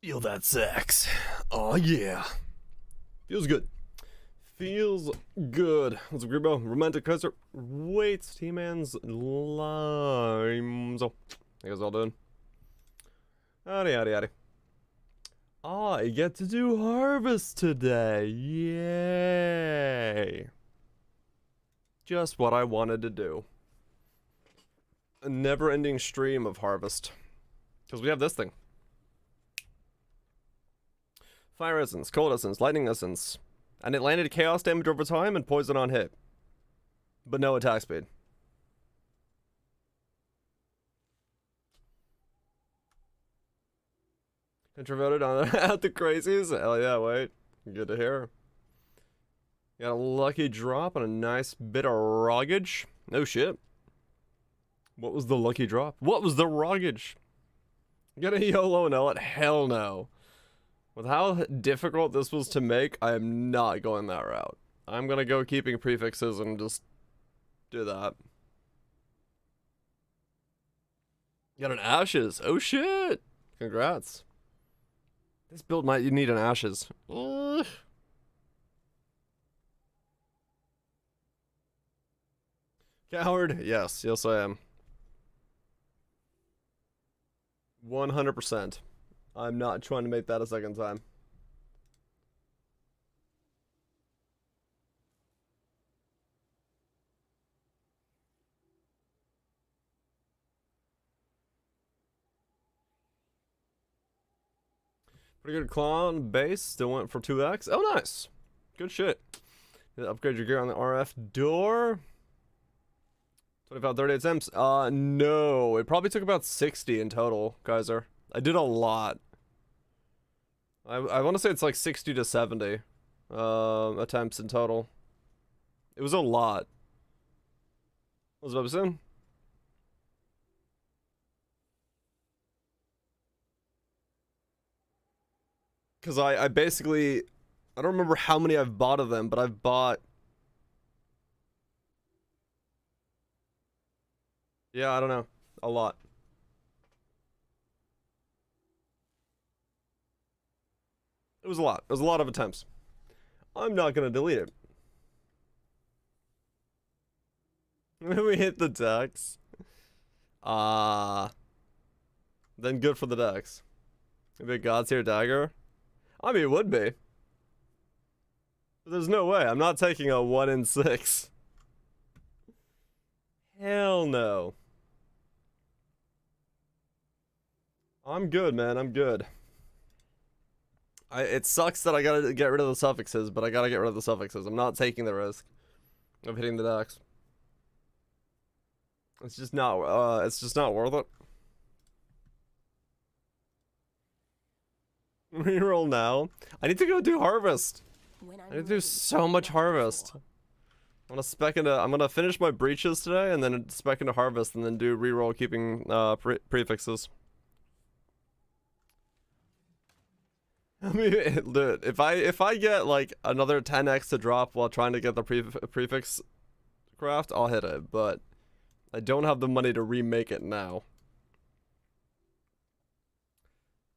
Feel that sex. Oh yeah. Feels good. Feels good. What's up, Grebo? Romantic Kaiser. Waits, T-Man's limes. Oh, how you guys all doing? Howdy, howdy, howdy. I get to do harvest today. Yay. Just what I wanted to do. A never-ending stream of harvest. Because we have this thing. Fire essence, cold essence, lightning essence. And it landed chaos damage over time and poison on hit. But no attack speed. Introverted on at the crazies? Hell yeah, wait. Good to hear. Got a lucky drop and a nice bit of roggage. No shit. What was the lucky drop? What was the roggage? Get a YOLO and L? Hell no. With how difficult this was to make, I am not going that route. I'm gonna go keeping prefixes and just do that. Got an ashes. Oh shit. Congrats. This build might need an ashes. Ugh. Coward? Yes, yes I am. 100%. I'm not trying to make that a second time. Pretty good clone base. Still went for 2x. Oh, nice. Good shit. Upgrade your gear on the RF door. 25, 30 attempts. No. It probably took about 60 in total, Kaiser. I did a lot. I want to say it's like 60 to 70 attempts in total. It was a lot. What's up, soon? Because I basically, I don't remember how many I've bought of them, but I've bought, yeah, I don't know, a lot. It was a lot. It was a lot of attempts. I'm not gonna delete it. We hit the decks. Then good for the decks. Maybe a God's Here dagger. I mean, it would be. But there's no way. I'm not taking a 1 in 6. Hell no. I'm good, man. I'm good. It sucks that I gotta get rid of the suffixes, but I gotta get rid of the suffixes. I'm not taking the risk of hitting the decks. It's just not worth it. Reroll now. I need to go do harvest. I need to do so much harvest. I'm gonna finish my breaches today and then spec into harvest and then do reroll keeping prefixes. I mean, dude, if I get like another 10x to drop while trying to get the prefix craft, I'll hit it, but I don't have the money to remake it now.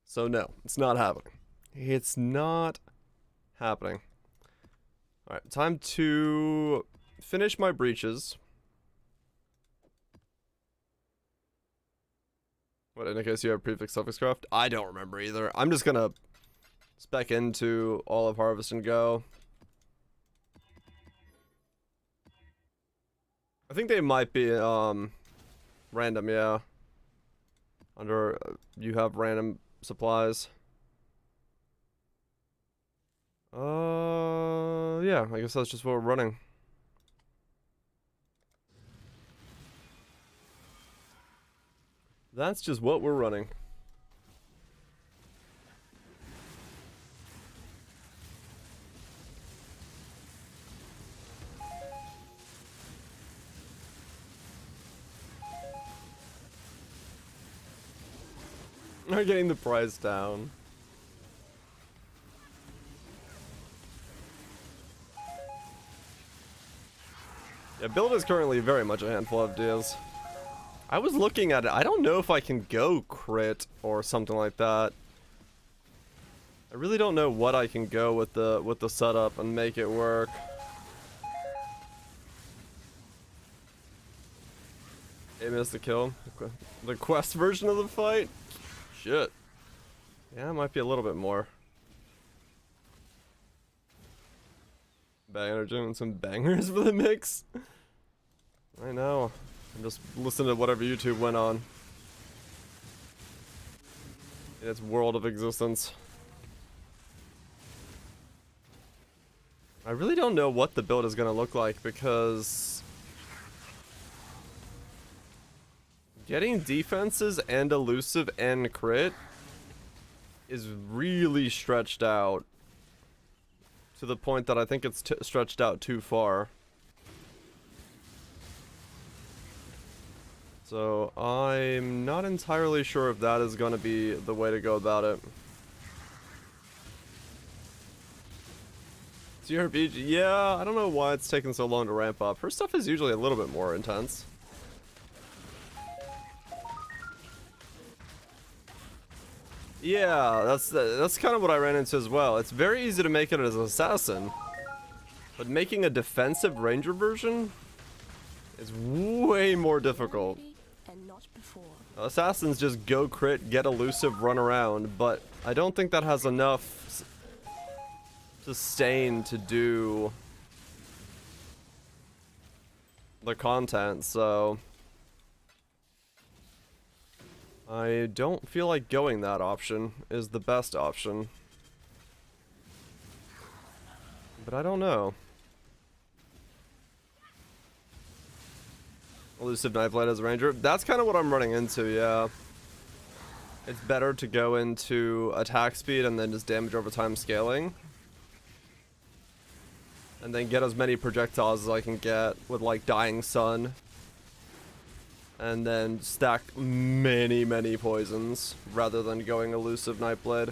So no, it's not happening. It's not happening. Alright, time to finish my breaches. What, in case you have prefix suffix craft? I don't remember either. I'm just gonna spec into all of harvest and go. I think they might be random, yeah. Under you have random supplies. Yeah, I guess that's just what we're running. That's just what we're running. We're getting the price down. Yeah, build is currently very much a handful of deals. I was looking at it. I don't know if I can go crit or something like that. I really don't know what I can go with the setup and make it work. Hey, missed the kill. The quest version of the fight? Shit. Yeah, it might be a little bit more. Banger doing some bangers for the mix. I know. I'm just listening to whatever YouTube went on. In its world of existence. I really don't know what the build is gonna look like because getting defenses and elusive and crit is really stretched out to the point that I think it's stretched out too far. So I'm not entirely sure if that is going to be the way to go about it. CRPG, yeah, I don't know why it's taking so long to ramp up. Her stuff is usually a little bit more intense. Yeah, that's kind of what I ran into as well. It's very easy to make it as an assassin, but making a defensive ranger version is way more difficult. Assassins just go crit, get elusive, run around, but I don't think that has enough sustain to do the content, so I don't feel like going that option is the best option. But I don't know. Elusive Knife Blade as a ranger. That's kind of what I'm running into, yeah. It's better to go into attack speed and then just damage over time scaling. And then get as many projectiles as I can get with like Dying Sun. And then stack many poisons rather than going elusive Nightblade.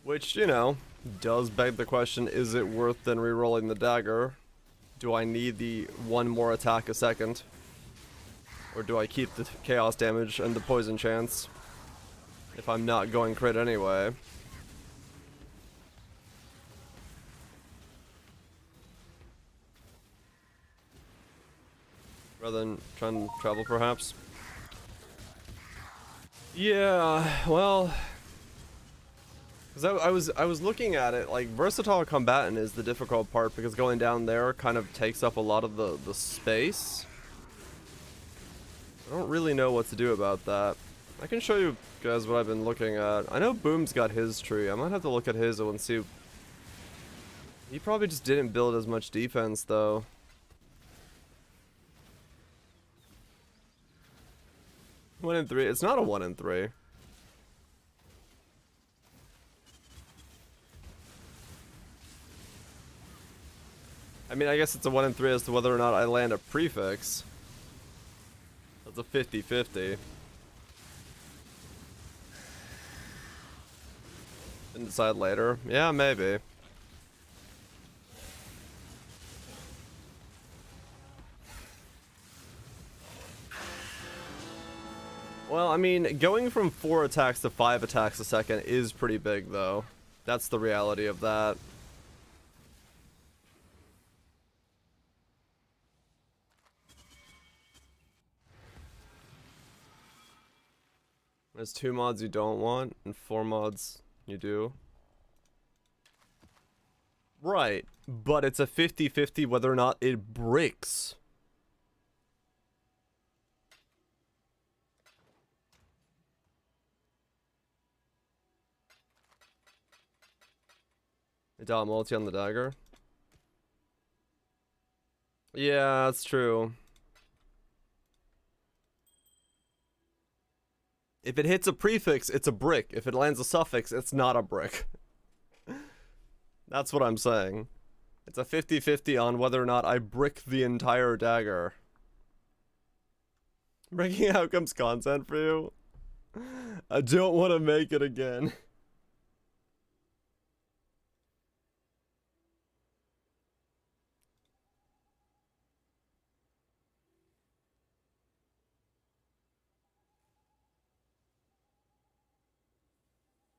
Which, you know, does beg the question, is it worth then rerolling the dagger? Do I need the one more attack a second? Or do I keep the chaos damage and the poison chance if I'm not going crit anyway? Rather than trying to travel, perhaps. Yeah, well, because I was looking at it like versatile combatant is the difficult part because going down there kind of takes up a lot of the space. I don't really know what to do about that. I can show you guys what I've been looking at. I know Boom's got his tree. I might have to look at his and see. He probably just didn't build as much defense though. 1 in 3. It's not a 1 in 3. I mean, I guess it's a 1 in 3 as to whether or not I land a prefix. That's a 50-50. Can decide later. Yeah, maybe. Well, I mean, going from 4 attacks to 5 attacks a second is pretty big, though. That's the reality of that. There's 2 mods you don't want, and 4 mods you do. Right, but it's a 50-50 whether or not it breaks. Dot multi on the dagger. Yeah, that's true. If it hits a prefix, it's a brick. If it lands a suffix, it's not a brick. That's what I'm saying. It's a 50-50 on whether or not I brick the entire dagger. Breaking outcomes content for you? I don't want to make it again.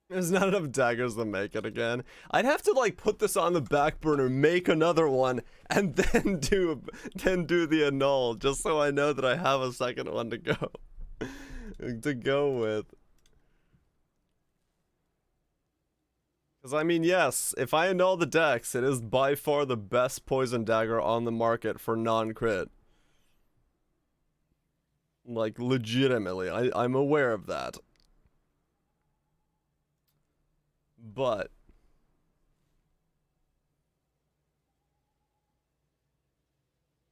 There's not enough daggers to make it again. I'd have to like put this on the back burner, make another one, and then do the annul, just so I know that I have a second one to go with. Because I mean, yes, if I annul the dex, it is by far the best poison dagger on the market for non-crit. Like legitimately, I'm aware of that. But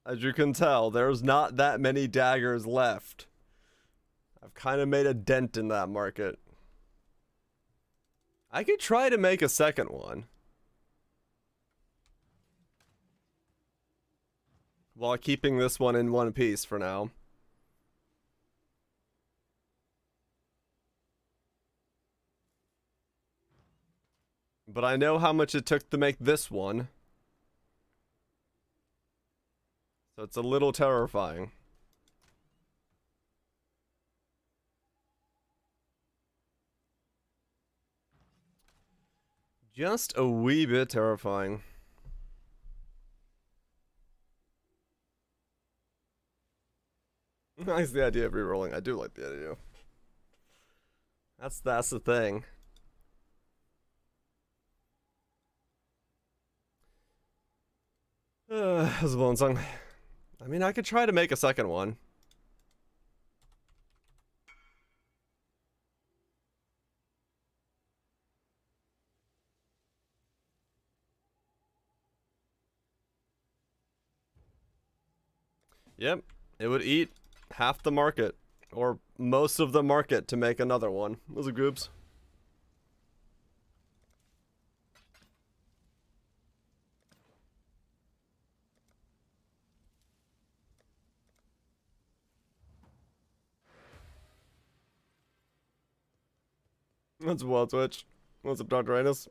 as you can tell, there's not that many daggers left. I've kind of made a dent in that market. I could try to make a second one. While keeping this one in one piece for now. But I know how much it took to make this one. So it's a little terrifying. Just a wee bit terrifying. I like the idea of rerolling. I do like the idea. That's the thing. That's a blown song. I mean, I could try to make a second one. Yep, it would eat half the market, or most of the market, to make another one. Those are groups. That's Wild Twitch. What's up, Dr. Rhinus?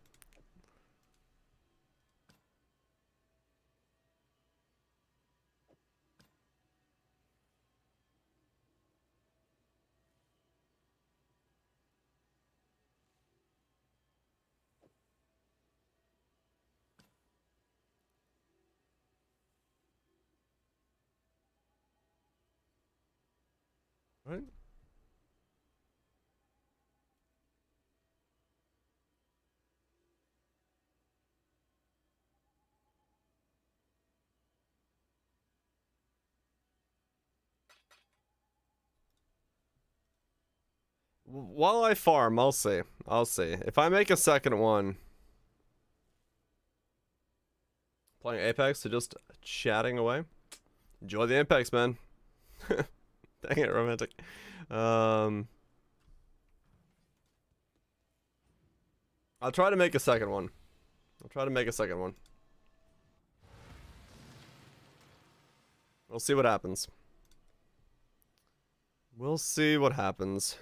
Right? While I farm, I'll see. I'll see. If I make a second one, playing Apex to just chatting away. Enjoy the Apex, man. Dang it, romantic. I'll try to make a second one. We'll see what happens. We'll see what happens.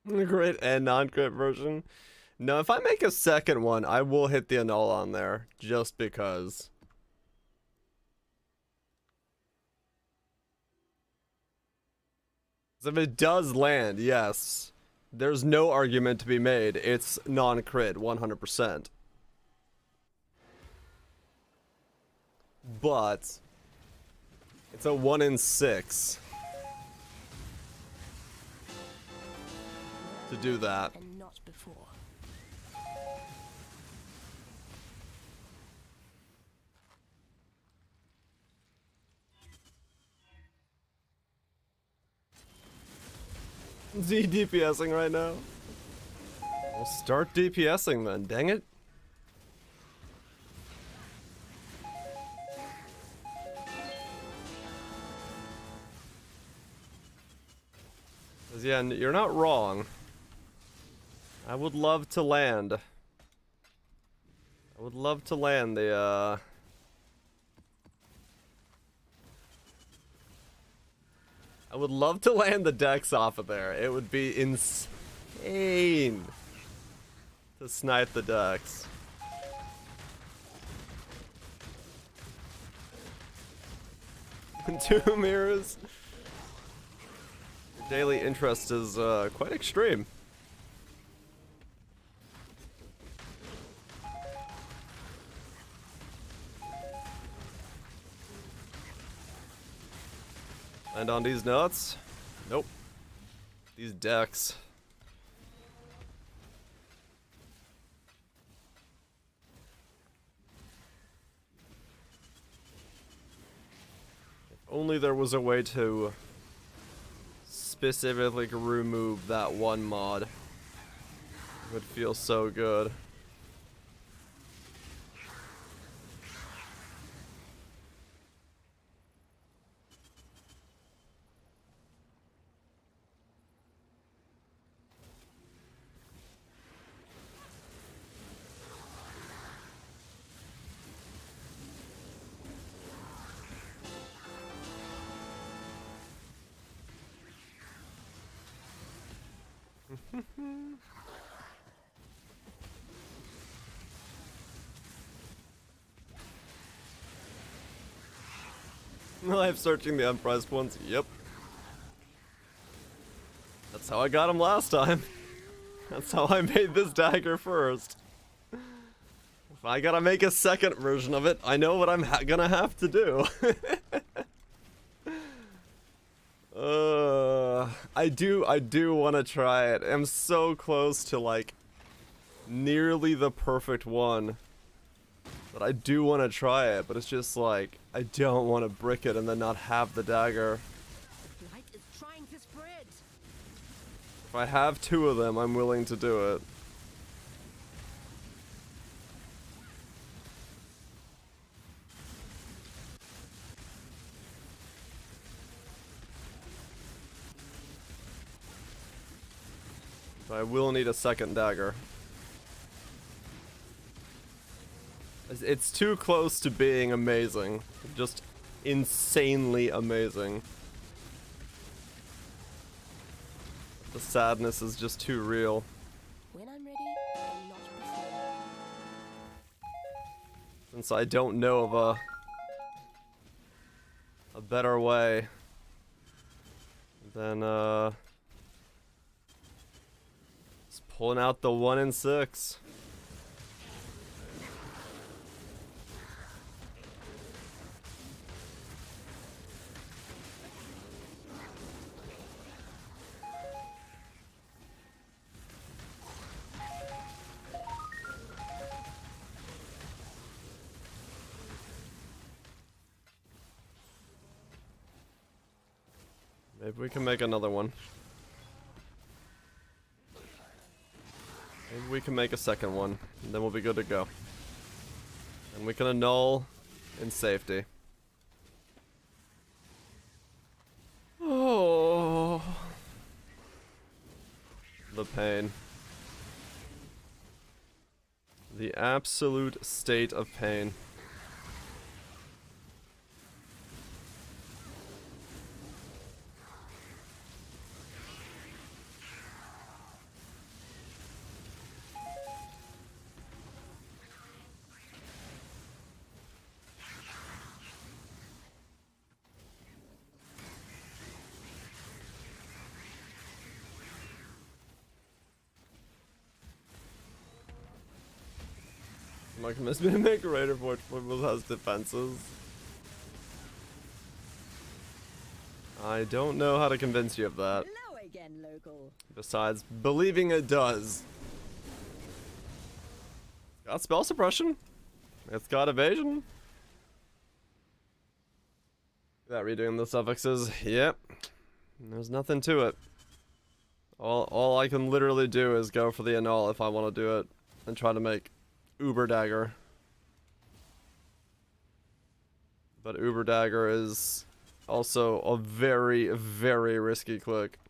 Crit and non-crit version. No, if I make a second one, I will hit the annul on there, just because. So if it does land, yes, there's no argument to be made. It's non-crit, 100%. But it's a 1 in 6 to do that. And not before. Is he DPSing right now? We'll start DPSing then, dang it. Yeah, you're not wrong. I would love to land. I would love to land the, I would love to land the decks off of there. It would be insane to snipe the decks. 2 mirrors. Your daily interest is quite extreme. And on these nuts? Nope. These decks. If only there was a way to specifically remove that one mod. It would feel so good. Live searching the unpriced ones. Yep. That's how I got him last time. That's how I made this dagger first. If I gotta make a second version of it, I know what I'm gonna have to do. I do want to try it. I'm so close to like nearly the perfect one. But I do want to try it, but it's just like I don't want to brick it and then not have the dagger. Light is trying to spread. If I have 2 of them, I'm willing to do it. But I will need a second dagger. It's too close to being amazing. Just insanely amazing. The sadness is just too real. When I'm ready, and not before. Since I don't know of a better way than just pulling out the 1 in 6. Maybe we can make another one. Maybe we can make a second one, and then we'll be good to go. And we can annul in safety. Oh, the pain. The absolute state of pain. My commitment to make a Raider Forge Football has defenses. I don't know how to convince you of that. Hello again, local. Besides believing it does. It's got spell suppression. It's got evasion. That redoing the suffixes. Yep. There's nothing to it. All I can literally do is go for the annul if I want to do it and try to make Uber Dagger. But Uber Dagger is also a very, very risky click.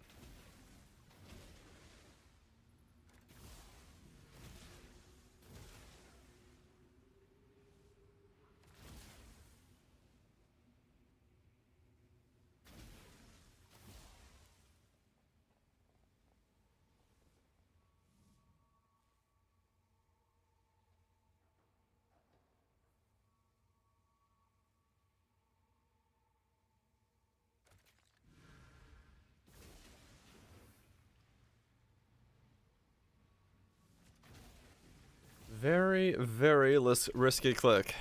Very, very risky click.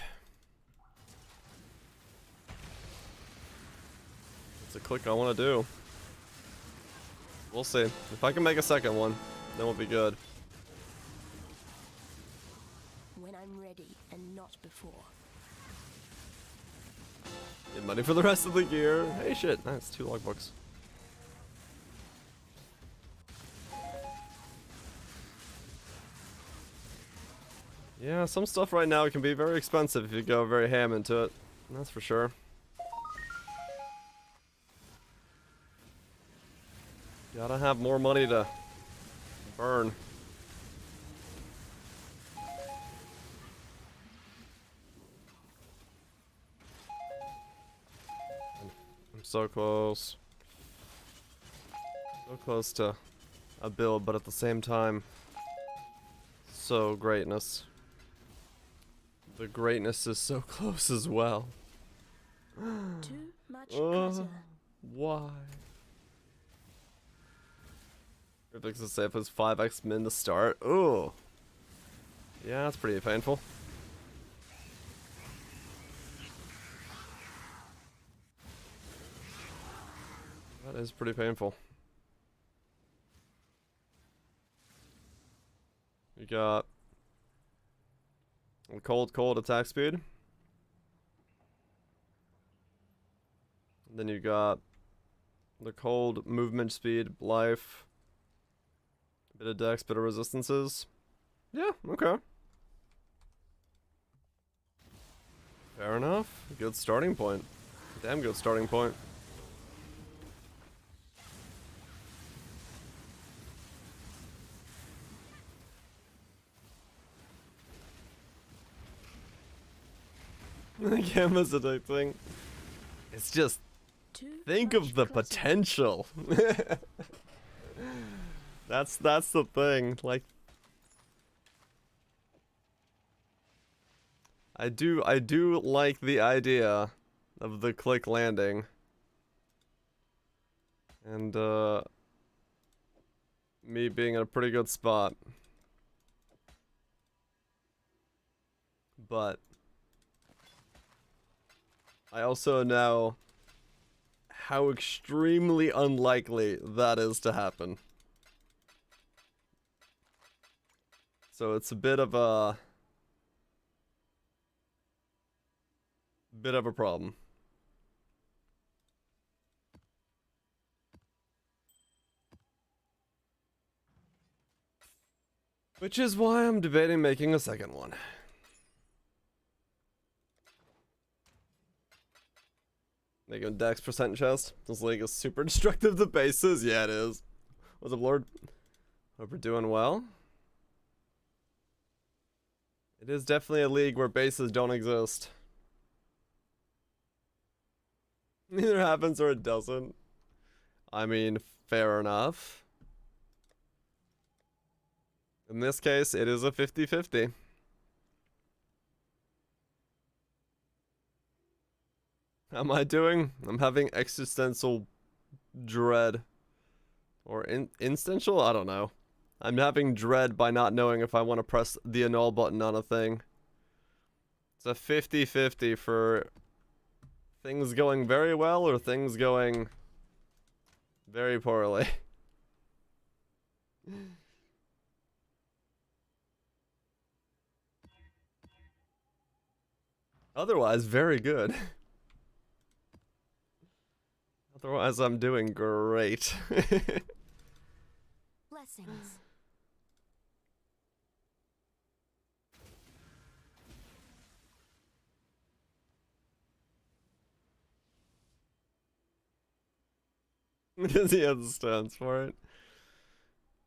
It's a click I want to do. We'll see. If I can make a second one, then we'll be good. When I'm ready and not before. Get money for the rest of the gear. Hey, shit. Nice. 2 logbooks. Yeah, some stuff right now can be very expensive if you go very ham into it. That's for sure. Gotta have more money to burn. I'm so close. So close to a build, but at the same time, so greatness. The greatness is so close as well. Too much clutter. Why? Everything's the same as 5x min to start. Ooh. Yeah, that's pretty painful. That is pretty painful. You got a cold attack speed. And then you got the cold movement speed, life, bit of dex, bit of resistances. Yeah, okay. Fair enough. Good starting point. Damn good starting point. The gamma's addicting. It's just, think of the potential. That's the thing. Like, I do like the idea of the click landing. And me being in a pretty good spot. But I also know how extremely unlikely that is to happen. So it's a bit of a problem. Which is why I'm debating making a second one. Making a dex percent chest. This league is super destructive to bases. Yeah, it is. What's up, Lord? Hope we're doing well. It is definitely a league where bases don't exist. Either happens or it doesn't. I mean, fair enough. In this case, it is a 50-50. How am I doing? I'm having existential dread. Or instinctual? I don't know. I'm having dread by not knowing if I want to press the annul button on a thing. It's a 50-50 for things going very well or things going very poorly. Otherwise, very good. Otherwise, I'm doing great. Blessings. Does he have the stance for it?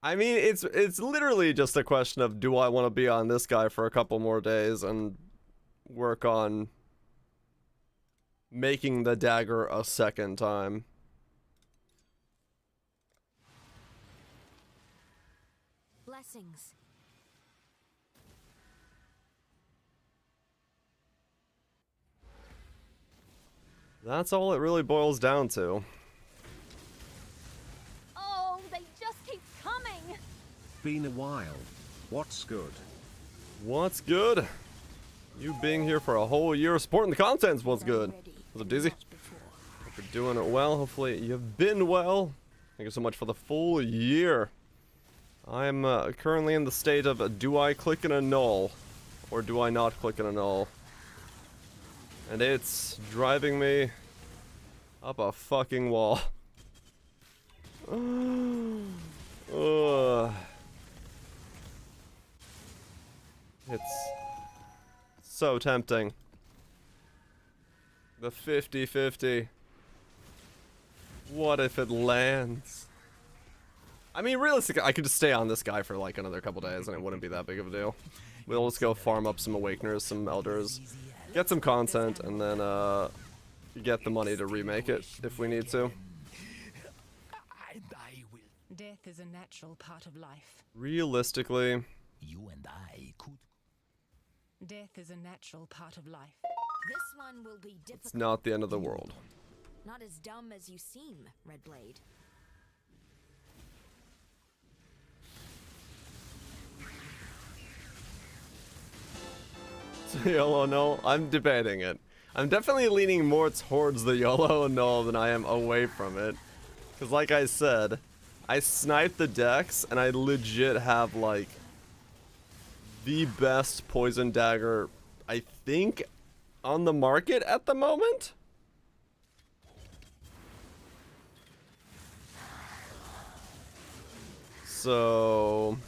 I mean, it's literally just a question of, do I want to be on this guy for a couple more days and work on making the dagger a second time? Blessings. That's all it really boils down to. Oh, they just keep coming. Been a while. What's good? What's good? You being here for a whole year supporting the content's what's good. What's up, Daisy? Hope you're doing it well. Hopefully you've been well. Thank you so much for the full year. I'm currently in the state of do I click and annul or do I not click and annul? And it's driving me up a fucking wall. It's so tempting. The 50-50. What if it lands? I mean, realistically, I could just stay on this guy for like another couple days and it wouldn't be that big of a deal. We'll just go farm up some Awakeners, some Elders, get some content, and then get the money to remake it if we need to. Death is a natural part of life. Realistically, You and I could. Death is a natural part of life. This one will be difficult. it's not the end of the world. Not as dumb as you seem, Redblade. YOLO null? I'm debating it. I'm definitely leaning more towards the YOLO null than I am away from it. Because like I said, I sniped the decks and I legit have like the best poison dagger, I think, on the market at the moment. So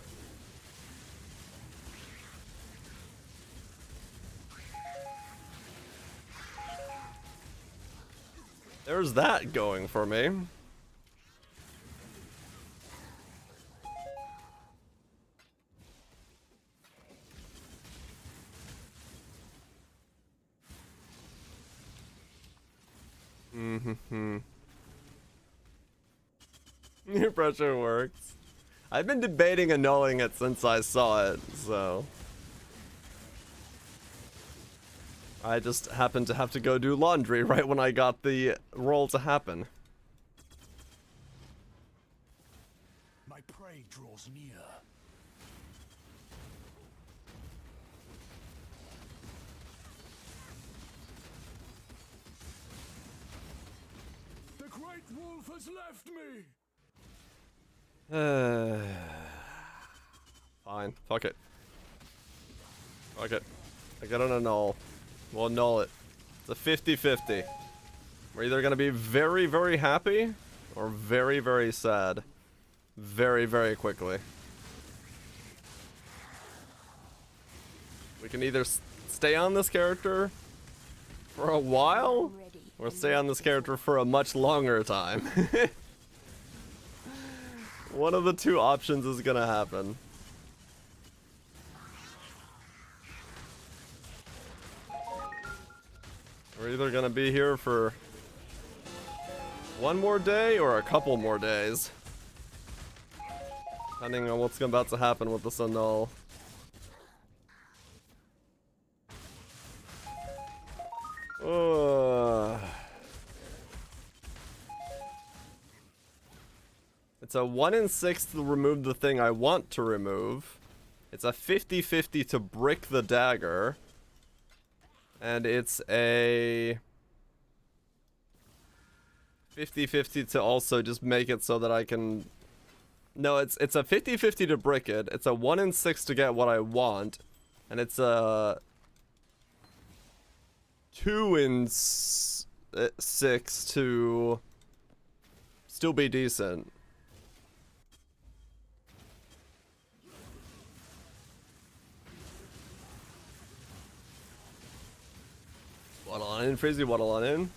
there's that going for me. New pressure works. I've been debating annulling it since I saw it, so I just happened to have to go do laundry right when I got the roll to happen. My prey draws near. The great wolf has left me. Fine. Fuck it. Fuck it. I got an annul. We'll annul it. It's a 50-50. We're either gonna be very, very happy or very, very sad. Very, very quickly. We can either stay on this character for a while or stay on this character for a much longer time. One of the two options is gonna happen. We're either gonna be here for one more day or a couple more days, depending on what's about to happen with this annul. It's a 1 in 6 to remove the thing I want to remove. It's a 50-50 to brick the dagger. And it's a 50-50 to also just make it so that I can... No, it's a 50-50 to brick it. It's a 1 in 6 to get what I want. And it's a 2 in 6 to still be decent. Waddle on in, Frizzy, waddle on in.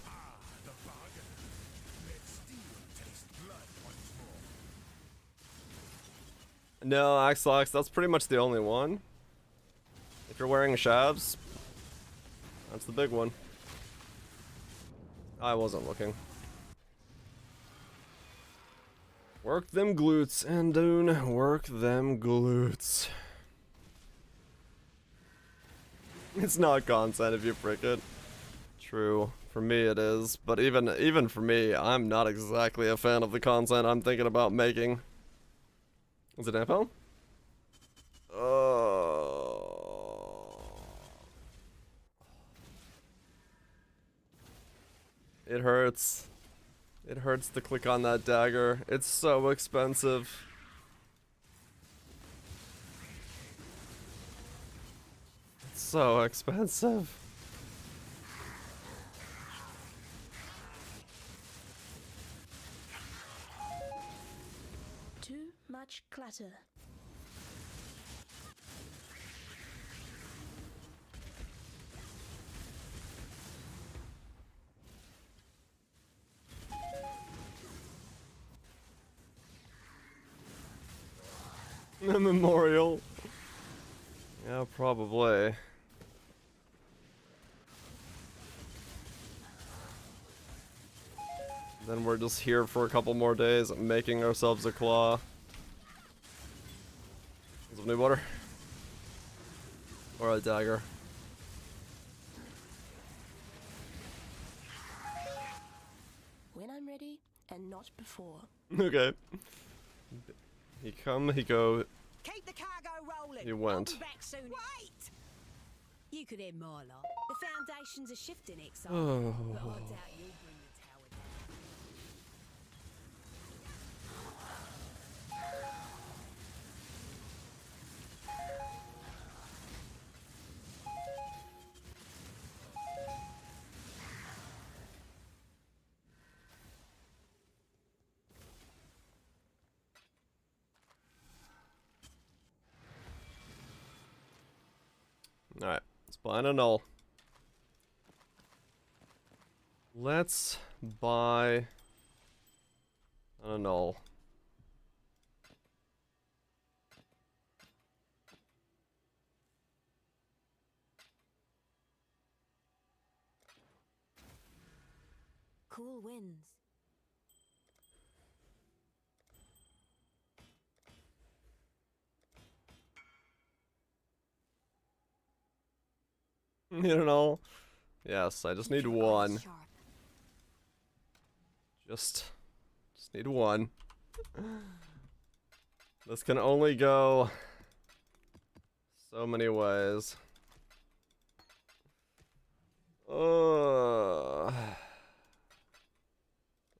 No, Axlox, that's pretty much the only one. If you're wearing shavs, that's the big one. I wasn't looking. Work them glutes, Andoon. Work them glutes. It's not content if you prick it. True. For me it is, but even for me, I'm not exactly a fan of the content I'm thinking about making. Is it info? It hurts. It hurts to click on that dagger. It's so expensive. It's so expensive. Too much clutter. A memorial. Yeah, probably. Then we're just here for a couple more days, making ourselves a claw. Some new water. Or a dagger. When I'm ready, and not before. Okay. He come, he go, Keep the cargo rolling. he went. I'll be back soon. Wait! You could hear more lot. The foundations are shifting, Exile. Oh. But I doubt you'll bring the tower down. Alright, let's buy an null. Let's buy a null. Cool winds. Need a null? Yes, I just need one. Sharp. Just need one. This can only go so many ways.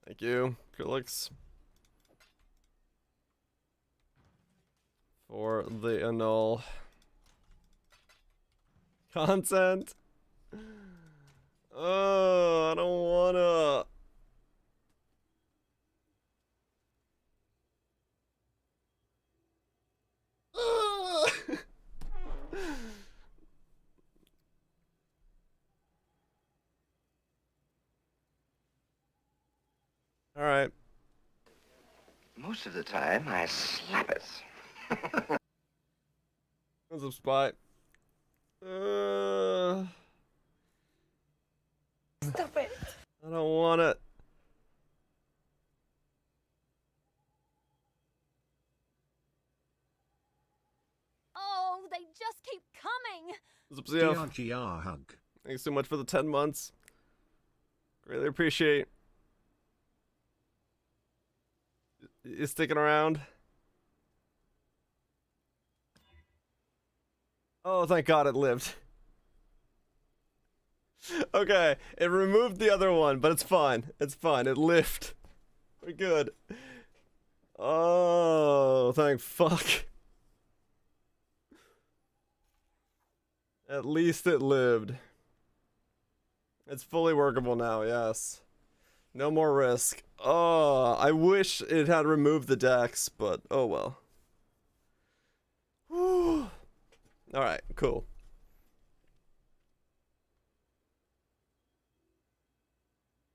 Thank you, Krillix, for the annul content. I don't wanna. All right. Most of the time, I slap it. There's a spot. Stop it. I don't want it. Oh, they just keep coming. DRGR hug. Thanks so much for the 10 months. Greatly appreciate you sticking around. Oh, thank God it lived. Okay, it removed the other one, but it's fine. It's fine. It lived. We're good. Oh, thank fuck. At least it lived. It's fully workable now, yes. No more risk. Oh, I wish it had removed the dex, but oh well. Whew. Alright, cool.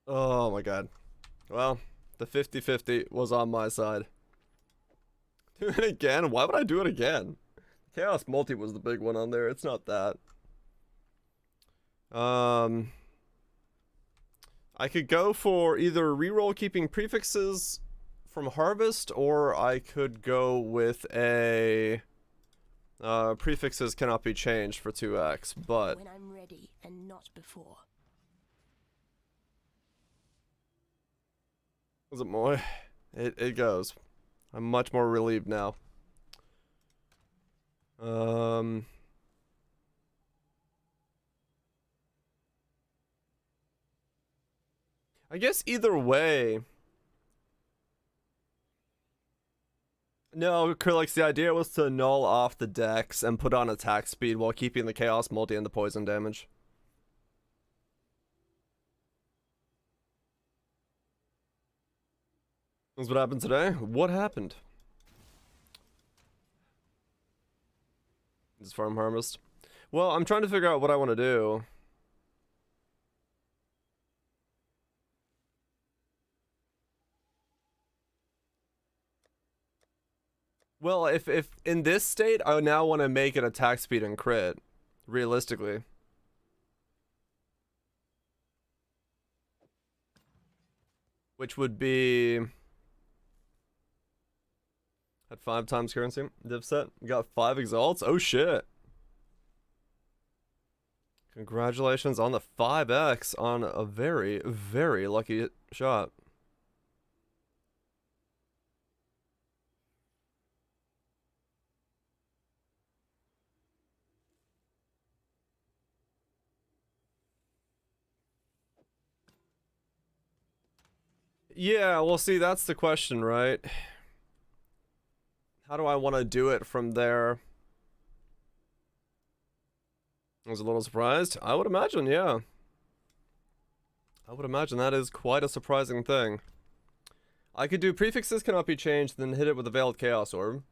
Oh my god. Well, the 50-50 was on my side. Do it again? Why would I do it again? Chaos Multi was the big one on there. It's not that. I could go for either reroll keeping prefixes from Harvest, or I could go with a prefixes cannot be changed for 2x, but When I'm ready, and not before. is it more? It goes. I'm much more relieved now. I guess either way. No, Krillix, the idea was to null off the decks and put on attack speed while keeping the Chaos Multi and the poison damage. That's what happened today? What happened? This farm harvest. Well, I'm trying to figure out what I want to do. Well, if in this state, I now want to make an attack speed and crit, realistically. Which would be at 5 times currency. Div set. You got 5 exalts. Oh shit. Congratulations on the 5x on a very, very lucky shot. Yeah, well, see, that's the question, right? How do I want to do it from there? I was a little surprised. I would imagine, yeah. I would imagine that is quite a surprising thing. I could do prefixes cannot be changed, then hit it with a Veiled Chaos Orb.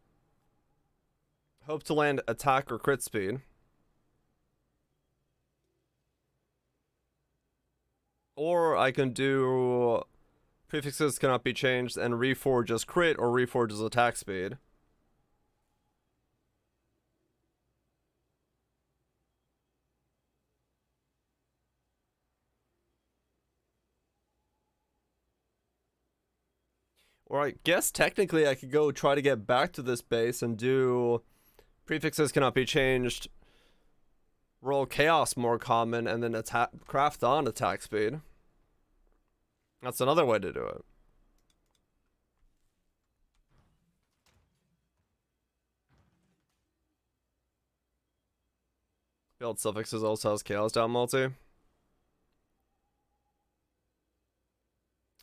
Hope to land attack or crit speed. Or I can do prefixes cannot be changed and reforge as crit or reforge as attack speed. Or I guess technically I could go try to get back to this base and do prefixes cannot be changed, roll chaos more common, and then attack craft on attack speed. That's another way to do it. Build suffixes also has chaos down multi.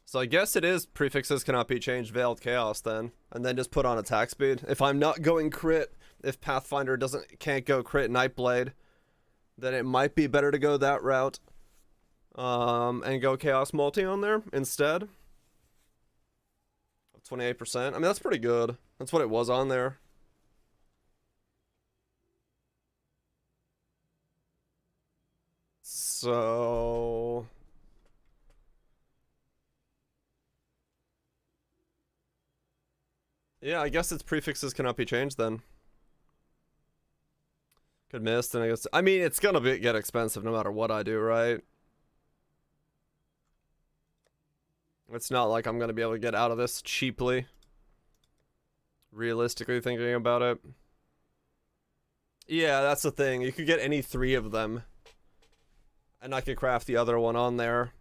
So I guess it is prefixes cannot be changed, Veiled Chaos then, and then just put on attack speed. If I'm not going crit, if Pathfinder can't go crit Nightblade, then it might be better to go that route. And go Chaos Multi on there instead. 28%. I mean, that's pretty good. That's what it was on there. So yeah, I guess its prefixes cannot be changed then. Could miss, then I guess. I mean, it's gonna get expensive no matter what I do, right? It's not like I'm gonna be able to get out of this cheaply. Realistically thinking about it. Yeah, that's the thing. You could get any 3 of them. And I could craft the other one on there.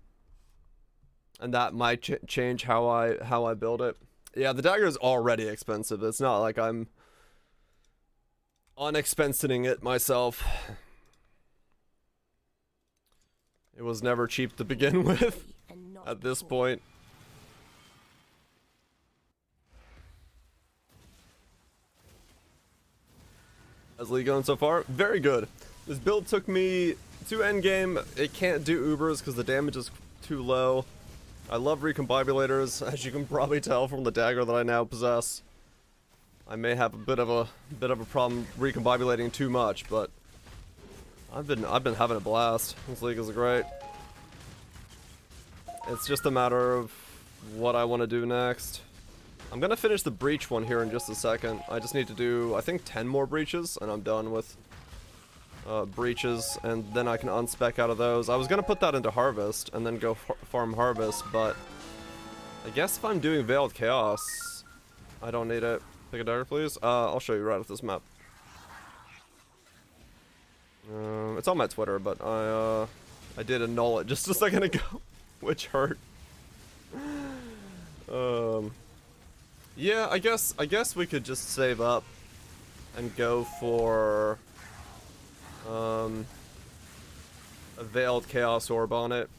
And that might change how I build it. Yeah, the dagger is already expensive. It's not like I'm unexpensing it myself. It was never cheap to begin with at this point. How's Lee going so far? Very good. This build took me to endgame. It can't do Ubers because the damage is too low. I love recombibulators, as you can probably tell from the dagger that I now possess. I may have a bit of a problem recombibulating too much, but I've been having a blast. This league is great. It's just a matter of what I want to do next. I'm gonna finish the breach one here in just a second. I just need to do, I think, 10 more breaches, and I'm done with breaches, and then I can unspec out of those. I was gonna put that into harvest and then go farm harvest, but I guess if I'm doing Veiled Chaos, I don't need it. Pick a dagger, please. I'll show you right at this map. It's on my Twitter, but I did annul it just a second ago, which hurt. Yeah, I guess we could just save up and go for a Veiled Chaos Orb on it.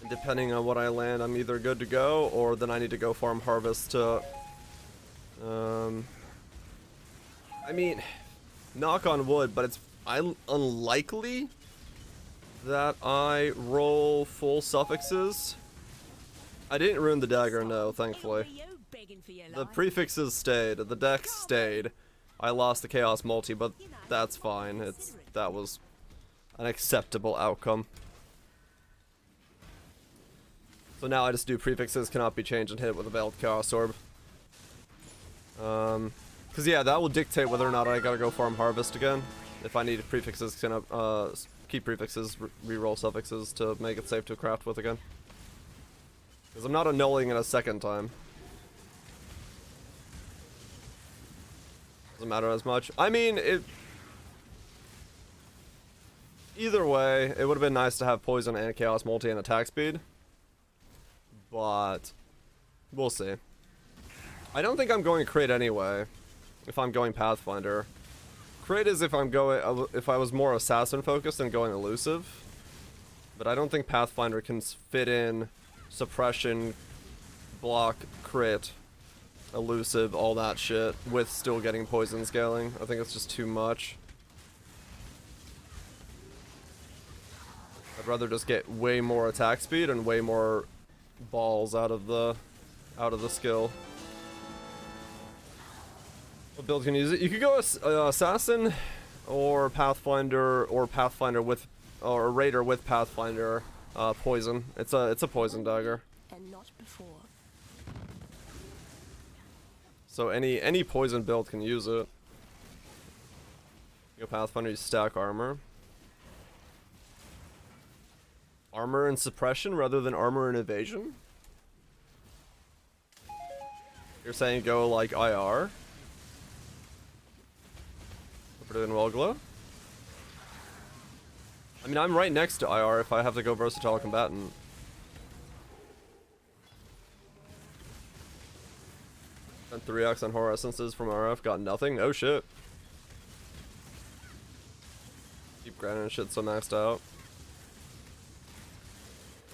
Depending on what I land, I'm either good to go, or then I need to go farm harvest to... I mean, knock on wood, but it's unlikely that I roll full suffixes. I didn't ruin the dagger, no, thankfully. The prefixes stayed, the dex stayed. I lost the chaos multi, but that's fine. That was an acceptable outcome. So now I just do prefixes cannot be changed and hit with a veiled chaos orb. Cause yeah, that will dictate whether or not I gotta go farm harvest again. If I need prefixes, can keep prefixes, reroll suffixes to make it safe to craft with again. Cause I'm not annulling it a second time. Doesn't matter as much. I mean, either way, it would have been nice to have poison and chaos multi and attack speed. But we'll see. I don't think I'm going crit anyway. If I'm going Pathfinder, crit is if I'm going if I was more assassin focused and going elusive. But I don't think Pathfinder can fit in suppression, block, crit, elusive, all that shit with still getting poison scaling. I think it's just too much. I'd rather just get way more attack speed and way more balls out of the skill. What build can you use it? You could go assassin or Pathfinder with or Raider with Pathfinder poison. It's a poison dagger. And not before. So any poison build can use it. You go Pathfinder, you stack armor. Armor and suppression rather than armor and evasion? You're saying go like IR? Better than Wellglow? I mean, I'm right next to IR if I have to go versatile combatant. And 3x on horror essences from RF, got nothing? Oh shit. Keep grinding and shit so maxed out.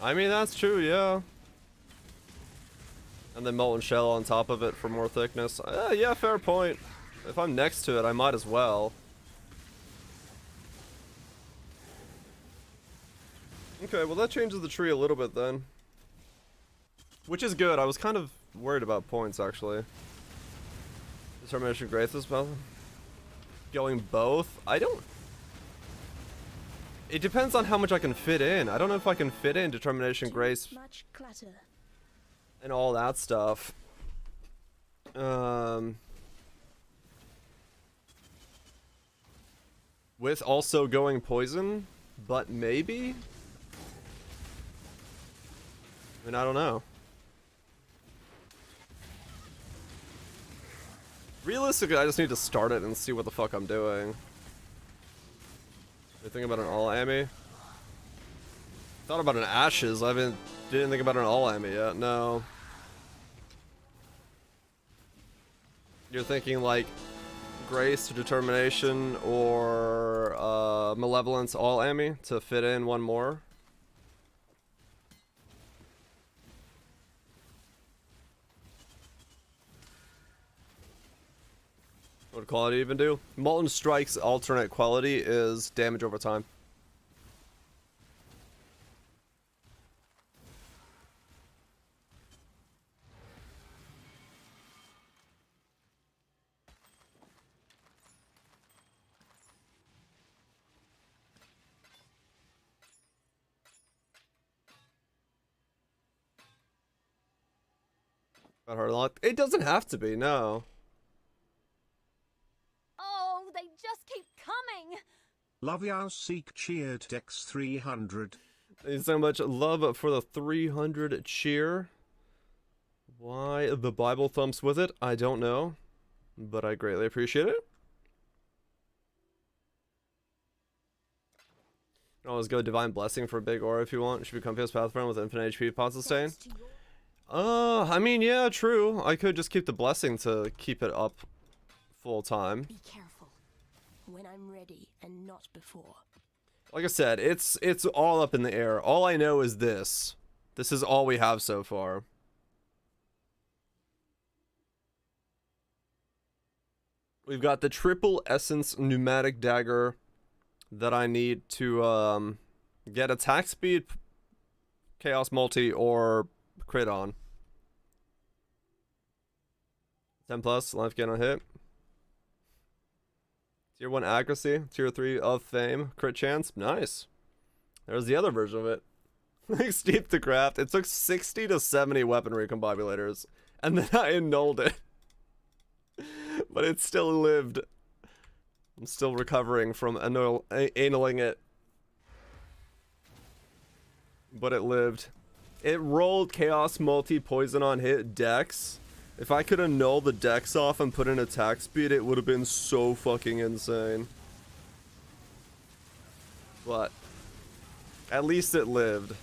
I mean, that's true, yeah. And then molten shell on top of it for more thickness. Yeah, fair point. If I'm next to it, I might as well. Okay, well that changes the tree a little bit then. Which is good. I was kind of worried about points, actually. Determination Grace as well. Going both? I don't... It depends on how much I can fit in. I don't know if I can fit in Determination Grace Much clutter. and all that stuff. With also going poison, but maybe? I mean, I don't know. Realistically, I just need to start it and see what the fuck I'm doing. You think about an all Ami? Thought about an Ashes. Didn't think about an all Ami yet. No. You're thinking like Grace to Determination or Malevolence all Ami to fit in one more? What would quality even do? Molten Strike's alternate quality is damage over time. Got hard lock. It doesn't have to be, no. Oh, they just keep coming. Love ya seek cheered Dex 300. Thank you so much. Love for the 300 cheer. Why the Bible thumps with it, I don't know. But I greatly appreciate it. You can always go Divine Blessing for a big aura if you want. Should be comfy as Pathfinder with infinite HP pot sustain. I mean, yeah, true. I could just keep the Blessing to keep it up full time. Be careful. When I'm ready and not before. Like I said, it's all up in the air. All I know is this. This is all we have so far. We've got the triple essence pneumatic dagger that I need to get attack speed, chaos multi, or crit on. 10 plus life gain on hit. Tier 1 accuracy, tier 3 of fame, crit chance. Nice. There's the other version of it. Like steep to craft. It took 60 to 70 weaponry combibulators, and then I annulled it. But it still lived. I'm still recovering from analing it. But it lived. It rolled chaos multi poison on hit dex. If I could annul the dex off and put in attack speed, it would have been so fucking insane. But at least it lived.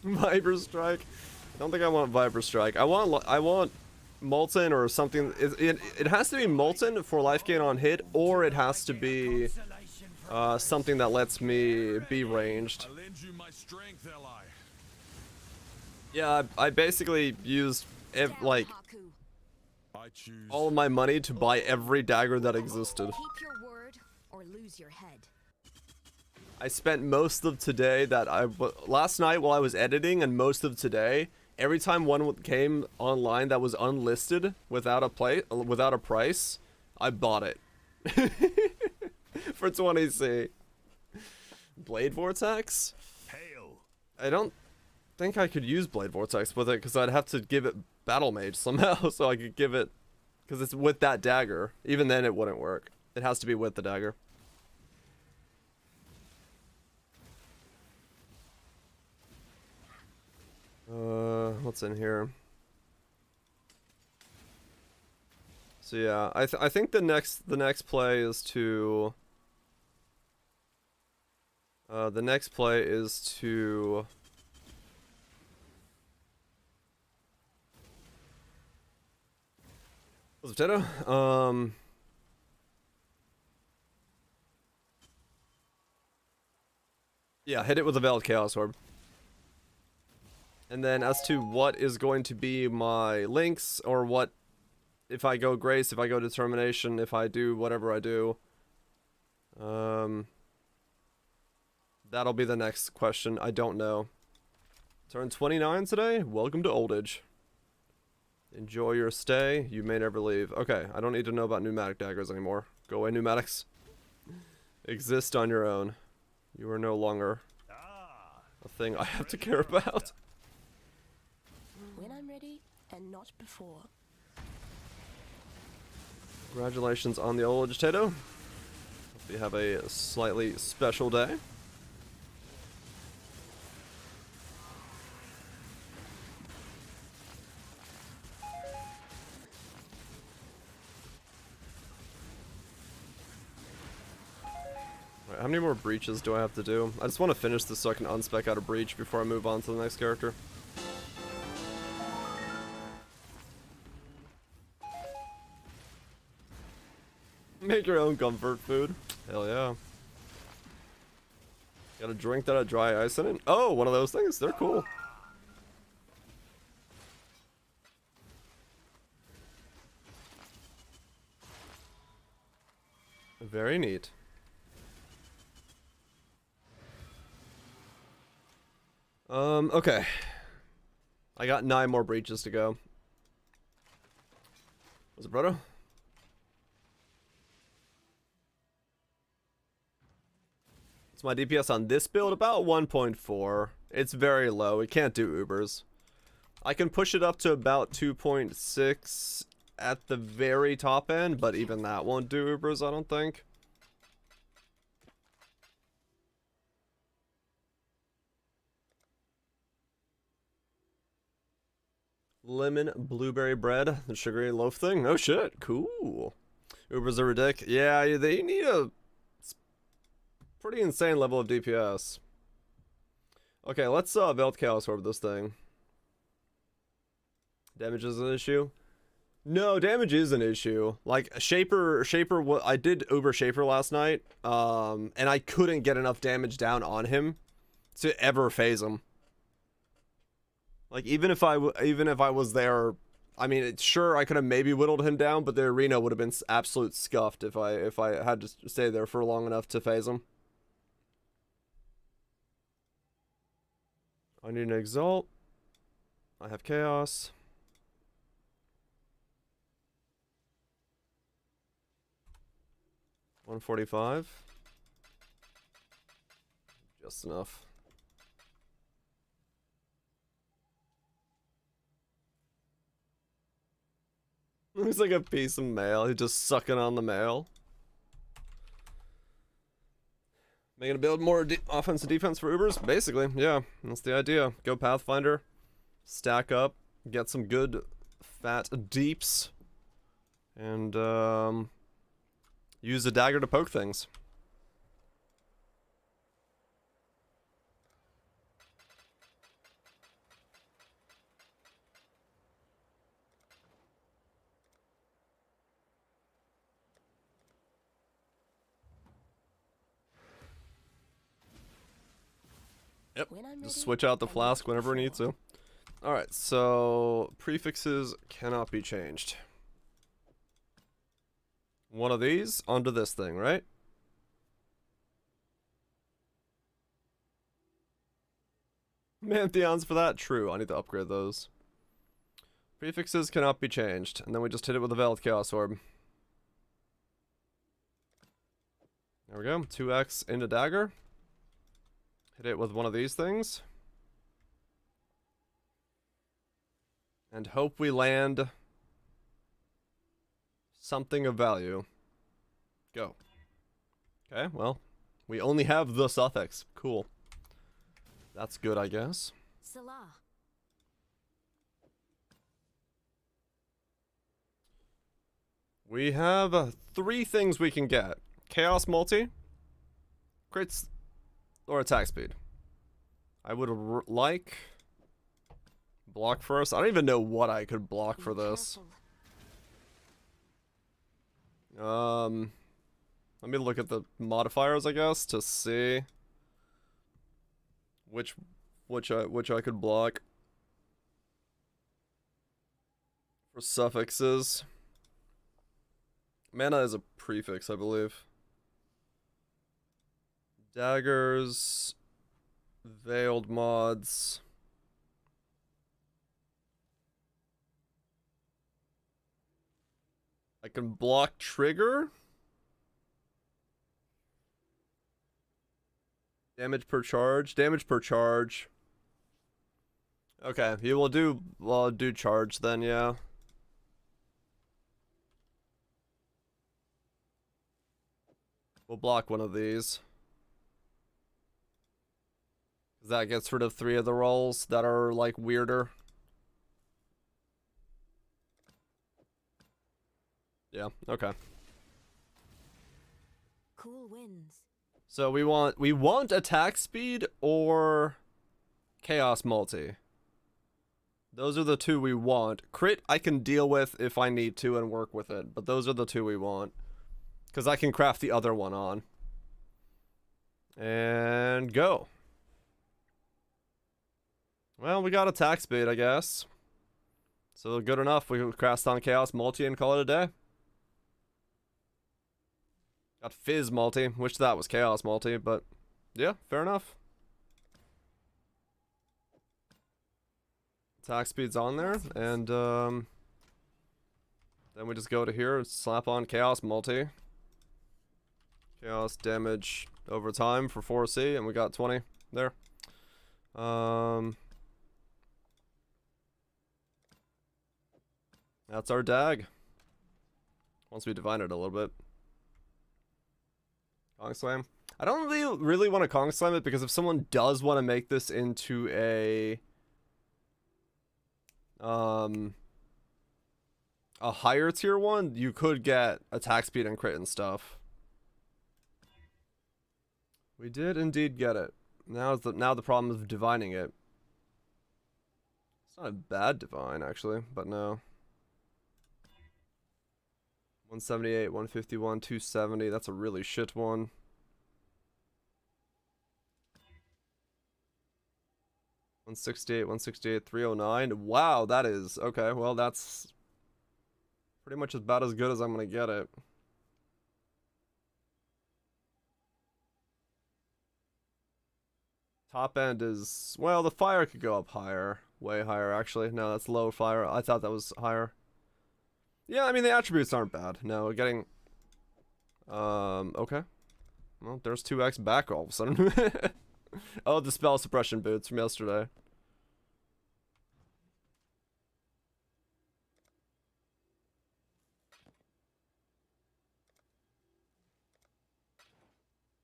Viper Strike. I don't think I want Viper Strike. I want Molten or something. It has to be Molten for life gain on hit, or it has to be something that lets me be ranged. Yeah, I basically used like all of my money to buy every dagger that existed. Keep your word or lose your head. I spent most of today last night while I was editing, and most of today, every time one came online that was unlisted without a price, I bought it. For 20C. Blade Vortex? I don't think I could use Blade Vortex with it, because I'd have to give it Battle Mage somehow, so I could give it, because it's with that dagger. Even then it wouldn't work. It has to be with the dagger. What's in here? So yeah, I think the next play is to what's the potato? Yeah, hit it with a Veiled Chaos Orb. And then as to what is going to be my links, or what, if I go Grace, if I go Determination, if I do whatever I do, that'll be the next question. I don't know. Turn 29 today? Welcome to old age. Enjoy your stay. You may never leave. Okay, I don't need to know about pneumatic daggers anymore. Go away, pneumatics. Exist on your own. You are no longer a thing I have to care about. When I'm ready, and not before. Congratulations on the old potato. Hope you have a slightly special day. Right, how many more breaches do I have to do? I just want to finish this so I can unspec out a breach before I move on to the next character. Make your own comfort food. Hell yeah. Got a drink that had dry ice in it? Oh, one of those things. They're cool. Very neat. Okay. I got 9 more breaches to go. What's it, Proto? What's my DPS on this build? About 1.4. It's very low. It can't do Ubers. I can push it up to about 2.6 at the very top end, but even that won't do Ubers, I don't think. Lemon blueberry bread, the sugary loaf thing. Oh shit, cool. Ubers are ridiculous. Yeah, they need a pretty insane level of DPS. Okay, let's Veiled Chaos Orb this thing. Damage is an issue? No, damage is an issue. Like Shaper, I did Uber Shaper last night, and I couldn't get enough damage down on him to ever phase him. Like even if I was there, I mean, sure I could have maybe whittled him down, but the arena would have been absolute scuffed if I had to stay there for long enough to phase him. I need an exalt. I have chaos. $145. Just enough. Looks like a piece of mail. He's just sucking on the mail. Making a build more offense and defense for Ubers? Basically, yeah. That's the idea. Go Pathfinder. Stack up. Get some good fat deeps. And, use a dagger to poke things. Yep, just switch out the flask whenever it needs to. Alright, so prefixes cannot be changed. One of these onto this thing, right? Mantheons for that? True, I need to upgrade those. Prefixes cannot be changed, and then we just hit it with a Veiled Chaos Orb. There we go, 2x into dagger. Hit it with one of these things. And hope we land something of value. Go. Okay, well, we only have the suffix. Cool. That's good, I guess. Salah. We have 3 things we can get. Chaos Multi. Crits. Or attack speed. I would like block first. I don't even know what I could block for this. Let me look at the modifiers, I guess, to see which I could block for suffixes. Mana is a prefix, I believe. Daggers, veiled mods. I can block trigger. Damage per charge. Damage per charge. Okay, you will do. Well, I'll do charge then, yeah. We'll block one of these. That gets rid of 3 of the rolls that are like weirder. Yeah, okay. Cool wins. So we want attack speed or chaos multi. Those are the 2 we want. Crit I can deal with if I need to and work with it, but those are the 2 we want. Because I can craft the other one on. And go. Well, we got attack speed, I guess. So good enough. We cast on Chaos Multi and call it a day. Got Fizz Multi. Wish that was Chaos Multi, but yeah, fair enough. Attack speed's on there, and then we just go to here and slap on Chaos Multi. Chaos damage over time for 4C, and we got 20 there. That's our dag. Once we divine it a little bit. Kong Slam. I don't really want to Kong Slam it because if someone does want to make this into a higher tier one, you could get attack speed and crit and stuff. We did indeed get it. Now the problem is divining it. It's not a bad divine actually, but no. 178, 151, 270. That's a really shit one. 168, 168, 309. Wow, that is okay. Well, that's pretty much about as good as I'm gonna get it. Top end is, well, the fire could go up higher, way higher actually. No, that's low fire. I thought that was higher. Yeah, I mean the attributes aren't bad. No, getting okay. Well, there's 2x back all of a sudden. Oh, the spell suppression boots from yesterday.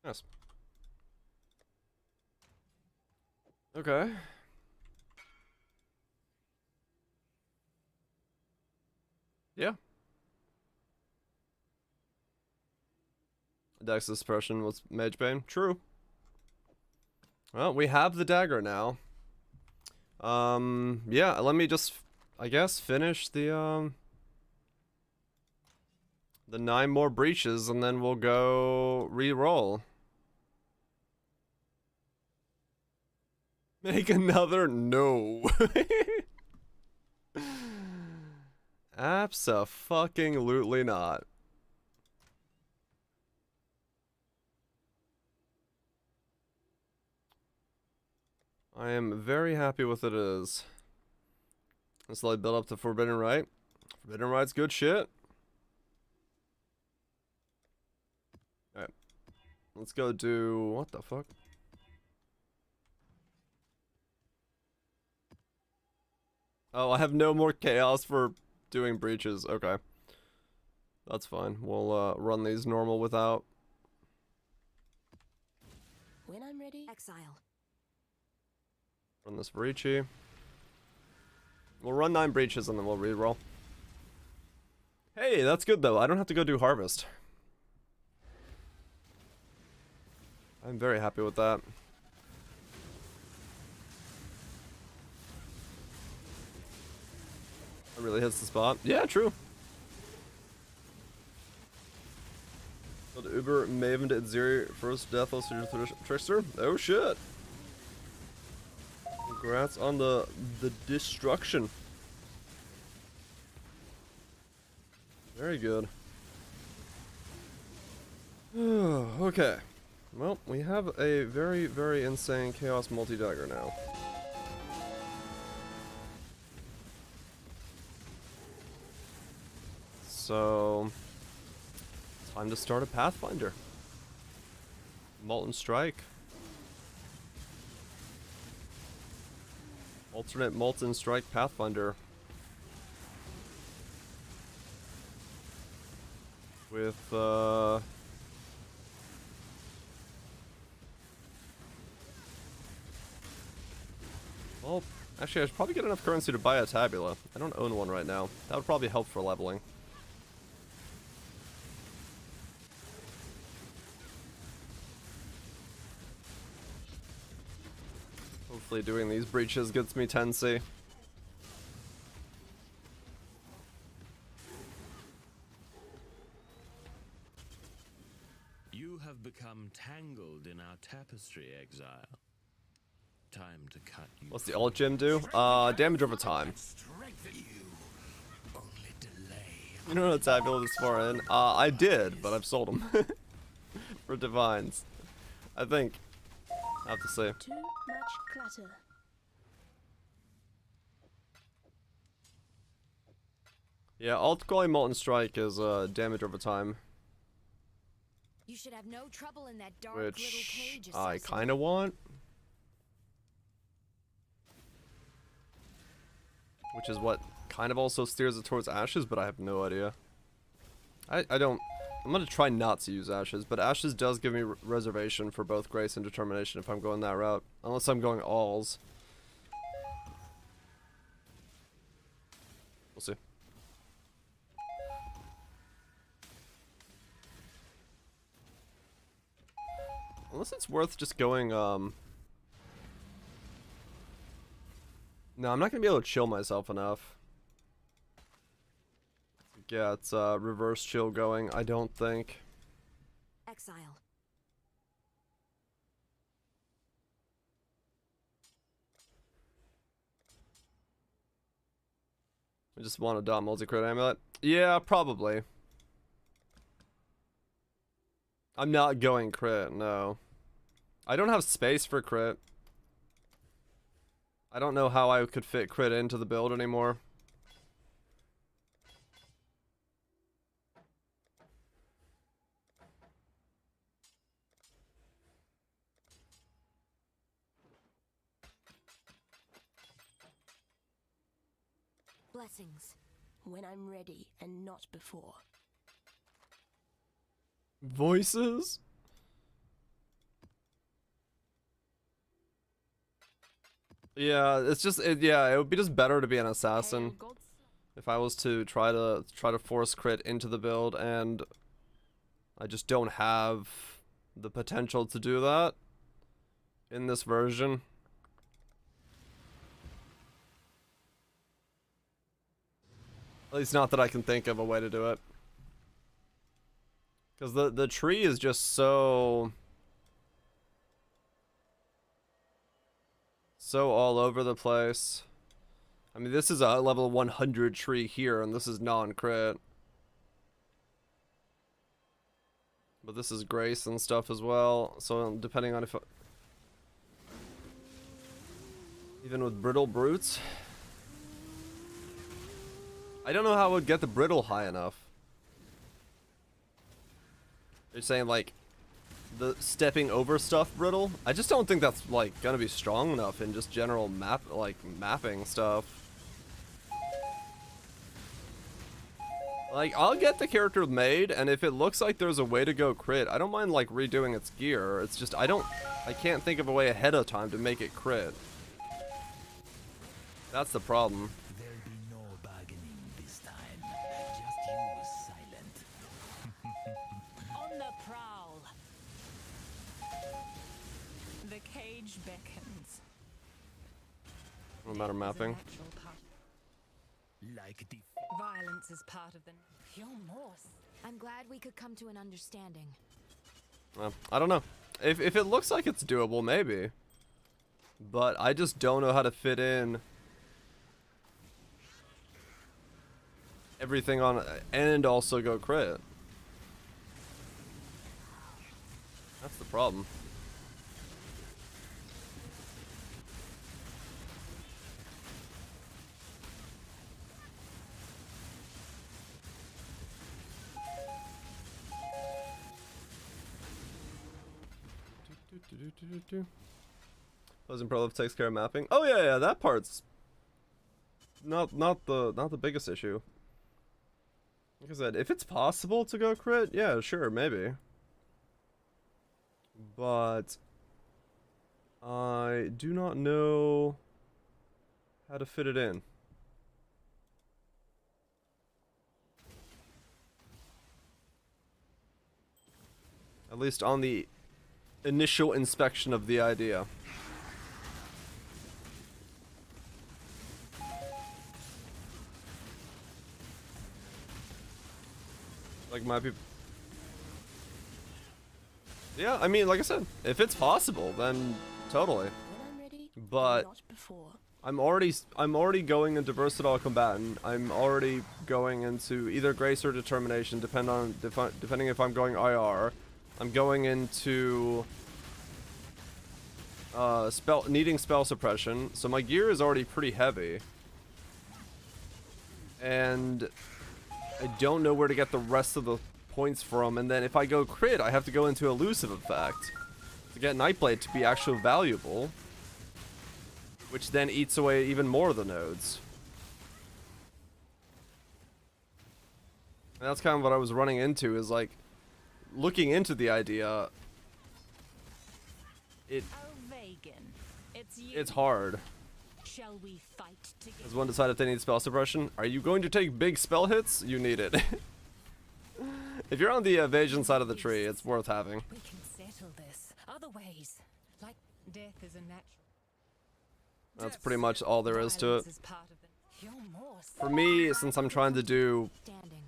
Yes. Okay. Yeah. Dex suppression was Mage Bane. True. Well, we have the dagger now. Yeah, let me just, I guess, finish the 9 more breaches, and then we'll go re-roll. Make another? No. Abso-fucking-lutely not. I am very happy with it as. Let's let it build up to Forbidden Right. Forbidden Right's good shit. Alright. Let's go do... What the fuck? Oh, I have no more chaos for doing breaches. Okay. That's fine. We'll run these normal without. When I'm ready. Exile. Run this breachy. We'll run 9 breaches and then we'll reroll. Hey, that's good though. I don't have to go do harvest. I'm very happy with that. It really hits the spot. Yeah, true. So the Uber Maven did Zeri first Deathless Trickster. Oh shit. Congrats on the destruction. Very good. Okay. Well, we have a very, very insane Chaos multi-dagger now. So, time to start a Pathfinder. Molten Strike. Alternate Molten Strike Pathfinder. With, well, actually I should probably get enough currency to buy a Tabula. I don't own one right now. That would probably help for leveling. Hopefully doing these breaches gets me 10C. You have become tangled in our tapestry, Exile. Time to cut you. What's the alt gem do? Damage over time. You don't know what Tabula this far in? I did, but I've sold them. For divines. I think. I have to say. Too much clutter. Yeah, alt quality Molten Strike is damage over time. You should have no trouble in that dark little Which cage. I assassin. kind of want. Which is what kind of also steers it towards Ashes, but I have no idea. I don't... I'm going to try not to use Ashes, but Ashes does give me reservation for both Grace and Determination if I'm going that route. Unless I'm going alls. We'll see. Unless it's worth just going, No, I'm not going to be able to chill myself enough. Yeah, it's reverse chill going, I don't think. Exile. I just want a dot multi-crit amulet. Yeah, probably. I'm not going crit, no. I don't have space for crit. I don't know how I could fit crit into the build anymore. Blessings. When I'm ready and not before. Voices? Yeah, it's just yeah, it would be just better to be an assassin if I was to try to force crit into the build, and I just don't have the potential to do that in this version. At least not that I can think of a way to do it. Because the tree is just so all over the place. I mean, this is a level 100 tree here, and this is non-crit. But this is grace and stuff as well, so depending on if... Even with brittle brutes? I don't know how I would get the brittle high enough. You're saying, like, the stepping over stuff brittle? I just don't think that's, like, gonna be strong enough in just general mapping stuff. Like, I'll get the character made, and if it looks like there's a way to go crit, I don't mind, like, redoing its gear. It's just, I can't think of a way ahead of time to make it crit. That's the problem. There'll be no bargaining this time. Just you silent. On the prowl. The cage beckons. No matter mapping. Like the Violence is part of the... You're Morse. I'm glad we could come to an understanding. I don't know. If it looks like it's doable, maybe. But I just don't know how to fit in everything on and also go crit. That's the problem. Pleasant Prolove takes care of mapping. Oh yeah, that part's not the biggest issue. Like I said, if it's possible to go crit, yeah, sure, maybe. But I do not know how to fit it in. At least on the initial inspection of the idea. Like my people. Yeah, I mean, like I said, if it's possible, then totally. When I'm ready, But not before. I'm already going into versatile combatant. I'm already going into either grace or determination, depending if I'm going IR. I'm going into needing spell suppression, so my gear is already pretty heavy. And I don't know where to get the rest of the points from, and then if I go crit, I have to go into elusive effect to get Nightblade to be actually valuable, which then eats away even more of the nodes. And that's kind of what I was running into, is like looking into the idea. Oh, Vegan. It's you. It's hard. Shall we fight together? Does one decide if they need spell suppression? Are you going to take big spell hits? You need it. If you're on the evasion side of the tree, it's worth having. We can settle this other ways. Like death is a natural. That's pretty much all there is to it. Violence is part of the... You're Morse. For me, since I'm trying to do Standing.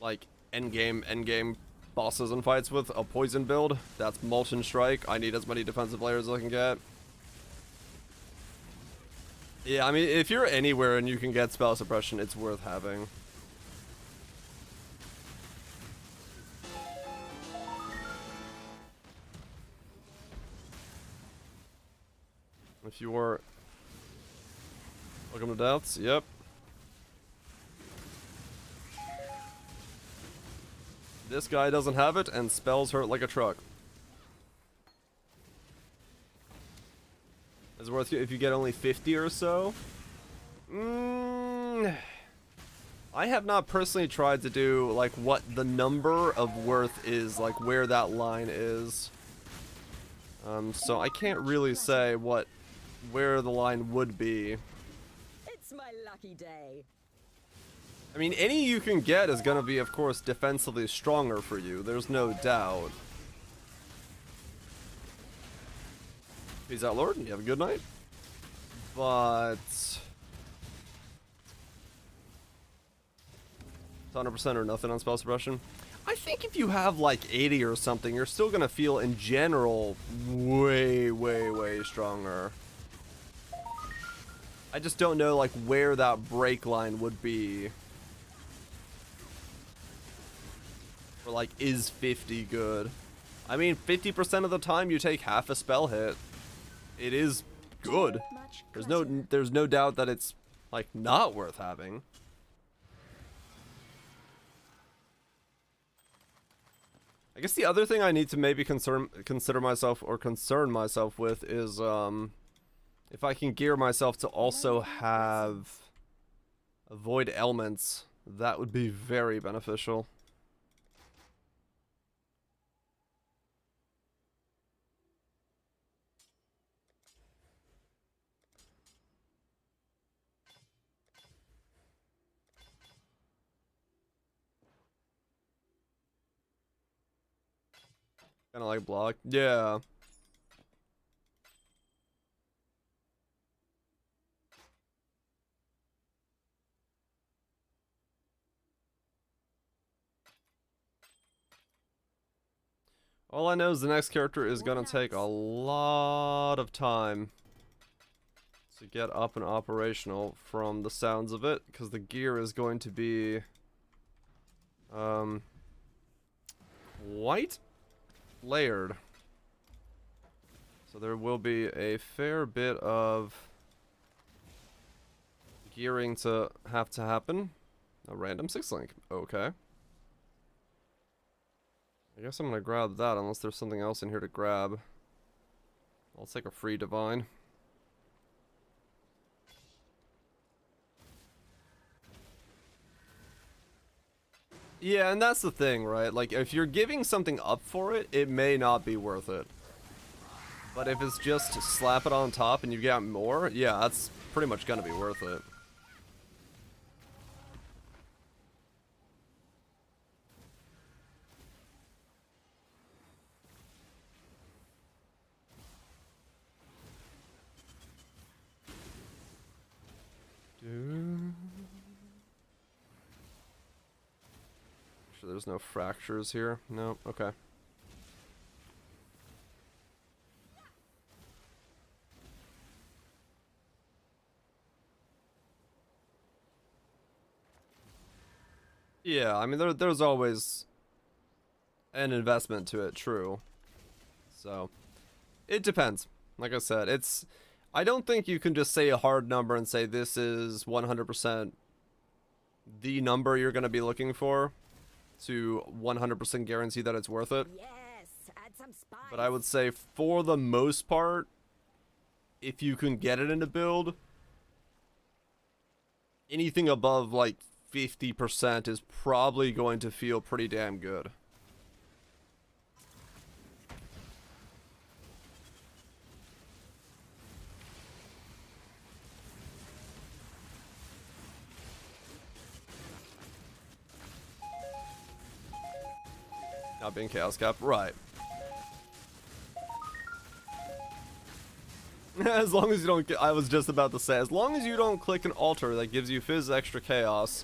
like endgame bosses and fights with a poison build, that's Molten Strike. I need as many defensive layers as I can get. Yeah, I mean, if you're anywhere and you can get spell suppression, it's worth having. If you were... Welcome to Deaths, yep. This guy doesn't have it, and spells hurt like a truck. It's worth it if you get only 50 or so. I have not personally tried to do, like, what the number of worth is, like, where that line is. So I can't really say where the line would be. It's my lucky day. I mean, any you can get is gonna be, of course, defensively stronger for you. There's no doubt. Peace out, Lord. You have a good night. But... it's 100% or nothing on spell suppression. I think if you have like 80 or something, you're still gonna feel, in general, way, way, way stronger. I just don't know, like, where that break line would be. Or, like, is 50 good? I mean, 50% of the time you take half a spell hit. It is good. There's no doubt that it's, like, not worth having. I guess the other thing I need to maybe concern myself with is, if I can gear myself to also have avoid elements, that would be very beneficial. Kind of like block. Yeah. All I know is the next character is gonna take a lot of time to get up and operational from the sounds of it, because the gear is going to be white layered. So there will be a fair bit of gearing to have to happen. A random 6-link. Okay. I guess I'm gonna grab that unless there's something else in here to grab. I'll take a free divine. Yeah, and that's the thing, right? Like, if you're giving something up for it, it may not be worth it. But if it's just slap it on top and you get more, yeah, that's pretty much gonna be worth it. Sure there's no fractures here? No? Okay. Yeah, I mean, there's always an investment to it, true. So, it depends. Like I said, I don't think you can just say a hard number and say this is 100% the number you're going to be looking for to 100% guarantee that it's worth it. Yes, add some spice. But I would say for the most part, if you can get it in a build, anything above like 50% is probably going to feel pretty damn good. Not being chaos cap, right. As long as you don't get, I was just about to say, as long as you don't click an altar that gives you Fizz extra chaos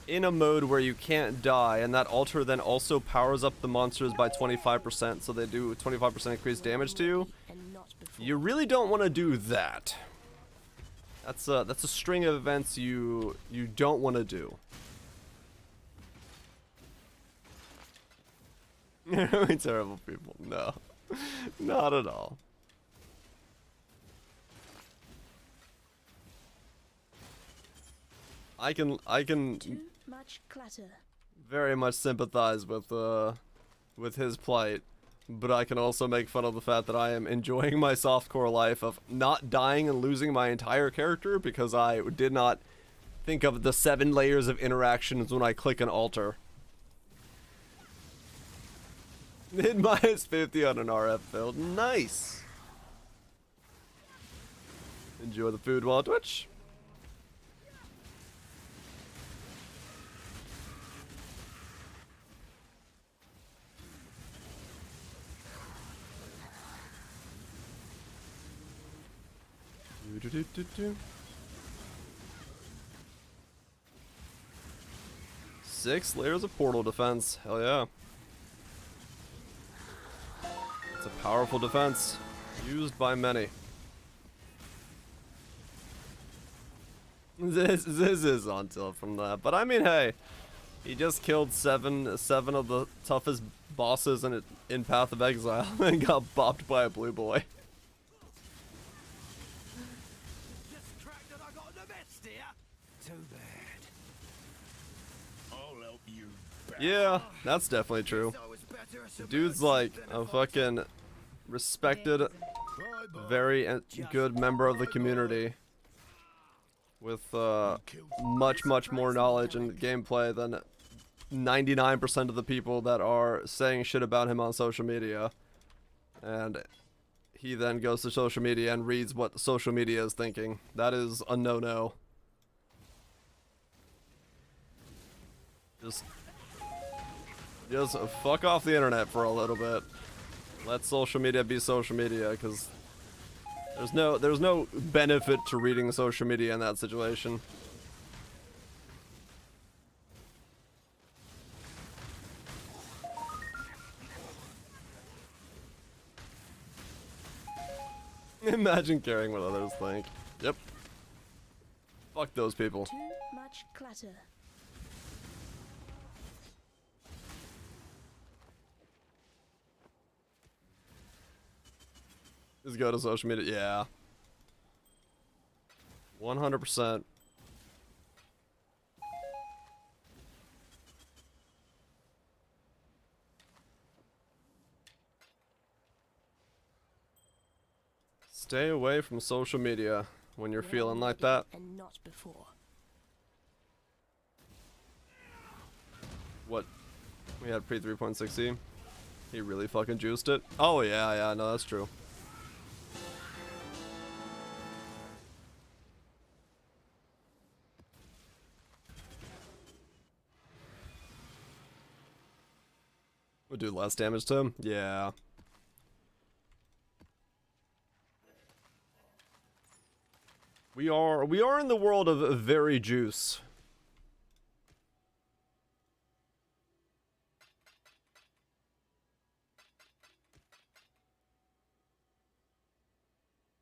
in a mode where you can't die, and that altar then also powers up the monsters by 25%, so they do 25% increased damage to you, you really don't want to do that. That's a string of events you don't want to do. You're really terrible people. No, not at all. I can Too much clutter. very much sympathize with his plight, but I can also make fun of the fact that I am enjoying my softcore life of not dying and losing my entire character because I did not think of the 7 layers of interactions when I click an altar. Hit -50 on an RF build. Nice. Enjoy the food while Twitch. Do-do-do-do-do. 6 layers of portal defense. Hell yeah. It's a powerful defense. Used by many. This is on tilt from that. But I mean, hey. He just killed seven of the toughest bosses in Path of Exile and got bopped by a blue boy. Yeah, that's definitely true. Dude's like a fucking respected, very good member of the community with much more knowledge and gameplay than 99% of the people that are saying shit about him on social media. And he then goes to social media and reads what social media is thinking. That is a no-no. Just fuck off the internet for a little bit. Let social media be social media, because there's no benefit to reading social media in that situation. Imagine caring what others think. Yep. Fuck those people. Too much clutter. Just go to social media. Yeah. 100%. Stay away from social media when you're feeling like that. And not before. What? We had pre 3.6e. He really fucking juiced it. Oh yeah, no, that's true. Would do less damage to him? Yeah. We are in the world of very juice.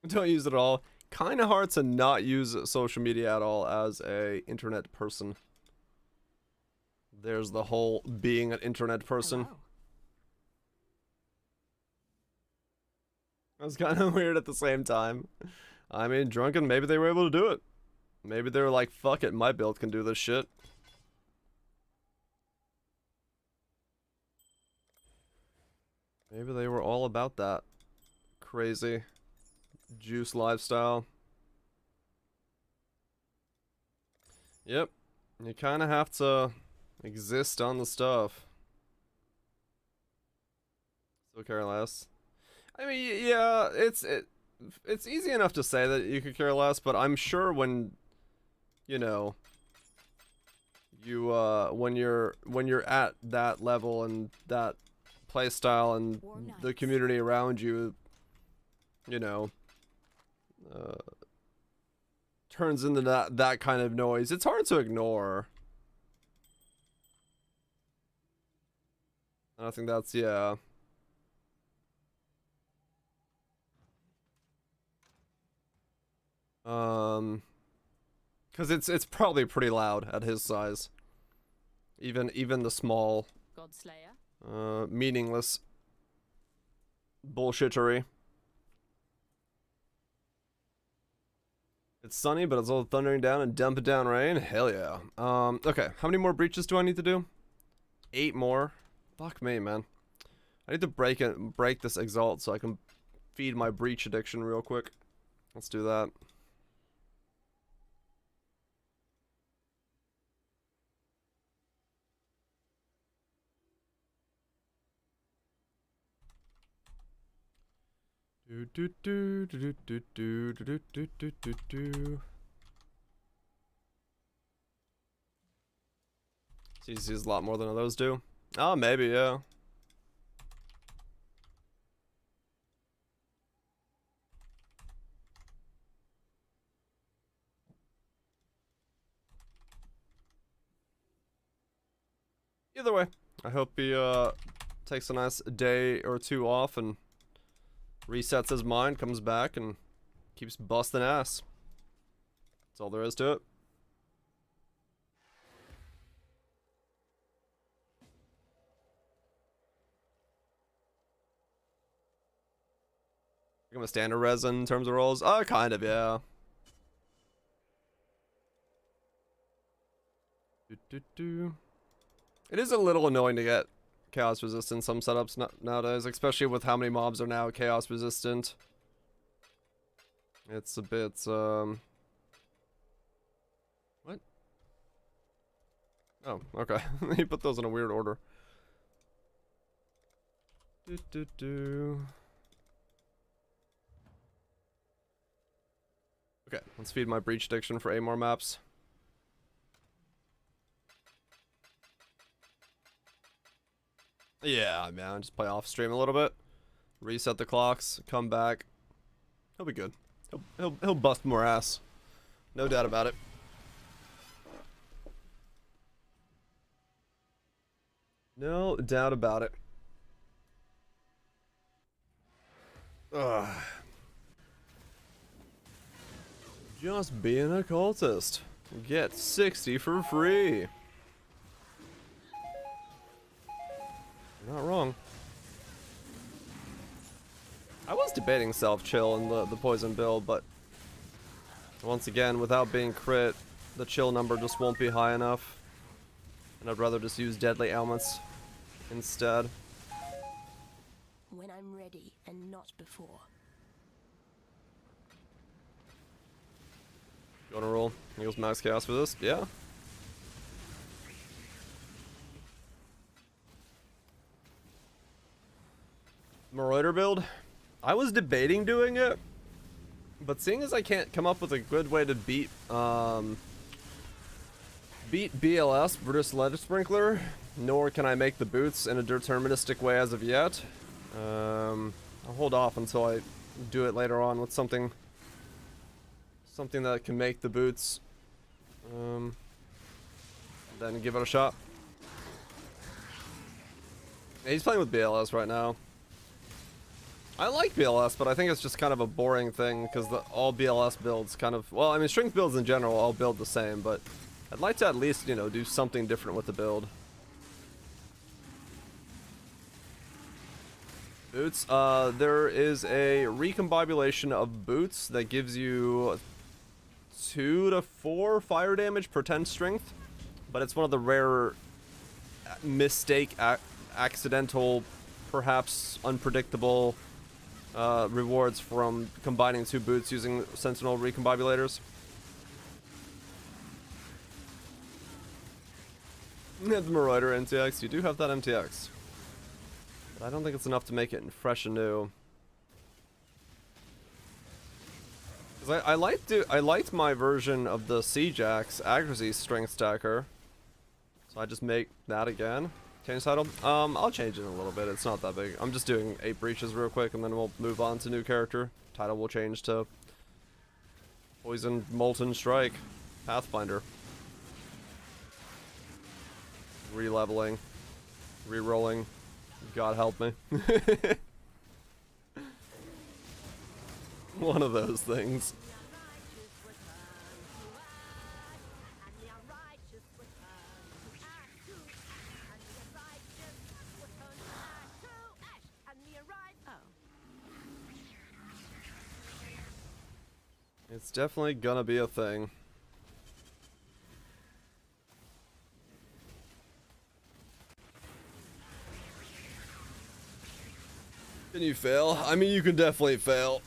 Don't use it at all. Kinda hard to not use social media at all as a internet person. There's the whole being an internet person. Hello. That's kind of weird at the same time. I mean, drunken, maybe they were able to do it. Maybe they were like, fuck it, my build can do this shit. Maybe they were all about that crazy juice lifestyle. Yep, you kind of have to exist on the stuff. So care less. I mean, yeah, it's easy enough to say that you could care less, but I'm sure when, you know, you when you're at that level and that playstyle and the community around you, you know, turns into that kind of noise, it's hard to ignore. And I think that's, yeah. Because it's probably pretty loud at his size. Even the small, Godslayer. meaningless bullshittery. It's sunny, but it's all thundering down and dumping down rain. Hell yeah. Okay, how many more breaches do I need to do? 8 more. Fuck me, man. I need to break this Exalt so I can feed my breach addiction real quick. Let's do that. Do do do do do do do do do do do. CC's a lot more than those do. Oh, maybe, yeah. Either way, I hope he takes a nice day or two off and resets his mind, comes back, and keeps busting ass. That's all there is to it. I'm a standard resin in terms of rolls. Kind of, yeah. It is a little annoying to get chaos resistant some setups nowadays, especially with how many mobs are now chaos resistant. It's a bit, what? Oh, okay. He put those in a weird order. Okay, let's feed my breach addiction for 8 more maps. Yeah, man, just play off stream a little bit, reset the clocks, come back. He'll be good. He'll bust more ass, no doubt about it. No doubt about it. Ugh. Just being a cultist. Get 60 for free. You're not wrong. I was debating self-chill in the poison build, but once again, without being crit, the chill number just won't be high enough. And I'd rather just use deadly ailments instead. When I'm ready and not before. You wanna roll? Eagles max chaos for this? Yeah. Marauder build? I was debating doing it, but seeing as I can't come up with a good way to beat BLS, British Lead Sprinkler, nor can I make the boots in a deterministic way as of yet, I'll hold off until I do it later on with something that can make the boots, then give it a shot. Yeah, he's playing with BLS right now. I like BLS, but I think it's just kind of a boring thing because all BLS builds kind of, well, I mean, strength builds in general all build the same, but I'd like to at least, you know, do something different with the build. Boots, there is a recombobulation of boots that gives you 2 to 4 fire damage per 10 strength, but it's one of the rare accidental, perhaps unpredictable rewards from combining 2 boots using Sentinel recombobulators. You have the Marauder MTX. You do have that MTX, but I don't think it's enough to make it fresh and new. Cause I liked my version of the Siege Axe accuracy strength stacker, so I just make that again. Change title? I'll change it in a little bit. It's not that big. I'm just doing 8 breaches real quick, and then we'll move on to new character. Title will change to Poison Molten Strike Pathfinder. Re-leveling, re-rolling. God help me. One of those things. It's definitely gonna be a thing. Can you fail? I mean, you can definitely fail.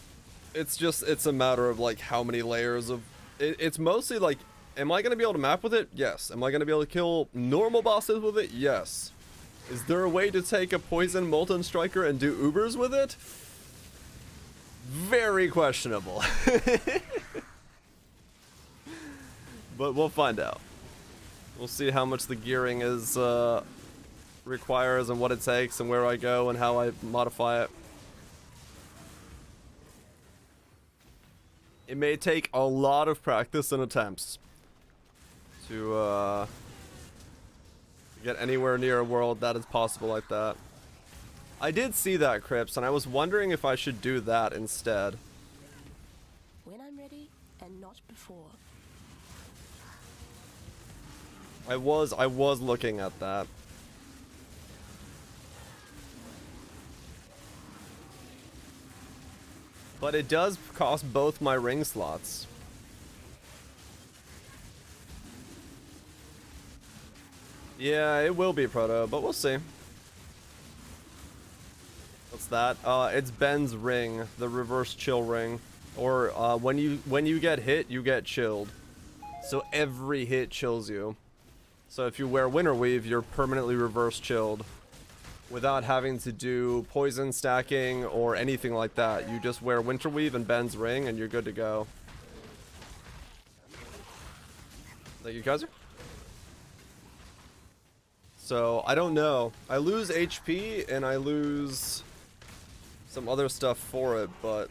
It's just, it's a matter of like how many layers of... It's mostly like, am I gonna be able to map with it? Yes. Am I gonna be able to kill normal bosses with it? Yes. Is there a way to take a poison Molten Striker and do Ubers with it? Very questionable. But we'll find out. We'll see how much the gearing is requires and what it takes and where I go and how I modify it. It may take a lot of practice and attempts to get anywhere near a world that is possible like that. I did see that, Crips, and I was wondering if I should do that instead. When I'm ready and not before. I was looking at that. But it does cost both my ring slots. Yeah, it will be proto, but we'll see. What's that? It's Ben's ring, the reverse chill ring. Or when you get hit, you get chilled. So every hit chills you. So if you wear Winter Weave, you're permanently reverse chilled. Without having to do poison stacking or anything like that. You just wear Winter Weave and Ben's ring and you're good to go. Thank you, Kaiser. So, I don't know. I lose HP and I lose some other stuff for it, but...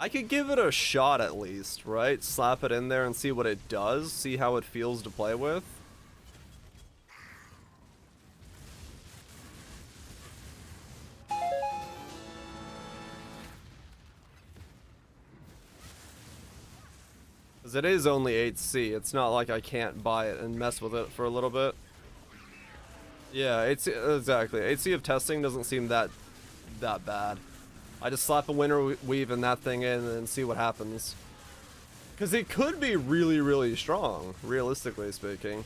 I could give it a shot at least, right? Slap it in there and see what it does. See how it feels to play with. Because it is only 8C. It's not like I can't buy it and mess with it for a little bit. Yeah, it's exactly. 8C of testing doesn't seem that bad. I just slap a Winter Weave in that thing in and see what happens. Because it could be really, really strong, realistically speaking.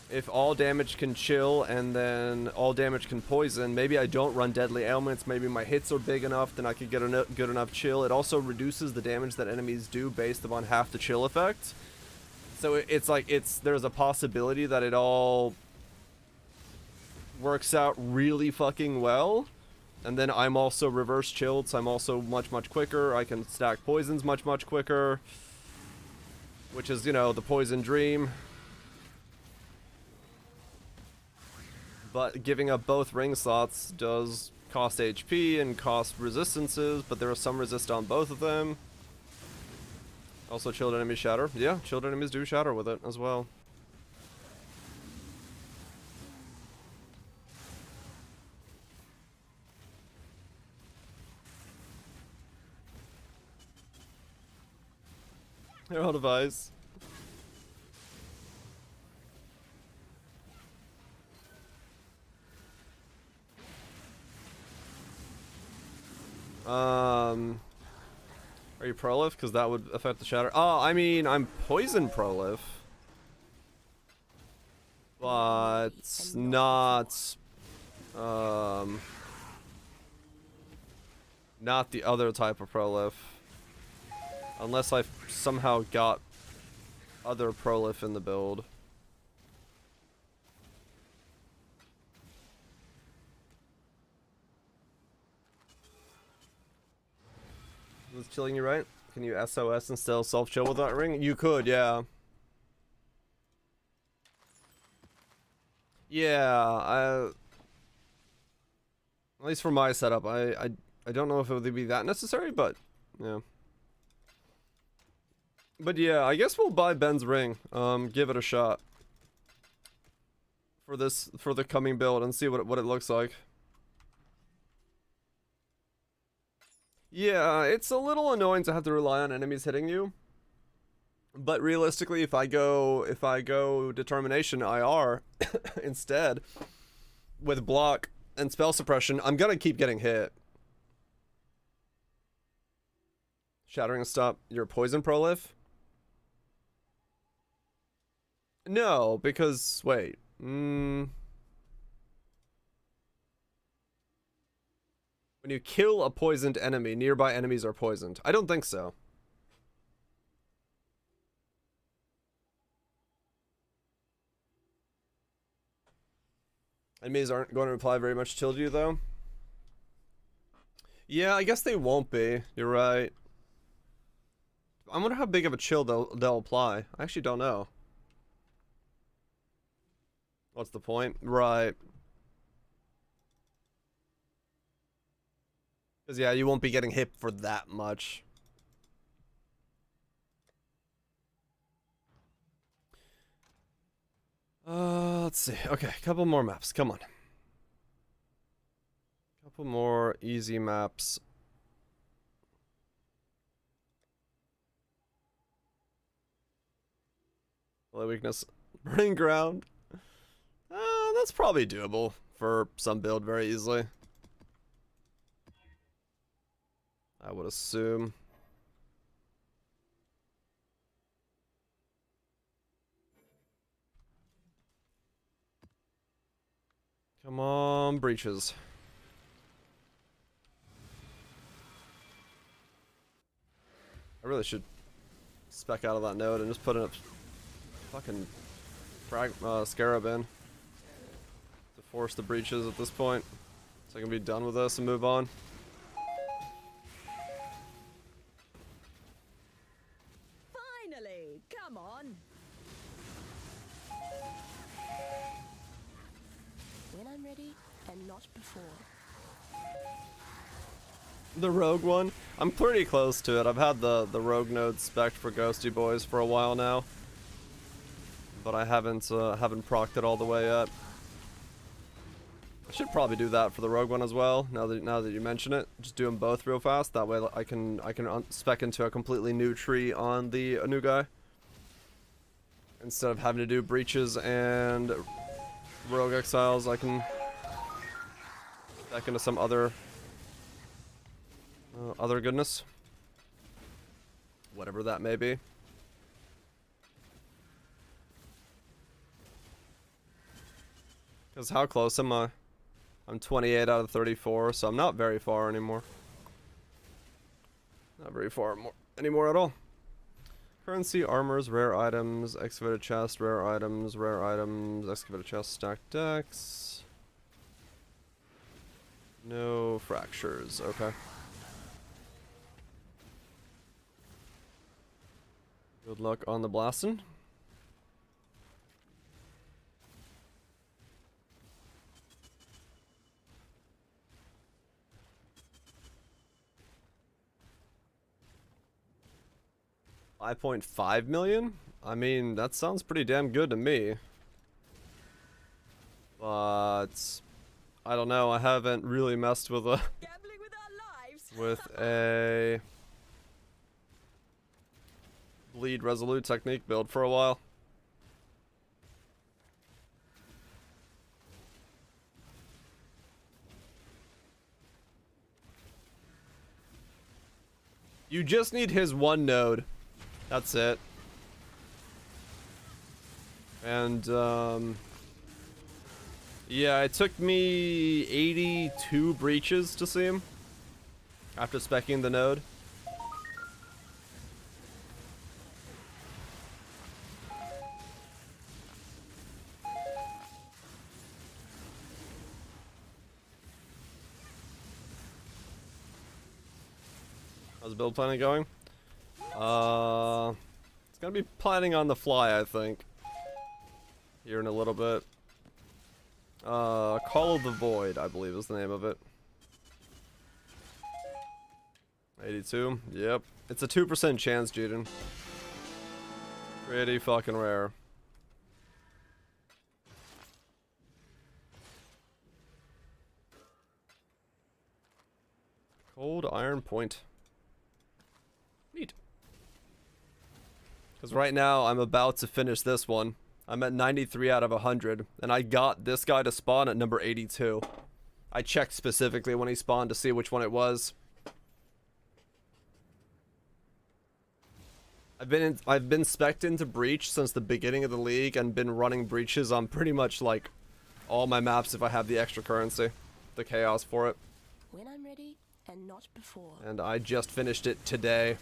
If all damage can chill and then all damage can poison, maybe I don't run Deadly Ailments, maybe my hits are big enough, then I could get a good enough chill. It also reduces the damage that enemies do based upon half the chill effect. So it's like, there's a possibility that it all works out really fucking well. And then I'm also reverse chilled, so I'm also much quicker. I can stack poisons much quicker. Which is, you know, the poison dream. But giving up both ring slots does cost HP and cost resistances, but there are some resist on both of them. Also chilled enemies shatter. Yeah, chilled enemies do shatter with it as well. They're all device. Are you prolif? Because that would affect the shatter. Oh, I mean, I'm poison prolif. But not the other type of prolif. Unless I've somehow got other prolif in the build. Is this chilling you right? Can you SOS and still self-chill with that ring? You could, yeah. Yeah, at least for my setup, I don't know if it would be that necessary, but yeah. But yeah, I guess we'll buy Ben's ring. Give it a shot for the coming build and see what it looks like. Yeah, it's a little annoying to have to rely on enemies hitting you. But realistically, if I go determination IR instead with block and spell suppression, I'm gonna keep getting hit. Shattering stop your poison prolif? No, because wait. When you kill a poisoned enemy, nearby enemies are poisoned. I don't think so. Enemies aren't going to reply very much to you, though. Yeah, I guess they won't be. You're right. I wonder how big of a chill they'll apply. I actually don't know. What's the point? Right. Because, yeah, you won't be getting hit for that much. Let's see. Okay, a couple more maps. Come on. Couple more easy maps. Low weakness. Burning ground. That's probably doable for some build very easily. I would assume. Come on, breaches. I really should spec out of that node and just put in a fucking scarab in to force the breaches at this point, so I can be done with this and move on. Finally, come on. When I'm ready and not before. The rogue one, I'm pretty close to it. I've had the rogue node spec'd for Ghosty Boys for a while now, but I haven't procced it all the way yet. I should probably do that for the rogue one as well. Now that you mention it, just do them both real fast. That way I can spec into a completely new tree on the new guy instead of having to do breaches and rogue exiles. I can spec into some other goodness, whatever that may be. Because how close am I? I'm 28 out of 34, so I'm not very far anymore. Not very far anymore at all. Currency, armors, rare items, excavated chest, rare items, excavated chest, stacked decks. No fractures, okay. Good luck on the blasting. $5.5 million? I mean, that sounds pretty damn good to me. But I don't know, I haven't really messed with a Gambling with our lives. with a bleed resolute technique build for a while. You just need his one node. That's it. And yeah, it took me 82 breaches to see him after speccing the node. How's the build planning going? It's gonna be planning on the fly, I think. Here in a little bit. Call of the Void, I believe is the name of it. 82, yep. It's a 2% chance, Juden. Pretty fucking rare. Cold Iron Point. Neat. Because right now, I'm about to finish this one. I'm at 93 out of 100, and I got this guy to spawn at number 82. I checked specifically when he spawned to see which one it was. I've been spec'd into Breach since the beginning of the league and been running breaches on pretty much like all my maps if I have the extra currency, the chaos for it. When I'm ready and not before. And I just finished it today.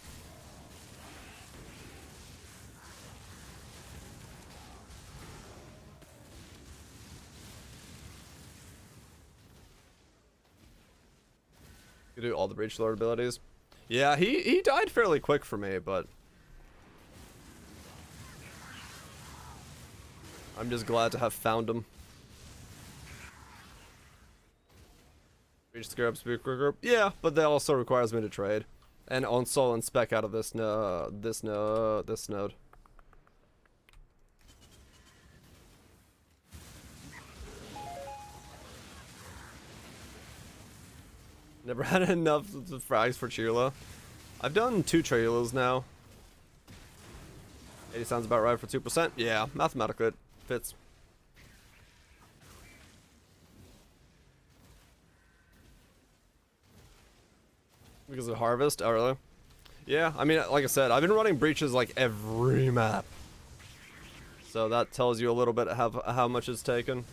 You do all the Breach Lord abilities. Yeah, he died fairly quick for me, but I'm just glad to have found him. Breach Scarabs be quicker. Yeah, but that also requires me to trade. And on-soul and spec out of this node. Never had enough of the frags for Chirla. I've done 2 Chirlas now. 80 sounds about right for 2%. Yeah, mathematically it fits. Because of Harvest? Oh, really? Yeah, I mean, like I said, I've been running breaches like every map. So that tells you a little bit how much it's taken.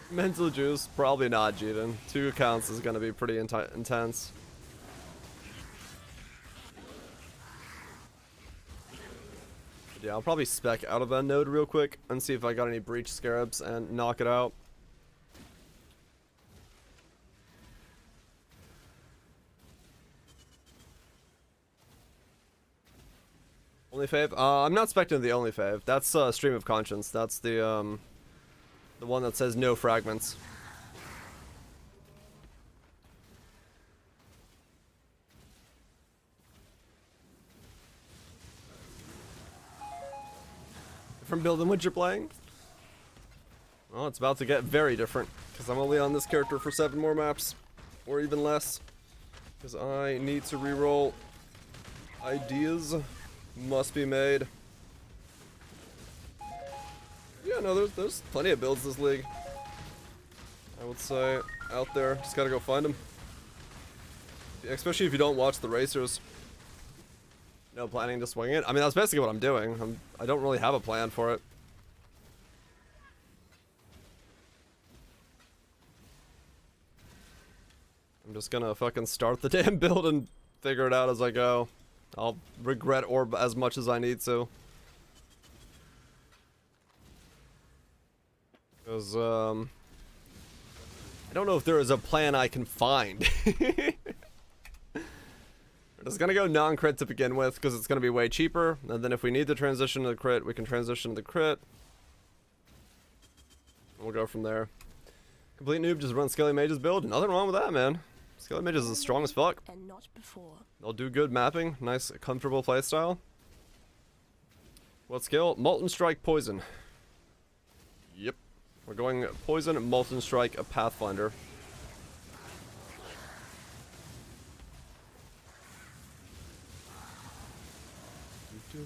Mental juice? Probably not, Jeeden. 2 accounts is going to be pretty intense. But yeah, I'll probably spec out of that node real quick and see if I got any Breach Scarabs and knock it out. Only fave? I'm not specting the only fave. That's Stream of Conscience. That's the one that says no fragments. From building what you're playing? Well, it's about to get very different, because I'm only on this character for 7 more maps, or even less, because I need to reroll. Ideas must be made. Yeah, no, there's plenty of builds this league, I would say, out there. Just gotta go find them. Especially if you don't watch the racers. No planning to swing it. I mean, that's basically what I'm doing. I don't really have a plan for it. I'm just gonna fucking start the damn build and figure it out as I go. I'll regret orb as much as I need to. Because, I don't know if there is a plan I can find. We're just gonna go non-crit to begin with, because it's gonna be way cheaper. And then if we need to transition to the crit, we can transition to the crit. We'll go from there. Complete noob, just run Skelly Mage's build. Nothing wrong with that, man. Skelly Mage is as strong as fuck. And not before. They'll do good mapping. Nice, comfortable playstyle. What skill? Molten Strike, Poison. Yep. We're going Poison, Molten Strike, a Pathfinder. I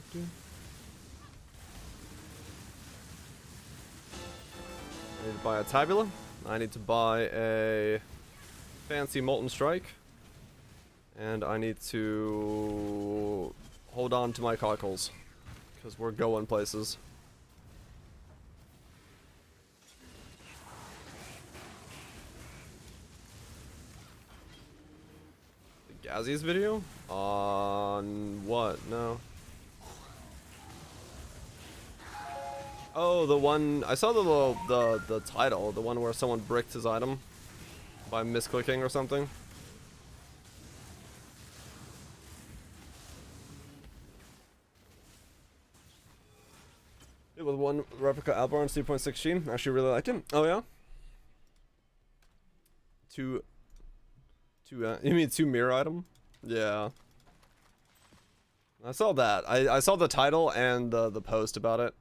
need to buy a Tabula. I need to buy a fancy Molten Strike. And I need to hold on to my cockles, because we're going places. The Gazzy's video? On what? No. Oh, the one I saw the title, the one where someone bricked his item by misclicking or something. It was one replica Albarn 3.16. I actually really liked him. Oh yeah. You mean 2 mirror item? Yeah. I saw that. I saw the title and the post about it.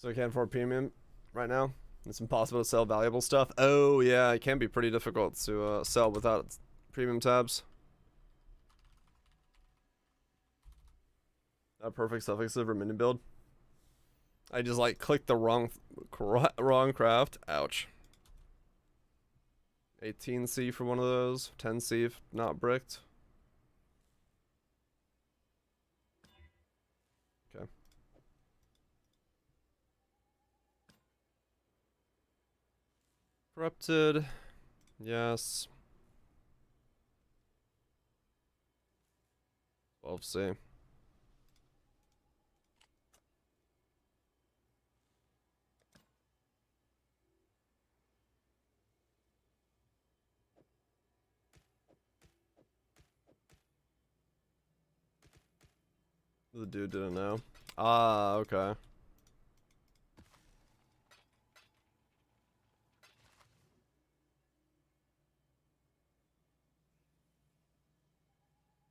So I can't afford premium right now. It's impossible to sell valuable stuff. Oh yeah, it can be pretty difficult to sell without premium tabs. A perfect self-exclusive mini build. I just like clicked the wrong craft. Ouch. 18C for one of those. 10C if not bricked. Okay. Corrupted. Yes. 12C. The dude didn't know. Ah, okay.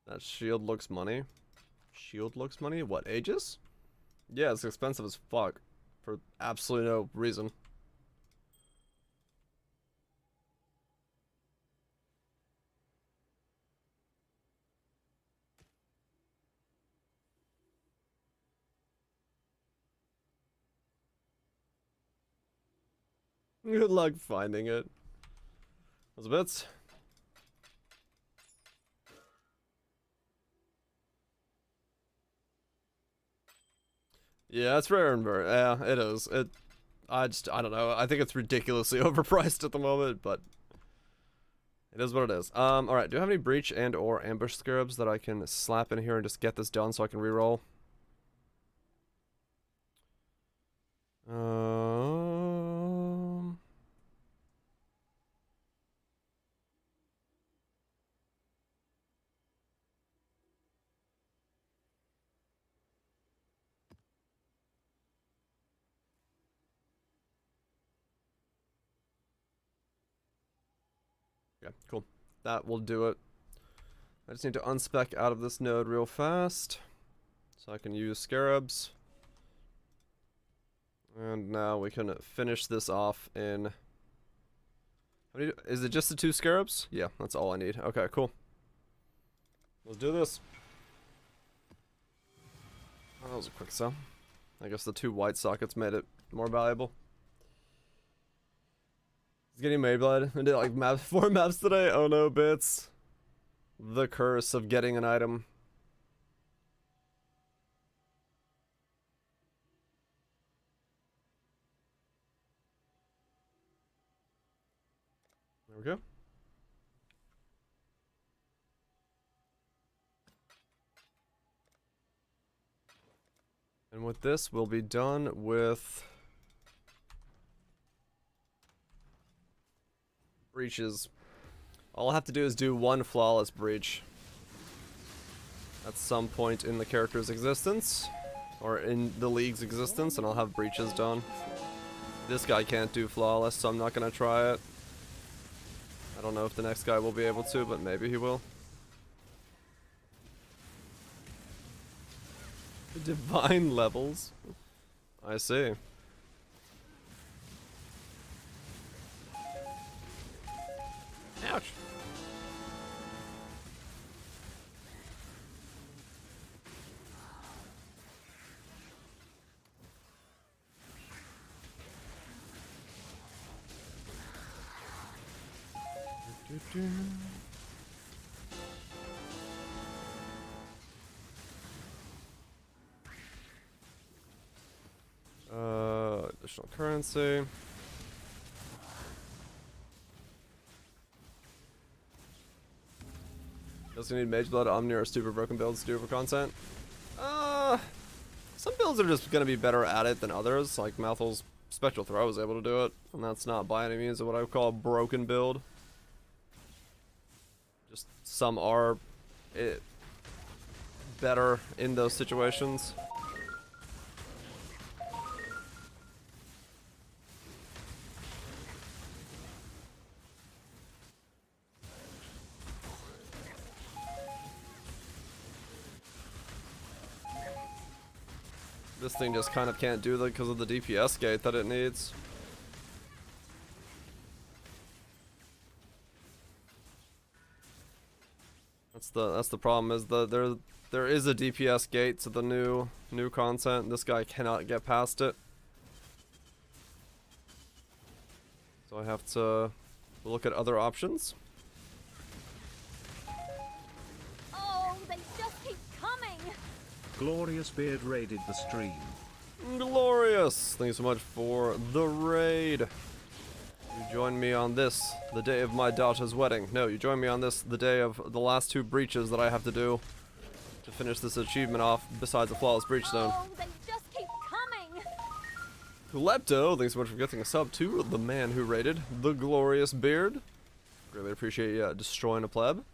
That shield looks money. Shield looks money? What, Aegis? Yeah, it's expensive as fuck. For absolutely no reason. Good luck finding it. Those bits. Yeah, it's rare and rare. Yeah, it is. I don't know. I think it's ridiculously overpriced at the moment, but it is what it is. Alright, do I have any breach and or ambush scarabs that I can slap in here and just get this done so I can reroll? Okay, cool. That will do it. I just need to unspec out of this node real fast so I can use scarabs. And now we can finish this off in... How many, is it just the 2 scarabs? Yeah, that's all I need. Okay, cool. Let's do this. Oh, that was a quick sell. I guess the 2 white sockets made it more valuable. It's getting Mayblood. I did like 4 maps today. Oh no, bits. The curse of getting an item. There we go. And with this, we'll be done with breaches. All I have to do is do 1 flawless breach at some point in the character's existence, or in the league's existence, and I'll have breaches done. This guy can't do flawless, so I'm not gonna try it. I don't know if the next guy will be able to, but maybe he will. Divine levels? I see. Ouch. Additional currency. Does you need Mage Blood, Omni, or Super Broken builds to do for content? Some builds are just gonna be better at it than others. Like Malthal's Spectral Throw was able to do it, and that's not by any means what I would call a broken build. Just some are better in those situations. This thing just kind of can't do that because of the DPS gate that it needs. That's the problem, is there is a DPS gate to the new content. This guy cannot get past it. So I have to look at other options. Oh, they just keep coming. Glorious Beard raided the stream. Glorious! Thank you so much for the raid. You joined me on this, the day of my daughter's wedding. No, you joined me on this, the day of the last 2 breaches that I have to do to finish this achievement off, besides the flawless breach zone. Oh, they just keep coming. Lepto, thanks so much for getting a sub to the man who raided the Glorious Beard. Really appreciate you destroying a pleb. Hope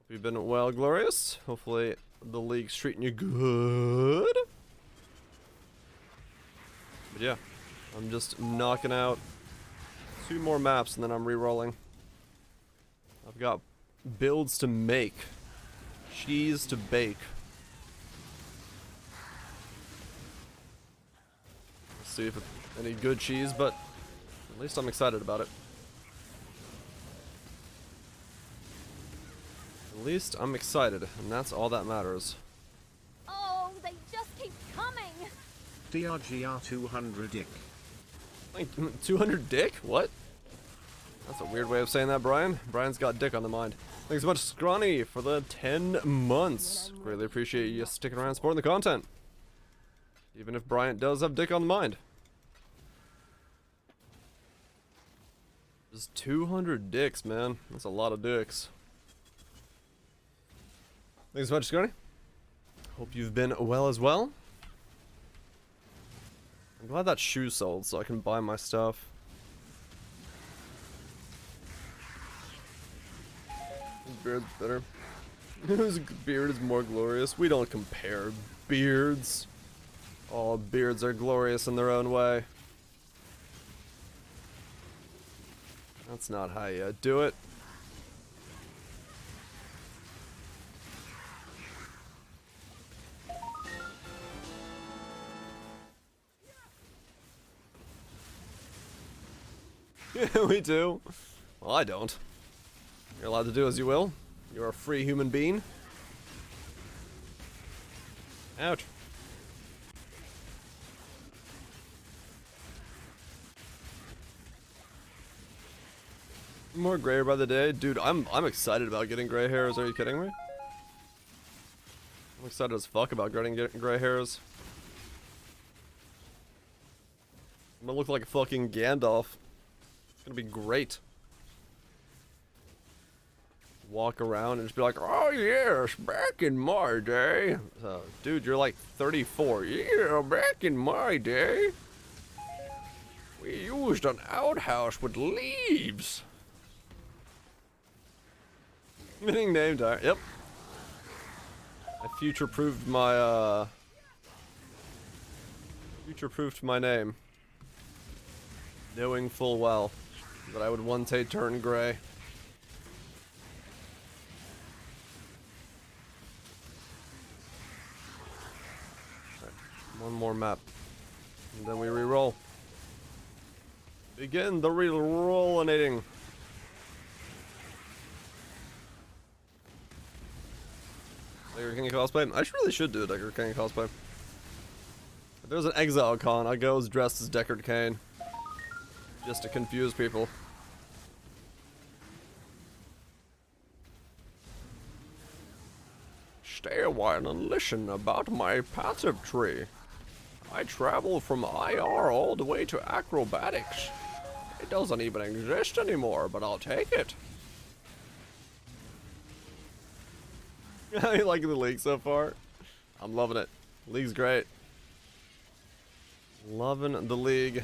you've been well, Glorious. Hopefully the league's treating you good. But yeah, I'm just knocking out 2 more maps and then I'm re-rolling. I've got builds to make, cheese to bake. Let's see if it's any good cheese, but at least I'm excited about it. At least I'm excited, and that's all that matters. Oh, they just keep coming. DRGR 200 dick. Like 200 dick? What? That's a weird way of saying that, Brian. Brian's got dick on the mind. Thanks so much, Scrawny, for the 10 months. Greatly appreciate you sticking around supporting the content. Even if Bryant does have dick on the mind. Just 200 dicks, man. That's a lot of dicks. Thanks so much, Scrawny. Hope you've been well as well. I'm glad that shoe sold so I can buy my stuff. His beard's better. Whose beard is more glorious? We don't compare beards. All beards are glorious in their own way. That's not how you do it. Yeah, we do. Well, I don't. You're allowed to do as you will. You're a free human being. Ouch. More gray hair by the day. Dude, I'm excited about getting gray hairs. Are you kidding me? I'm excited as fuck about getting gray hairs. I'm gonna look like a fucking Gandalf. It's gonna be great. Walk around and just be like, oh yes, back in my day. Dude, you're like 34. Yeah, back in my day, we used an outhouse with leaves. Getting named, yep. I future-proofed my, future-proofed my name. Knowing full well that I would one day turn gray. Right, one more map. And then we re-roll. Begin the re-rollinating. Decker King cosplay? I really should do a Decker King cosplay. If there's an Exile con, I go as dressed as Deckard Cain. Just to confuse people. Stay a while and listen about my passive tree. I travel from IR all the way to acrobatics. It doesn't even exist anymore, but I'll take it. You liking the league so far? I'm loving it. League's great. Loving the league.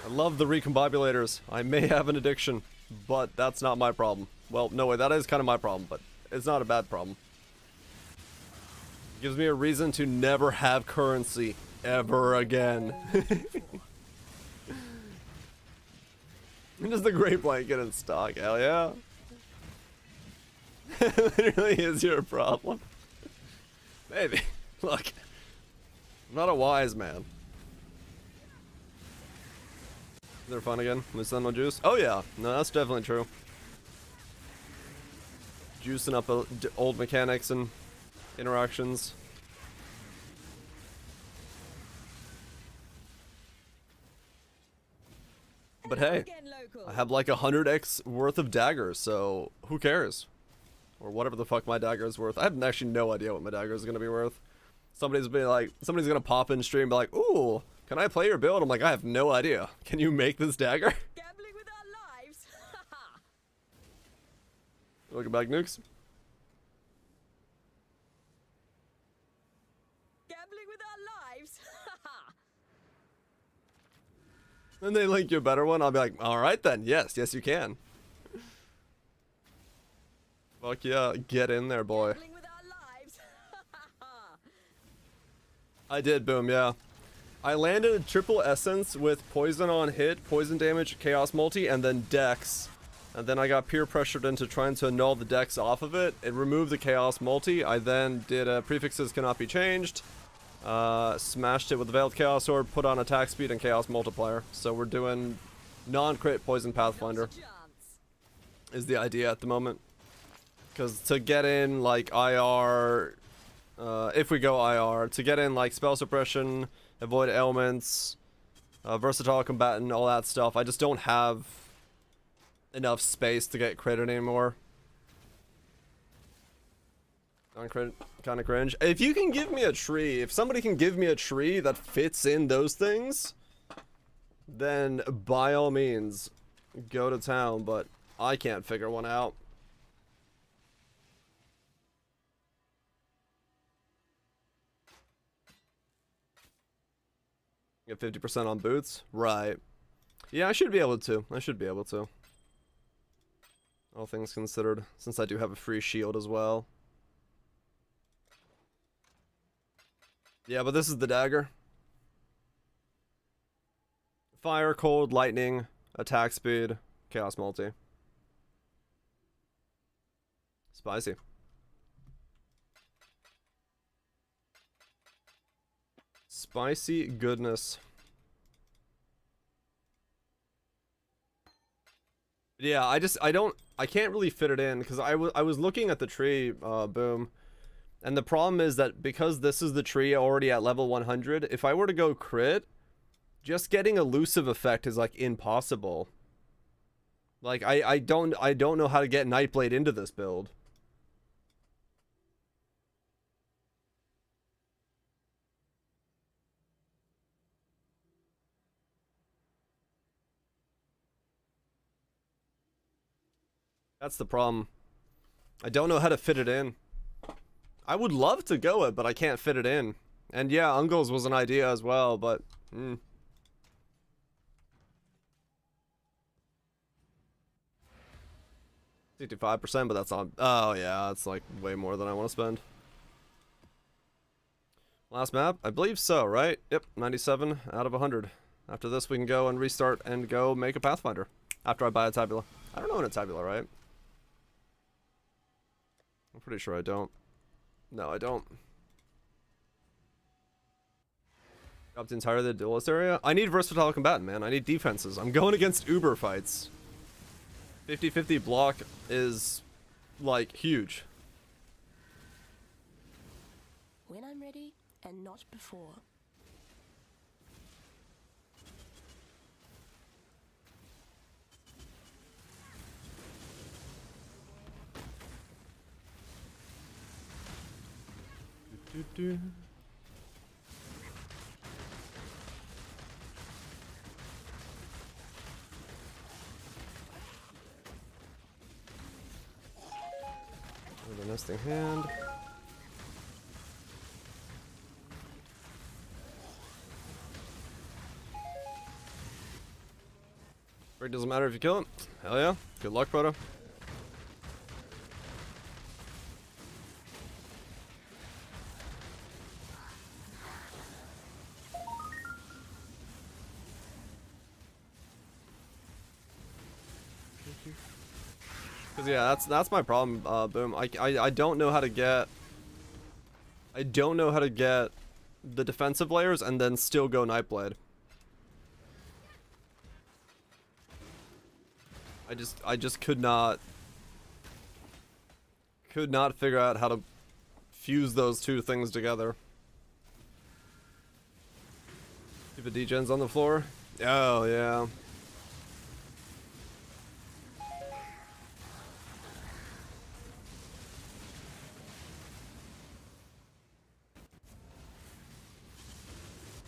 I love the recombibulators. I may have an addiction, but that's not my problem. Well, no way, that is kind of my problem, but it's not a bad problem. It gives me a reason to never have currency ever again. Just the great blanket in stock, hell yeah. It literally is your problem. Maybe. Look. I'm not a wise man. Is there fun again? We send no juice? Oh yeah. No, that's definitely true. Juicing up old mechanics and interactions. But hey, I have like 100x worth of daggers, so who cares? Or whatever the fuck my dagger is worth. I have actually no idea what my dagger is gonna be worth. Somebody's gonna pop in stream and be like, ooh, can I play your build? I'm like, I have no idea. Can you make this dagger? Gambling with our lives. Welcome back, Nukes. Gambling with our lives. Then they link you a better one. I'll be like, all right then. Yes, yes you can. Fuck yeah, get in there, boy. Gambling with our lives. I did, boom, yeah. I landed a triple essence with poison on hit, poison damage, chaos multi, and then dex. And then I got peer pressured into trying to annul the dex off of it. It removed the chaos multi. I then did prefixes cannot be changed. Smashed it with the Veiled Chaos Sword, put on attack speed and chaos multiplier. So we're doing non-crit poison pathfinder is the idea at the moment. Because to get in like IR, if we go IR, to get in like spell suppression, avoid ailments, versatile combatant, all that stuff, I just don't have enough space to get crit anymore. Non-crit, kind of cringe. If you can give me a tree, if somebody can give me a tree that fits in those things, then by all means, go to town, but I can't figure one out. Get 50% on boots? Right. Yeah, I should be able to. I should be able to. All things considered, since I do have a free shield as well. Yeah, but this is the dagger. Fire, cold, lightning, attack speed, chaos multi. Spicy. Spicy goodness. Yeah, I can't really fit it in because I was looking at the tree, boom. And the problem is that because this is the tree already at level 100, if I were to go crit, just getting elusive effect is like impossible. Like I don't know how to get Nightblade into this build. That's the problem. I don't know how to fit it in. I would love to go it, but I can't fit it in. And yeah, Ungles was an idea as well, but 65%, but that's on. Oh yeah, that's like way more than I want to spend. Last map? I believe so, right? Yep, 97 out of 100. After this, we can go and restart and go make a Pathfinder. After I buy a Tabula. I don't own a Tabula, right? I'm pretty sure I don't. No, I don't. Dropped entirely the duelist area. I need versatile combatant, man. I need defenses. I'm going against Uber fights. 50-50 block is, like, huge. When I'm ready, and not before. With a nesting hand. Break doesn't matter if you kill it. Hell yeah. Good luck, Proto. Cause yeah, that's my problem, Boom. I don't know how to get. I don't know how to get the defensive layers and then still go Nightblade. I just could not figure out how to fuse those two things together. Keep a degens on the floor. Oh yeah.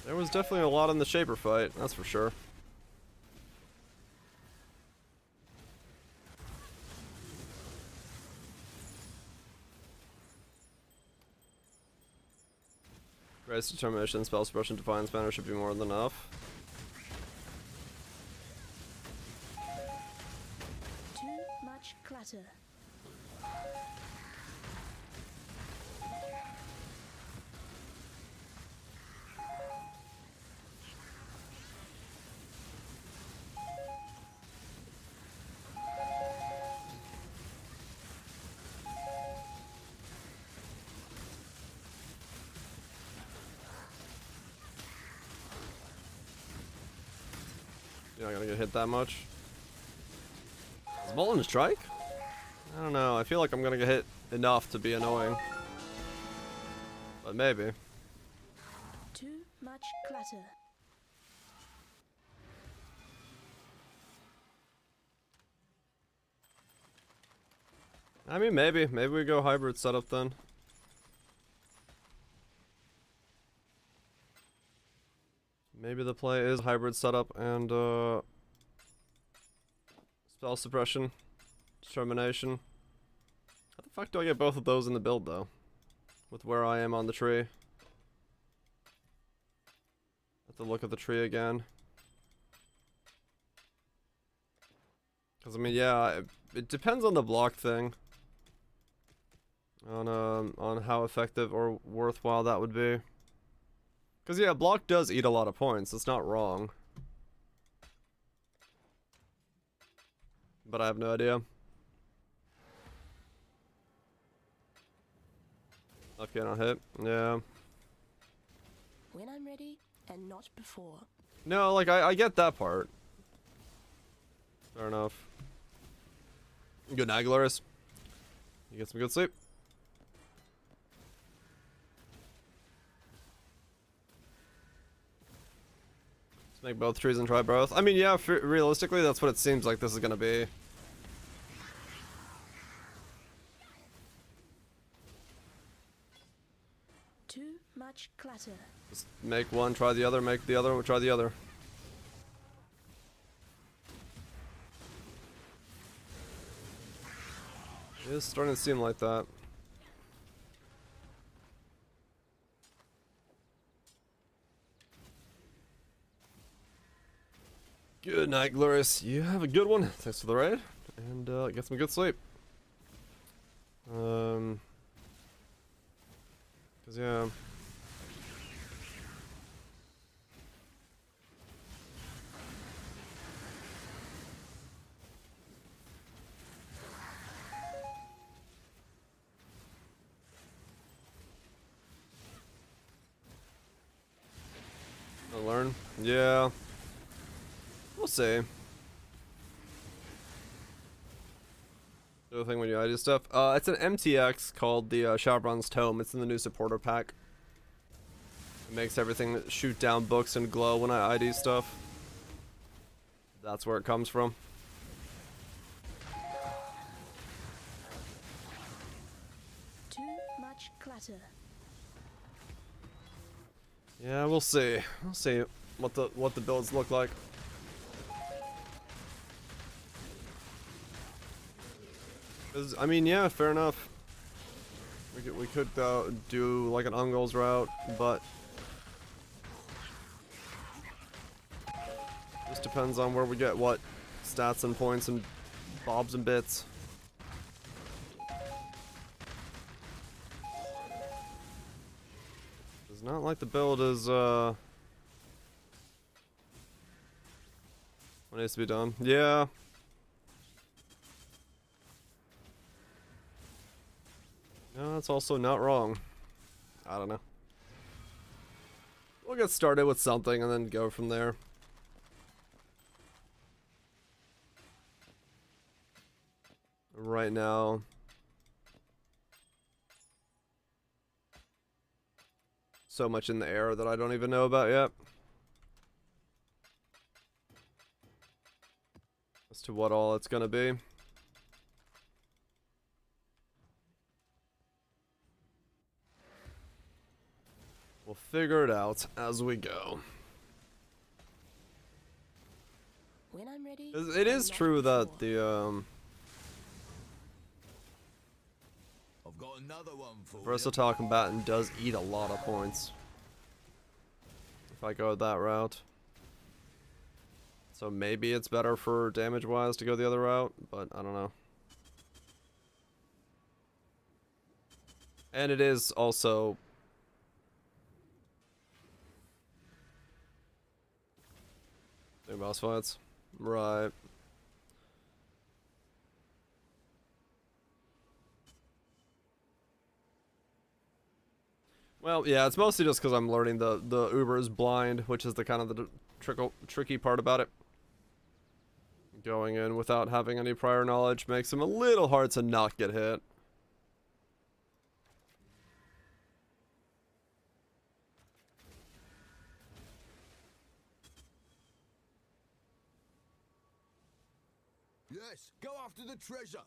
There was definitely a lot in the Shaper fight, that's for sure. Grace, Determination, Spell Suppression, Defiance banner should be more than enough. Too much clutter. You're not gonna get hit that much. Is Molten strike? I don't know. I feel like I'm gonna get hit enough to be annoying. But maybe. Too much clutter. I mean, maybe. Maybe we go hybrid setup then. Maybe the play is hybrid setup and spell suppression, determination. How the fuck do I get both of those in the build though? With where I am on the tree. Have to look at the tree again. Cause I mean, yeah, it depends on the block thing. On how effective or worthwhile that would be. Because, yeah, block does eat a lot of points. It's not wrong. But I have no idea. Okay, not hit. Yeah. When I'm ready, and not before. No, like, I get that part. Fair enough. Good night, Glorious. You get some good sleep. Make both trees and try both. I mean, yeah, realistically, that's what it seems like this is gonna be. Too much clutter. Just make one, try the other, make the other, try the other. It is starting to seem like that. Good night, Glorious. You have a good one. Thanks for the raid. And get some good sleep. Cause yeah. I'll learn. Yeah. We'll see. The other thing when you ID stuff. It's an MTX called the Shavron's Tome. It's in the new supporter pack. It makes everything shoot down books and glow when I ID stuff. That's where it comes from. Too much clutter. Yeah, we'll see. We'll see what the builds look like. I mean, yeah, fair enough. We could do like an Ungol's route, but just depends on where we get what stats and points and bobs and bits. It's not like the build is what needs to be done. Yeah. No, that's also not wrong. I don't know. We'll get started with something and then go from there. Right now, so much in the air that I don't even know about yet. As to what all it's gonna be. We'll figure it out as we go. When I'm ready. It is true that the I've got another one for versatile combatant does eat a lot of points if I go that route. So maybe it's better for damage wise to go the other route, but I don't know. And it is also new boss fights. Right. Well, yeah, it's mostly just because I'm learning the Uber is blind, which is the kind of the tricky part about it. Going in without having any prior knowledge makes him a little hard to not get hit. Yes, go after the treasure.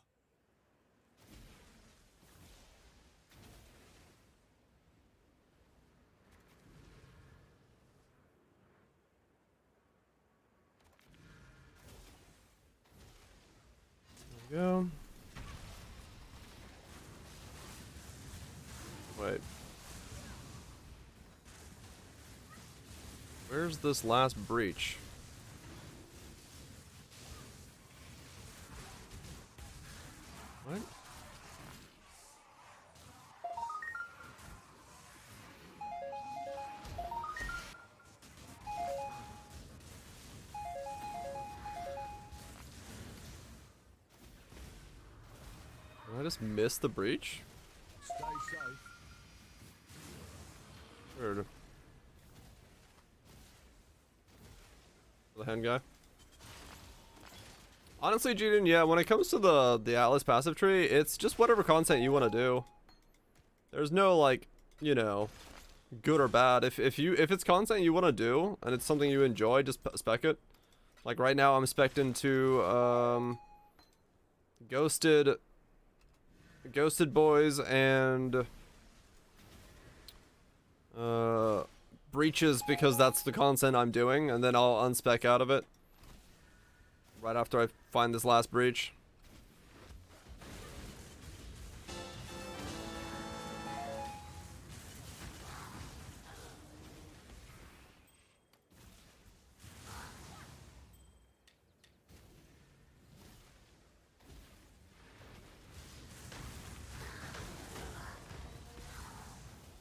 There we go. Wait. Where's this last breach? What? Did I just miss the breach? Stay safe. Weird. The hand guy. Honestly, Juden, yeah, when it comes to the Atlas passive tree, it's just whatever content you want to do. There's no, like, you know, good or bad. If it's content you want to do and it's something you enjoy, just spec it. Like right now, I'm spec'd into Ghosted Boys and Breaches because that's the content I'm doing, and then I'll unspec out of it right after I find this last breach.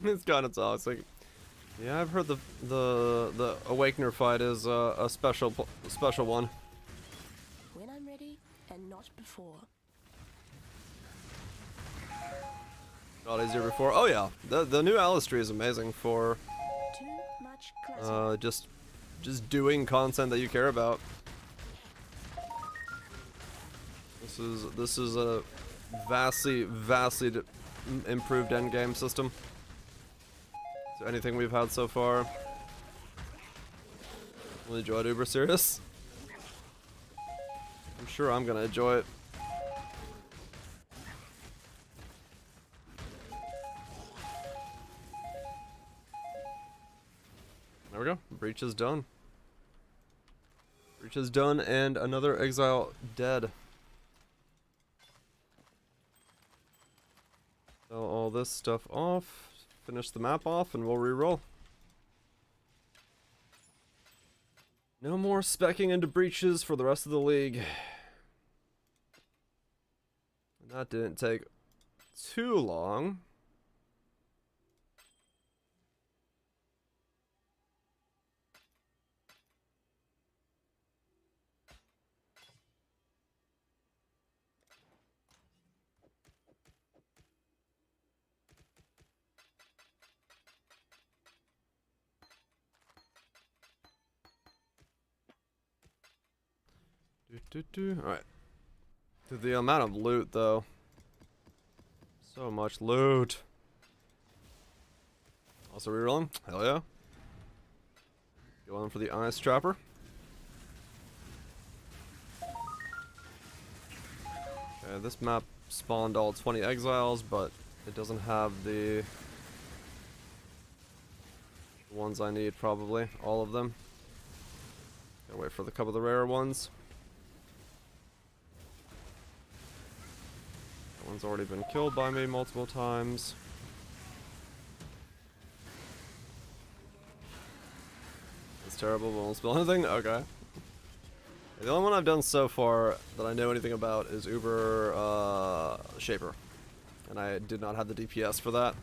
It's kind of toxic. Yeah, I've heard the Awakener fight is a special one. When I'm ready and not before. Not easier before. Oh yeah, the new Alice tree is amazing for Too much clutter. just doing content that you care about. This is a vastly improved endgame system to anything we've had so far. Really enjoyed Uber Serious. I'm sure I'm gonna enjoy it. There we go. Breach is done. Breach is done, and another Exile dead. Sell all this stuff off. Finish the map off, and we'll re-roll. No more specking into breaches for the rest of the league. And that didn't take too long. Alright. Dude, the amount of loot, though. So much loot. Also rerolling? Hell yeah. Going for the Ice Trapper. Okay, this map spawned all 20 exiles, but it doesn't have the ones I need, probably. All of them. Gotta wait for the couple of the rare ones. That one's already been killed by me multiple times. It's terrible, we won't spill anything? Okay. The only one I've done so far that I know anything about is Uber Shaper. And I did not have the DPS for that.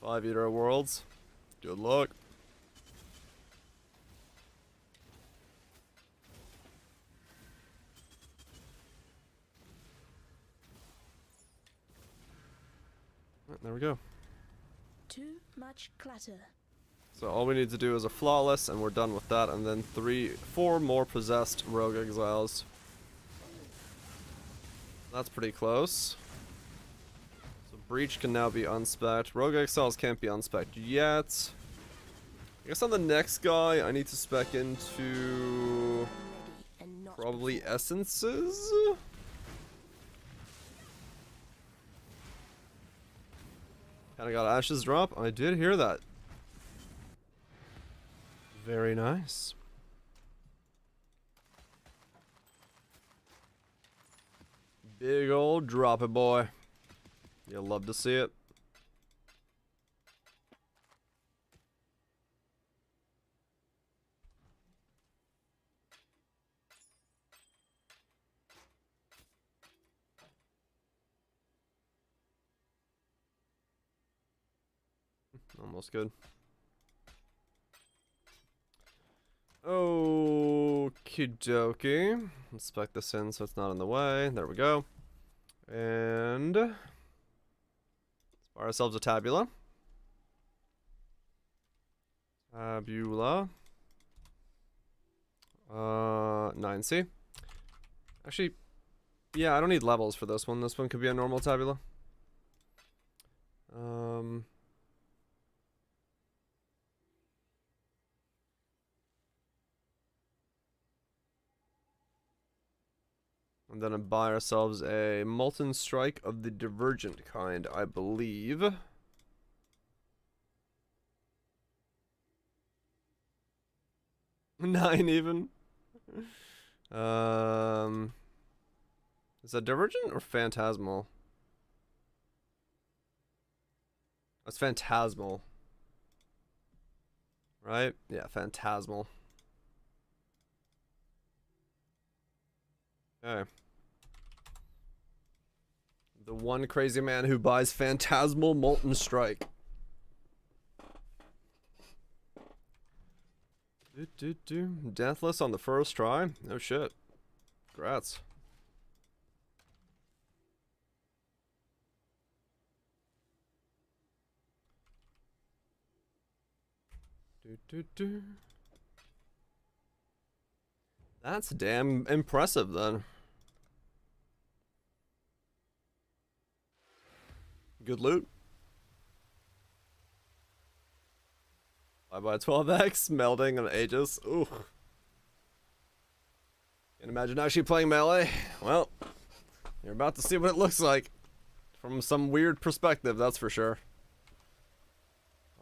Five Eater Worlds. Good luck. Right, there we go. Too much clutter. So all we need to do is a flawless, and we're done with that, and then 4 more possessed rogue exiles. That's pretty close. So breach can now be unspec'd. Rogue exiles can't be unspec'd yet. I guess on the next guy, I need to spec into probably essences. Kinda got Ashes drop. I did hear that. Very nice. Big old drop it, boy. You'll love to see it. Almost good. Okie dokie. Let's spec this in so it's not in the way. There we go. And let's buy ourselves a tabula. Tabula. 9C. Actually, yeah, I don't need levels for this one. This one could be a normal tabula. And then buy ourselves a Molten Strike of the Divergent kind, I believe. 9 even. Is that Divergent or Phantasmal? That's Phantasmal. Right? Yeah, Phantasmal. Okay. The one crazy man who buys Phantasmal Molten Strike. Deathless on the first try? No shit. Congrats. That's damn impressive then. Good loot. Bye bye 12x, melding on Aegis. Ooh. Can't imagine actually playing melee. Well, you're about to see what it looks like. From some weird perspective, that's for sure.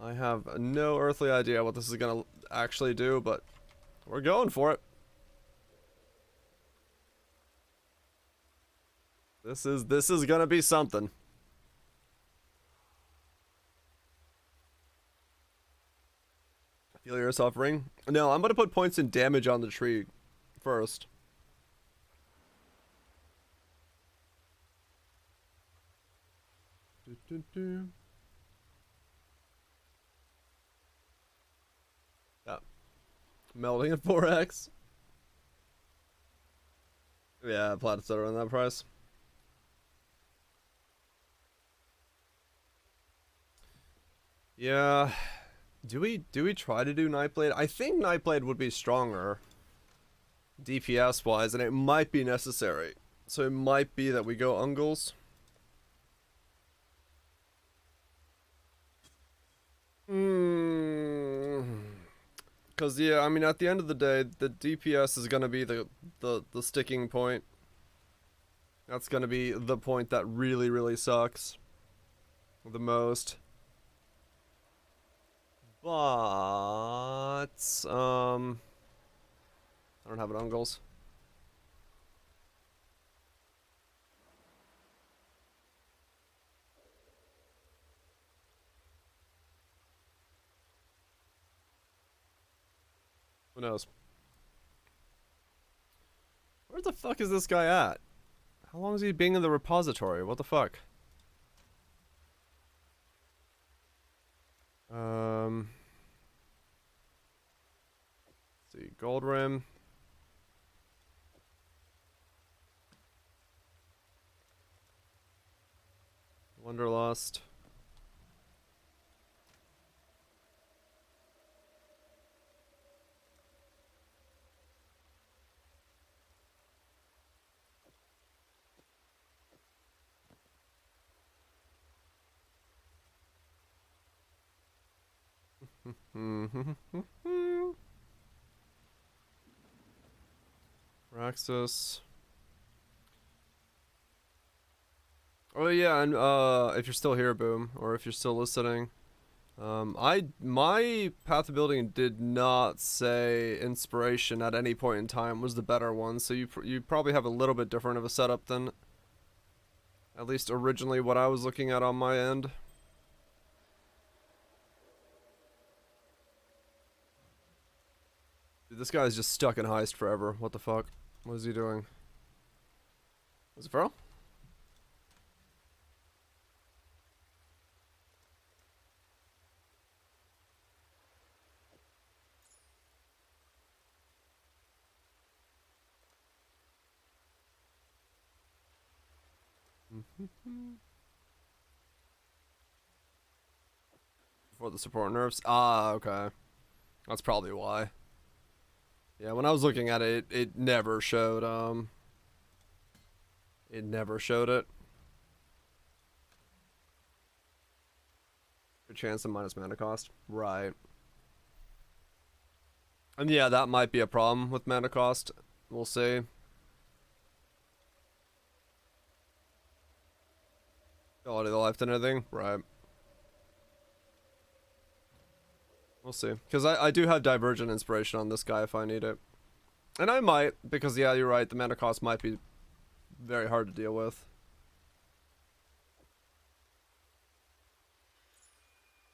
I have no earthly idea what this is gonna actually do, but we're going for it. This is gonna be something. Feel your suffering? No, I'm gonna put points in damage on the tree first. Yeah. Melding at 4x. Yeah, Platinum are on that price. Yeah. Do we try to do Nightblade? I think Nightblade would be stronger DPS wise, and it might be necessary. So it might be that we go Ungles. Cause yeah, I mean at the end of the day, the DPS is gonna be the sticking point. That's gonna be the point that really sucks the most. But I don't have an Ungles. Who knows? Where the fuck is this guy at? How long is he being in the repository? What the fuck? Let's see, Gold Rim. Wanderlust. Raxus. Oh yeah, and if you're still here, Boom, or if you're still listening, my path of building did not say inspiration at any point in time was the better one, so you probably have a little bit different of a setup than at least originally what I was looking at on my end. Dude, this guy's just stuck in heist forever. What the fuck? What is he doing? Was it Feral? For the support nerfs? Ah, okay. That's probably why. Yeah, when I was looking at it, it never showed, it never showed it. Good chance of minus mana cost. Right. And yeah, that might be a problem with mana cost. We'll see. Quality of the life and everything. Right. We'll see. Because I do have Divergent Inspiration on this guy if I need it. And I might, because yeah, you're right, the mana cost might be very hard to deal with.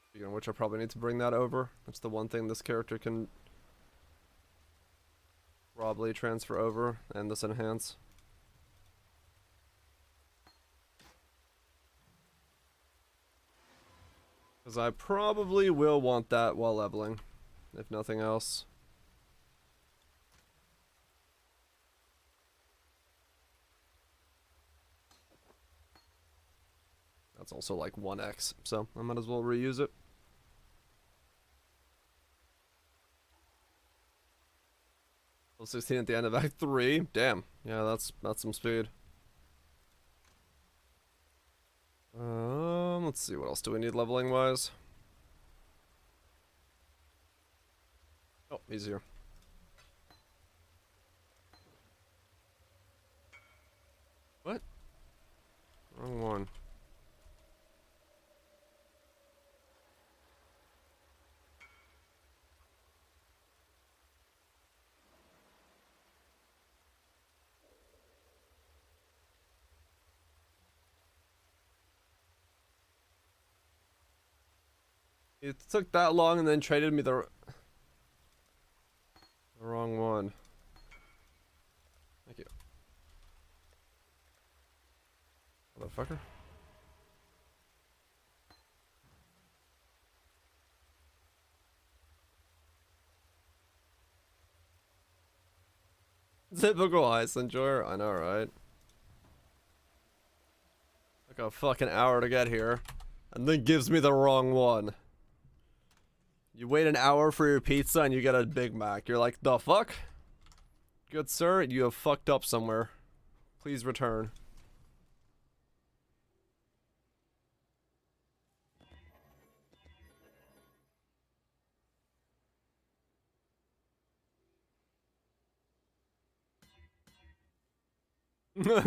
Speaking of which, I probably need to bring that over. That's the one thing this character can probably transfer over, and this enhance. Because I probably will want that while leveling, if nothing else. That's also like 1x, so I might as well reuse it. Level 16 at the end of Act 3. Damn. Yeah, that's some speed. Let's see, what else do we need leveling wise? Oh, easier. What? Wrong one. It took that long and then traded me the wrong one. Thank you. Motherfucker. Typical ice enjoyer, I know, right? Took a fucking hour to get here, and then gives me the wrong one. You wait an hour for your pizza and you get a Big Mac. You're like, the fuck? Good sir, you have fucked up somewhere. Please return.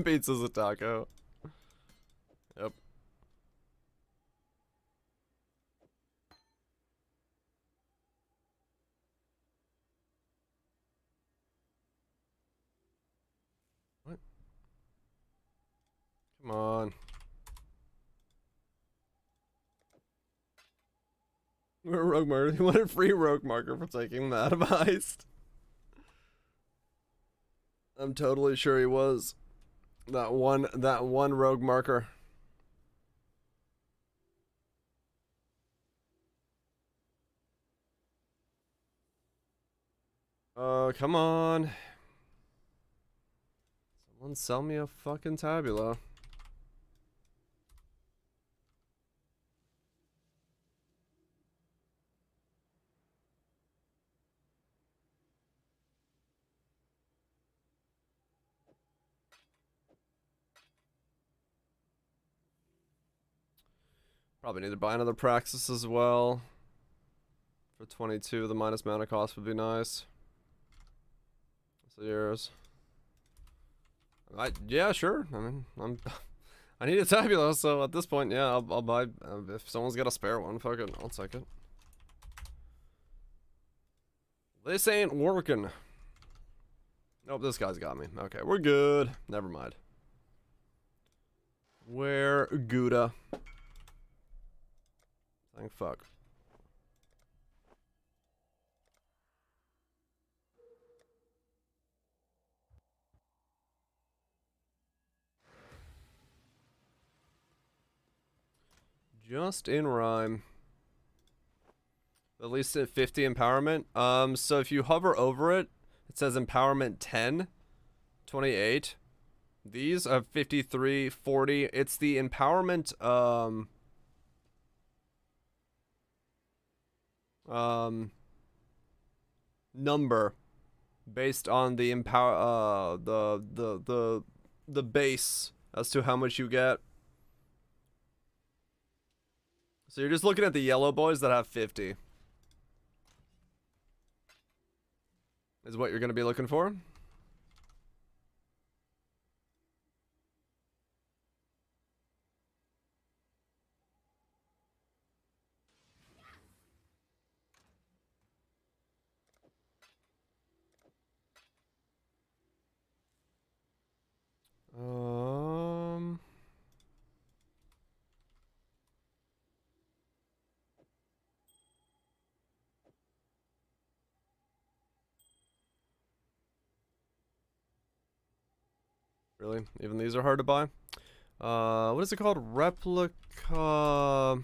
Pizza's a taco. Yep. What? Come on. Rogue marker. You want a free rogue marker for taking that advice? I'm totally sure he was. That one rogue marker. Oh, come on. Someone sell me a fucking tabula. Probably need to buy another Praxis as well. For 22, the minus mana cost would be nice. So yours. Yeah, sure. I mean, I need a tabula, so at this point, yeah, I'll buy. If someone's got a spare one, fuck it, I'll take it. This ain't working. Nope, this guy's got me. Okay, we're good. Never mind. We're Gouda. Thank fuck. Just in rhyme. At least at 50 empowerment. So if you hover over it, it says empowerment 10, 28. These are 53, 40. It's the empowerment, number based on the the base as to how much you get. So you're just looking at the yellow boys that have 50. Is what you're going to be looking for. Really? Even these are hard to buy? What is it called? Replica...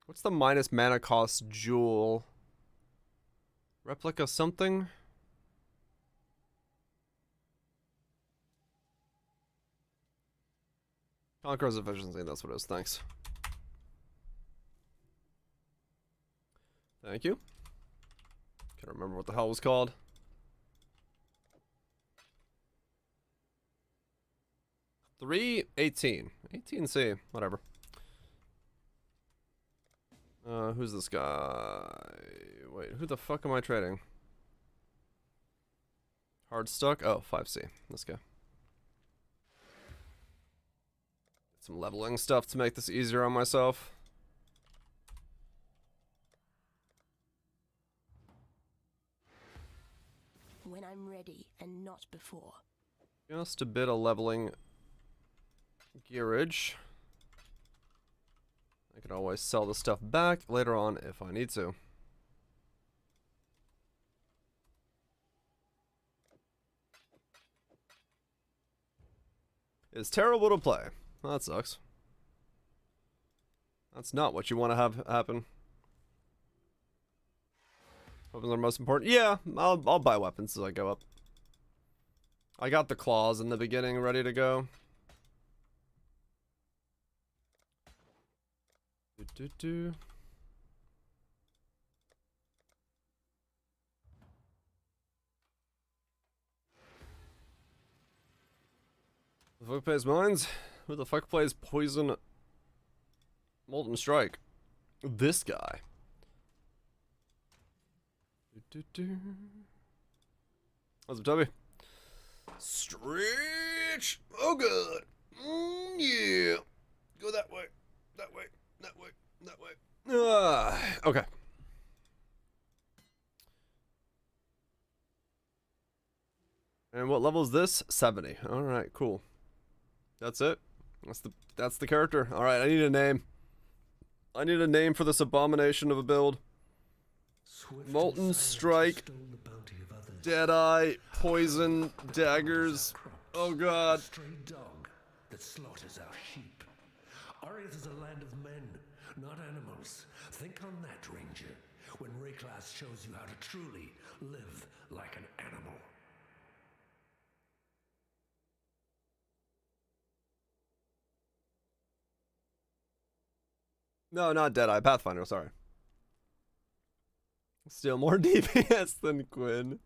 What's the minus mana cost jewel? Replica something? Conqueror's efficiency, that's what it is. Thanks. Thank you. Can't remember what the hell it was called. 318. 18C. Whatever. Who's this guy? Wait, who the fuck am I trading? Hard stuck? Oh, 5C. This guy. Some leveling stuff to make this easier on myself. When I'm ready and not before. Just a bit of leveling gearage. I can always sell the stuff back later on if I need to. It's terrible to play. Well, that sucks. That's not what you want to have happen. Weapons are most important. Yeah, I'll buy weapons as I go up. I got the claws in the beginning ready to go. The fuck plays mines? Who the fuck plays Poison Molten Strike? This guy. What's up, Toby? Stretch! Oh, good! Yeah! Go that way. That way. That way. That way. Okay. And what level is this? 70. Alright, cool. That's it. That's the character. Alright, I need a name. I need a name for this abomination of a build. Molten Strike, Deadeye, Poison, Daggers. Oh god. Stray dog that slaughters our sheep. Ariath is a land of men, not animals. Think on that, Ranger, when Rayclass shows you how to truly live like an animal. No, not Deadeye. Pathfinder, sorry. Still more DPS than Quinn.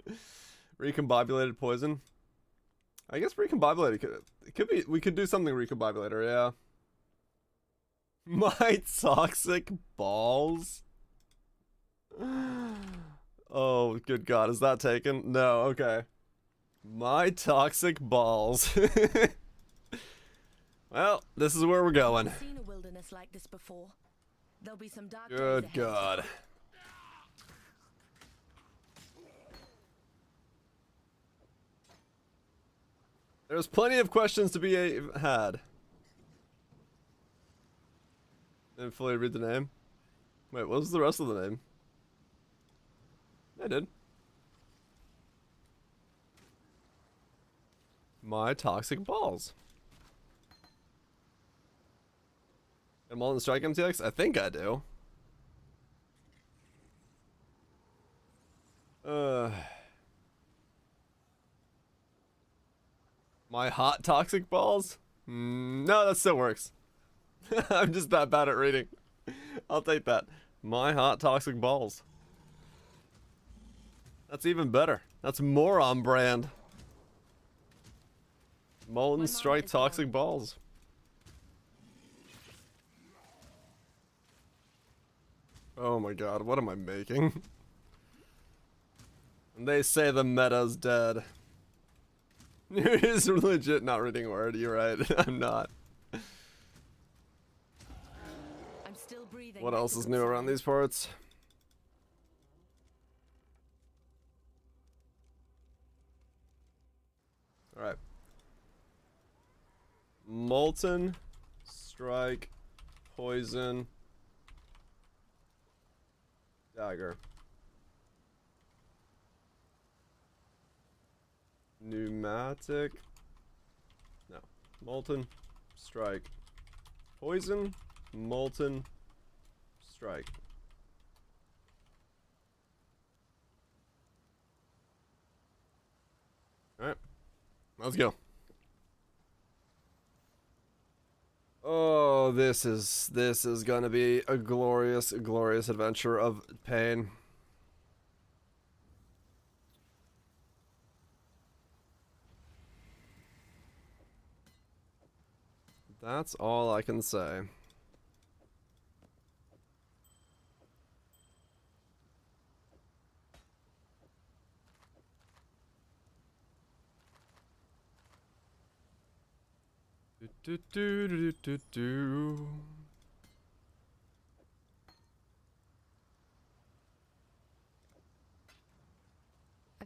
Recombobulated poison. I guess recombobulated could be. We could do something recombobulator, yeah. My toxic balls. Oh, good God, is that taken? No, okay. My toxic balls. Well, this is where we're going. I've seen a wilderness like this before. There'll be some dark days Good ahead. God. There's plenty of questions to be had. Didn't fully read the name. Wait, what was the rest of the name? I did. My toxic balls. And Molten Strike MTX? I think I do. My hot toxic balls? No, that still works. I'm just that bad at reading. I'll take that. My hot toxic balls. That's even better. That's more on brand. Molten Strike toxic balls. Oh my god, what am I making? And they say the meta's dead. It is legit not reading a word, you're right. I'm not. I'm still breathing. What else is new around these parts? Alright. Molten Strike, Poison, Dagger. Pneumatic. No. Molten Strike. Poison. Molten Strike. Alright. Let's go. Oh, this is gonna be a glorious, glorious adventure of pain. That's all I can say. Do, do, do, do, do.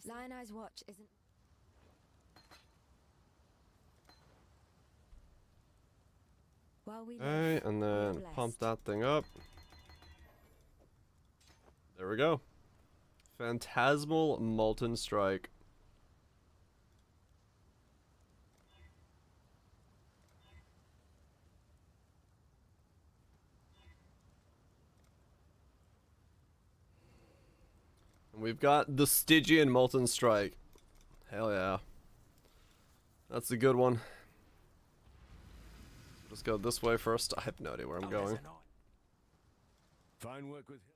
Lion Eye's watch isn't. While we Okay, live, and we are then blessed. pump that thing up. There we go. Phantasmal Molten Strike. And we've got the Stygian Molten Strike. Hell yeah. That's a good one. Let's go this way first. I have no idea where I'm going. Fine work with him.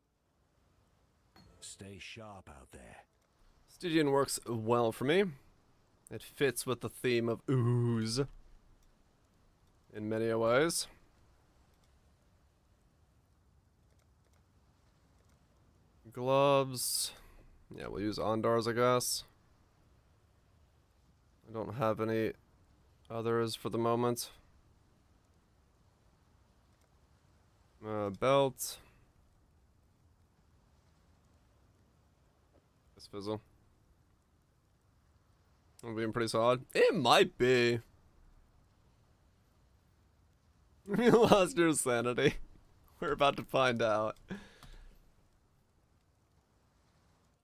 Stay sharp out there. Stygian works well for me. It fits with the theme of ooze. in many ways. Gloves. Yeah, we'll use Ondars, I guess. I don't have any others for the moment. Belt. This fizzle. I'm being pretty solid. It might be. You lost your sanity. We're about to find out.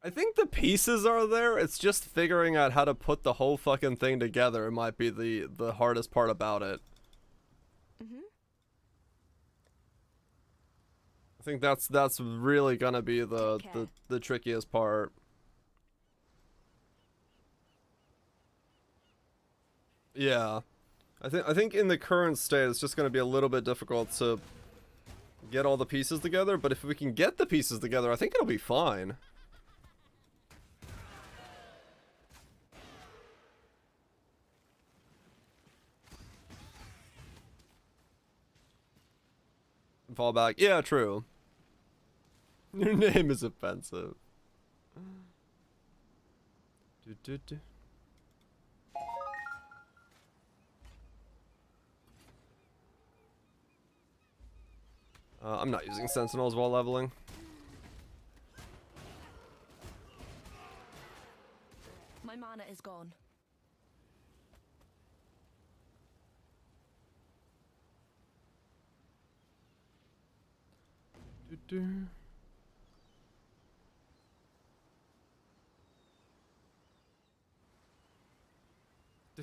I think the pieces are there. It's just figuring out how to put the whole fucking thing together. It might be the hardest part about it. I think that's really gonna be the trickiest part. Yeah. I think in the current state it's just gonna be a little bit difficult to get all the pieces together, but if we can get the pieces together, I think it'll be fine. Fall back. Yeah, true. Your name is offensive. I'm not using sentinels while leveling. My mana is gone.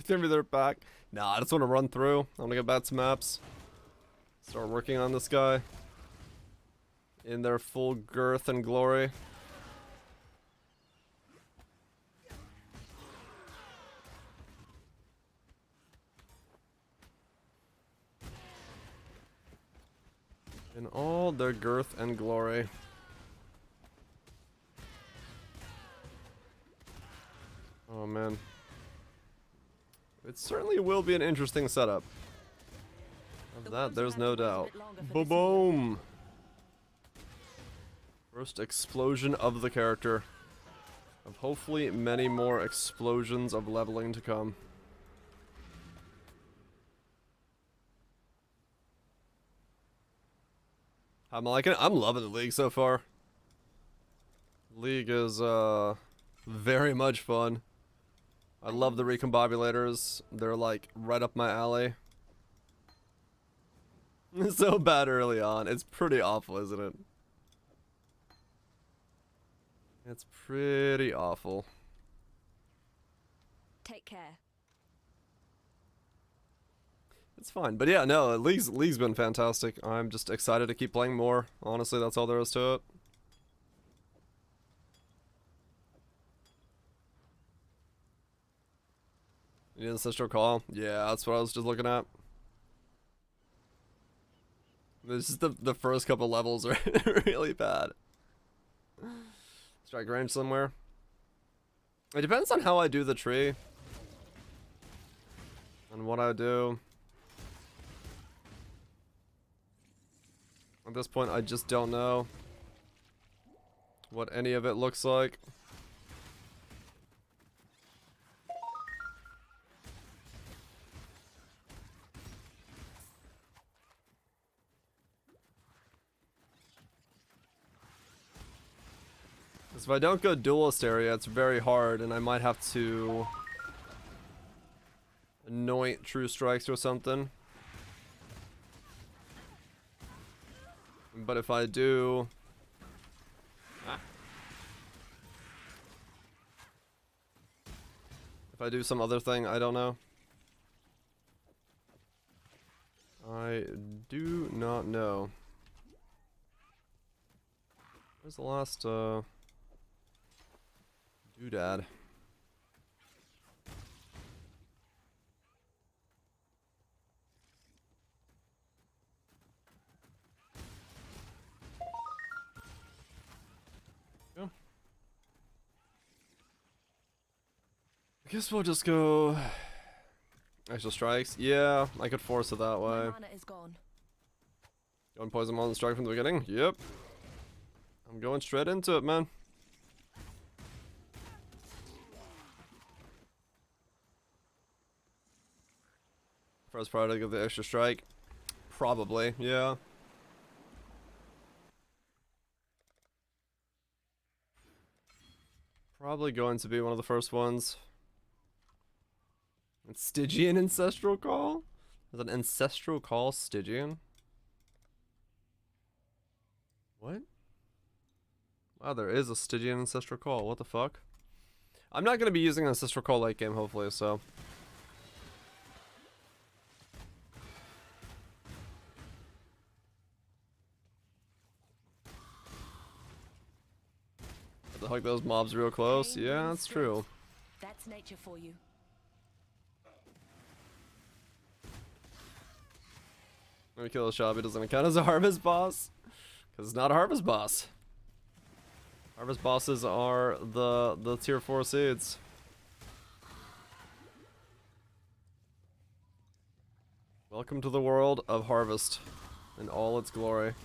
Maybe they're back. Nah, I just want to run through. I want to get back to maps. Start working on this guy. In their full girth and glory. In all their girth and glory. Oh man. It certainly will be an interesting setup. Of that, there's no doubt. Boom! First explosion of the character. Of hopefully many more explosions of leveling to come. I'm liking it. I'm loving the League so far. League is very much fun. I love the recombobulators. They're like right up my alley. It's so bad early on. It's pretty awful, isn't it? It's pretty awful. Take care. It's fine. But yeah, no, League's been fantastic. I'm just excited to keep playing more. Honestly, that's all there is to it. You need ancestral call? Yeah, that's what I was just looking at. This is the first couple levels are really bad. Strike range somewhere. It depends on how I do the tree. And what I do. At this point, I just don't know what any of it looks like. If I don't go duelist area, it's very hard, and I might have to anoint true strikes or something. But if I do... If I do some other thing, I don't know. I do not know. Where's the last, doodad? I guess we'll just go Extra strikes? Yeah, I could force it that way. My mana is gone. Going poison Molten strike from the beginning? Yep. I'm going straight into it, man. First priority to get the extra strike? Probably, yeah. Probably going to be one of the first ones. It's Stygian Ancestral Call? Is an Ancestral Call Stygian? What? Wow, there is a Stygian Ancestral Call. What the fuck? I'm not going to be using an Ancestral Call late game, hopefully, so. Have to hug those mobs real close. Yeah, that's true. That's nature for you. Let me kill a shop. It doesn't count as a harvest boss. Because it's not a harvest boss. Harvest bosses are the tier 4 seeds. Welcome to the world of Harvest in all its glory.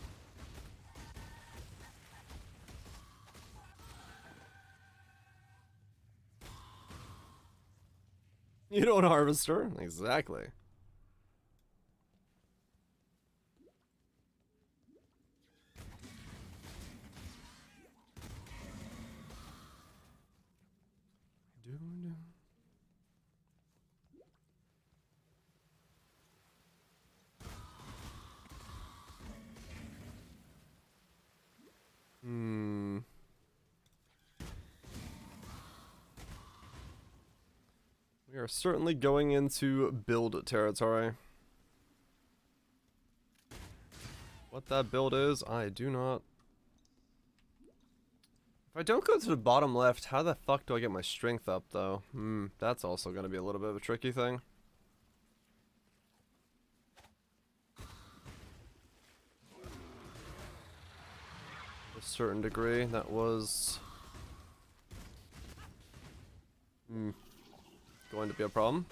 You don't harvest her? Exactly. We are certainly going into build territory. What that build is, I do not. If I don't go to the bottom left, how the fuck do I get my strength up, though? That's also going to be a little bit of a tricky thing. To a certain degree, that was... going to be a problem.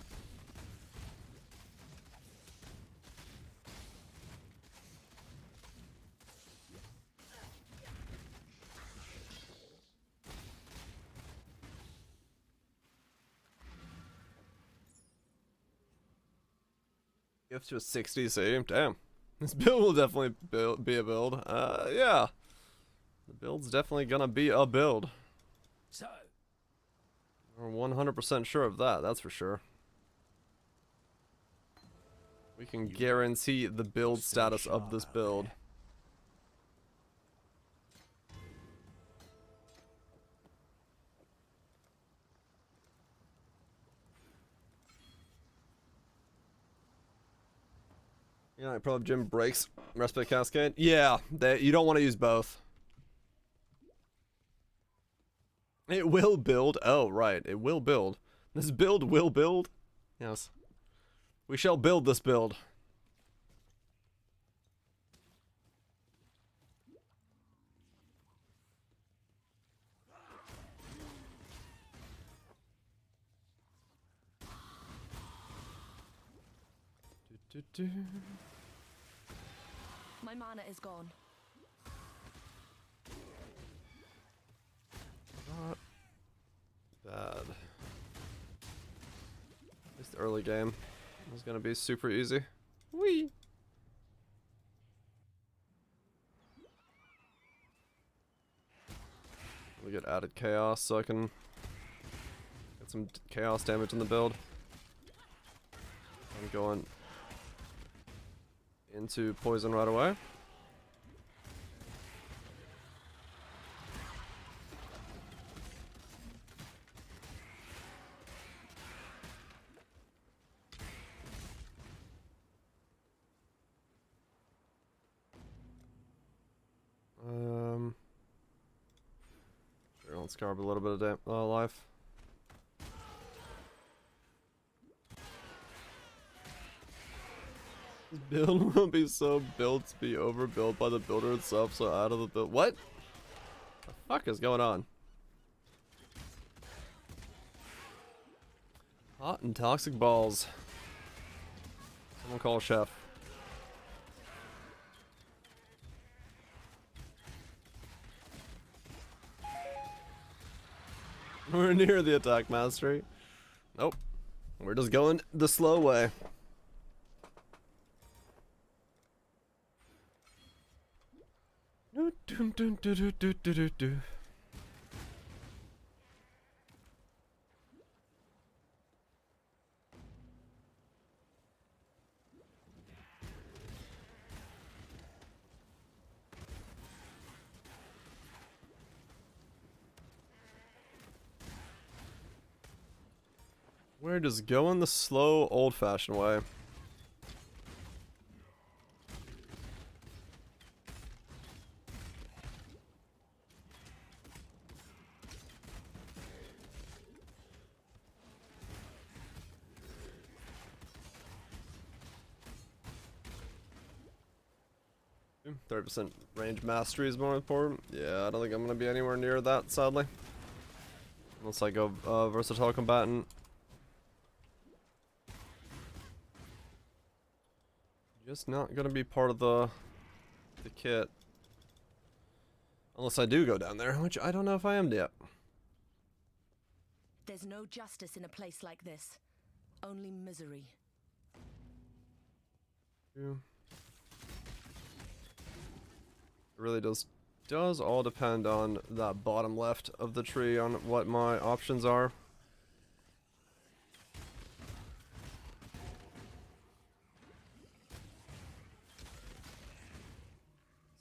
Gift to a 60 save. Damn. This build will definitely be a build. Yeah. The build's definitely gonna be a build. So, We're 100% sure of that, that's for sure. We can guarantee the build status of this build. Yeah, Pro Gym breaks Respite Cascade. Yeah, you don't want to use both. It will build. Oh, right. It will build. This build will build. Yes. We shall build this build. My mana is gone. Not bad. This early game is gonna be super easy. Whee! We get added chaos so I can get some chaos damage in the build. I'm going into poison right away. Sure, let's carve a little bit of life. This build will be so built to be overbuilt by the builder itself, so out of the build. What? The fuck is going on? Hot and toxic balls. We'll call chef. We're near the attack mastery. Nope. We're just going the slow way. We're just going the slow, old-fashioned way. Mm, 30% range mastery is more important. Yeah, I don't think I'm gonna be anywhere near that, sadly. Unless I go versatile combatant. Just not gonna be part of the kit. Unless I do go down there, which I don't know if I am yet. There's no justice in a place like this. Only misery. Yeah. It really does all depend on that bottom left of the tree on what my options are.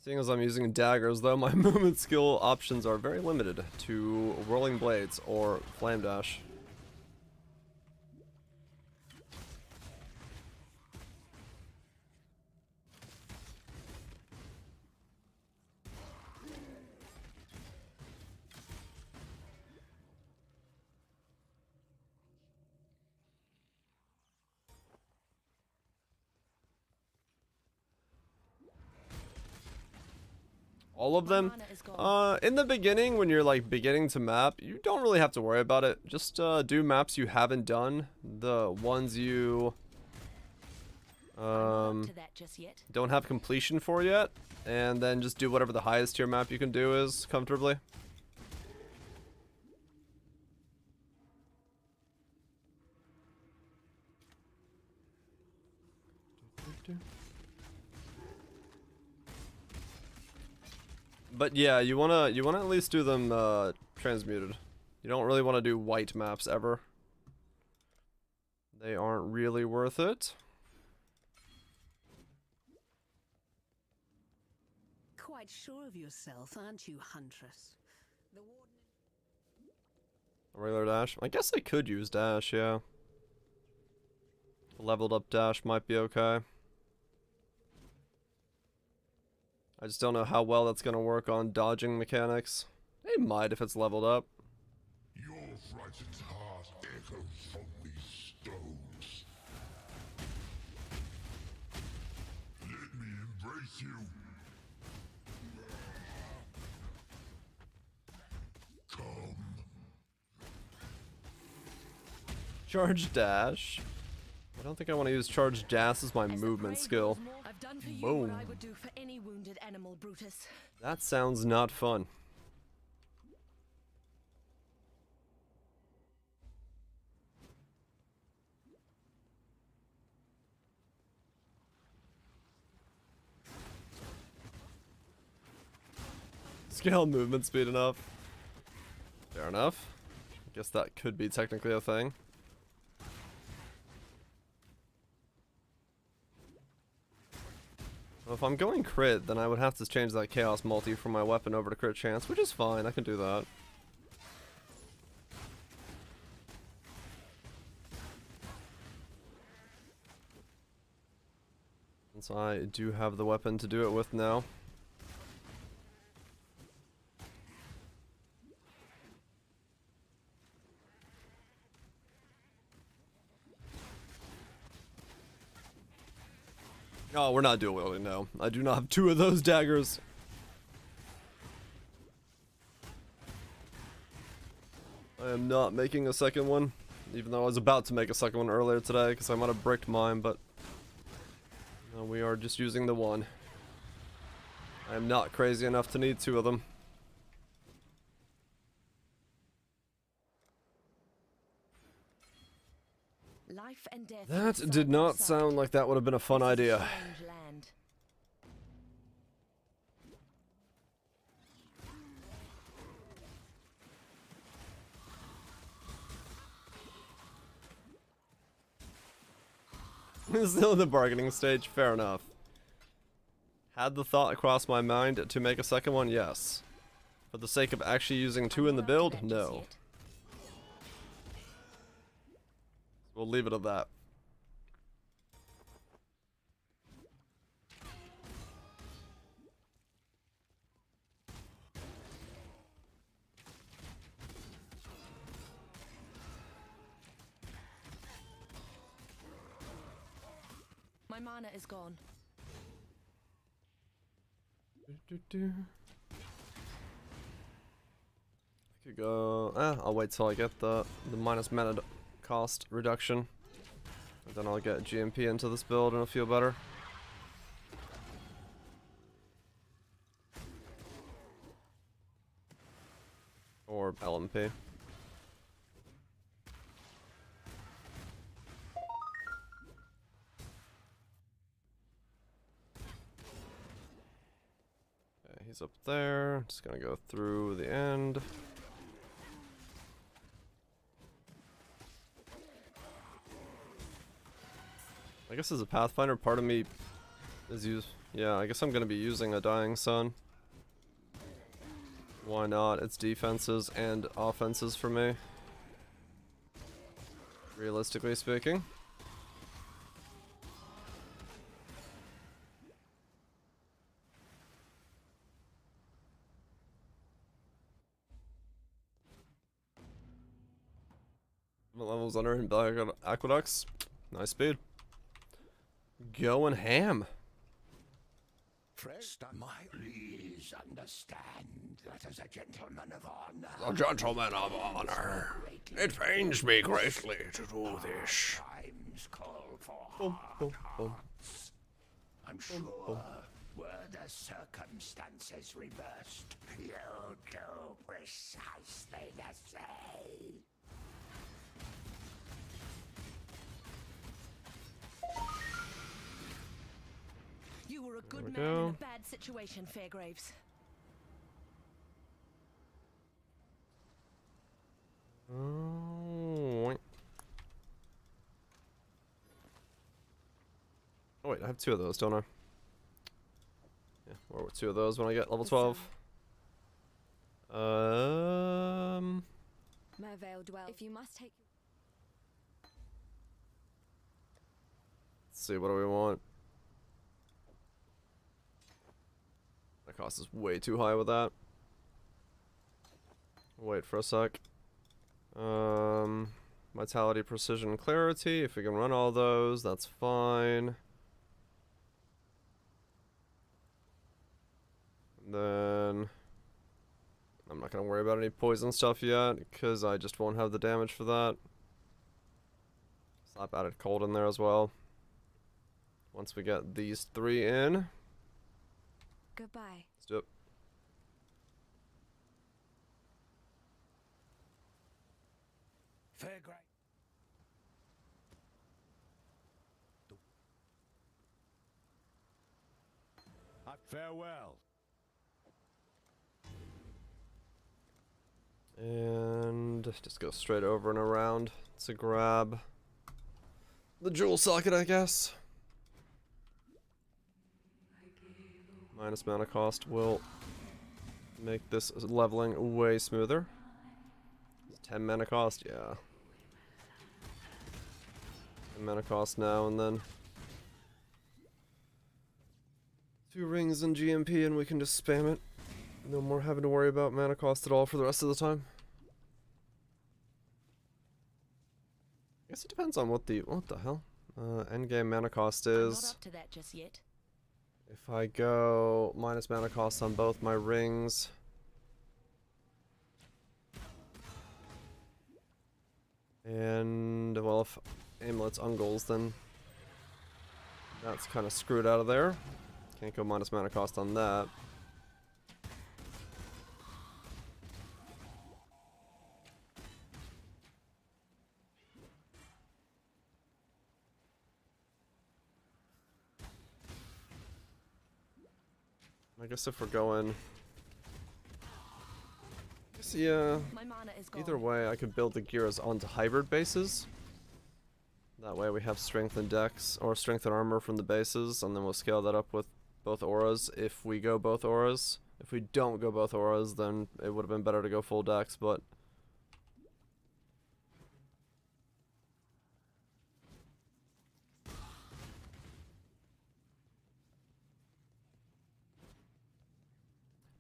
Seeing as I'm using daggers, though, my movement skill options are very limited to whirling blades or flame dash. All of them? In the beginning, when you're like beginning to map, you don't really have to worry about it. Just do maps you haven't done. The ones you don't have completion for yet. And then just do whatever the highest tier map you can do is comfortably. But yeah, you wanna at least do them transmuted. You don't really want to do white maps ever. They aren't really worth it. Quite sure of yourself, aren't you, Huntress? The warden... A regular dash? I guess I could use dash, yeah. A leveled up dash might be okay. I just don't know how well that's gonna work on dodging mechanics. It might if it's leveled up. Your frightened heart echoes from these stones. Let me embrace you. Come. Charge dash. I don't think I want to use charge dash as my movement skill. I've done for you Boom. what I would do for any wounded animal, Brutus. That sounds not fun. Scale movement speed enough. Fair enough. I guess that could be technically a thing. Well, if I'm going crit, then I would have to change that chaos multi from my weapon over to crit chance, which is fine. I can do that. Since I do have the weapon to do it with now. Oh, we're not dual wielding, no. I do not have two of those daggers. I am not making a second one, even though I was about to make a second one earlier today, because I might have bricked mine, but No, we are just using the one. I am not crazy enough to need two of them. Life and death That did not sound like that would have been a fun idea. Still in the bargaining stage, fair enough. Had the thought cross my mind to make a second one? Yes. For the sake of actually using two in the build? No. We'll leave it at that. My mana is gone. I could go. I'll wait till I get the minus mana cost reduction. And then I'll get GMP into this build and it'll feel better. Or LMP. He's up there. Just gonna go through the end. I guess as a Pathfinder, part of me is yeah, I guess I'm gonna be using a Dying Sun. Why not? It's defenses and offenses for me. Realistically speaking. Levels under in Black Aqueducts. Nice speed. Going ham. Please understand that as a gentleman of honor. A gentleman of honor. It pains me greatly to do this. Times call for hard hearts. I'm sure were the circumstances reversed, you'll do precisely the same. You were a good man go. in a bad situation, Fairgraves. Oh wait, I have two of those, don't I? Yeah, or two of those when I get level 12. Mervale dwell. If you must take. Let's see, what do we want? That cost is way too high with that. Wait for a sec. Vitality, precision, clarity. If we can run all those, that's fine. And then I'm not gonna worry about any poison stuff yet, because I just won't have the damage for that. Slap added cold in there as well. Once we get these three in. Goodbye. Let's do it. Fairgrave. Farewell. And just go straight over and around to grab the jewel socket, I guess. Minus mana cost will make this leveling way smoother. 10 mana cost, yeah. 10 mana cost now, and then 2 rings and GMP, and we can just spam it. No more having to worry about mana cost at all for the rest of the time. I guess it depends on what the hell endgame mana cost is. I'm not up to that just yet. If I go minus mana cost on both my rings. And, well, if Amulet's Ungles, then That's kind of screwed out of there. Can't go minus mana cost on that. I guess if we're going... I guess, yeah, either way I could build the gears onto hybrid bases. That way we have strength and dex, or strength and armor from the bases, and then we'll scale that up with both auras if we go both auras. If we don't go both auras, then it would have been better to go full dex, but...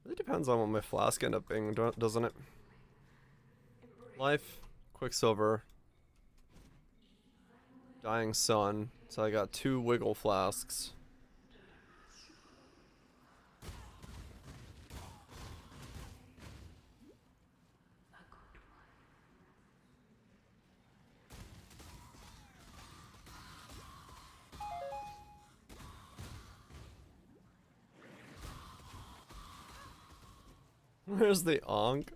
It depends on what my flask end up being, doesn't it? Life, Quicksilver, Dying Sun. So I got 2 wiggle flasks. Where's the Ankh?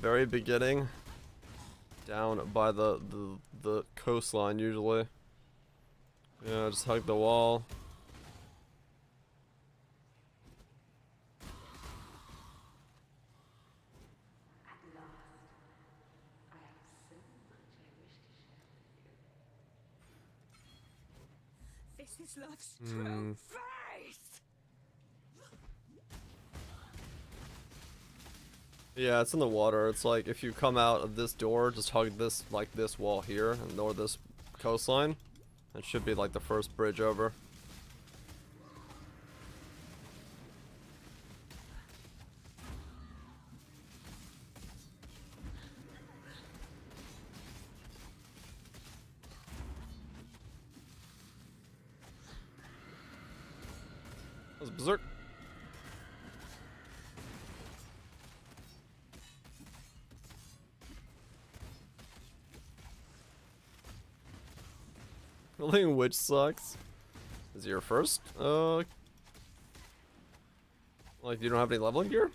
Very beginning. Down by the coastline usually. Yeah, just hug the wall. This is love's true face. Yeah, it's in the water. It's like if you come out of this door, just hug this, like this wall here, and or this coastline. It should be like the first bridge over. That was berserk. Building which sucks. Is it your first? Like you don't have any leveling gear?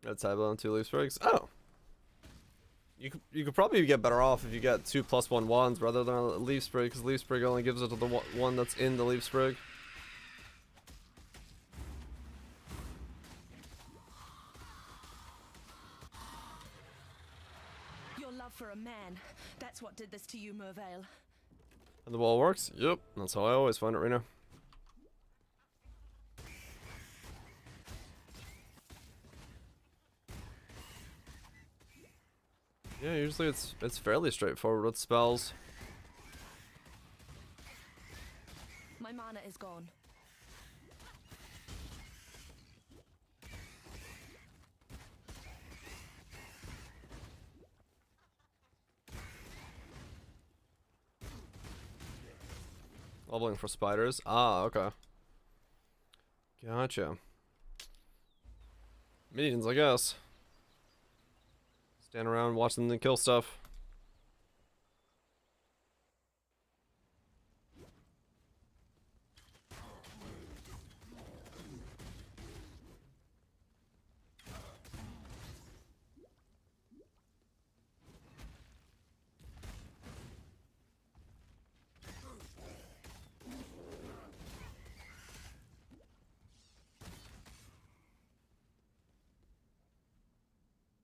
Red Cyber and 2 leaf sprigs. Oh, you could probably get better off if you get 2 +1 wands rather than a leaf sprig, because leaf sprig only gives it to the one that's in the leaf sprig. For a man, that's what did this to you, Mervale. And the wall works? Yep, that's how I always find it right now. Yeah, usually it's fairly straightforward with spells. My mana is gone. Leveling for spiders. Ah, okay. Gotcha. Minions, I guess. Stand around watching them kill stuff.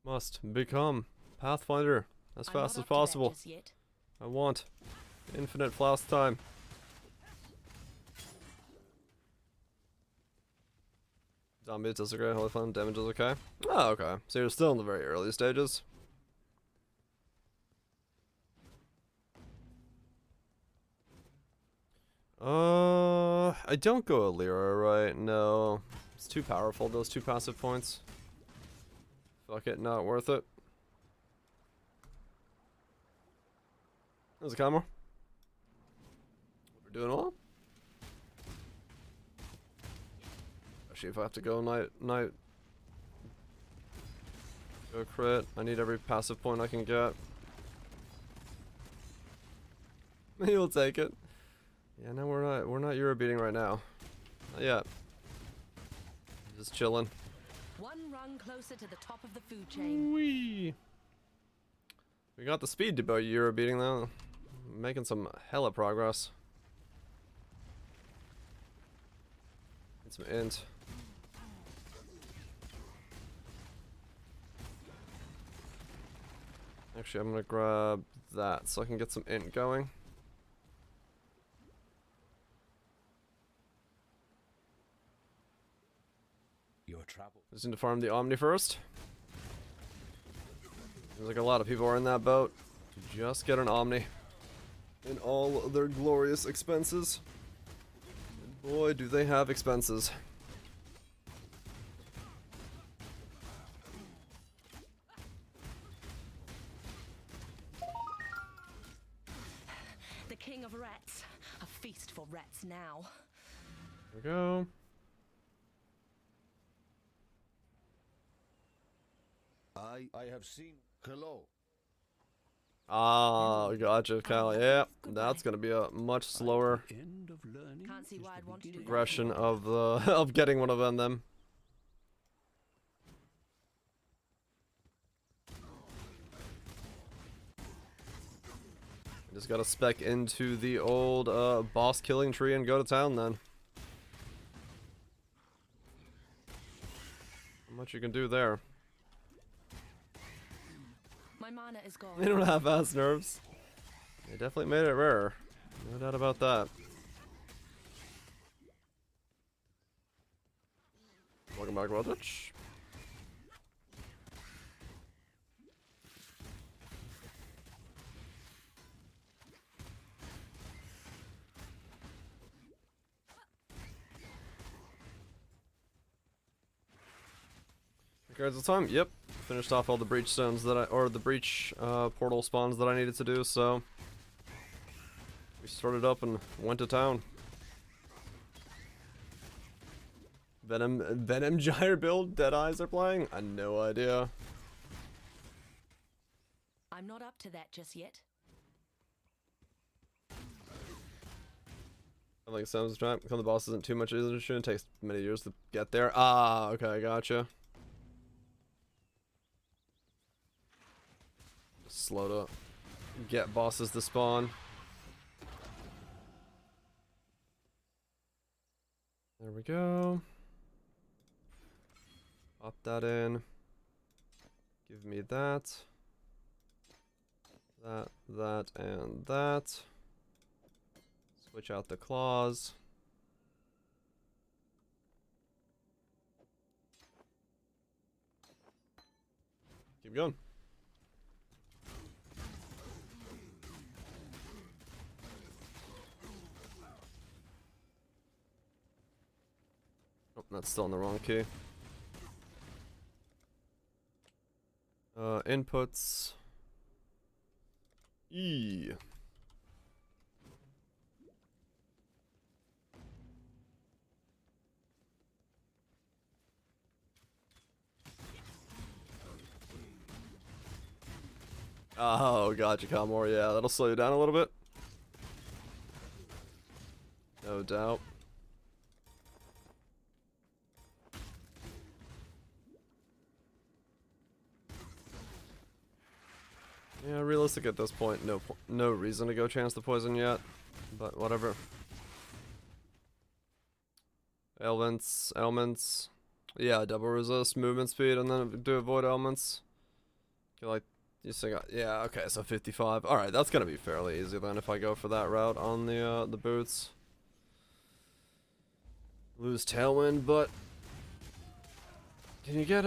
Must become Pathfinder as fast as possible. I want infinite flask time. Zombie does okay, Holy Flame damage is okay. Oh, okay. So you're still in the very early stages. I don't go Alira, right? No. It's too powerful, those 2 passive points. Fuck it, not worth it. There's a camera. We're doing well. Especially if I have to go night. Go crit. I need every passive point I can get. He'll take it. Yeah, no, we're not Euro beating right now. Not yet. Just chilling. One rung closer to the top of the food chain. Wee. We got the speed to be Euro beating though. Making some hella progress. Need some int. Actually, I'm gonna grab that so I can get some int going. Your trouble. Just need to farm the Omni first. Seems like a lot of people are in that boat. Just get an Omni. In all their glorious expenses. And boy, do they have expenses. The king of rats. A feast for rats now. There we go. I have seen. Hello. Ah, gotcha, Kyle. Yeah, that's gonna be a much slower End of learning. Can't see why I'd want to do that. progression of the of getting one of them. Just gotta spec into the old boss killing tree and go to town then. Not much you can do there. My mana is gone. They don't have fast nerves. They definitely made it rarer. No doubt about that. Welcome back, Rodrich. Regards the time. Yep. Finished off all the breach stones that or the breach portal spawns that I needed to do, so we started up and went to town. Venom Gyre build Dead Eyes are playing? I had no idea. I'm not up to that just yet. I think sounds trap. Become the boss isn't too much easier. It takes many years to get there. Ah, okay, gotcha. Slow to get bosses to spawn. There we go. Pop that in. Give me that. That, and that. Switch out the claws. Keep going. Oh, that's still in the wrong key. Inputs. E. Oh, gotcha, Calmore. Yeah, that'll slow you down a little bit. No doubt. Yeah, realistic at this point. No reason to go chance the poison yet, but whatever. Ailments. Yeah, double resist, movement speed, and then do avoid ailments. Okay, like you still got, yeah, okay, so 55. All right, that's gonna be fairly easy then if I go for that route on the boots. Lose tailwind, but can you get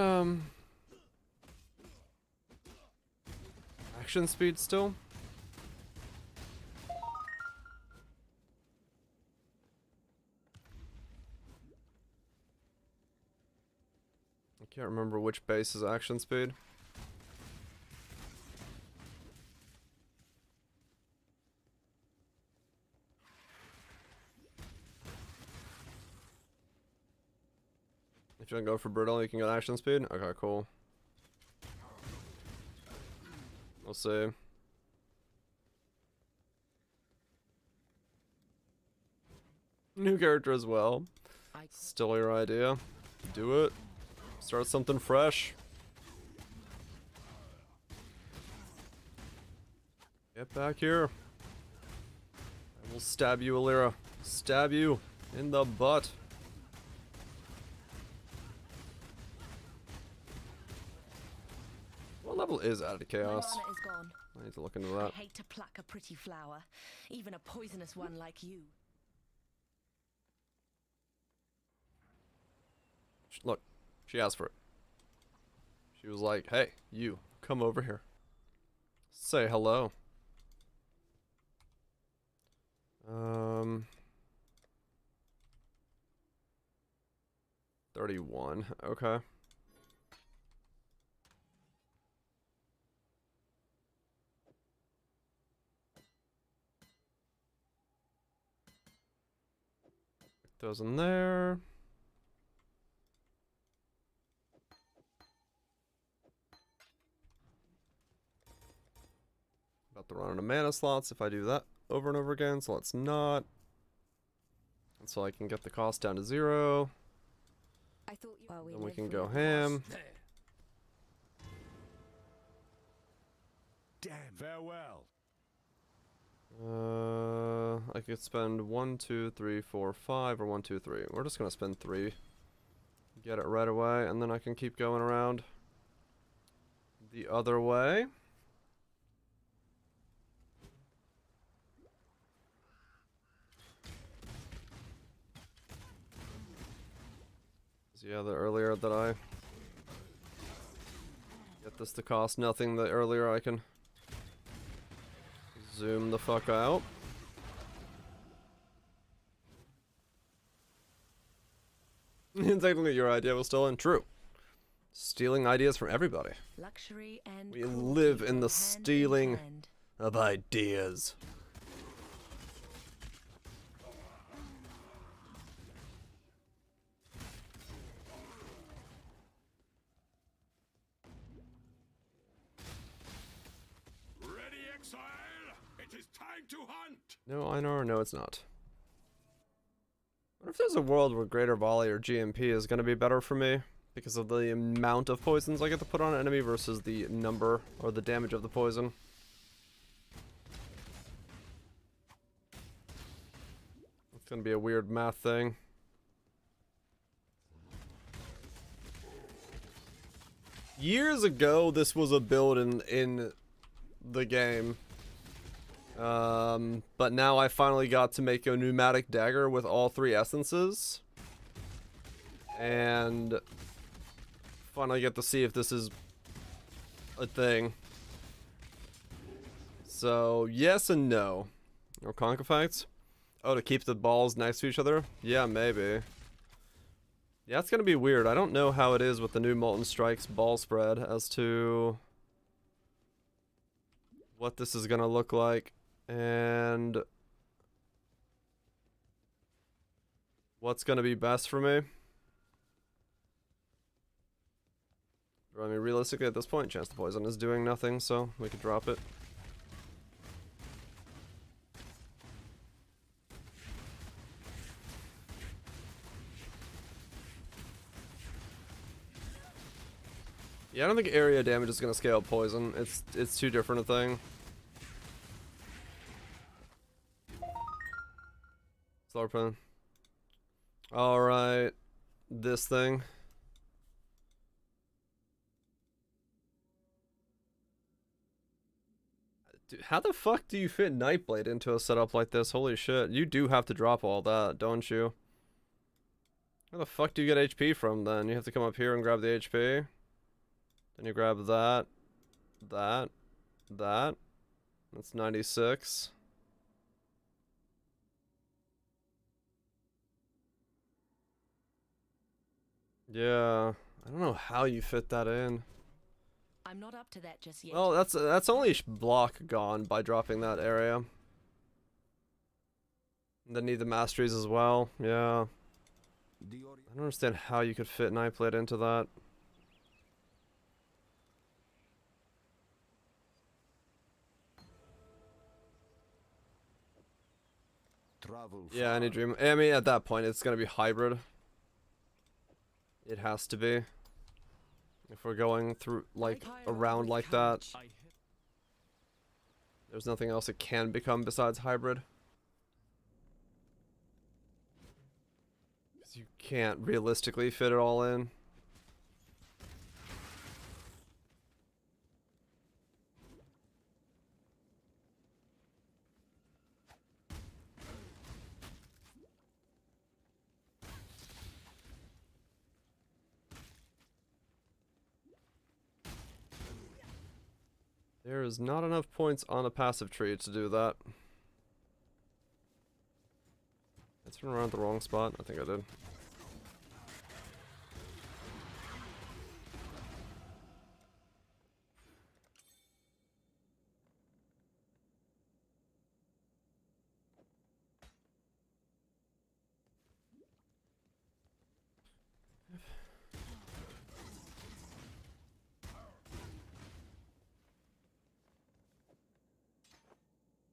action speed still? I can't remember which base is action speed. If you don't go for brittle, you can get action speed. Okay, cool. We'll see. New character as well. Still your idea. Do it. Start something fresh. Get back here. I will stab you, Alira. Stab you in the butt. What level is Added Chaos? My mana is gone. I need to look into that. I hate to pluck a pretty flower, even a poisonous one like you. Look, she asked for it. She was like, hey, you, come over here. Say hello. 31, okay. Put those in there. About to run out of mana slots if I do that over and over again, so let's not. And so I can get the cost down to 0. I thought you Then we can go ham. Damn. Farewell. I could spend 1, 2, 3, 4, 5, or 1, 2, 3. We're just gonna spend 3. Get it right away, and then I can keep going around the other way. Yeah, the earlier that I get this to cost nothing, the earlier I can zoom the fuck out. Technically your idea was stolen. True. Stealing ideas from everybody. luxury and We cruelty live in go the hand stealing hand. of ideas. Ready, Exile? It is time to hunt. No, Einar, no it's not. What if there's a world where Greater Volley or GMP is going to be better for me? Because of the amount of poisons I get to put on an enemy versus the number or the damage of the poison. It's going to be a weird math thing. Years ago, this was a build in the game. But now I finally got to make a pneumatic dagger with all 3 essences. And finally get to see if this is a thing. So, yes and no. Or conch effects? Oh, to keep the balls next to each other? Yeah, maybe. Yeah, it's gonna be weird. I don't know how it is with the new Molten Strikes ball spread as to what this is gonna look like. And what's gonna be best for me? I mean, realistically at this point, Chance the Poison is doing nothing, so we could drop it. Yeah, I don't think area damage is gonna scale poison. It's too different a thing. Slurpin. Alright. This thing. Dude, how the fuck do you fit Nightblade into a setup like this? Holy shit. You do have to drop all that, don't you? Where the fuck do you get HP from then? You have to come up here and grab the HP. Then you grab that. That. That's 96. Yeah, I don't know how you fit that in. I'm not up to that just yet. Well, that's only block gone by dropping that area. Then need the masteries as well. Yeah. I don't understand how you could fit an eye plate into that. Yeah, any dream. I mean, at that point, it's gonna be hybrid. It has to be. If we're going through, like, around like that. There's nothing else it can become besides hybrid. Because you can't realistically fit it all in. There is not enough points on a passive tree to do that. I turned around the wrong spot. I think I did.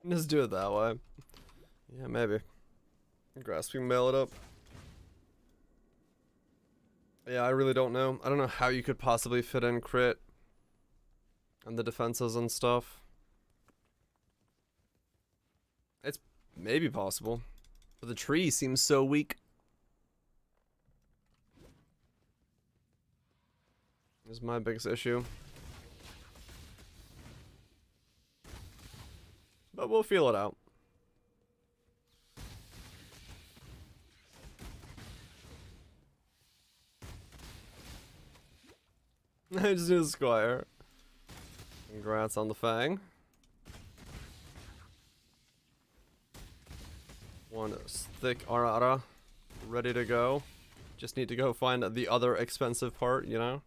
Just do it that way. Yeah, maybe. Grasping mail it up. Yeah, I really don't know. I don't know how you could possibly fit in crit and the defenses and stuff. It's maybe possible, but the tree seems so weak. This is my biggest issue. But we'll feel it out. I just need a squire. Congrats on the fang. One thick arara ready to go. Just need to go find the other expensive part, you know?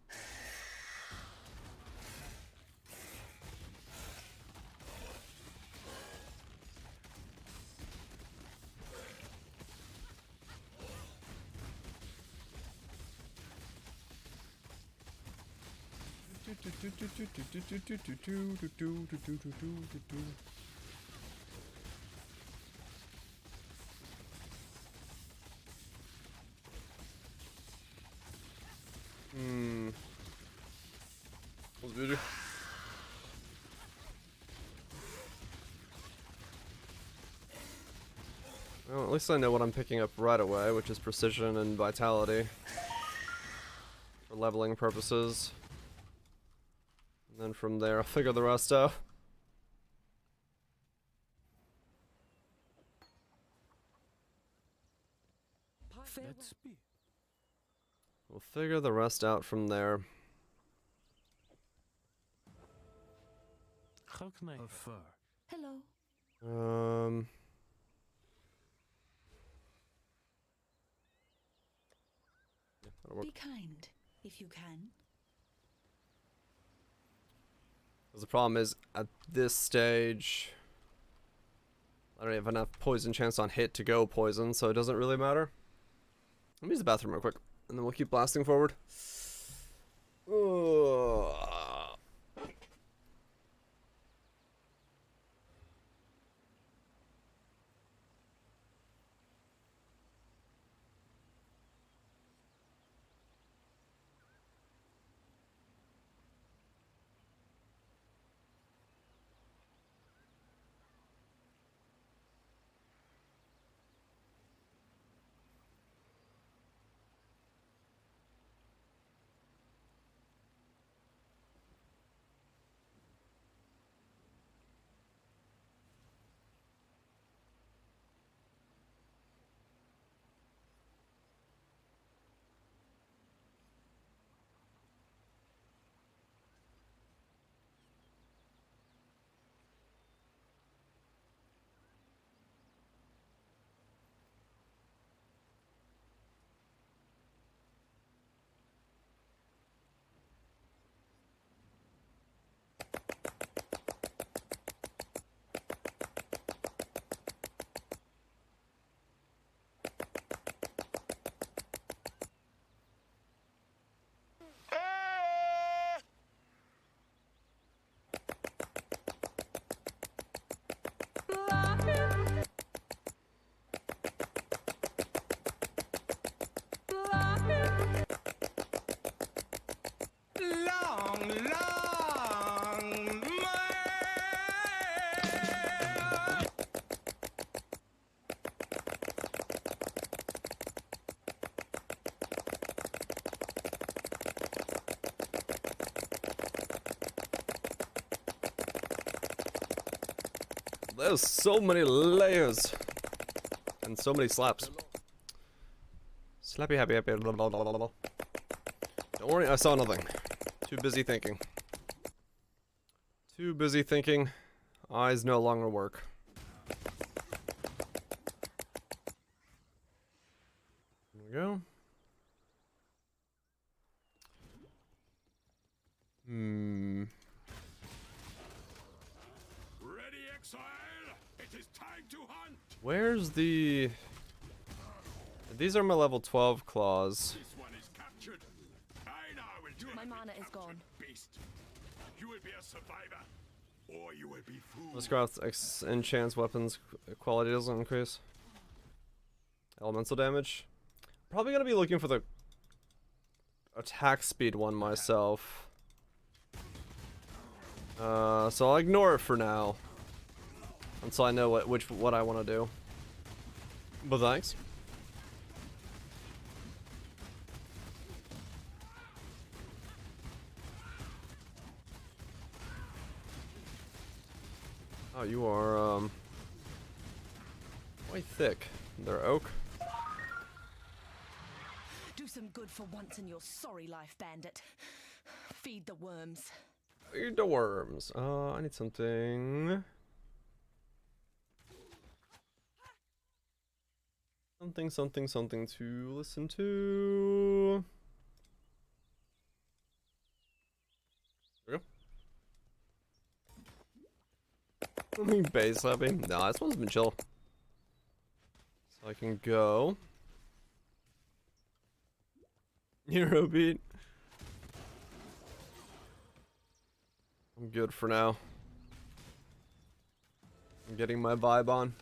What's beauty? Well, at least I know what I'm picking up right away, which is precision and vitality. For leveling purposes. And then from there, I'll figure the rest out. We'll figure the rest out from there. How can I fur? Hello. That'll work. Be kind, if you can. Because the problem is, at this stage, I don't have enough poison chance on hit to go poison, so it doesn't really matter. Let me use the bathroom real quick, and then we'll keep blasting forward. Ugh. There's so many layers. And so many slaps. Slappy happy happy. Blah, blah, blah, blah, blah. Don't worry, I saw nothing. Too busy thinking. Too busy thinking. Eyes no longer work. There we go. Ready, Exile? It is time to hunt. Where's the... These are my level 12 claws. This one is captured. I now will do My mana is gone. Beast. You will be a survivor, or you will be fooled. Let's go out. Enchants weapons quality doesn't increase. Elemental damage. Probably gonna be looking for the attack speed one myself. So I'll ignore it for now until I know what I want to do. But thanks. Oh, you are quite thick. They're oak. Do some good for once in your sorry life, bandit. Feed the worms. Eat the worms. I need something. Something to listen to. There we go. Base slapping. Nah, this one's been chill. So I can go. Eurobeat. I'm good for now. I'm getting my vibe on.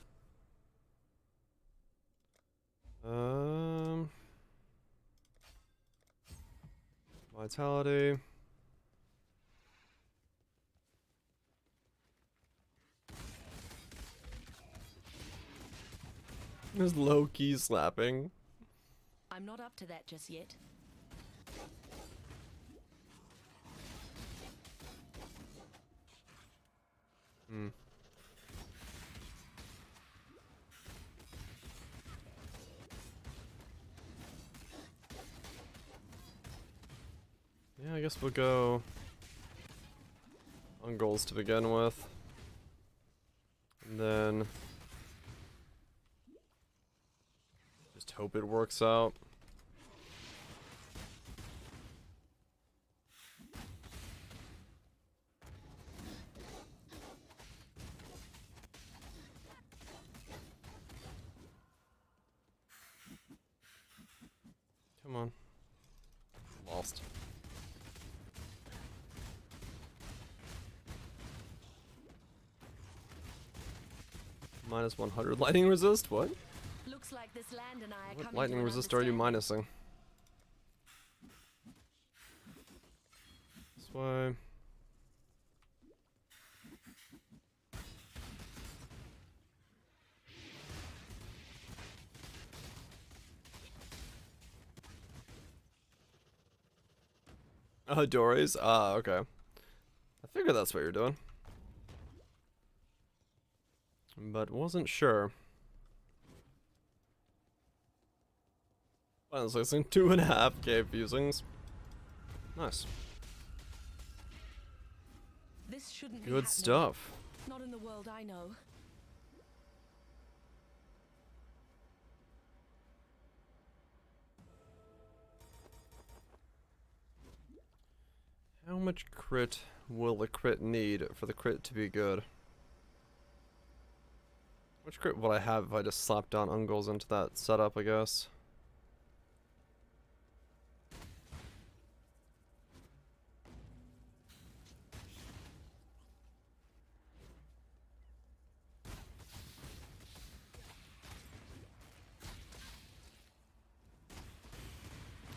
Vitality. There's low-key slapping. I'm not up to that just yet. Yeah, I guess we'll go on goals to begin with. And then just hope it works out. Come on. Lost. Minus 100 lightning resist? What? Looks like this land and I are What coming lightning to an resist are you understanding. minusing? This way. Oh, Dories? Ah, okay. I figured that's what you're doing. But wasn't sure. Well, it's like 2.5k fusings. Nice. This shouldn't be Good happening. stuff. Not in the world I know. How much crit will the crit need for the crit to be good? Which crit would I have if I just slapped down Ungles into that setup, I guess?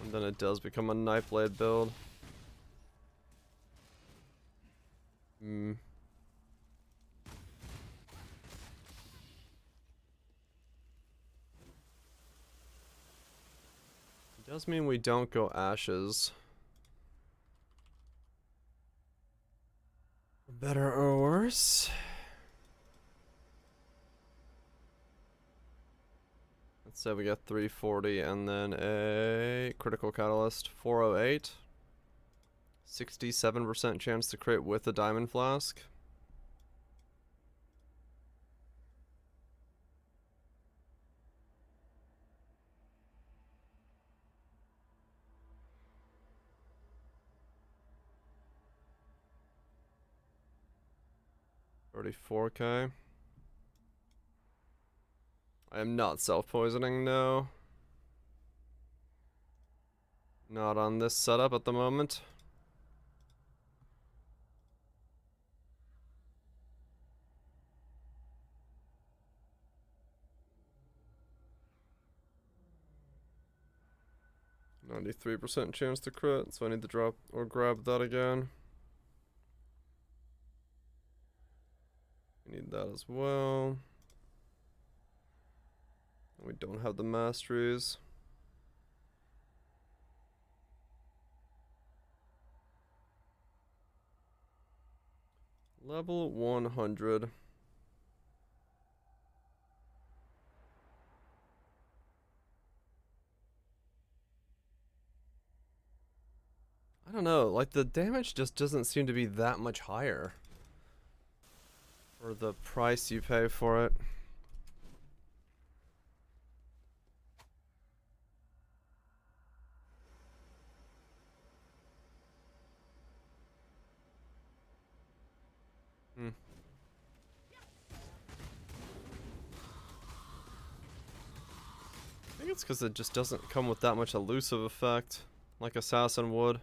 And then it does become a knife blade build. Does mean we don't go ashes. Better or worse? Let's say we get 340 and then a critical catalyst. 408. 67% chance to crit with a diamond flask. $34K. I am not self-poisoning, no. Not on this setup at the moment. %93 chance to crit, so I need to drop or grab that again. I need that as well. We don't have the masteries. Level 100. I don't know, like the damage just doesn't seem to be that much higher for the price you pay for it. I think it's because it just doesn't come with that much elusive effect, like Assassin would.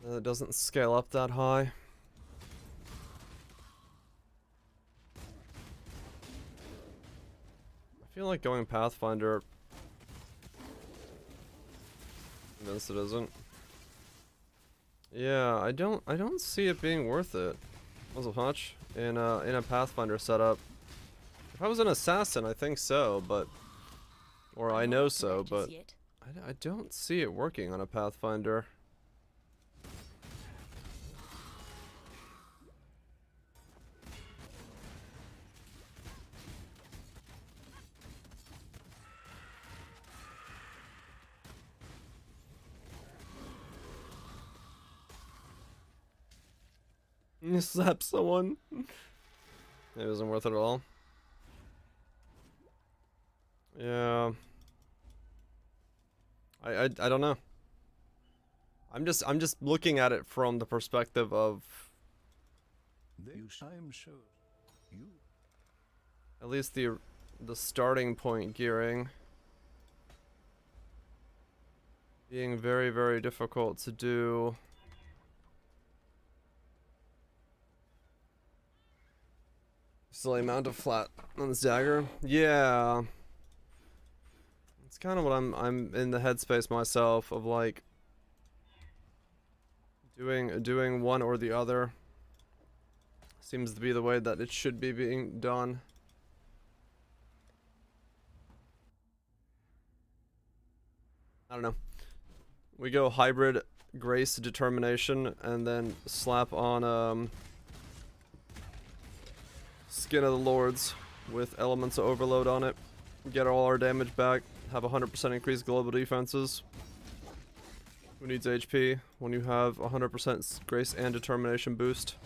It doesn't scale up that high. I feel like going Pathfinder. Convinced it isn't. Yeah, I don't see it being worth it. Muzzle Hutch in a Pathfinder setup. If I was an assassin, I think so, but or I know so, but I don't see it working on a Pathfinder. You slap someone. It wasn't worth it at all. Yeah. I don't know. I'm just looking at it from the perspective of at least the starting point gearing being very, very difficult to do. Silly amount of flat on this dagger. Yeah. It's kind of what I'm in the headspace myself of like doing one or the other. Seems to be the way that it should be being done. I don't know. We go hybrid grace determination and then slap on Skin of the Lords with elements of overload on it. Get all our damage back. Have 100% increased global defenses. Who needs HP when you have 100% grace and determination boost?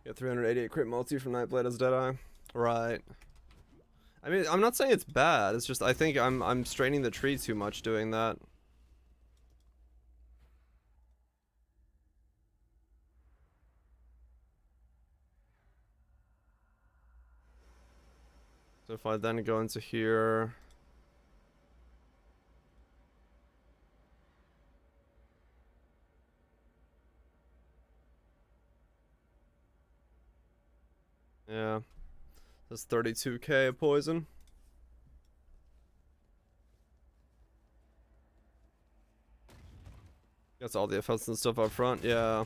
Get 388 crit multi from Nightblade as Deadeye. Right. I mean, I'm not saying it's bad. It's just I think I'm straining the tree too much doing that. So if I then go into here, yeah, that's 32k of poison. That's all the effects and stuff up front, yeah.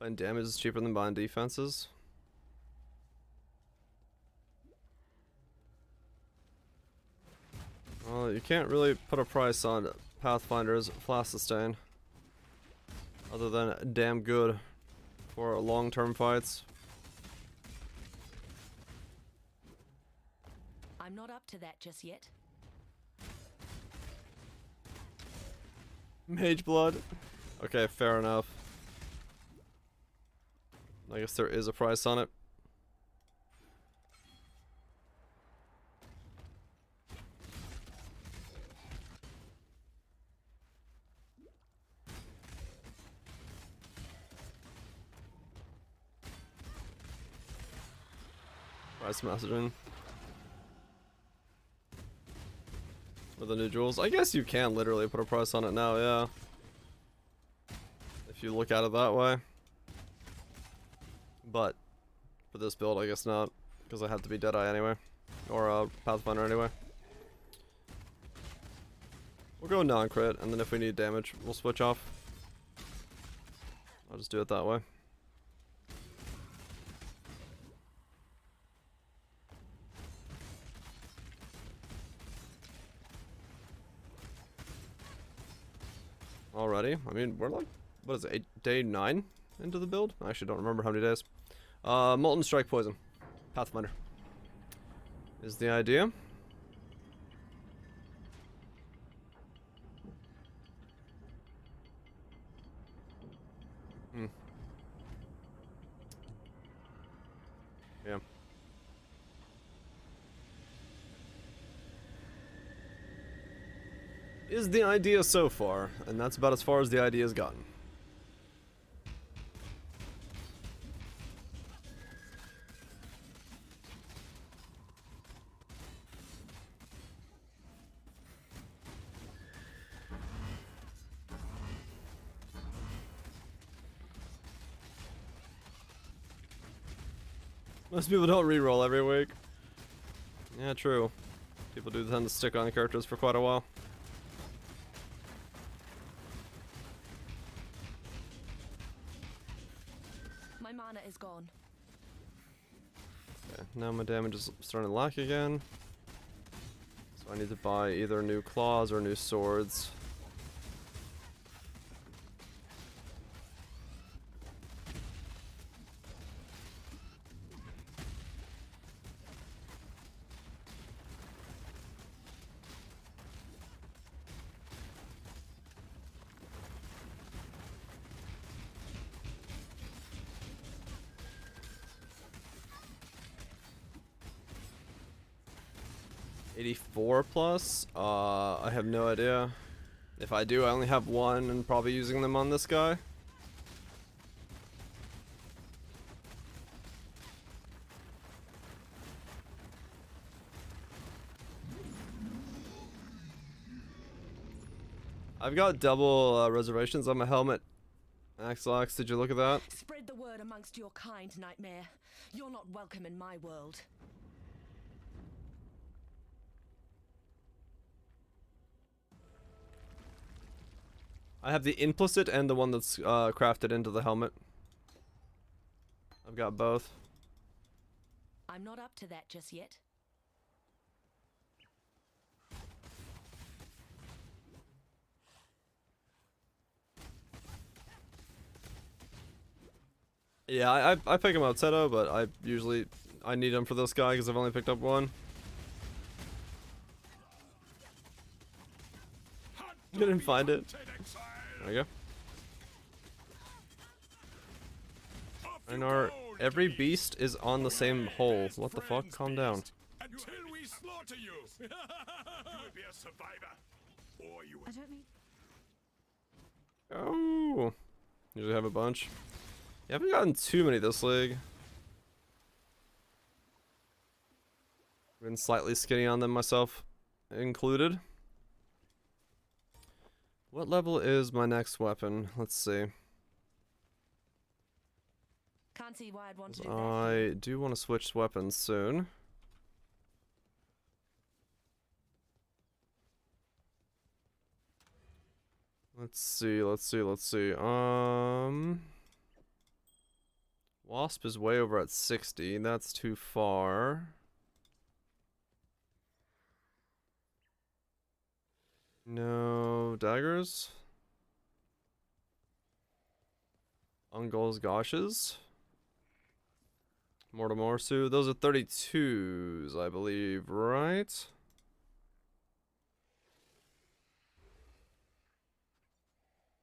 Buying damage is cheaper than buying defenses. Well, you can't really put a price on Pathfinder's flash sustain. Other than damn good for long-term fights. I'm not up to that just yet. Mage blood. Okay, fair enough. I guess there is a price on it. Price messaging. With the new jewels. I guess you can literally put a price on it now, yeah. If you look at it that way. But for this build, I guess not. Because I have to be Deadeye anyway. Or Pathfinder anyway. We'll go non-crit, and then if we need damage, we'll switch off. I'll just do it that way. Already? I mean, we're like, what is it, day 9 into the build? I actually don't remember how many days. Molten Strike Poison. Pathfinder. Is the idea. Yeah. Is the idea so far, and that's about as far as the idea's gotten. Most people don't reroll every week. Yeah, true. People do tend to stick on characters for quite a while. My mana is gone. Okay, now my damage is starting to lack again. So I need to buy either new claws or new swords. $84 plus? I have no idea. If I do, I only have one and probably using them on this guy. I've got double reservations on my helmet. Axelax, did you look at that? Spread the word amongst your kind, Nightmare. You're not welcome in my world. I have the implicit and the one that's crafted into the helmet. I've got both. I'm not up to that just yet. Yeah, I pick them outside of, but I need them for this guy because I've only picked up one. Didn't find it. There we go. And every beast is on the same hole. What the fuck? Calm down. Until we slaughter you. You will be a survivor. Or you will. I don't mean. Oh. Usually have a bunch. You haven't gotten too many this league. Been slightly skinny on them myself included. What level is my next weapon? Let's see. Can't see why I'd want to do that. I do want to switch weapons soon. Let's see. Wasp is way over at 60. That's too far. No daggers. Ungul's Goshes. Mortemorsu. Those are 32s, I believe, right?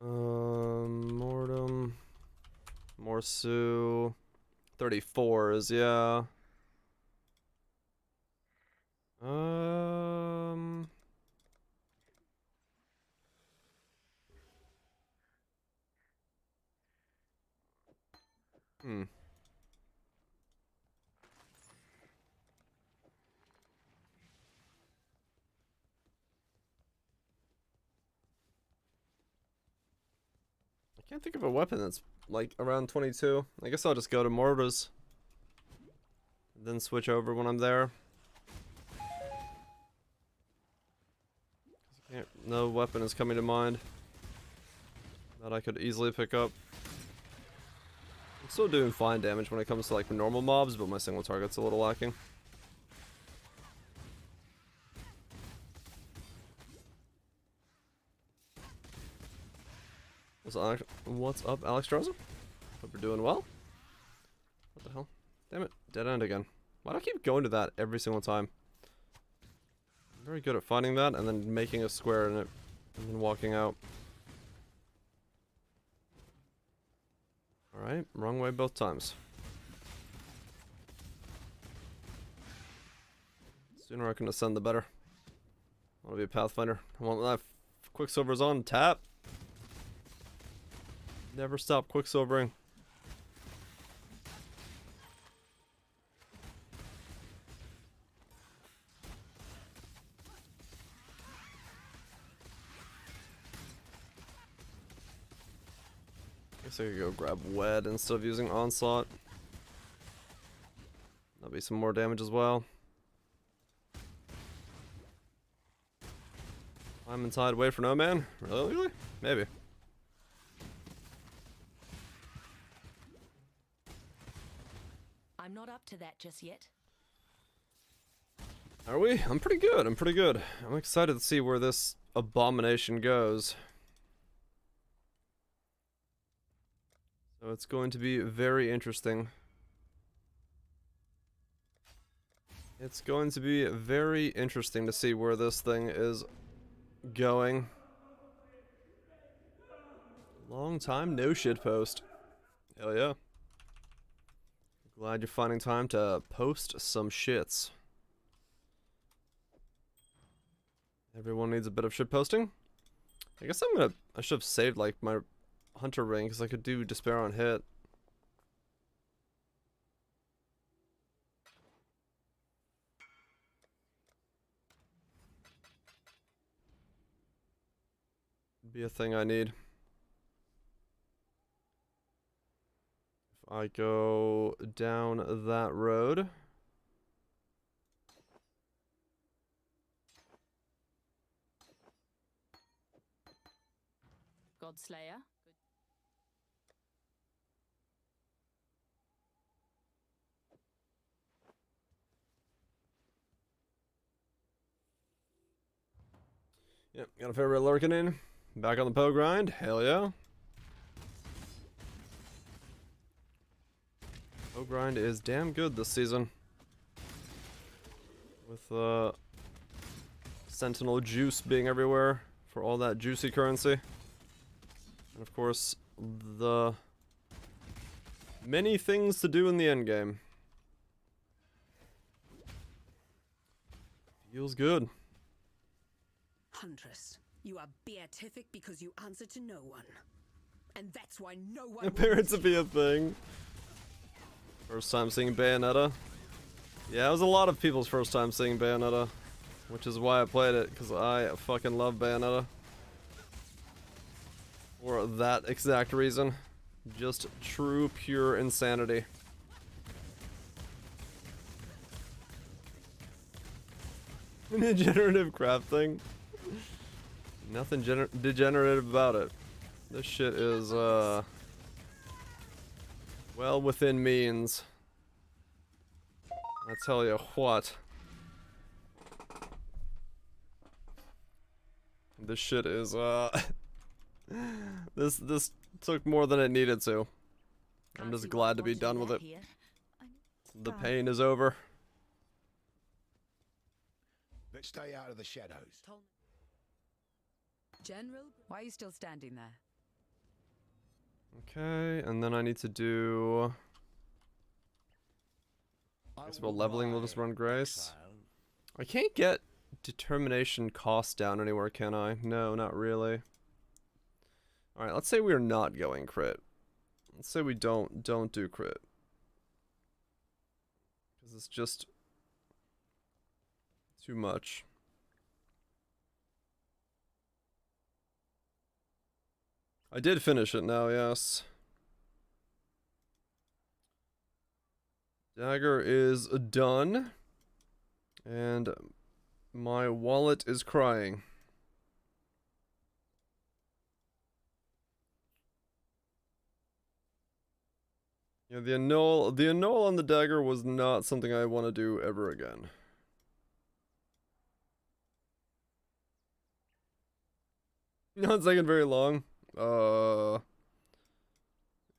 Mortem. Morsu. 34s, yeah. I can't think of a weapon that's like around 22. I guess I'll just go to mortars. Then switch over when I'm there. No weapon is coming to mind that I could easily pick up. I'm still doing fine damage when it comes to like normal mobs, but my single target's a little lacking. What's up, Alex Droza? Hope you're doing well. What the hell? Damn it, dead end again. Why do I keep going to that every single time? I'm very good at finding that and then making a square in it and then walking out. Alright, wrong way both times. Sooner I can ascend, the better. I want to be a Pathfinder. I want that Quicksilver's on tap. Never stop quicksilvering. Guess I could go grab Wed instead of using Onslaught. That'll be some more damage as well. I'm inside, wait for no man? Really? Maybe. I'm not up to that just yet. Are we? I'm pretty good. I'm excited to see where this abomination goes. So it's going to be very interesting. It's going to be very interesting to see where this thing is going. Long time no shitpost. Hell yeah. Glad you're finding time to post some shits. Everyone needs a bit of shit posting. I guess I should have saved like my hunter ring because I could do despair on hit. Be a thing I need. If I go down that road. Godslayer. Yep, got a favorite lurking in. Back on the Poe grind. Hell yeah. Poe grind is damn good this season. With Sentinel juice being everywhere for all that juicy currency. And of course, the many things to do in the endgame. Feels good. Huntress, you are beatific because you answer to no one. And that's why no one Appeared to be a thing. First time seeing Bayonetta. Yeah, it was a lot of people's first time seeing Bayonetta. Which is why I played it, because I fucking love Bayonetta. For that exact reason. Just true, pure insanity. Degenerative crafting. Nothing degenerative about it. This shit is, Well within means. I tell you what. This shit is this took more than it needed to. I'm just glad to be done with it. The pain is over. Let's stay out of the shadows. General, why are you still standing there? Okay, and then I need to do... I guess while leveling, we'll just run Grace. I can't get determination cost down anywhere, can I? No, not really. Alright, let's say we're not going crit. Let's say we don't do crit. Because it's just too much. I did finish it now, yes. Dagger is done. And my wallet is crying. Yeah, the annul on the dagger was not something I want to do ever again. Not taking very long.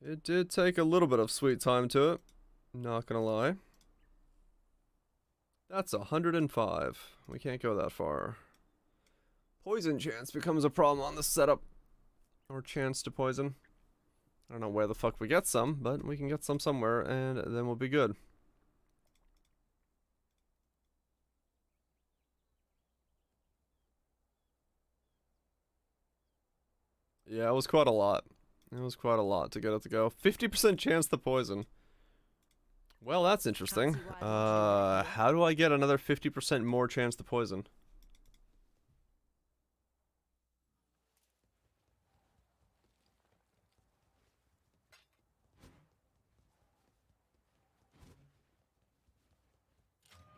It did take a little bit of sweet time to it. Not gonna lie. That's 105. We can't go that far. Poison chance becomes a problem on the setup. Or chance to poison. I don't know where the fuck we get some, but we can get some somewhere and then we'll be good. Yeah, it was quite a lot. It was quite a lot to get it to go. 50% chance to poison. Well, that's interesting. How do I get another 50% more chance to poison?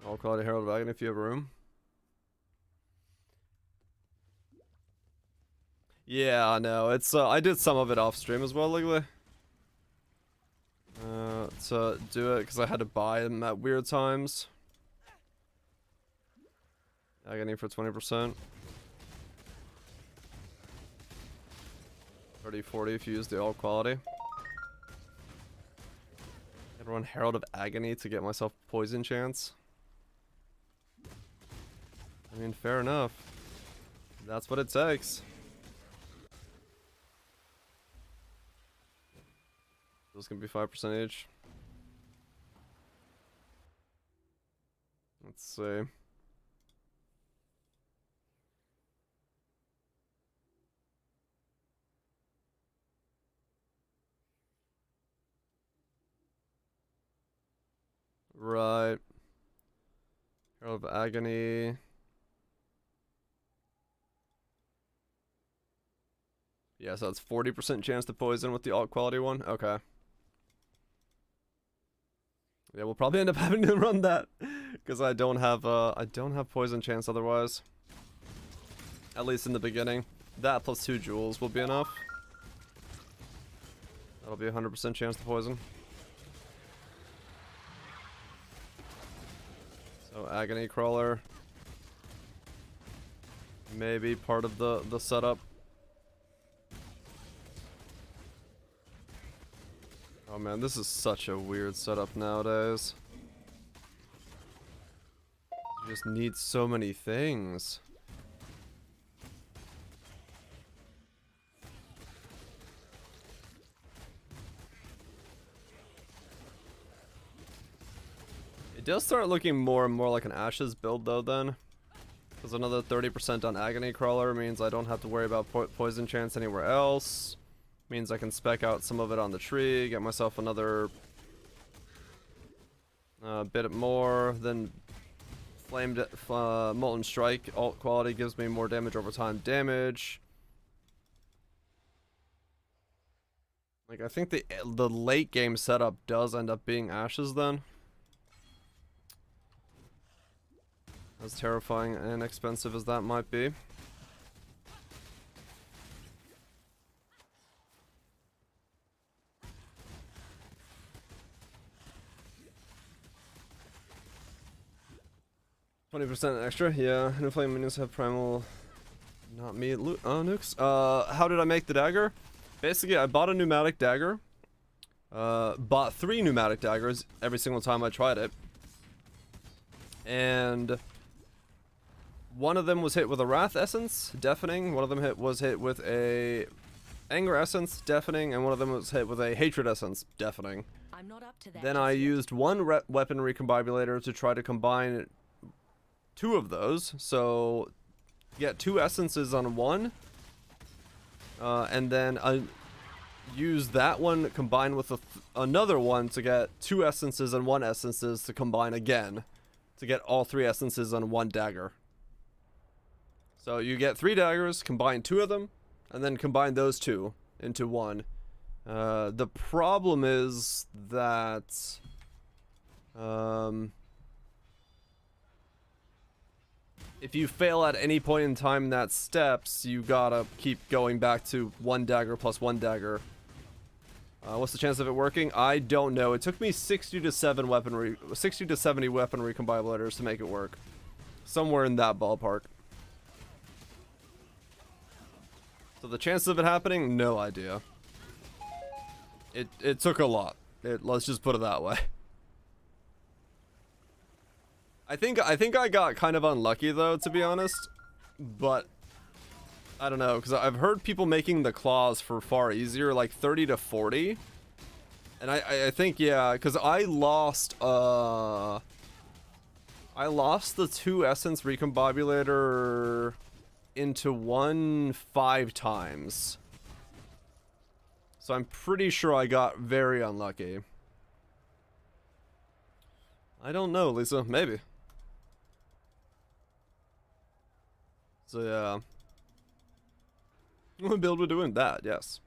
All quality Herald of Agony if you have room. Yeah, no, it's I did some of it off stream as well, legally. To do it because I had to buy them at weird times. Agony for 20%. 30-40 if you use the all quality. I'd run Herald of Agony to get myself poison chance. I mean, fair enough. That's what it takes. Those can be 5% each. Let's see. Right. Herald of Agony. Yeah, so that's 40% chance to poison with the alt quality one. Okay. Yeah, we'll probably end up having to run that because I don't have poison chance otherwise. At least in the beginning. That plus 2 jewels will be enough. That'll be 100% chance to poison. So Agony Crawler. Maybe part of the setup. Oh man, this is such a weird setup nowadays. You just need so many things. It does start looking more and more like an Ashes build though then. Because another 30% on Agony Crawler means I don't have to worry about poison chance anywhere else. Means I can spec out some of it on the tree, get myself another bit more. Then Molten Strike alt quality gives me more damage over time damage. Like I think the late game setup does end up being Ashes then. As terrifying and expensive as that might be. 20% extra, yeah. No flame minions have primal. Not me. Nukes. How did I make the dagger? Basically, I bought a pneumatic dagger. Bought 3 pneumatic daggers every single time I tried it. And one of them was hit with a Wrath Essence, deafening. One of them was hit with a Anger Essence, deafening. And one of them was hit with a Hatred Essence, deafening. I'm not up to that. Then I used one weapon recombobulator to try to combine 2 of those. So, get 2 essences on one. And then I use that one combined with another one to get 2 essences and 1 essences to combine again. To get all 3 essences on 1 dagger. So you get 3 daggers, combine 2 of them, and then combine those 2 into 1. The problem is that if you fail at any point in time in that steps, you gotta keep going back to 1 dagger plus 1 dagger. What's the chance of it working? I don't know. It took me 60 to 70 weaponry recombilators to make it work. Somewhere in that ballpark. So the chance of it happening, no idea. It took a lot. Let's just put it that way. I think I got kind of unlucky though, to be honest. But I don't know, because I've heard people making the claws for far easier, like 30 to 40. And I think, yeah, because I lost the 2 essence recombobulator into 1 5 times. So I'm pretty sure I got very unlucky. I don't know, Lisa. Maybe. So yeah. What build we're doing that, yes.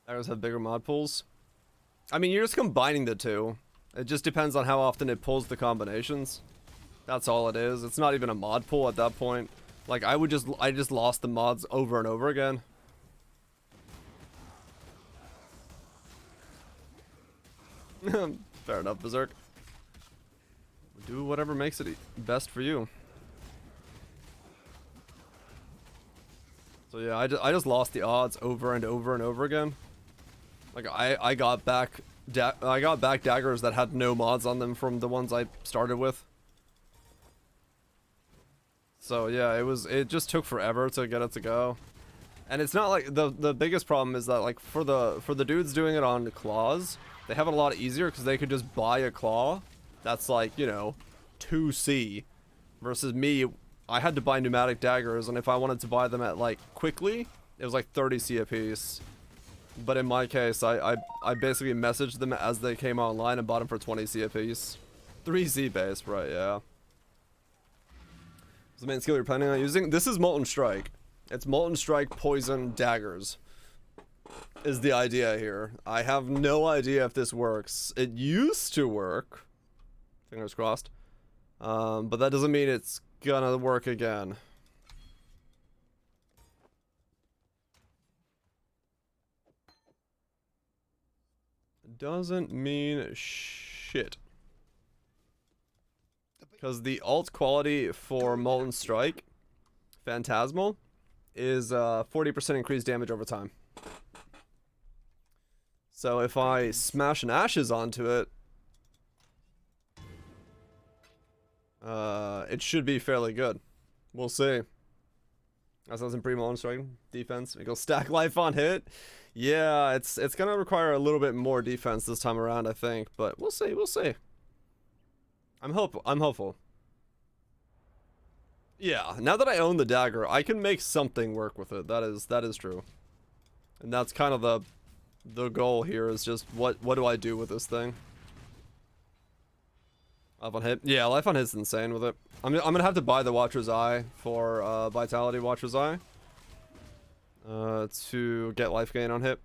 Daggers have bigger mod pools. I mean, you're just combining the 2. It just depends on how often it pulls the combinations. That's all it is. It's not even a mod pool at that point. Like, I just lost the mods over and over again. Fair enough, Berserk. Do whatever makes it best for you. So yeah, I just lost the odds over and over and over again. Like I got back daggers that had no mods on them from the ones I started with. So yeah, it just took forever to get it to go. And it's not like the biggest problem is that like for the dudes doing it on claws, they have it a lot easier because they could just buy a claw that's like, you know, 2C versus me. I had to buy pneumatic daggers, and if I wanted to buy them at like quickly, it was like 30C a piece. But in my case, I basically messaged them as they came online and bought them for 20C a piece. 3C base, right? Yeah. What's the main skill you're planning on using? This is Molten Strike. It's Molten Strike, Poison, Daggers. Is the idea here. I have no idea if this works. It used to work. Fingers crossed. But that doesn't mean it's gonna work again. Doesn't mean shit. Because the alt quality for Molten Strike, Phantasmal, is 40% increased damage over time. So if I smash an Ashes onto it, it should be fairly good. We'll see. Assassin pre-Molten Strike defense. Equals stack life on hit. Yeah, it's gonna require a little bit more defense this time around, I think, but we'll see. We'll see. I'm hopeful. Yeah, now that I own the dagger, I can make something work with it. That is true. And that's kind of the goal here, is just what do I do with this thing? Life on hit. Yeah, life on hit's insane with it. I'm gonna have to buy the Watcher's Eye for Vitality Watcher's Eye to get life gain on hit.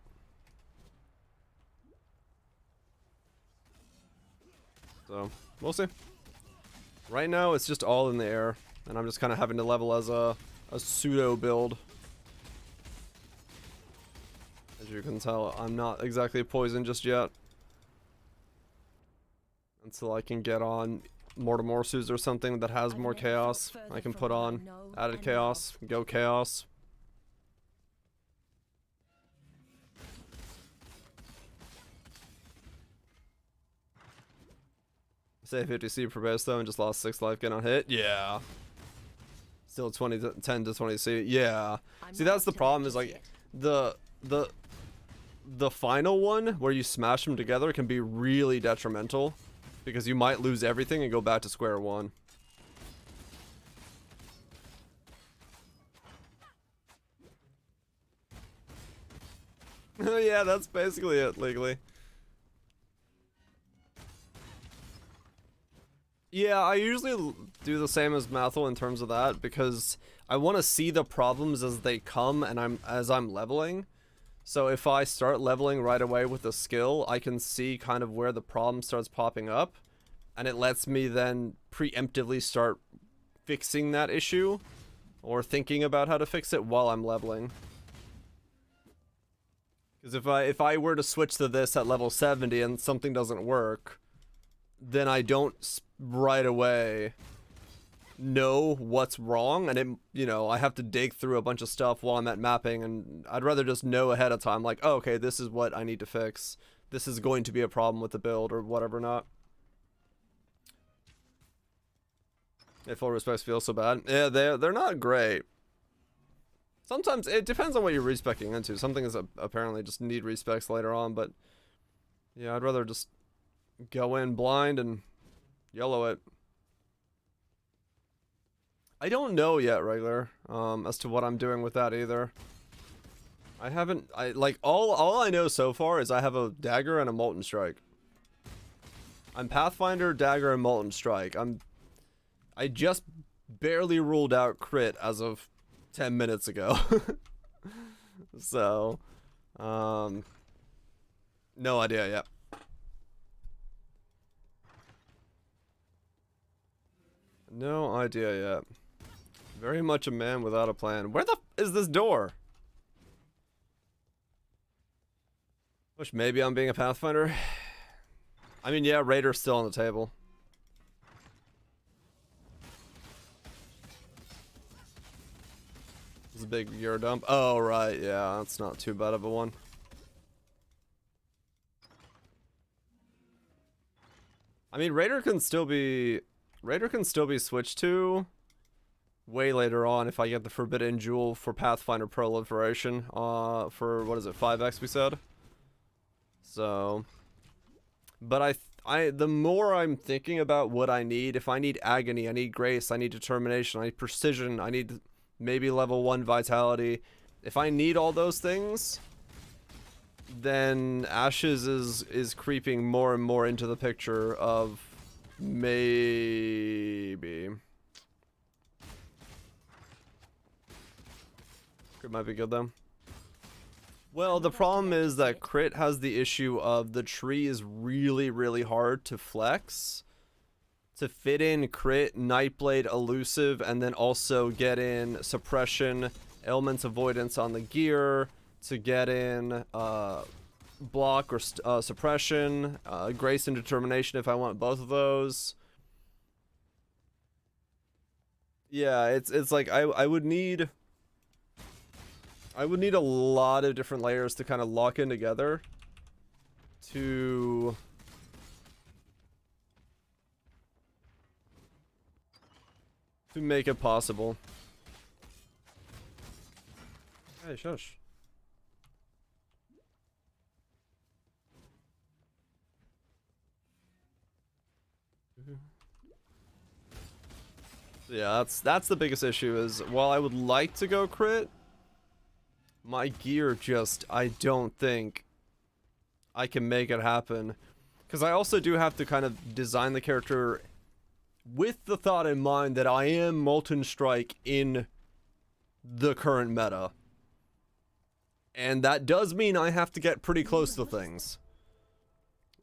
So we'll see. Right now it's just all in the air, and I'm just kind of having to level as a pseudo build. As you can tell, I'm not exactly poisoned just yet. until I can get on Mortimorsus or something that has more chaos. I can put on added chaos, go chaos. Say 50C per base though and just lost 6 life getting on hit. Yeah. Still 10 to 20C. Yeah. See, that's the problem is like the final one where you smash them together can be really detrimental because you might lose everything and go back to square one. Yeah, that's basically it legally. Yeah, I usually do the same as Mathel in terms of that because I want to see the problems as they come and as I'm leveling. So if I start leveling right away with a skill, I can see kind of where the problem starts popping up, and it lets me then preemptively start fixing that issue or thinking about how to fix it while I'm leveling. Because if I were to switch to this at level 70 and something doesn't work, then I don't right away know what's wrong, and it, you know, I have to dig through a bunch of stuff while I'm at mapping, and I'd rather just know ahead of time, like, oh, okay, this is what I need to fix. This is going to be a problem with the build or whatever not. Yeah, full respects feel so bad. Yeah, they're not great. Sometimes it depends on what you're respecing into. Some things apparently just need respecs later on, but yeah, I'd rather just go in blind and yellow it. I don't know yet, regular, as to what I'm doing with that either. All I know so far is I have a dagger and a Molten Strike. I'm Pathfinder, dagger, and Molten Strike. I just barely ruled out crit as of 10 minutes ago. So, no idea yet. No idea yet. Very much a man without a plan. Where the f is this door? Wish maybe I'm being a Pathfinder. I mean, yeah, Raider's still on the table. It's a big Euro dump. Oh, right, yeah, that's not too bad of a one. I mean, Raider can still be switched to way later on if I get the Forbidden Jewel for Pathfinder Proliferation, for, what is it, 5x we said? So, but the more I'm thinking about what I need, if I need Agony, I need Grace, I need Determination, I need Precision, I need maybe level 1 Vitality. If I need all those things, then Ashes is creeping more and more into the picture of maybe. Crit might be good though. Well, the problem is that crit has the issue of the tree is really, really hard to flex. To fit in crit, Nightblade, elusive, and then also get in suppression, elements avoidance on the gear, to get in block or suppression, grace and determination if I want both of those. Yeah, it's like I would need a lot of different layers to kind of lock in together to make it possible. Hey, shush. Yeah, that's the biggest issue is while I would like to go crit, my gear just, I don't think I can make it happen. Because I also do have to kind of design the character with the thought in mind that I am Molten Strike in the current meta. And that does mean I have to get pretty close to things.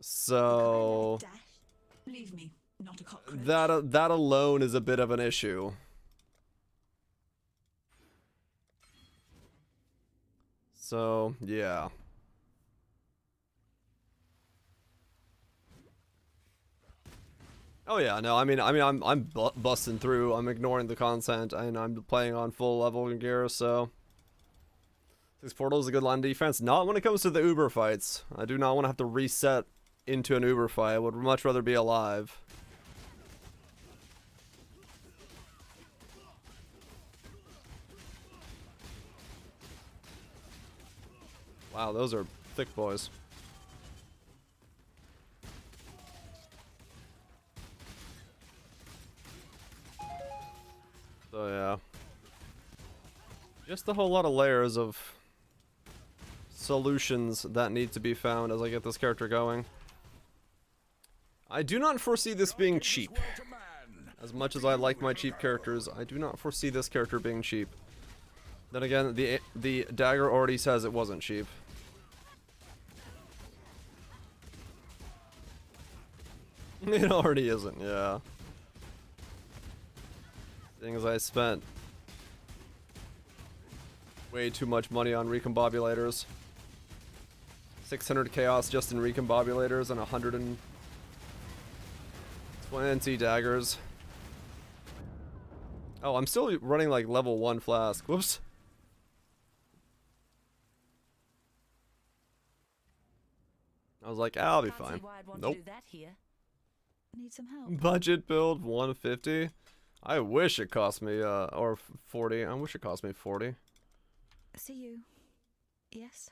So Leave me, not a cockroach. that alone is a bit of an issue. So, yeah. Oh yeah, no, I'm busting through. I'm ignoring the content, and I'm playing on full level gear. So this portal is a good line of defense. Not when it comes to the Uber fights. I do not want to have to reset into an Uber fight. I would much rather be alive. Wow, those are thick boys. So yeah, just a whole lot of layers of solutions that need to be found as I get this character going. I do not foresee this being cheap. As much as I like my cheap characters, I do not foresee this character being cheap. Then again, the dagger already says it wasn't cheap. It already isn't, yeah. Thing is, I spent way too much money on recombobulators. 600 chaos just in recombobulators and 120 daggers. Oh, I'm still running like level 1 flask. Whoops. I was like, I'll be fine. Nope. Need some help. Budget build 150. I wish it cost me or 40. I wish it cost me 40. See you. Yes.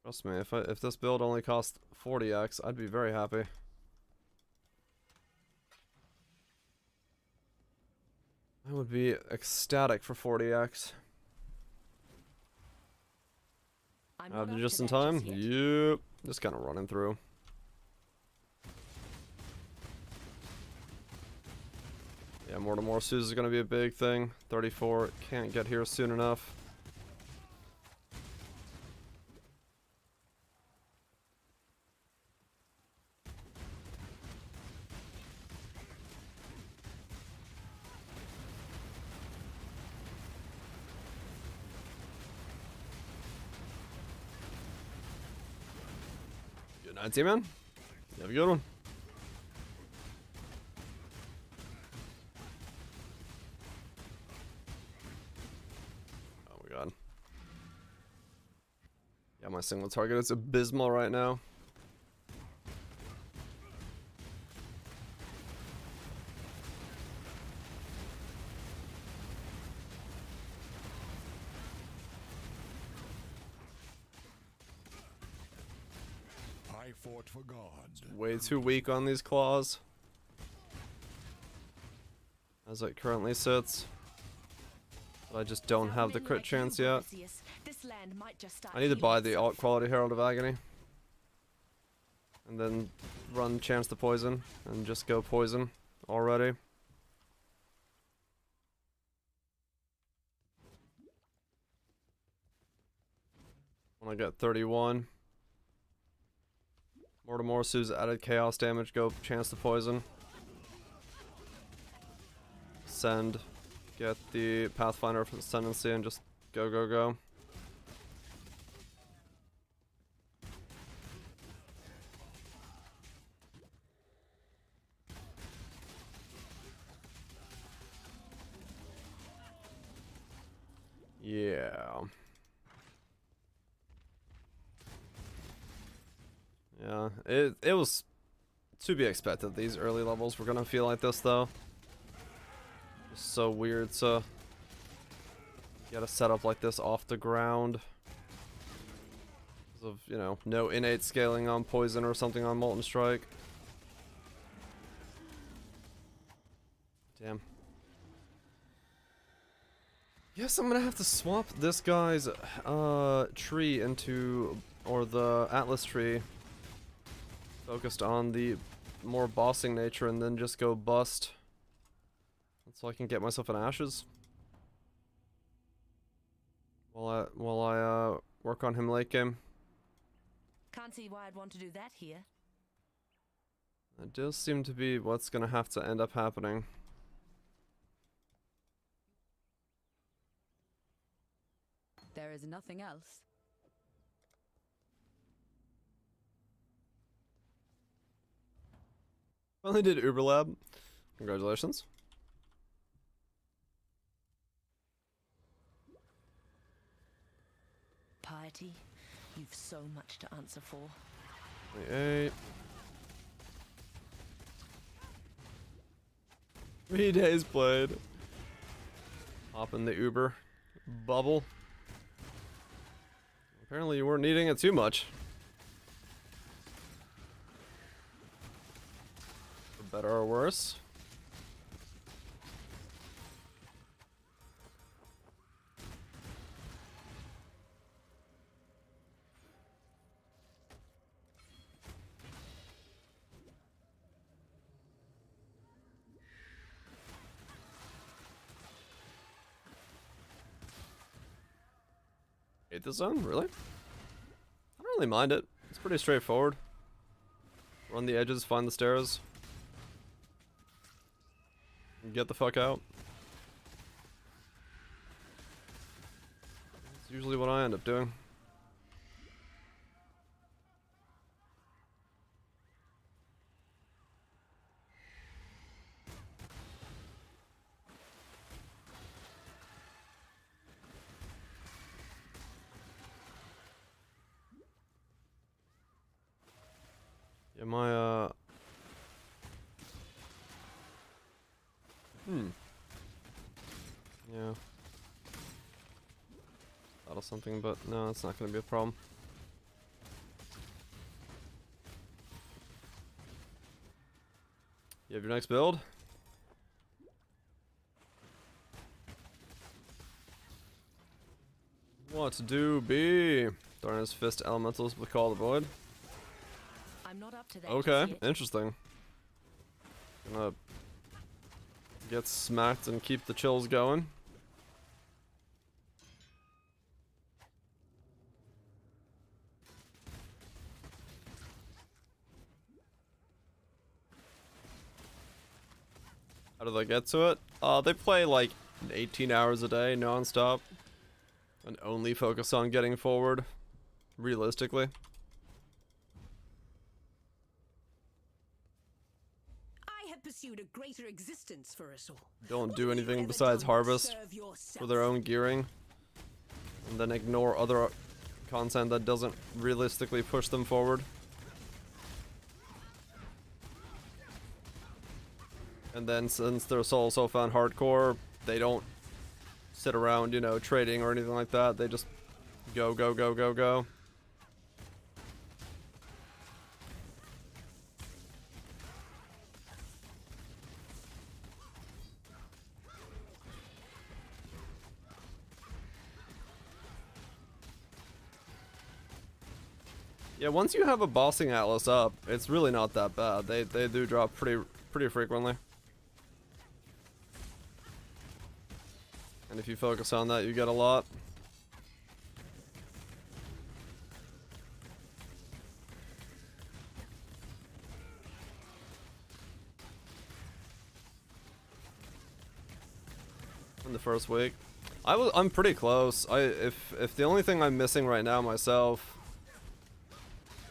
Trust me, if this build only cost 40x, I'd be very happy. I would be ecstatic for 40x. Just in time? Yep. Just kind of running through. Yeah, Mortimer's is going to be a big thing. 34, can't get here soon enough. Good night, man. You have a good one. Yeah, my single target is abysmal right now. I fought for God. Way too weak on these claws. As it currently sits. But I just don't have the crit chance yet. I need to buy the alt quality Herald of Agony. And then run chance to poison. And just go poison already. When I get 31. Mortimer's added chaos damage, go chance to poison. Send. Get the Pathfinder for the Ascendancy and just go, go, go. Yeah. Yeah, it was to be expected. These early levels were gonna feel like this though. It's so weird to get a setup like this off the ground. Because of, you know, no innate scaling on poison or something on Molten Strike. Damn. Yes, I'm gonna have to swap this guy's tree into, or the Atlas tree, focused on the more bossing nature, and then just go bust. So I can get myself an Ashes. While I work on him late game. Can't see why I'd want to do that here. That does seem to be what's gonna have to end up happening. There is nothing else. Finally did Uber Lab. Congratulations. Piety, you've so much to answer for. 28. 3 days played. Hop in the Uber bubble. Apparently you weren't needing it too much. For better or worse. Hate this zone? Really? I don't really mind it. It's pretty straightforward. Run the edges, find the stairs. And get the fuck out. It's usually what I end up doing. Yeah, my, yeah. Thought of something, but no, it's not gonna be a problem. You have your next build? What do be? Darkness Fist Elementals with Call the Void. I'm not up to that. Okay, interesting. Gonna get smacked and keep the chills going. How do they get to it? They play like 18 hours a day non-stop and only focus on getting forward, realistically. Pursued a greater existence for us all. Don't do anything besides harvest for their own gearing, and then ignore other content that doesn't realistically push them forward. And then since they're so fan hardcore, they don't sit around, you know, trading or anything like that. They just go, go, go, go, go. Yeah, once you have a bossing atlas up, it's really not that bad. They do drop pretty frequently. And if you focus on that, you get a lot. In the first week. I'm pretty close. If the only thing I'm missing right now myself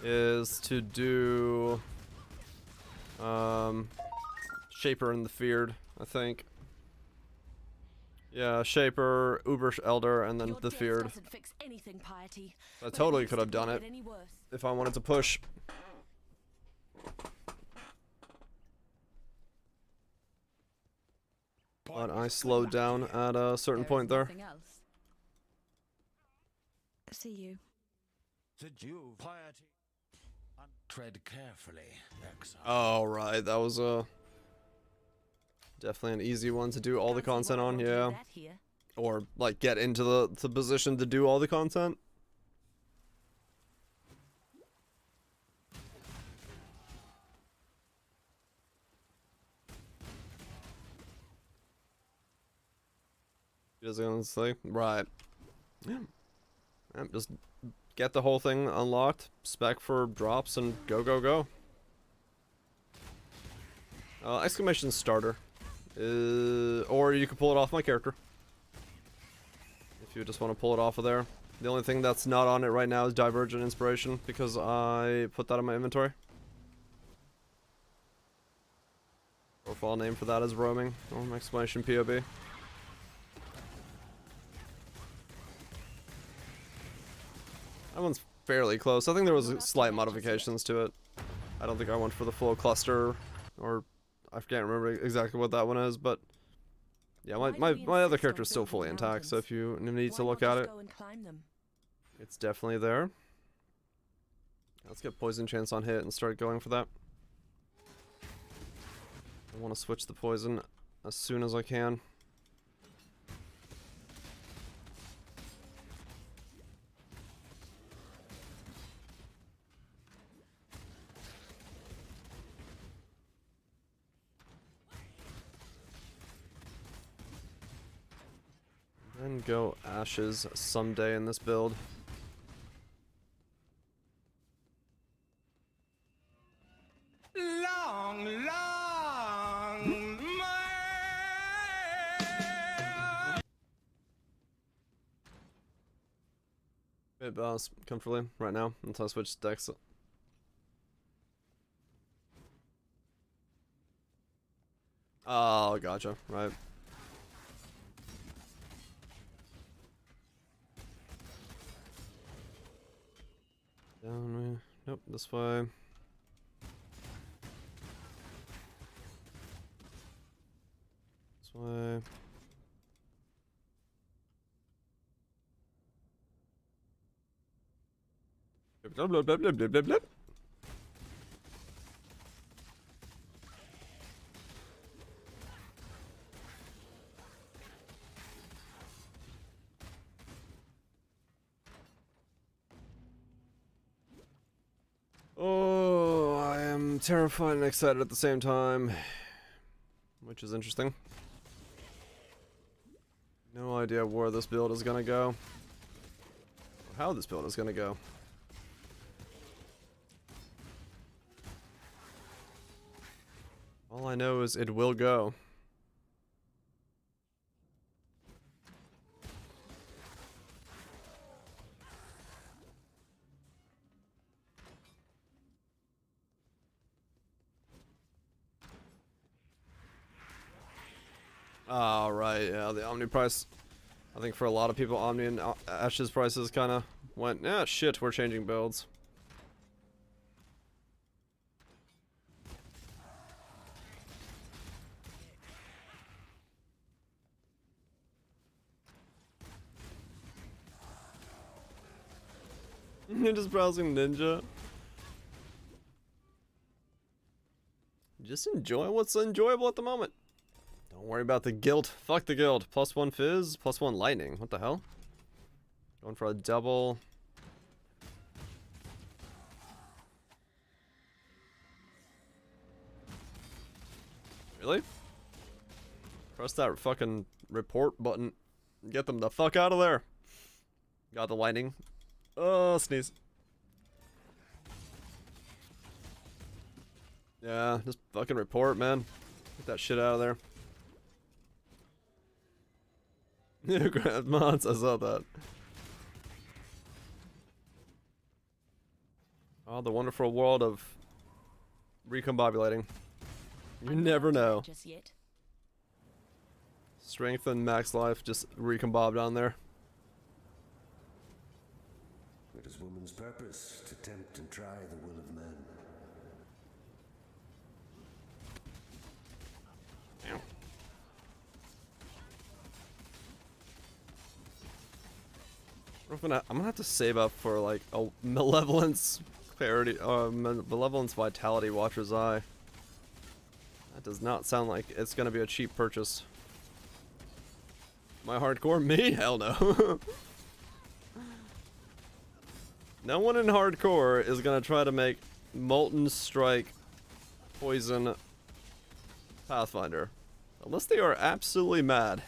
is to do Shaper and the Feared, I think. Yeah, Shaper, Uber Elder, and then the Feared. I totally could have done it if I wanted to push. But I slowed down at a certain point there. See you. Tread carefully, Exile. Oh, right, that was definitely an easy one to do all the content on, yeah. Or, like, get into the position to do all the content. Just honestly, right. Yeah. Just get the whole thing unlocked, spec for drops, and go, go, go. Exclamation starter. Or you can pull it off my character. If you just want to pull it off of there. The only thing that's not on it right now is Divergent Inspiration, because I put that in my inventory. Default name for that is roaming. Oh, exclamation POB. That one's fairly close. I think there was slight modifications to it. I don't think I went for the full cluster, or I can't remember exactly what that one is, but yeah, my other character is still fully intact, so if you need to look at it, it's definitely there. Let's get poison chance on hit and start going for that. I want to switch the poison as soon as I can. And go Ashes someday in this build. Long, long Mid boss comfortably right now until I switch decks. Oh, gotcha. Right. Down way. Nope, this way. This way. Blah, blah, blah, blah, blah, blah, blah. Oh, I am terrified and excited at the same time, which is interesting. No idea where this build is gonna go, or how this build is gonna go. All I know is it will go. Oh, right, yeah, the Omni price. I think for a lot of people, Omni and Ashes prices kind of went, yeah, shit, we're changing builds. You're just browsing Ninja. Just enjoy what's enjoyable at the moment. Don't worry about the guild. Fuck the guild. +1 fizz, +1 lightning. What the hell? Going for a double. Really? Press that fucking report button. Get them the fuck out of there. Got the lightning. Oh, sneeze. Yeah, just fucking report, man. Get that shit out of there. New grand mods, I saw that. Oh, the wonderful world of recombobulating. You never know. Just yet. Strength and max life just recombobbed on there. It is woman's purpose to tempt and try the will of men. I'm gonna have to save up for like a Malevolence Clarity, Malevolence Vitality Watcher's Eye. That does not sound like it's gonna be a cheap purchase. My hardcore? Me? Hell no. No one in hardcore is gonna try to make Molten Strike Poison Pathfinder. Unless they are absolutely mad.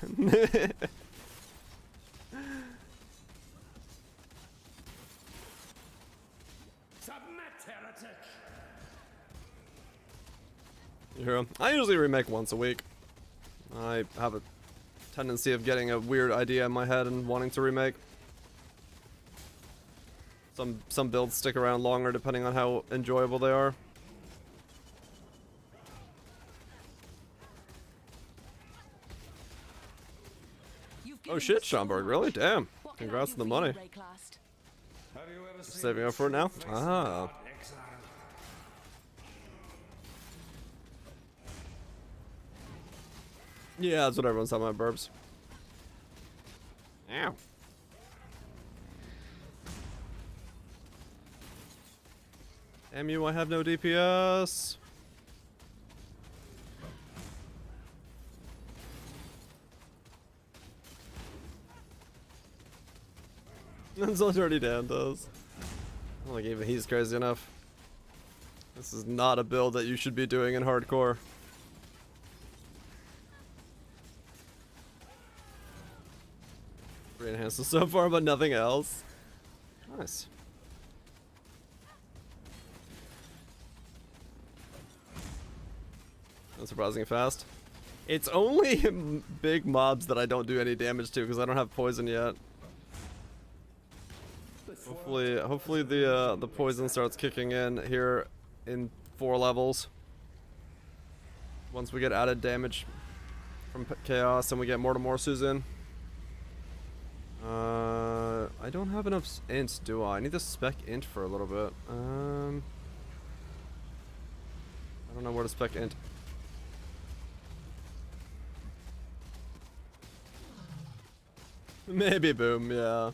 I usually remake once a week. I have a tendency of getting a weird idea in my head and wanting to remake. Some builds stick around longer depending on how enjoyable they are. Oh shit, Schomburg, really? Damn. Congrats on the money. Saving up for it now? Ah. Yeah, that's what everyone's talking about, burbs. Ow. Damn you, I have no DPS. That's already down, does. I don't think even he's crazy enough. This is not a build that you should be doing in hardcore. Three enhances so far, but nothing else. Nice. That's surprisingly fast. It's only big mobs that I don't do any damage to because I don't have poison yet. Hopefully the poison starts kicking in here in 4 levels. Once we get added damage from chaos and we get more to more Susan. I don't have enough int, do I? I need to spec int for a little bit. I don't know where to spec int. Maybe boom, yeah.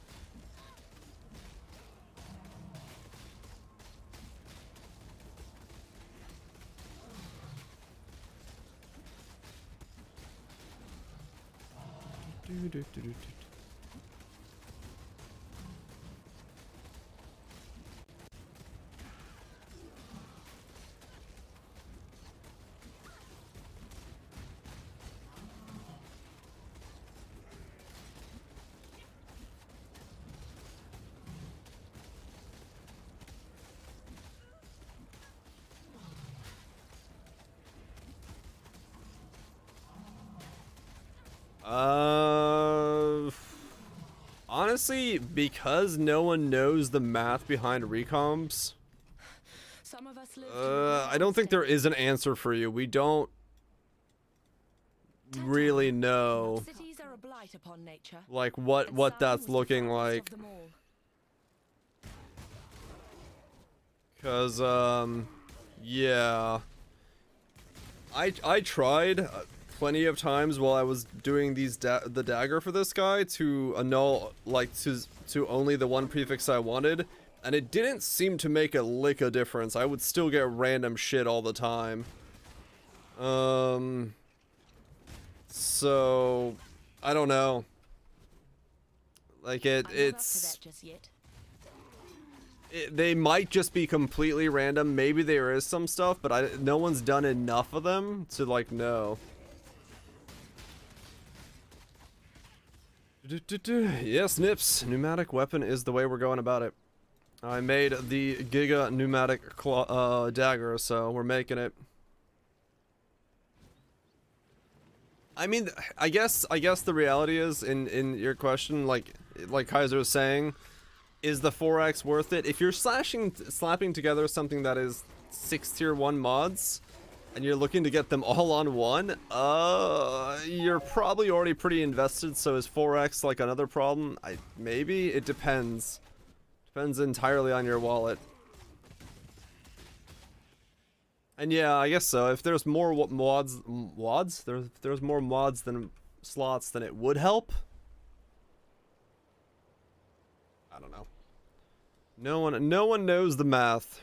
Honestly, because no one knows the math behind recoms, I don't think there is an answer for you. We don't really know, like, what that's looking like. Cause, yeah. I tried plenty of times while I was doing these the dagger for this guy to annul, like, to only the one prefix I wanted, and it didn't seem to make a lick of difference. I would still get random shit all the time. So I don't know. Like they might just be completely random. Maybe there is some stuff, but no one's done enough of them to, like, know. Yes, Nips. Pneumatic weapon is the way we're going about it. I made the Giga pneumatic dagger, so we're making it. I mean, I guess the reality is, in your question, like Kaiser was saying, is the 4x worth it? If you're slapping together something that is 6 tier 1 mods, and you're looking to get them all on one, you're probably already pretty invested, so is 4x like another problem? Maybe? It depends. Depends entirely on your wallet. And yeah, I guess so. If there's more mods, there's more mods than slots, then it would help. I don't know. No one knows the math.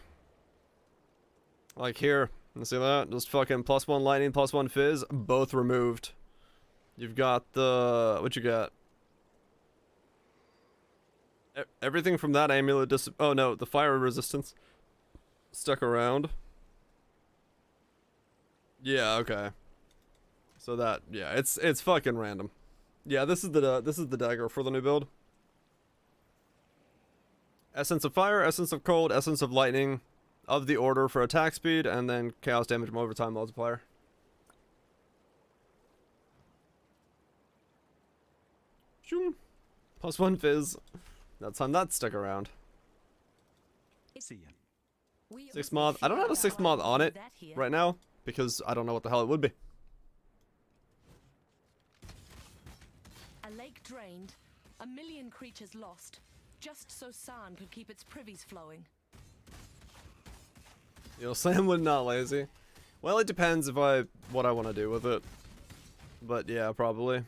Like here, you see that? Just fucking +1 lightning, +1 fizz, both removed. You've got the what you got? Everything from that amulet oh no, the fire resistance stuck around. Yeah, okay. So that, yeah, it's fucking random. Yeah, this is the dagger for the new build. Essence of fire, essence of cold, essence of lightning, of the order for attack speed, and then chaos damage overtime multiplier. Shoom. +1 fizz. That time that stuck around. See ya. 6th mod. I don't have a 6th mod on it right now because I don't know what the hell it would be. A lake drained, a million creatures lost, just so San could keep its privies flowing. You know, Sam would not lazy. Well, it depends if what I want to do with it. But yeah, probably.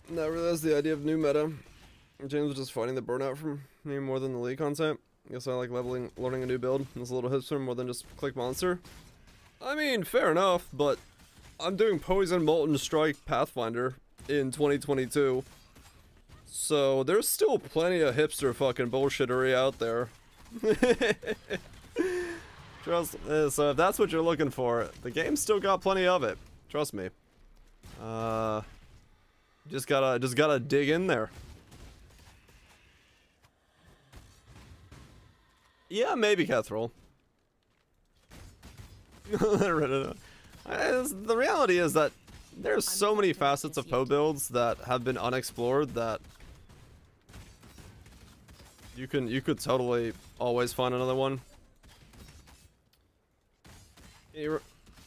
Not realized the idea of new meta. James was just fighting the burnout from me more than the League content. Guess I like learning a new build. It's a little hipster more than just click monster. I mean, fair enough, but I'm doing Poison, Molten, Strike, Pathfinder in 2022. So there's still plenty of hipster fucking bullshittery out there. Trust so if that's what you're looking for, the game's still got plenty of it. Trust me. Just gotta dig in there. Yeah, maybe Kethril. The reality is that there's so many facets of Poe builds that have been unexplored that you could totally always find another one.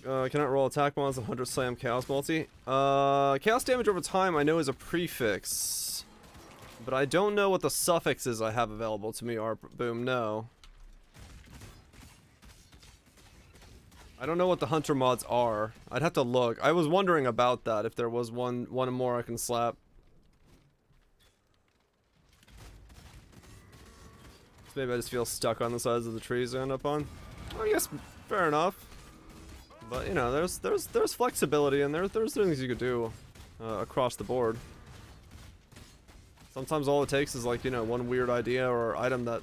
Cannot roll attack mons and 100 slam chaos multi. Chaos damage over time I know is a prefix, but I don't know what the suffixes I have available to me are. Boom, no. I don't know what the hunter mods are. I'd have to look. I was wondering about that, if there was one more I can slap. So maybe I just feel stuck on the sides of the trees I end up on. I guess fair enough. But you know, there's flexibility and there's things you could do across the board. Sometimes all it takes is like, you know, one weird idea or item that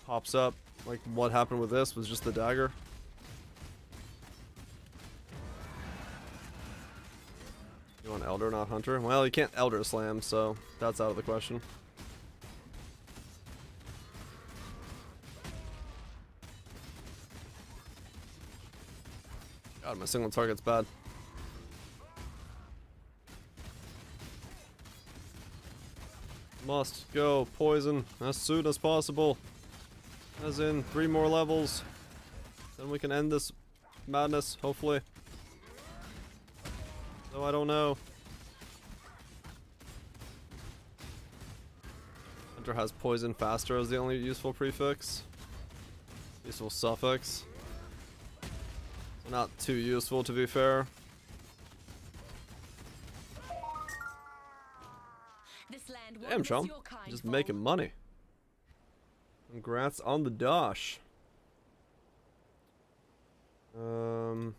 pops up. Like what happened with this was just the dagger. You want Elder, not Hunter? Well, you can't Elder Slam, so that's out of the question. God, my single target's bad. Must go poison as soon as possible. As in 3 more levels. Then we can end this madness, hopefully. Though I don't know. Hunter has poison faster as the only useful prefix. Useful suffix. So not too useful, to be fair. Damn, chum. Just making money. Congrats on the dosh. Go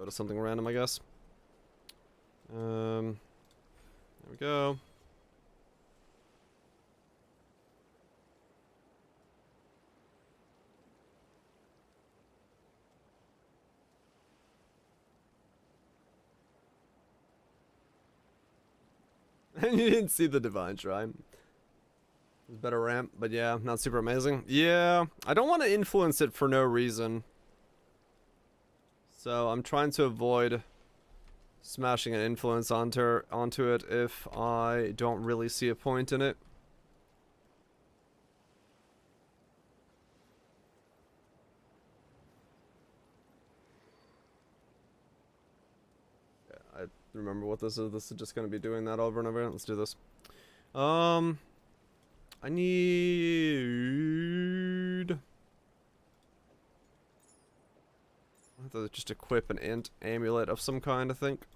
to something random, I guess. There we go. And you didn't see the Divine Shrine. It's better ramp, but yeah, not super amazing. Yeah, I don't want to influence it for no reason. So I'm trying to avoid smashing an influence onto it if I don't really see a point in it. Yeah, I remember what this is. This is just going to be doing that over and over. Let's do this. I need... I have to just equip an int amulet of some kind, I think.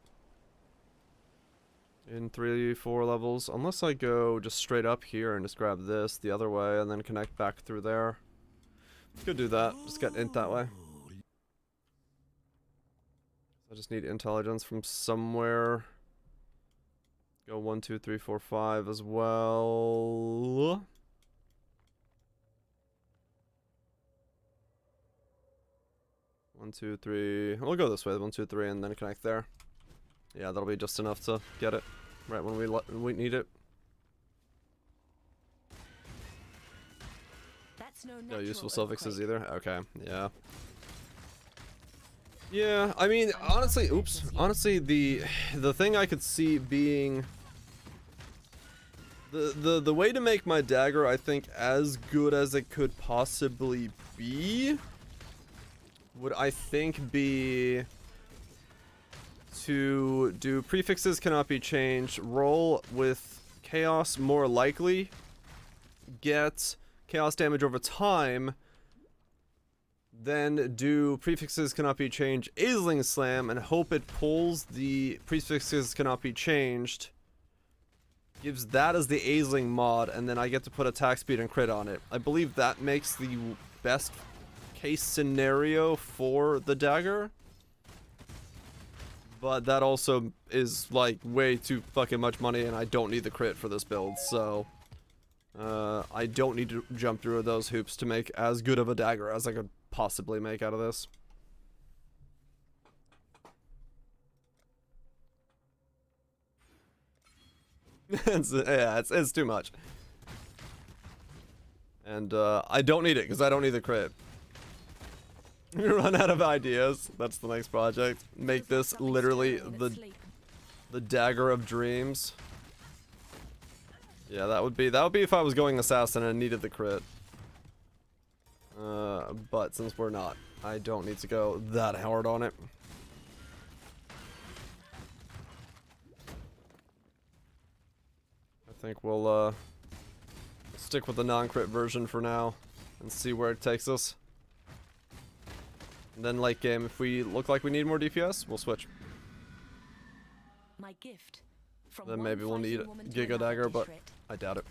In 3-4 levels. Unless I go just straight up here and just grab this the other way and then connect back through there. Could do that. Just get int that way. I just need intelligence from somewhere. Go 1, 2, 3, 4, 5 as well. One, 2, 3. We'll go this way. 1, 2, 3, and then connect there. Yeah, that'll be just enough to get it right when we need it. That's no useful suffixes either. Okay, yeah. Yeah, I mean, honestly, oops. Honestly, the thing I could see being the way to make my dagger, I think, as good as it could possibly be would, I think, be to do prefixes cannot be changed, roll with chaos more likely, get chaos damage over time, then do prefixes cannot be changed Aisling Slam and hope it pulls the prefixes cannot be changed, gives that as the Aisling mod, and then I get to put attack speed and crit on it. I believe that makes the best case scenario for the dagger. But that also is like way too fucking much money, and I don't need the crit for this build, so I don't need to jump through those hoops to make as good of a dagger as I could possibly make out of this. it's too much. And I don't need it because I don't need the crit. We run out of ideas. That's the next project. Make this literally the dagger of dreams. Yeah, that would be if I was going assassin and needed the crit. But since we're not, I don't need to go that hard on it. I think we'll stick with the non-crit version for now and see where it takes us. And then late game, if we look like we need more DPS, we'll switch. My gift. From Then maybe we'll need Giga Dagger, but I doubt it.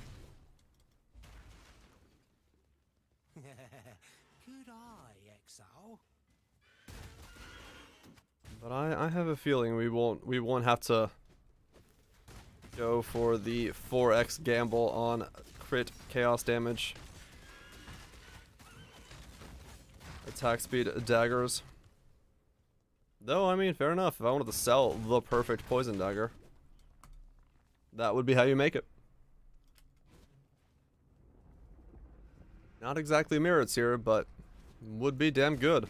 Good eye, Exile. But I have a feeling we won't have to go for the 4x gamble on crit chaos damage. Attack speed daggers. Though, I mean, fair enough. If I wanted to sell the perfect poison dagger, that would be how you make it. Not exactly merits here, but would be damn good.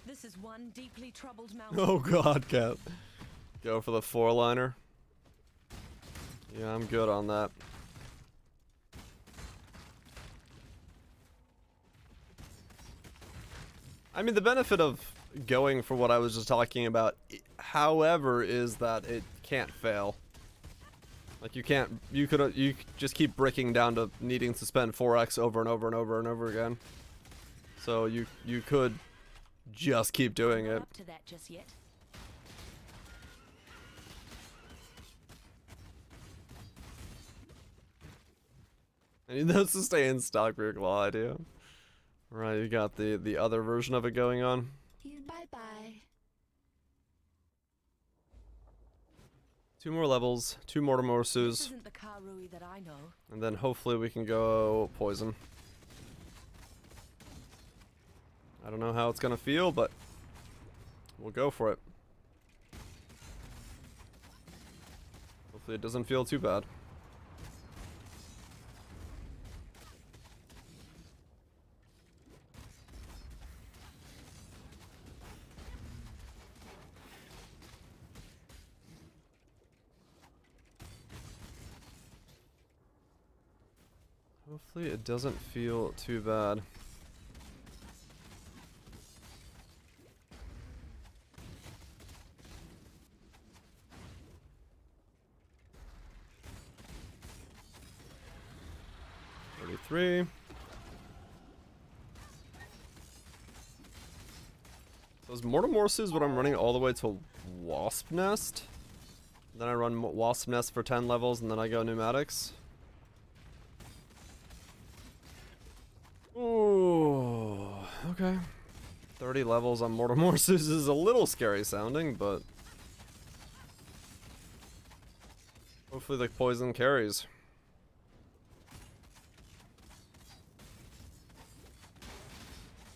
This is one deeply troubled mountain. Oh god, Cat. Go for the 4-liner. Yeah, I'm good on that. I mean, the benefit of going for what I was just talking about, however, is that it can't fail. Like, you just keep bricking down to needing to spend 4x over and over and over and over again. So you could just keep doing it. Up to that just yet. I need those to stay in stock for your claw idea. Right, you got the other version of it going on. Bye-bye. 2 more levels, 2 more This isn't the Karui that I know. and then hopefully we can go poison. I don't know how it's gonna feel, but we'll go for it. Hopefully it doesn't feel too bad. Hopefully it doesn't feel too bad. So is Mortal Morses what I'm running all the way to Wasp Nest? Then I run Wasp Nest for 10 levels and then I go pneumatics. Ooh, okay. 30 levels on Mortal Morses is a little scary sounding, but hopefully the poison carries.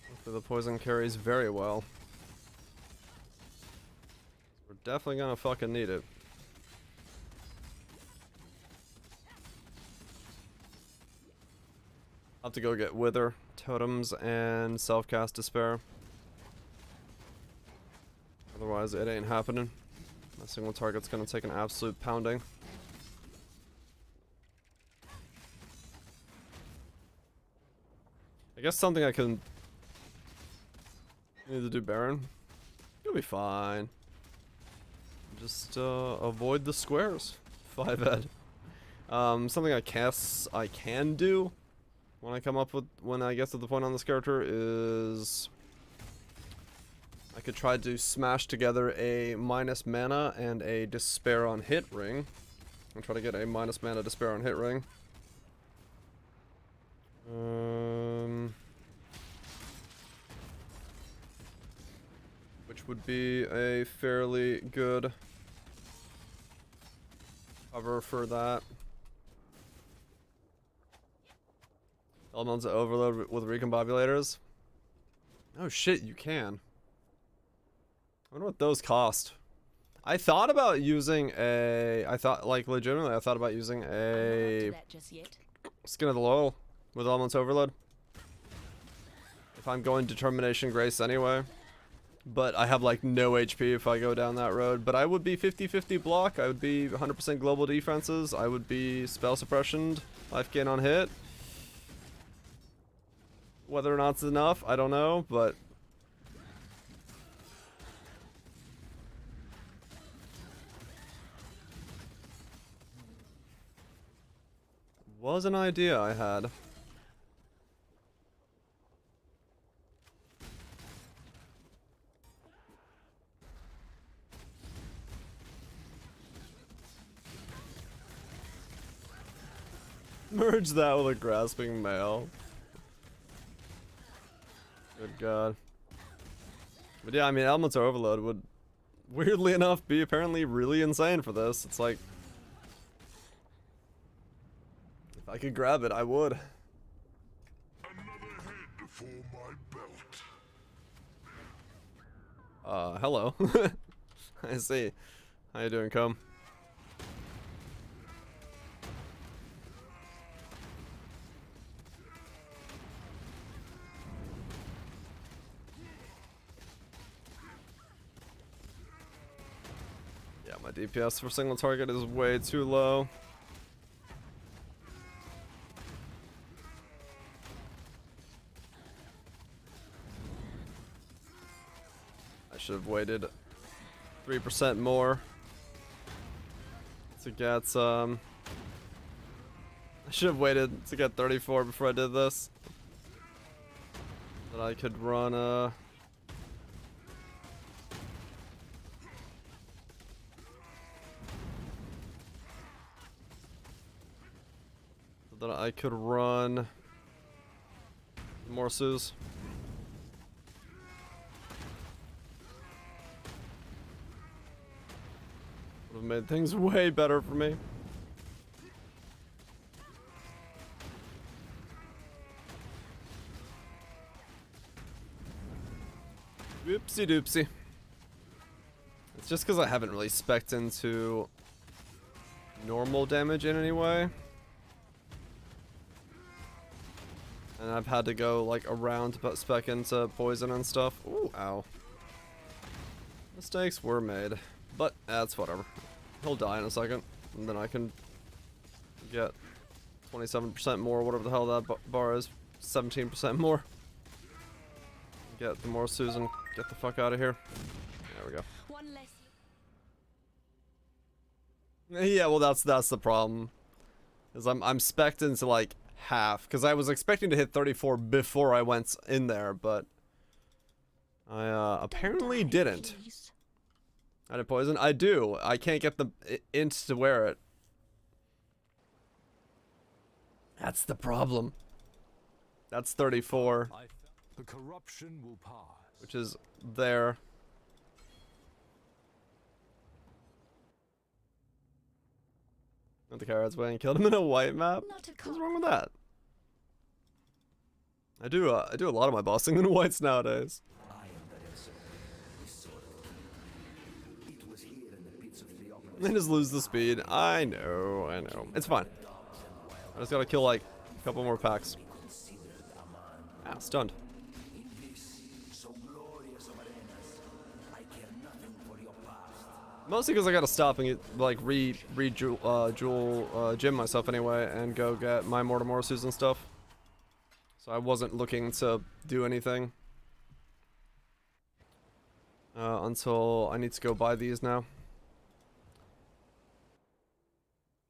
Hopefully the poison carries very well. We're definitely gonna fucking need it. have to go get Wither totems and self-cast Despair. Otherwise, it ain't happening. My single target's gonna take an absolute pounding. I guess something I can need to do Baron. You'll be fine. Just avoid the squares. 5 ed. Something I guess I can do when I get to the point on this character is I could try to smash together a minus mana and a despair on hit ring. I'll try to get a minus mana despair on hit ring. Which would be a fairly good cover for that. Elemental overload with recombobulators. Oh shit, you can. I wonder what those cost. I thought about using a... legitimately, I thought about using a... Skin of the Loyal with Elemental Overload. If I'm going Determination Grace anyway. But I have like no HP if I go down that road. But I would be 50-50 block. I would be 100% global defenses. I would be spell suppressioned. Life gain on hit. Whether or not it's enough, I don't know, but... was an idea I had. Merge that with a grasping male. Good god. But yeah, I mean, Elemental Overload would, weirdly enough, be apparently really insane for this. It's like... if I could grab it, I would. Hello. I see. How you doing, Comb? Yeah, my DPS for single target is way too low. I should have waited 3% more to get I should have waited to get 34 before I did this. That I could run so that I could run more Sues. Would have made things way better for me. Whoopsie doopsie. It's just because I haven't really spec'd into normal damage in any way. And I've had to go like around to spec into poison and stuff. Ooh, ow. Mistakes were made. But that's whatever. He'll die in a second. And then I can get 27% more, whatever the hell that bar is. 17% more. Get the more Susan. Get the fuck out of here. There we go. One less. Yeah, well that's the problem. Is I'm spec'd into like half. Because I was expecting to hit 34 before I went in there, but I apparently didn't. I did poison? I do. I can't get the int to wear it. That's the problem. That's 34. The corruption will pass. Which is there. Went the carrots way and killed him in a white map? What's wrong with that? I do a lot of my bossing in whites nowadays. They just lose the speed. I know. It's fine. I just gotta kill like a couple more packs. Ah, stunned. In this so glorious of arenas, I care nothing for your past. Mostly because I gotta stop and get, like, gym myself anyway and go get my Mortimorsus and stuff. So I wasn't looking to do anything. Until I need to go buy these now.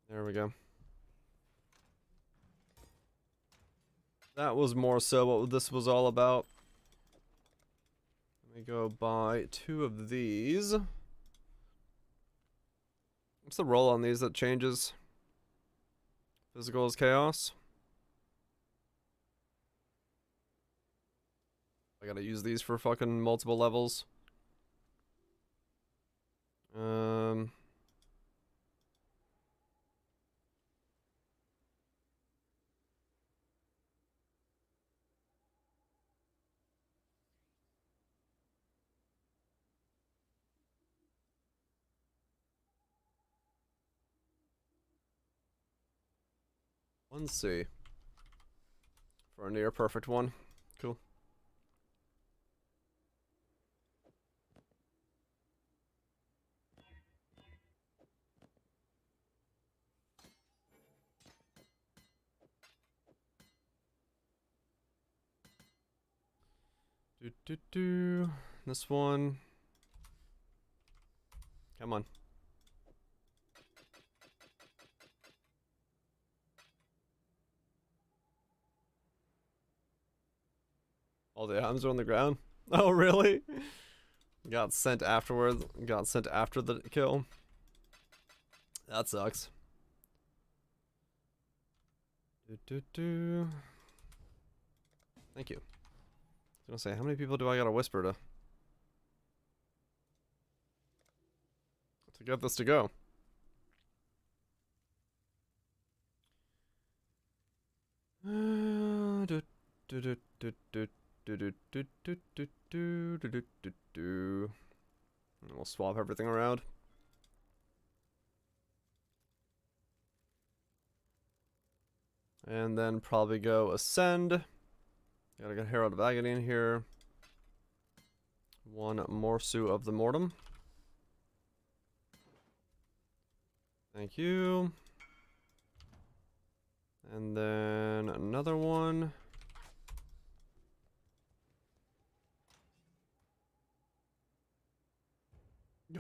There we go. That was more so what this was all about. Let me go buy 2 of these. What's the roll on these that changes? Physical is chaos. I gotta use these for fucking multiple levels. Let's see. For a near perfect one. Cool. This one. Come on. All the items are on the ground. Oh, really? Got sent afterwards. Got sent after the kill. That sucks. Thank you. I was gonna say, how many people do I gotta whisper to get this to go? We'll swap everything around. And then probably go ascend. Gotta get Herald of Agony in here. 1 Morsu of the Mortem. Thank you. And then another one.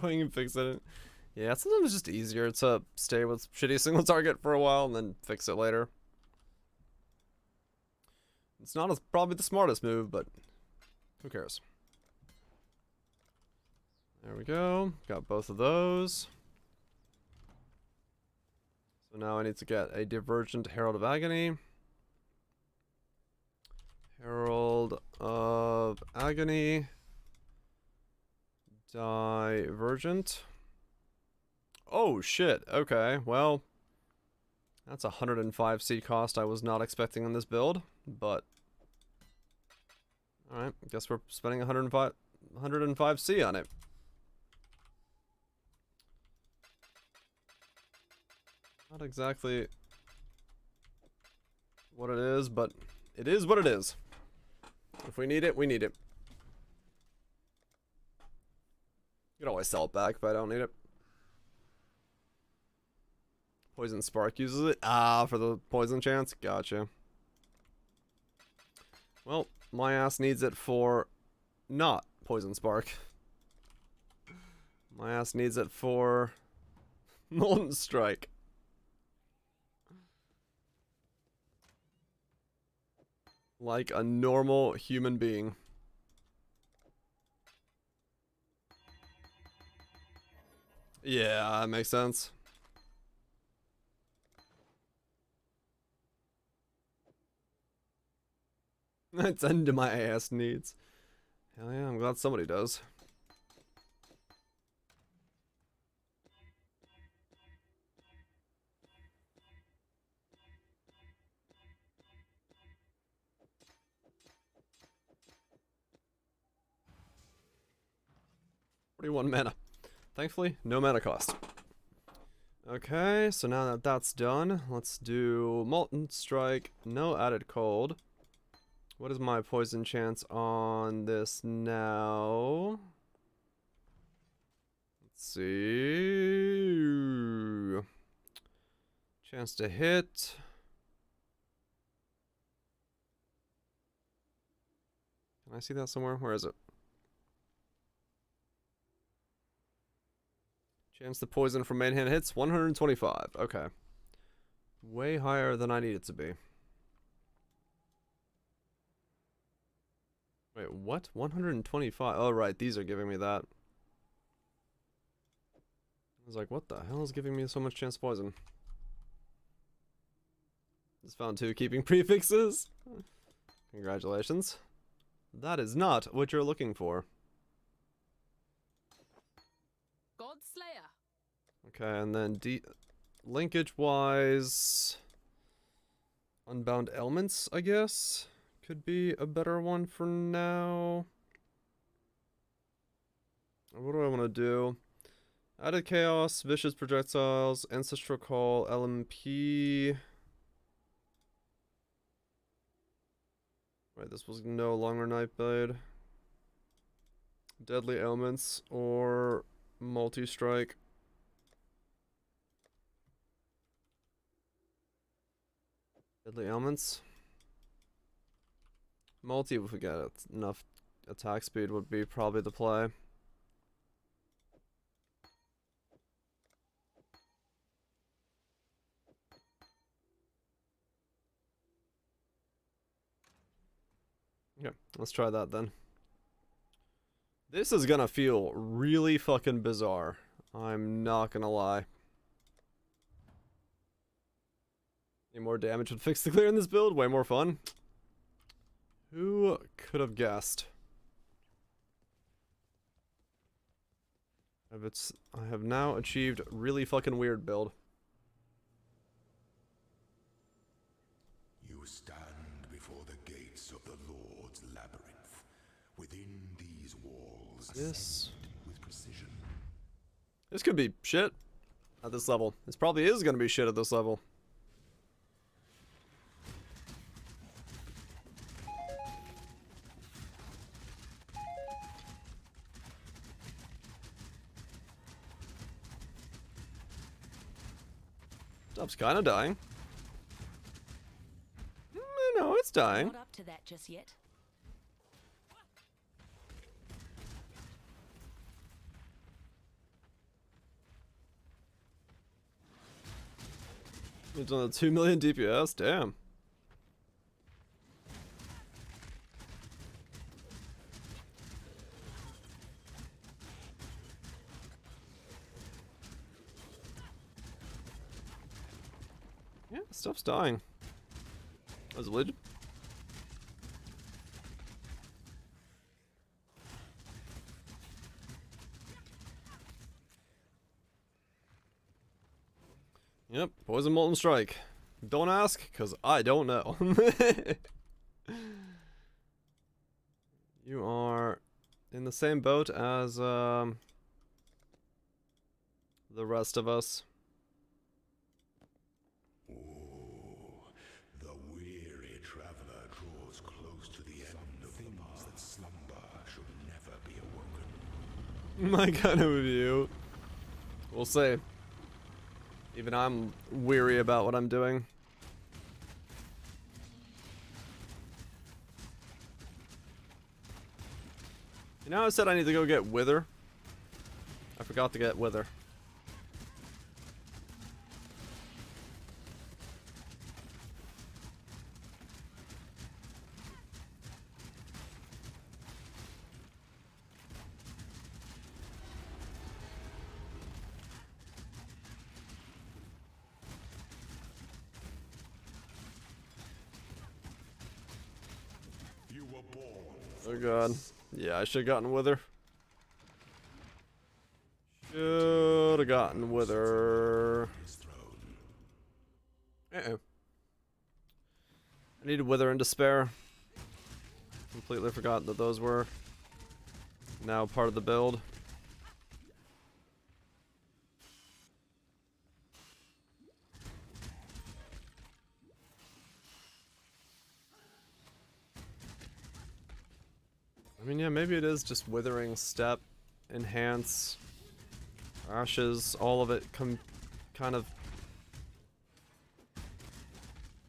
Going and fix it. Yeah, sometimes it's just easier to stay with shitty single target for a while and then fix it later. It's not probably the smartest move, but who cares? There we go. Got both of those. So now I need to get a Divergent Herald of Agony. Herald of Agony. Divergent. Oh shit, okay, well, that's a 105C cost I was not expecting in this build, but alright, guess we're spending 105C on it. Not exactly what it is, but it is what it is. If we need it, we need it. You can always sell it back if I don't need it. Poison Spark uses it? Ah, for the poison chance? Gotcha. Well, my ass needs it for not Poison Spark. My ass needs it for Molten Strike. Like a normal human being. Yeah, that makes sense. That's into my ass needs. Hell yeah, I'm glad somebody does. $41 mana. Thankfully, no mana cost. Okay, so now that that's done, let's do Molten Strike, no added cold. What is my poison chance on this now? Let's see. Chance to hit. Can I see that somewhere? Where is it? Chance to poison from main hand hits 125. Okay. Way higher than I need it to be. Wait, what? 125? Oh, right. These are giving me that. I was like, what the hell is giving me so much chance to poison? Just found 2 keeping prefixes. Congratulations. That is not what you're looking for. Godslayer. Okay, and then linkage-wise... Unbound Elements, I guess? Could be a better one for now. What do I want to do? Added Chaos, Vicious Projectiles, Ancestral Call, LMP. Right, this was no longer Nightblade. Deadly Elements or Multi-Strike. Deadly Elements. Multi, if we get enough attack speed, would be probably the play. Yeah, let's try that then. This is gonna feel really fucking bizarre. I'm not gonna lie. Any more damage would fix the clear in this build? Way more fun. Who could have guessed? I have now achieved really fucking weird build. You stand before the gates of the Lord's labyrinth. Within these walls, This with precision. This could be shit at this level. This probably is gonna be shit at this level. Stuff's kind of dying. No, it's dying. Not up to that just yet. It's on the 2 million DPS. Damn. Yeah, stuff's dying. Was it legit? Yep, Poison Molten Strike. Don't ask, because I don't know. You are in the same boat as the rest of us. The weary traveler draws close to the end of the path that slumber should never be awoken. My kind of view. We'll see. Even I'm weary about what I'm doing. You know, I said I need to go get Wither. I forgot to get Wither. You were born. Oh god. Yeah, I should have gotten Wither. Should have gotten Wither. Uh-oh. I needed Wither and Despair. Completely forgot that those were now part of the build. I mean, yeah, maybe it is just Withering Step, Enhance, Ashes, all of it kind of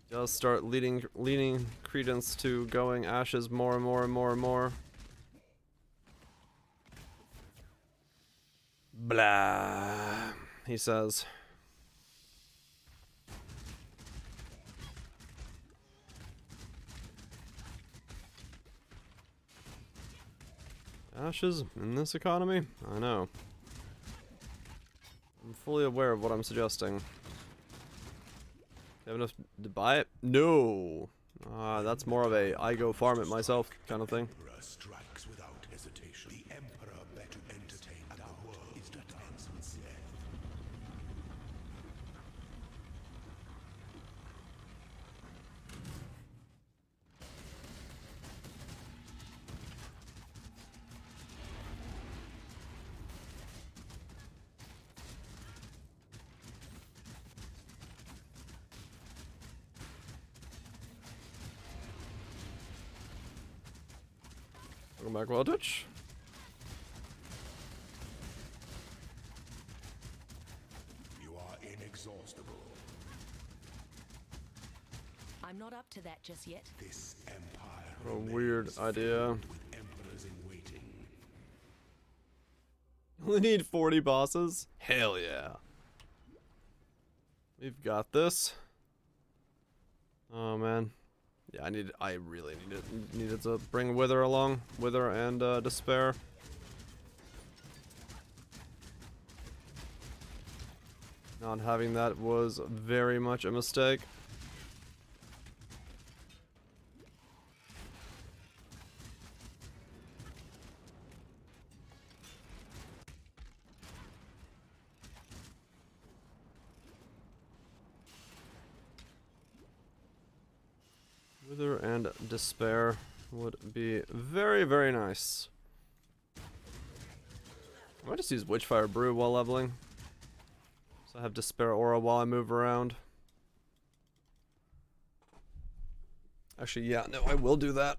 does start leaning credence to going Ashes more and more and more and more. Blah, he says. Ashes in this economy? I know. I'm fully aware of what I'm suggesting. You have enough to buy it? No! That's more of a I go farm it myself kind of thing. Emperor strikes without hesitation. The Emperor better entertain the world is defenseless. Welcome back, Wilditch. You are inexhaustible. I'm not up to that just yet. This empire What a weird idea. with emperors in waiting. Only need 40 bosses? Hell yeah. We've got this. Oh man. Yeah, I really needed to bring Wither along. Wither and Despair. Not having that was very much a mistake. Wither and Despair would be very, very nice. I might just use Witchfire Brew while leveling. So I have Despair Aura while I move around. Actually, yeah, no, I will do that.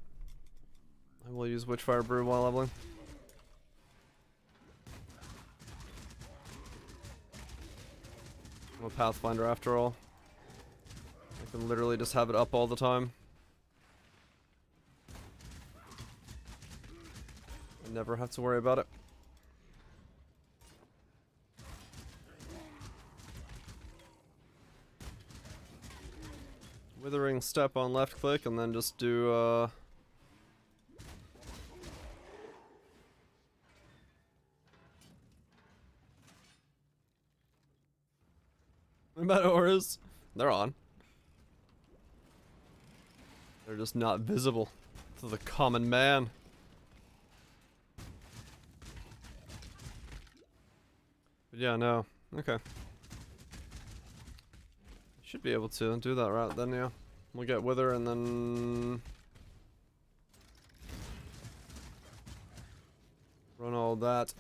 I will use Witchfire Brew while leveling. I'm a Pathfinder after all. I can literally just have it up all the time. I never have to worry about it. Withering Step on left click and then just do what about auras? They're on. They're just not visible to the common man. But yeah, no. Okay. Should be able to do that route then, yeah. We'll get Wither and then run all that.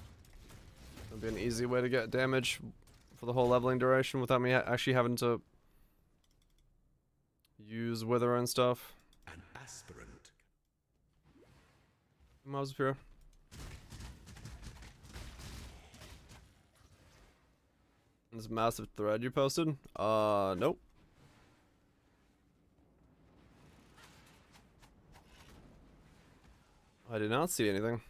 That'll be an easy way to get damage for the whole leveling duration without me actually having to use Wither and stuff. An aspirant. Mobs appear. This massive thread you posted? Nope. I did not see anything.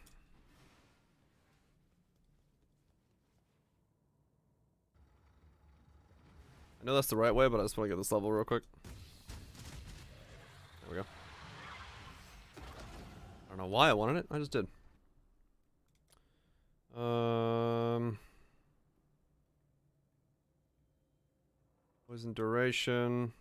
I know that's the right way, but I just want to get this level real quick. There we go. I don't know why I wanted it, I just did. Poison duration.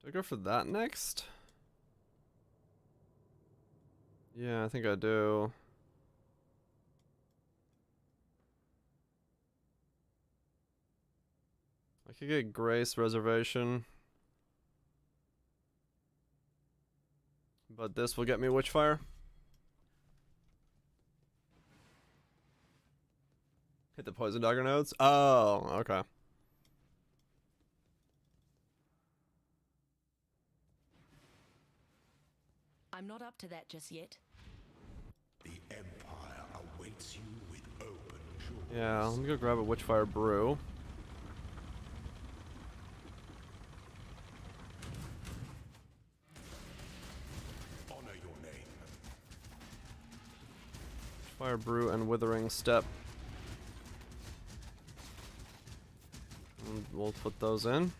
Do I go for that next? Yeah, I think I do. I could get Grace Reservation. But this will get me Witchfire. the poison dagger nodes? Oh, okay. I'm not up to that just yet. The Empire awaits you with open jaws. Yeah, let me go grab a Witchfire Brew. Honor your name. Fire Brew and Withering Step. And we'll put those in.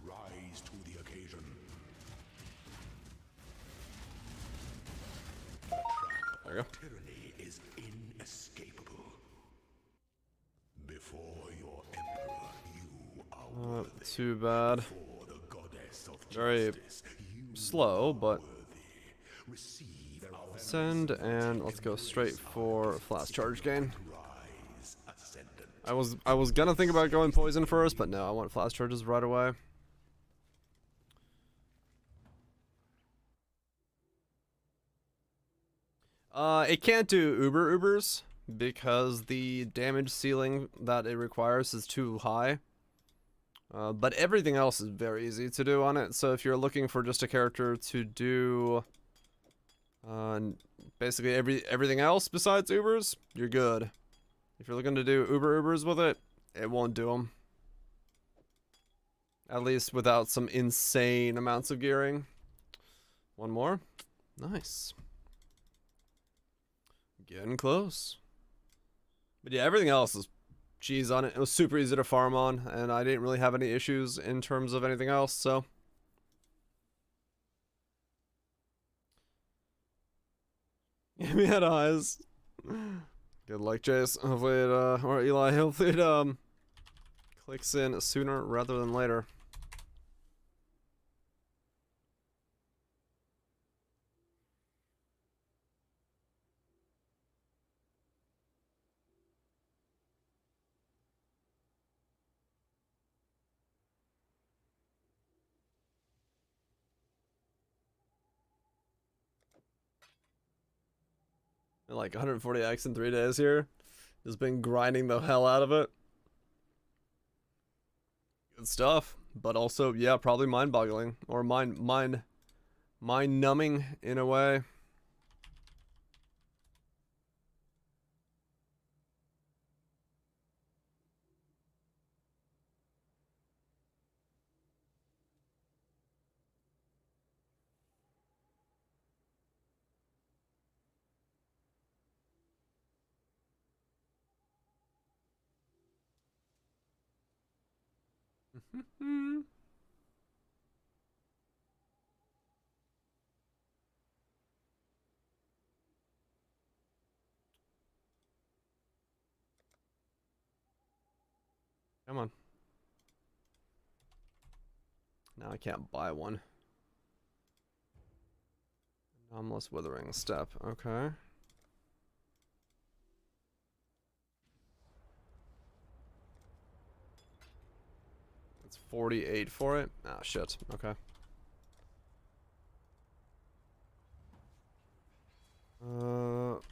Rise to the occasion. The trap There you go. of tyranny is inescapable. Before your emperor, you are worthy. Too bad. Before the goddess of Very justice, you slow, but worthy. Receive our send, and let's go straight for flash charge gain. rise, ascendant. I was gonna think about going poison first, but no, I want flash charges right away. It can't do Ubers because the damage ceiling that it requires is too high. But everything else is very easy to do on it. So if you're looking for just a character to do basically everything else besides Ubers, you're good. If you're looking to do Ubers with it, it won't do them. At least without some insane amounts of gearing. One more. Nice. Getting close. But yeah, everything else is cheese on it. It was super easy to farm on, and I didn't really have any issues in terms of anything else, so. We had eyes. Good luck, Jace. Hopefully it, or Eli, hopefully it, clicks in sooner rather than later. Like 140x in 3 days here. Just been grinding the hell out of it. Good stuff. But also, yeah, probably mind-boggling. Or mind-numbing in a way. Come on. Now I can't buy one. Anomalous Withering Step. Okay. It's 48 for it. Ah, shit. Okay.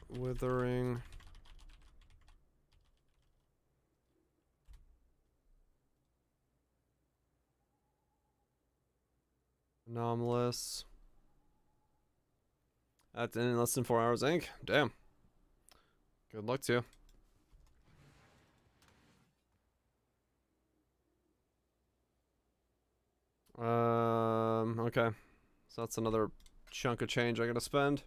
Withering. Anomalous. That's in less than 4 hours, Inc. Damn. Good luck to you. Okay. So that's another chunk of change I gotta spend.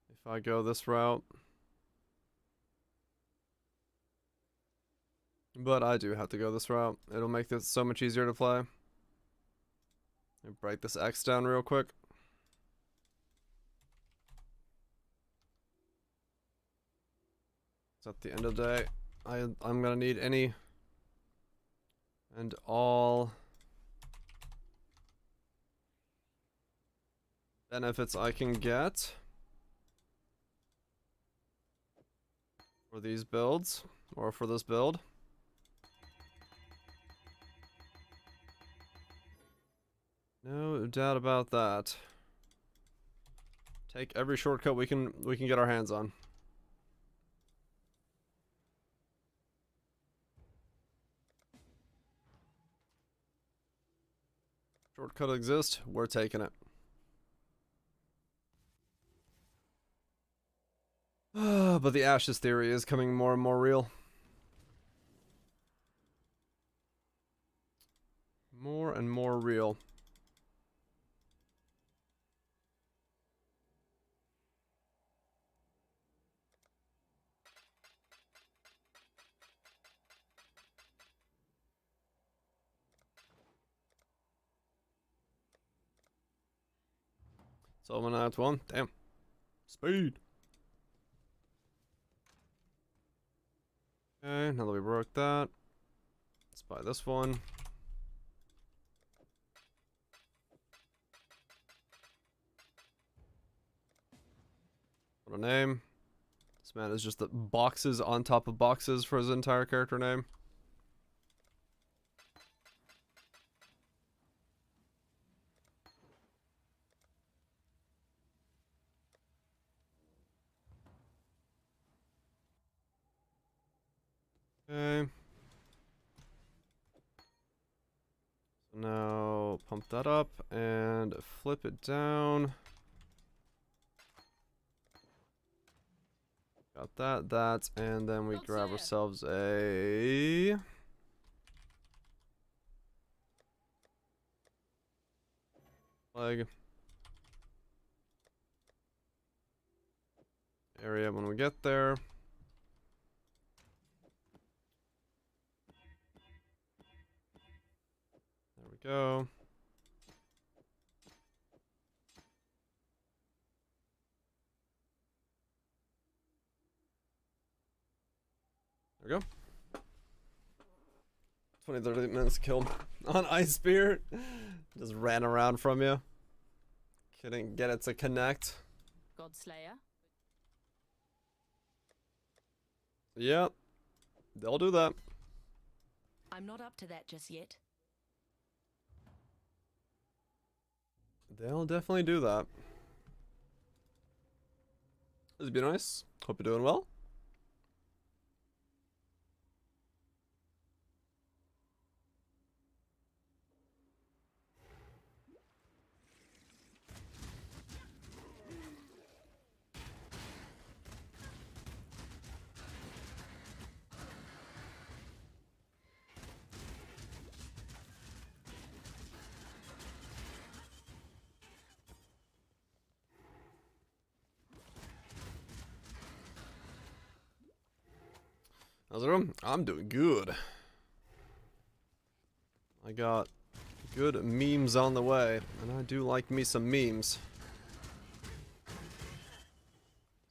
If I go this route. But I do have to go this route. It'll make this so much easier to play. Let me break this X down real quick. So at the end of the day, I'm gonna need any and all benefits I can get for these builds, or for this build. No doubt about that. Take every shortcut we can get our hands on. Shortcut exists, we're taking it. But the Ashes theory is coming more and more real. More and more real. So I'm at one. Damn. Speed. Okay, now that we broke that, let's buy this one. What a name. This man is just the boxes on top of boxes for his entire character name. Okay. So now pump that up and flip it down. Got that, and then we grab ourselves a flag area when we get there. There we go. There we go. 20-30 minutes killed on Ice Spear. Just ran around from you. Couldn't get it to connect. Godslayer. Yep. They'll do that. I'm not up to that just yet. They'll definitely do that. This has been nice. Hope you're doing well. How's it going? I'm doing good. I got good memes on the way, and I do like me some memes.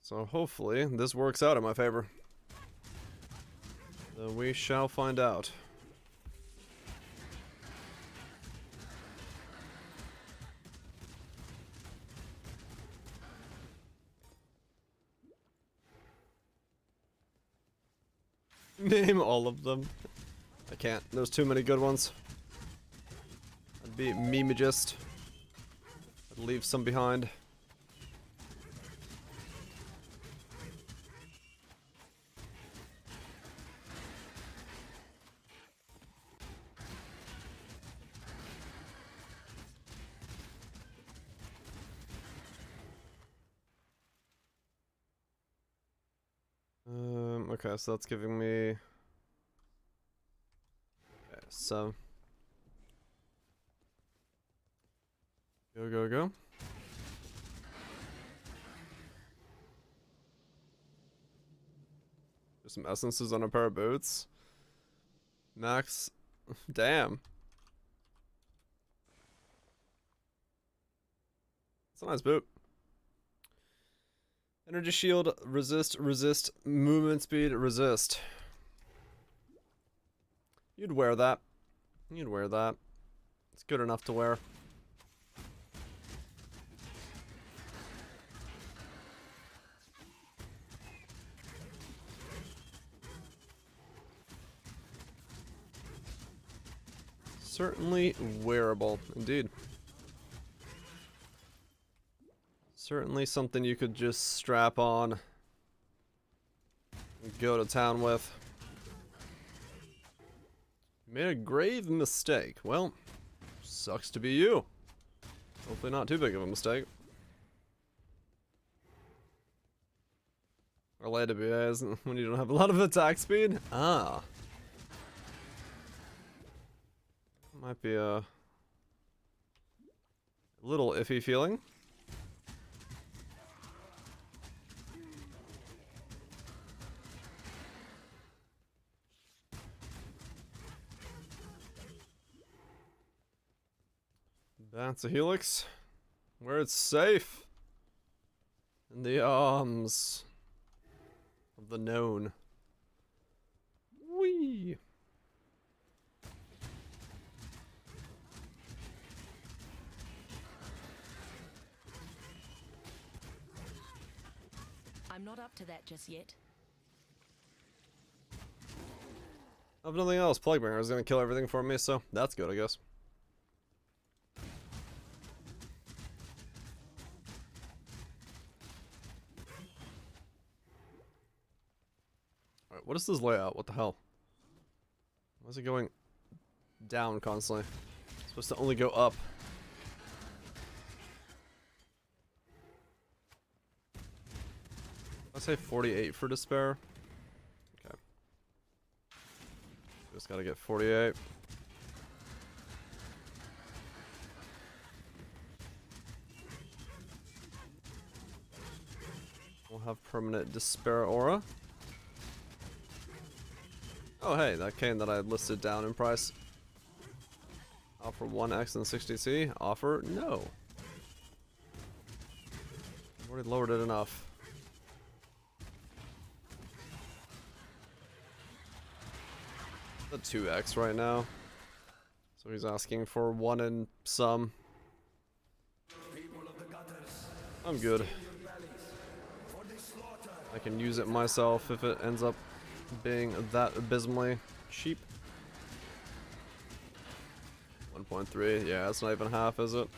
So hopefully this works out in my favor. So we shall find out. Name all of them. I can't. There's too many good ones. I'd be memegist. I'd leave some behind. Okay, so that's giving me... Okay, so... Go, go, go. There's some essences on a pair of boots. Max... Damn. It's a nice boot. Energy shield, resist, resist, movement speed, resist. You'd wear that. You'd wear that. It's good enough to wear. Certainly wearable, indeed. Certainly something you could just strap on and go to town with. Made a grave mistake. Well, sucks to be you. Hopefully not too big of a mistake. Or late to be as when you don't have a lot of attack speed. Ah. Might be a little iffy feeling. That's a helix. Where it's safe. In the arms of the known. Whee! I'm not up to that just yet. If nothing else, Plaguebringer is gonna kill everything for me, so that's good, I guess. Alright, what is this layout? What the hell? Why is it going down constantly? It's supposed to only go up. I say 48 for despair. Okay. Just gotta get 48. We'll have permanent despair aura. Oh hey, that cane that I listed down in price. Offer 1x and 60C. Offer no. I've already lowered it enough. A 2x right now. So he's asking for 1 and some. I'm good. I can use it myself if it ends up being that abysmally cheap. 1.3, yeah, that's not even half, is it?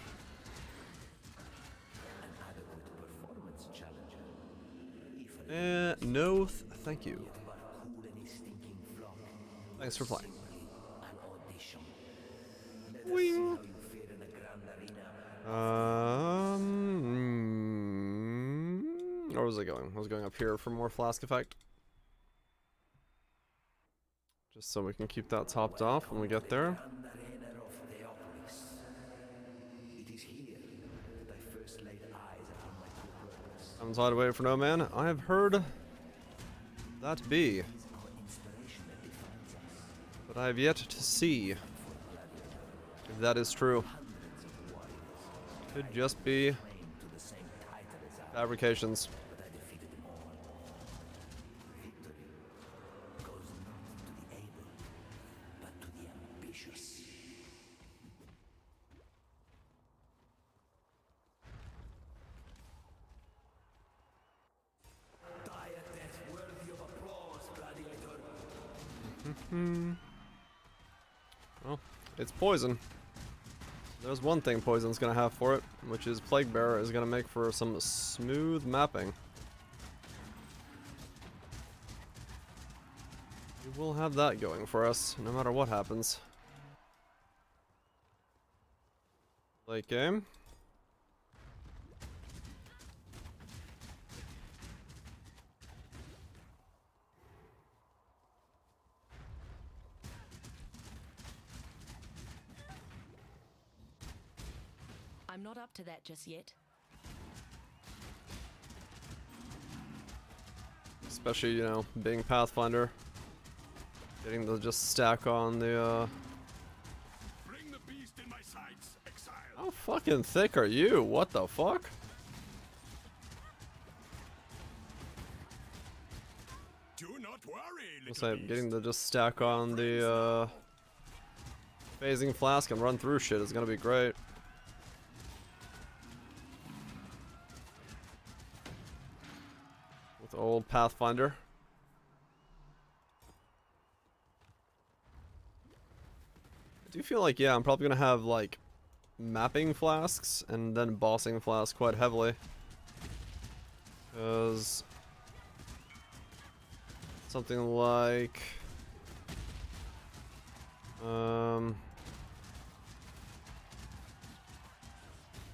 No, thank you. Thanks for playing. Wing. Where was I going? I was going up here for more flask effect. Just so we can keep that topped off when we get there. I'm tired of waiting for no man. I have heard that be. But I have yet to see if that is true. Could just be fabrications. Well, it's poison. There's one thing poison's gonna have for it, which is Plague Bearer is gonna make for some smooth mapping. We will have that going for us, no matter what happens. Late game. I'm not up to that just yet. Especially, you know, being Pathfinder. Getting to just stack on the, Bring the beast in my sights, Exile. How fucking thick are you? What the fuck? Do not worry, I'll say, getting to just stack on the, phasing flask and run through shit is gonna be great. With old Pathfinder. I do feel like, yeah, I'm probably gonna have like mapping flasks and then bossing flasks quite heavily. Because something like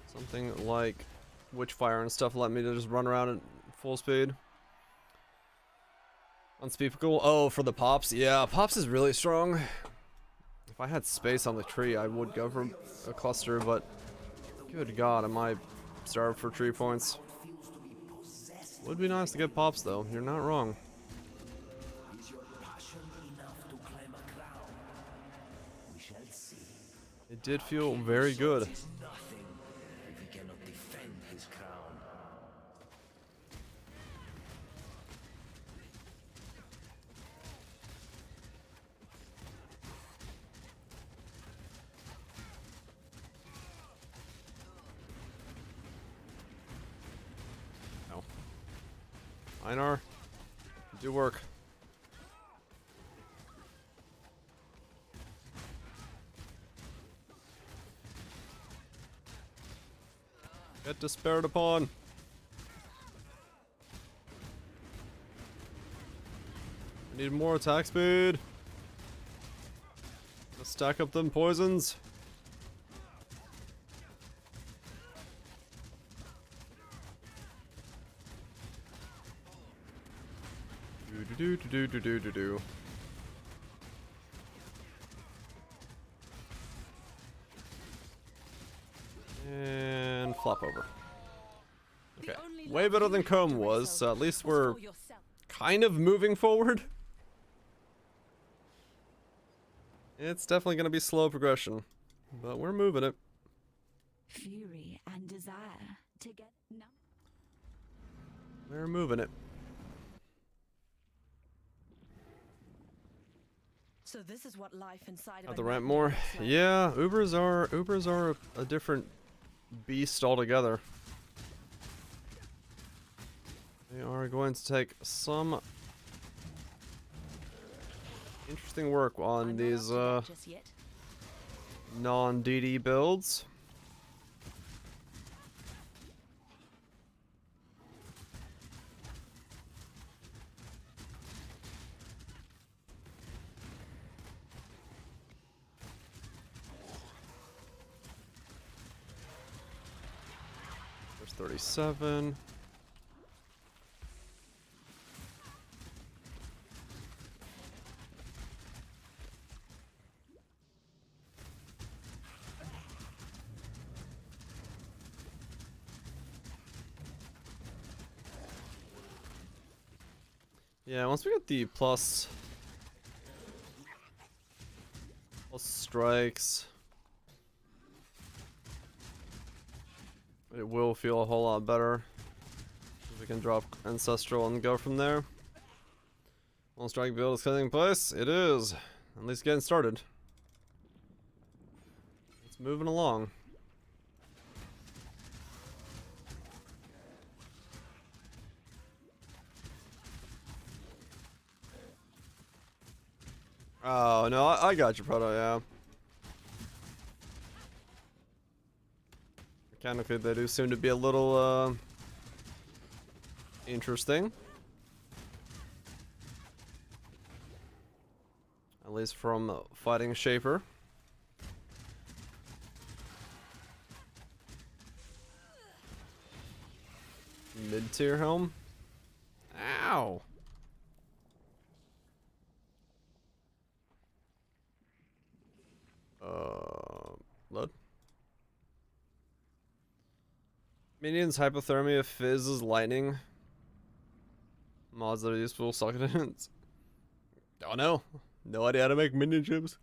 something like Witchfire and stuff let me to just run around at full speed. Unspeakable. Oh, for the pops? Yeah, pops is really strong. If I had space on the tree, I would go for a cluster, but good god, am I starved for tree points. Would be nice to get pops though, you're not wrong. It did feel very good. Einar, do work. Get despaired upon. I need more attack speed. Let's stack up them poisons. Do. And flop over. Okay, way better than Comb was, so at least we're kind of moving forward. It's definitely gonna be slow progression, but we're moving it. Fury and desire together. We're moving it. So this is what life inside of Have a to rent nightmare more. looks like. Yeah, Ubers are a different beast altogether. They are going to take some interesting work on these non-DD builds. There's 37. Yeah, once we get the plus strikes, it will feel a whole lot better. We can drop Ancestral and go from there. One strike build is taking place. It is. At least getting started. It's moving along. Oh, no, I got you, Proto, yeah. Mechanically, they do seem to be a little, interesting. At least from fighting Shaper. Mid-tier helm. Ow! Load. Minions hypothermia fizzes lightning. Mods that are useful succulents. Oh no. No idea how to make minion chips.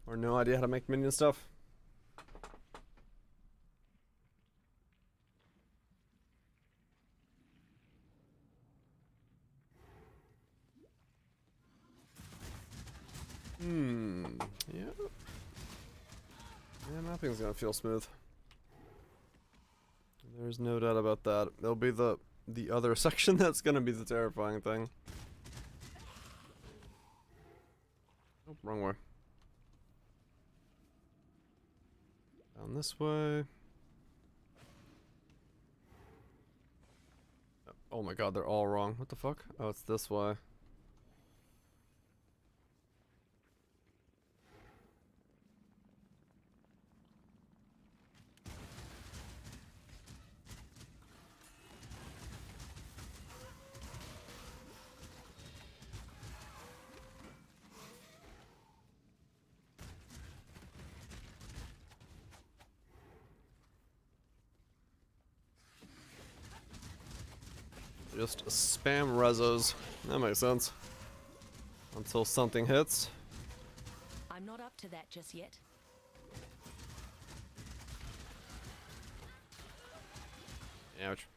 Or no idea how to make minion stuff. Yeah. Yeah, mapping's gonna feel smooth. There's no doubt about that. It'll be the other section that's gonna be the terrifying thing. wrong way. Down this way. Oh my god, they're all wrong. What the fuck? Oh, it's this way. Just spam rezos. That makes sense. Until something hits. I'm not up to that just yet. Ouch.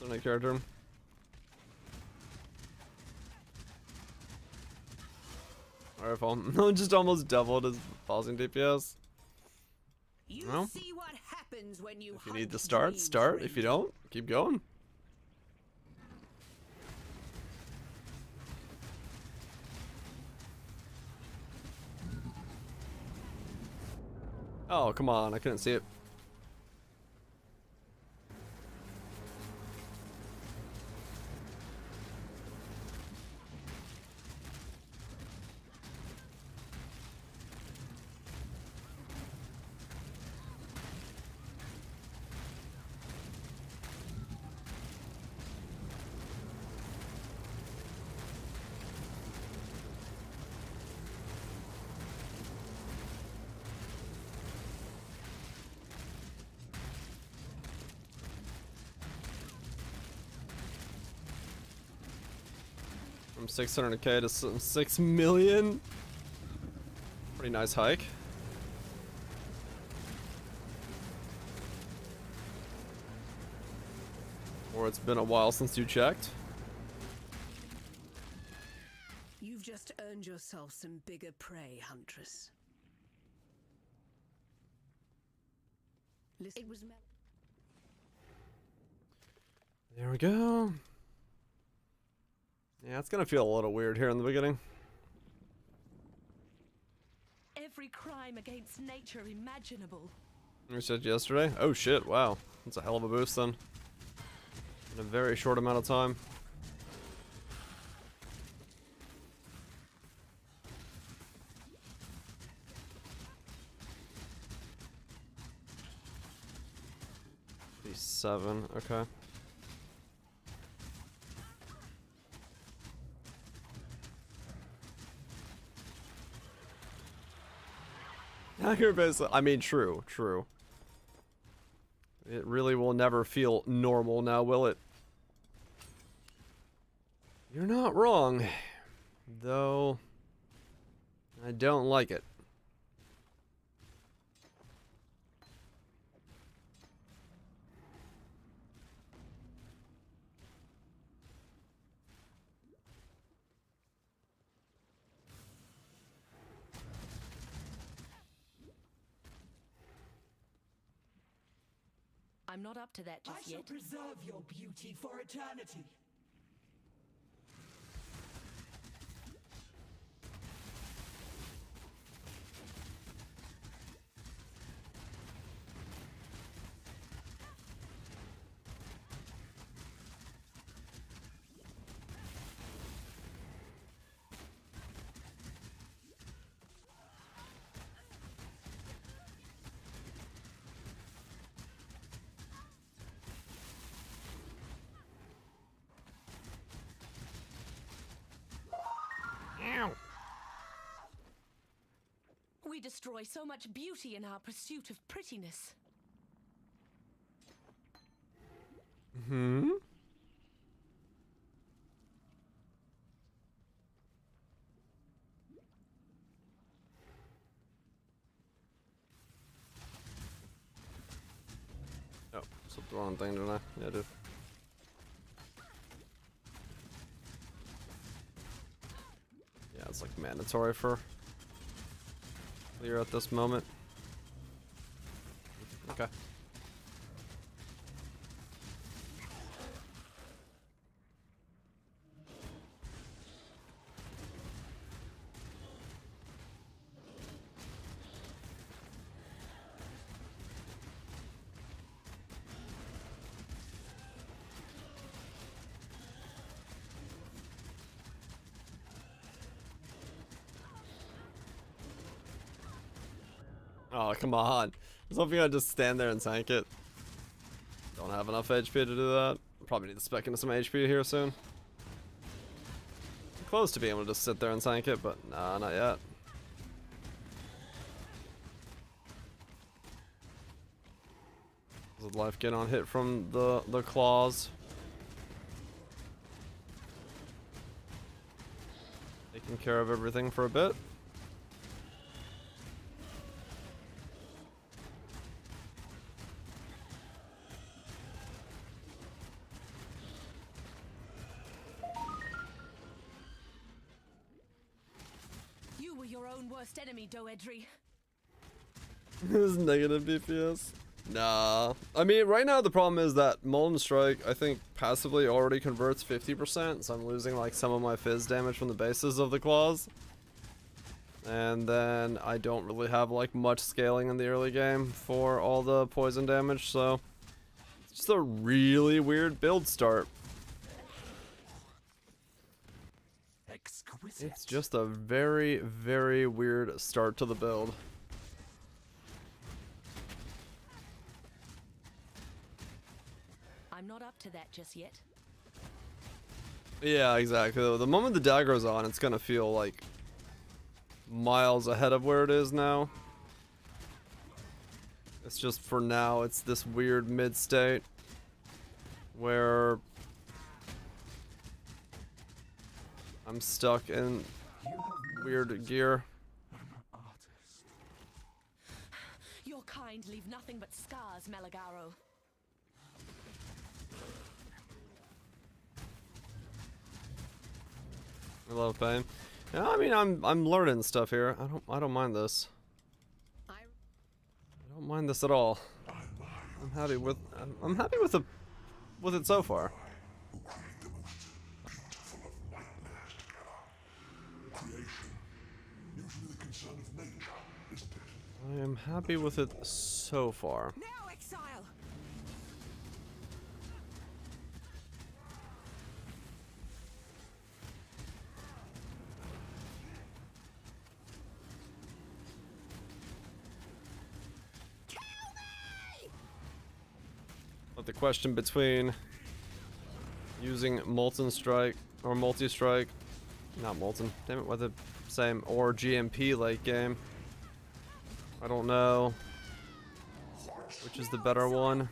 Any character. Rifle. No, just almost doubled his pausing DPS. You Well, see what happens when you if you need to start, start. If you don't, keep going. Oh, come on. I couldn't see it. From 600k to 6 million. Pretty nice hike. Or it's been a while since you checked. You've just earned yourself some bigger prey, Huntress. Listen, it was There we go. Yeah, it's gonna feel a little weird here in the beginning. Every crime against nature imaginable. You said yesterday? Oh shit, wow. That's a hell of a boost then. In a very short amount of time. Seven, okay. I mean, true. It really will never feel normal now, will it? You're not wrong. Though, I don't like it. I'm not up to that just I shall yet. preserve your beauty for eternity. We destroy so much beauty in our pursuit of prettiness. Hmm? Oh, slipped the wrong thing, didn't I? Yeah, I did. Yeah, it's like mandatory for clear at this moment. Okay. Oh, come on. I was hoping I'd just stand there and tank it. Don't have enough HP to do that. Probably need to spec into some HP here soon. I'm close to being able to just sit there and tank it, but nah, not yet. Does life get on hit from the claws? Taking care of everything for a bit. Worst enemy, Doedry. This is negative DPS. Nah. I mean, right now the problem is that Molten Strike, I think, passively already converts 50%, so I'm losing like some of my fizz damage from the bases of the claws. And then I don't really have like much scaling in the early game for all the poison damage, so it's just a really weird build start. It's just a very, very weird start to the build. I'm not up to that just yet. Yeah, exactly. The moment the dagger's on, it's gonna feel like miles ahead of where it is now. It's just for now, it's this weird mid-state where I'm stuck in weird gear. Your kind leave nothing but scars, Malagaro. I love pain. Yeah, I mean, I'm learning stuff here. I don't mind this. I don't mind this at all. I'm happy with it so far. I am happy with it so far. Now, Exile. But the question between using Molten Strike or Multi-Strike, not Molten, damn it, what the same, or GMP late game. I don't know which is the better one.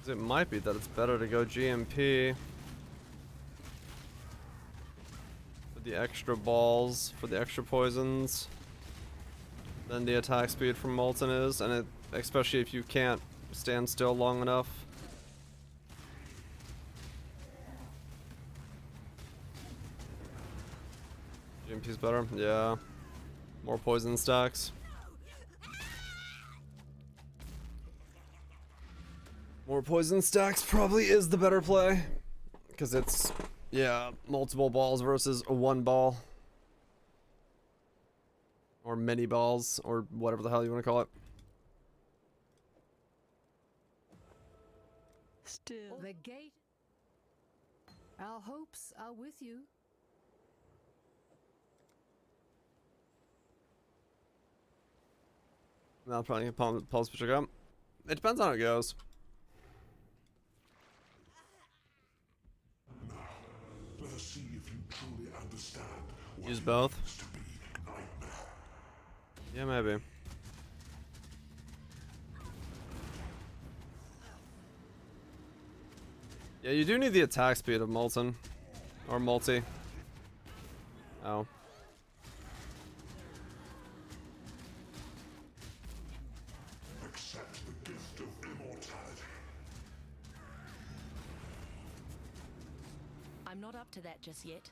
It might be that it's better to go GMP for the extra balls, for the extra poisons, than the attack speed from Molten is, and it, especially if you can't stand still long enough. GMP's better, yeah. More poison stacks. More poison stacks probably is the better play. Because it's, yeah, multiple balls versus one ball. Or many balls, or whatever the hell you want to call it. Still. The gate. Our hopes are with you. I'll probably get pulse push up. It depends on how it goes. Let us see if you truly understand what Use both. it means to be nightmare. Yeah, maybe. Yeah, you do need the attack speed of Molten. Or Multi. Oh. I'm not up to that just yet.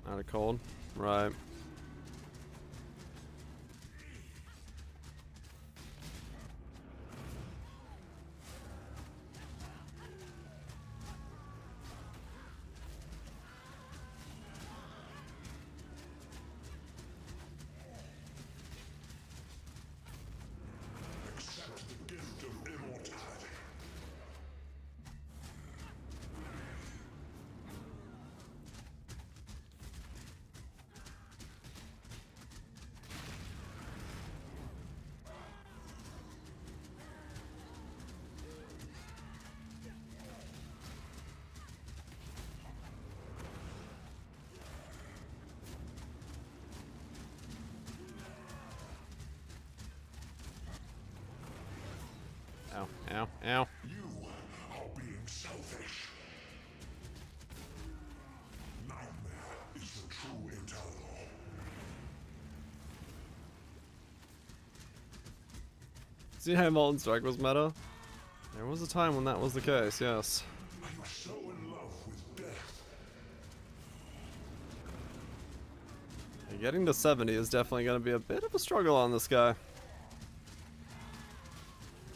Not a cold. Right. Accept the gift of immortality. Ow, ow, ow. You are being selfish. Nightmare is the true eternal. See how Molten Strike was meta? There was a time when that was the case, yes. Are you so in love with death? Getting to 70 is definitely going to be a bit of a struggle on this guy.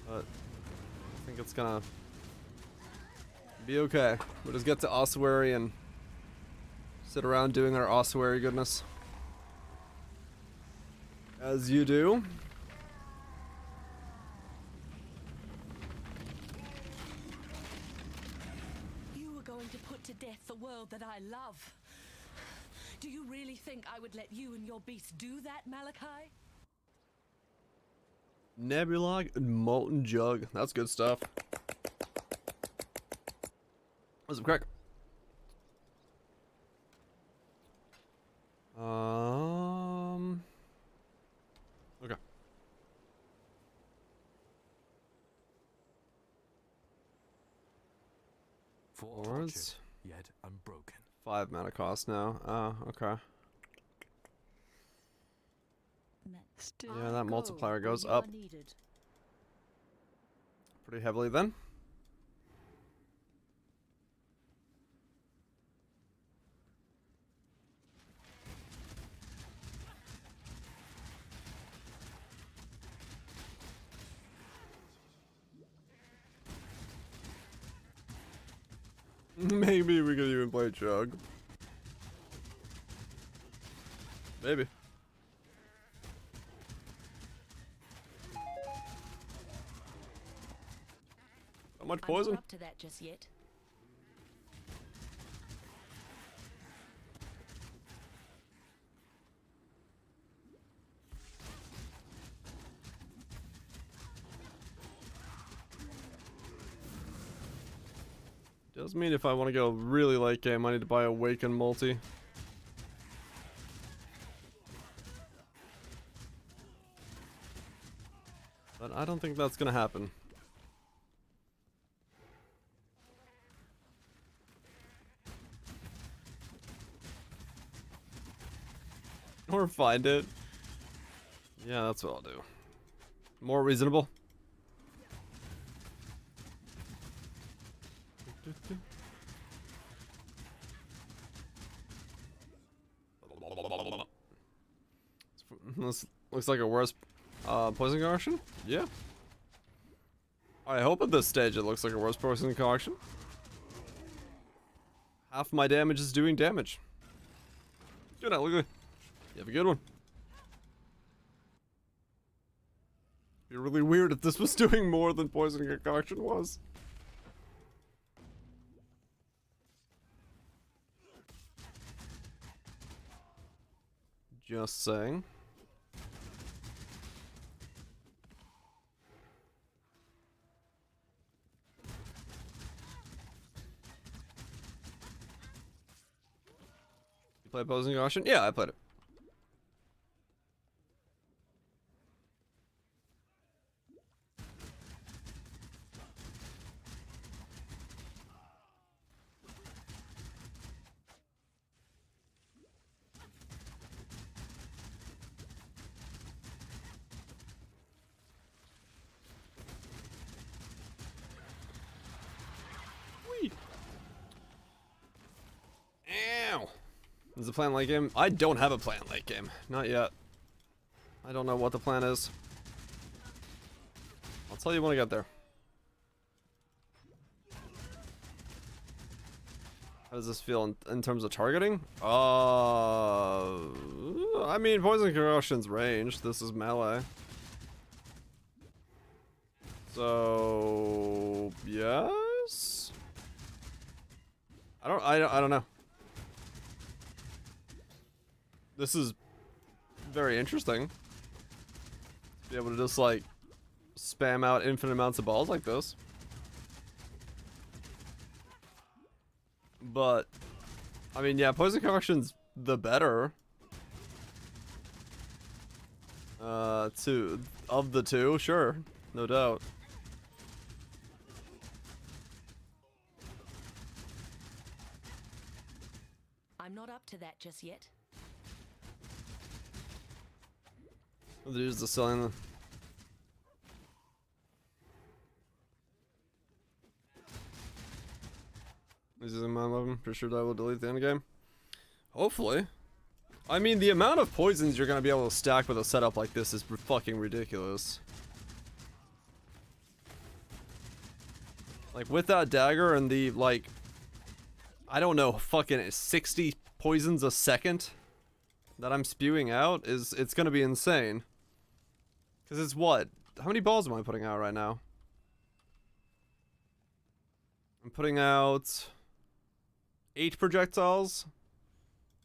But I think it's gonna be okay. We'll just get to ossuary and sit around doing our ossuary goodness. As you do. You were going to put to death the world that I love. Do you really think I would let you and your beast do that, Malachi? Nebulog and Molten Jug. That's good stuff. What's up, crack? Okay. Forwards. Yet unbroken. 5 mana cost now. Oh, okay. Yeah, that multiplier goes up pretty heavily then. Maybe we could even play Chug. Maybe. How much poison? I'm not up to that just yet. Does mean if I want to go really late game, I need to buy Awaken multi. But I don't think that's gonna happen. Or find it. Yeah, that's what I'll do. More reasonable. This looks like a worse poison concoction? Yeah. I hope at this stage it looks like a worse poison concoction. Half my damage is doing damage. Good, look at it. You have a good one. It'd be really weird if this was doing more than poison concoction was. Just saying. You play Poison Caution? Yeah, I played it. Is the plan late game? I don't have a plan late game. Not yet. I don't know what the plan is. I'll tell you when I get there. How does this feel in terms of targeting? I mean, poison concussion's ranged. This is melee. So yes. I don't know. This is very interesting. To be able to just like spam out infinite amounts of balls like this. But I mean, yeah, poison concussion's the better. Of the two, sure, no doubt. I'm not up to that just yet. There's the selling. This is in my 11. Pretty sure that will delete the end game. Hopefully. I mean, the amount of poisons you're gonna be able to stack with a setup like this is fucking ridiculous. Like, with that dagger and the, like, I don't know, fucking 60 poisons a second that I'm spewing out, it's gonna be insane. Because it's what? How many balls am I putting out right now? I'm putting out 8 projectiles.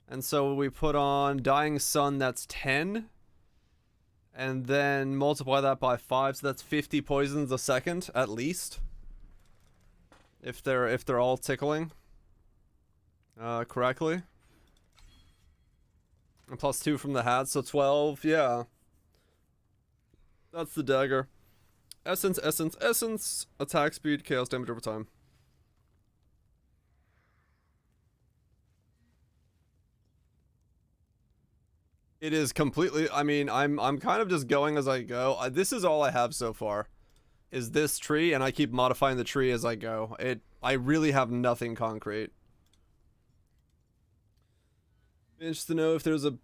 And so we put on Dying Sun, that's 10. And then multiply that by 5, so that's 50 poisons a second, at least. If they're all tickling correctly. And plus 2 from the hat, so 12, yeah. That's the dagger. Essence, essence, essence. Attack speed, chaos damage over time. It is completely, I mean, I'm kind of just going as I go. This is all I have so far. Is this tree, and I keep modifying the tree as I go. I really have nothing concrete. Interested to know if there's a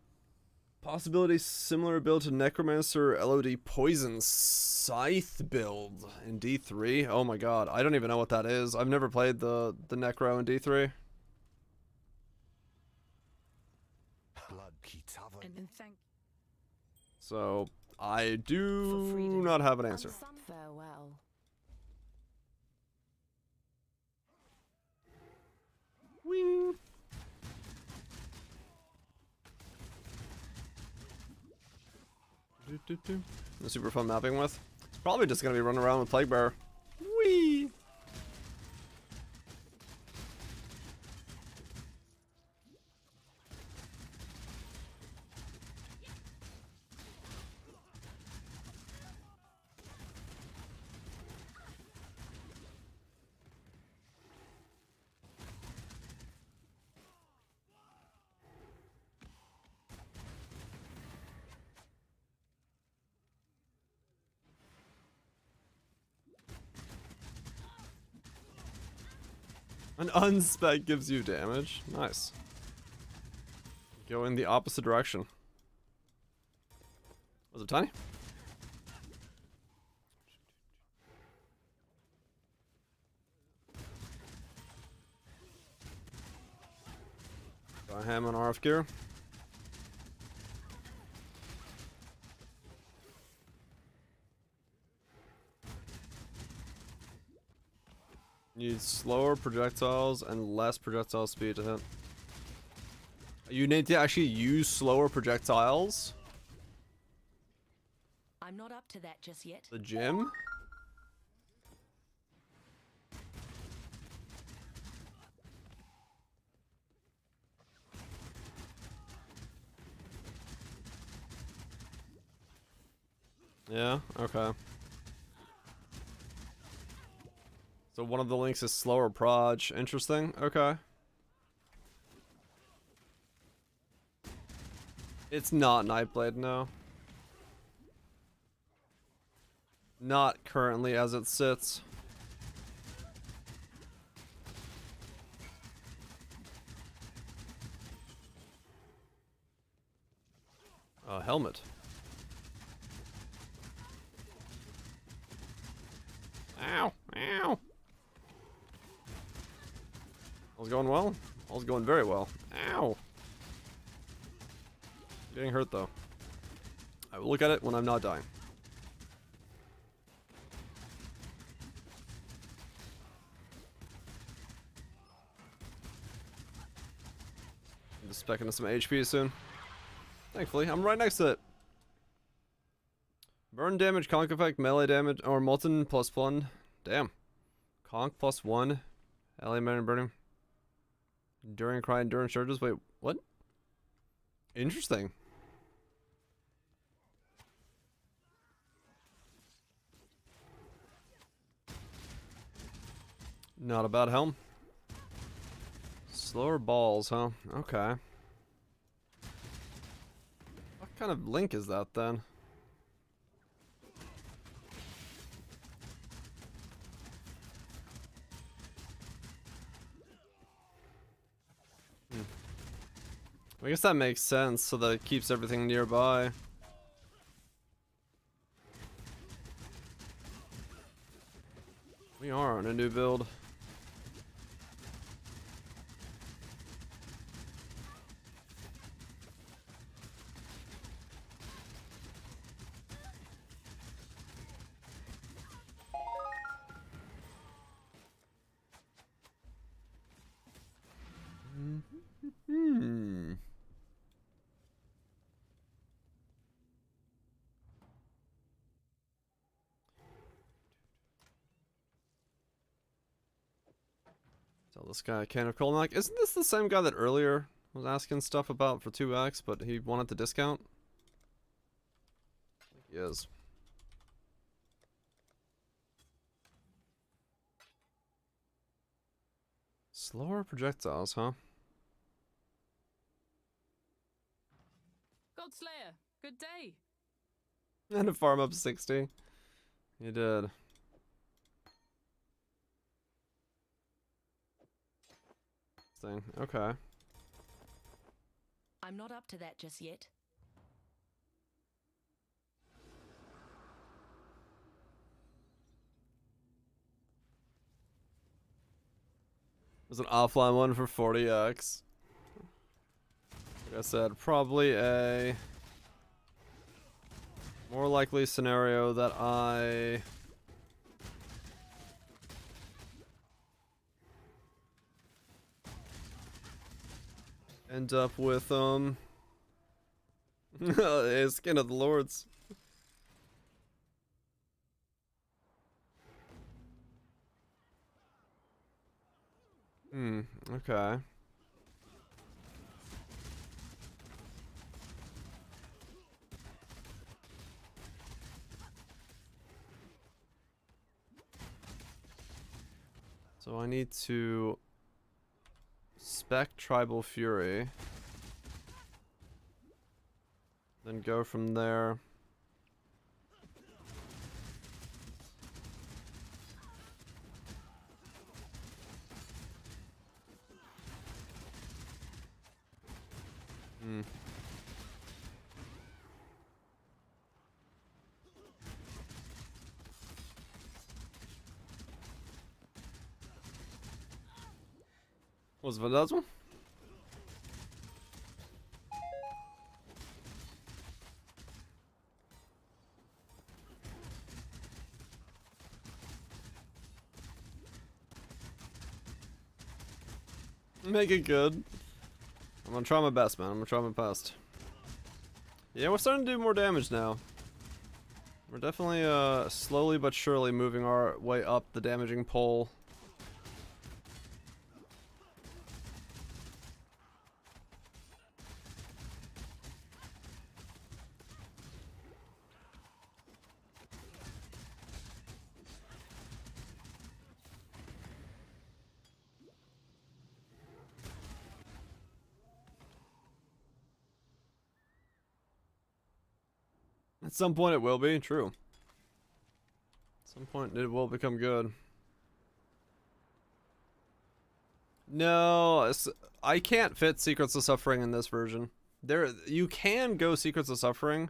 possibility similar build to Necromancer LOD Poison Scythe build in D3. Oh my god, I don't even know what that is. I've never played the Necro in D3. So I do not have an answer. Farewell. Wing. The super fun mapping with. It's probably just gonna be running around with Plague Bearer. Whee! An unspec gives you damage. Nice. Go in the opposite direction. Was it tiny? Got a ham on RF gear. Need slower projectiles and less projectile speed to hit. You need to actually use slower projectiles? I'm not up to that just yet. The gym? Yeah, okay. So one of the links is slower proj. Interesting. Okay. It's not Nightblade, no. Not currently as it sits. Helmet. Ow! Ow! All's going well? All's going very well. Ow! Getting hurt though. I will look at it when I'm not dying. I'm just specking some HP soon. Thankfully, I'm right next to it. Burn damage, conk effect, melee damage, or molten +1. Damn. Conk +1. Ally man burning. Enduring cry, endurance charges. Wait, what? Interesting. Not a bad helm. Slower balls, huh? Okay. What kind of link is that then? I guess that makes sense, so that it keeps everything nearby. We are on a new build. Tell this guy a can of cold knock. Isn't this the same guy that earlier was asking stuff about for 2x, but he wanted the discount? I think he is. Slower projectiles, huh? Godslayer, good day. And a farm up 60. He did. Thing. Okay. I'm not up to that just yet. There's an offline one for 40x. Like I said, probably a more likely scenario that I end up with a Skin of the Lords. Okay. So I need to spec Tribal Fury, then go from there. Was that one? Make it good. I'm gonna try my best, man. I'm gonna try my best. Yeah, we're starting to do more damage now. We're definitely slowly but surely moving our way up the damaging pole. At some point it will be, true. At some point it will become good. No, I can't fit Secrets of Suffering in this version. There, you can go Secrets of Suffering.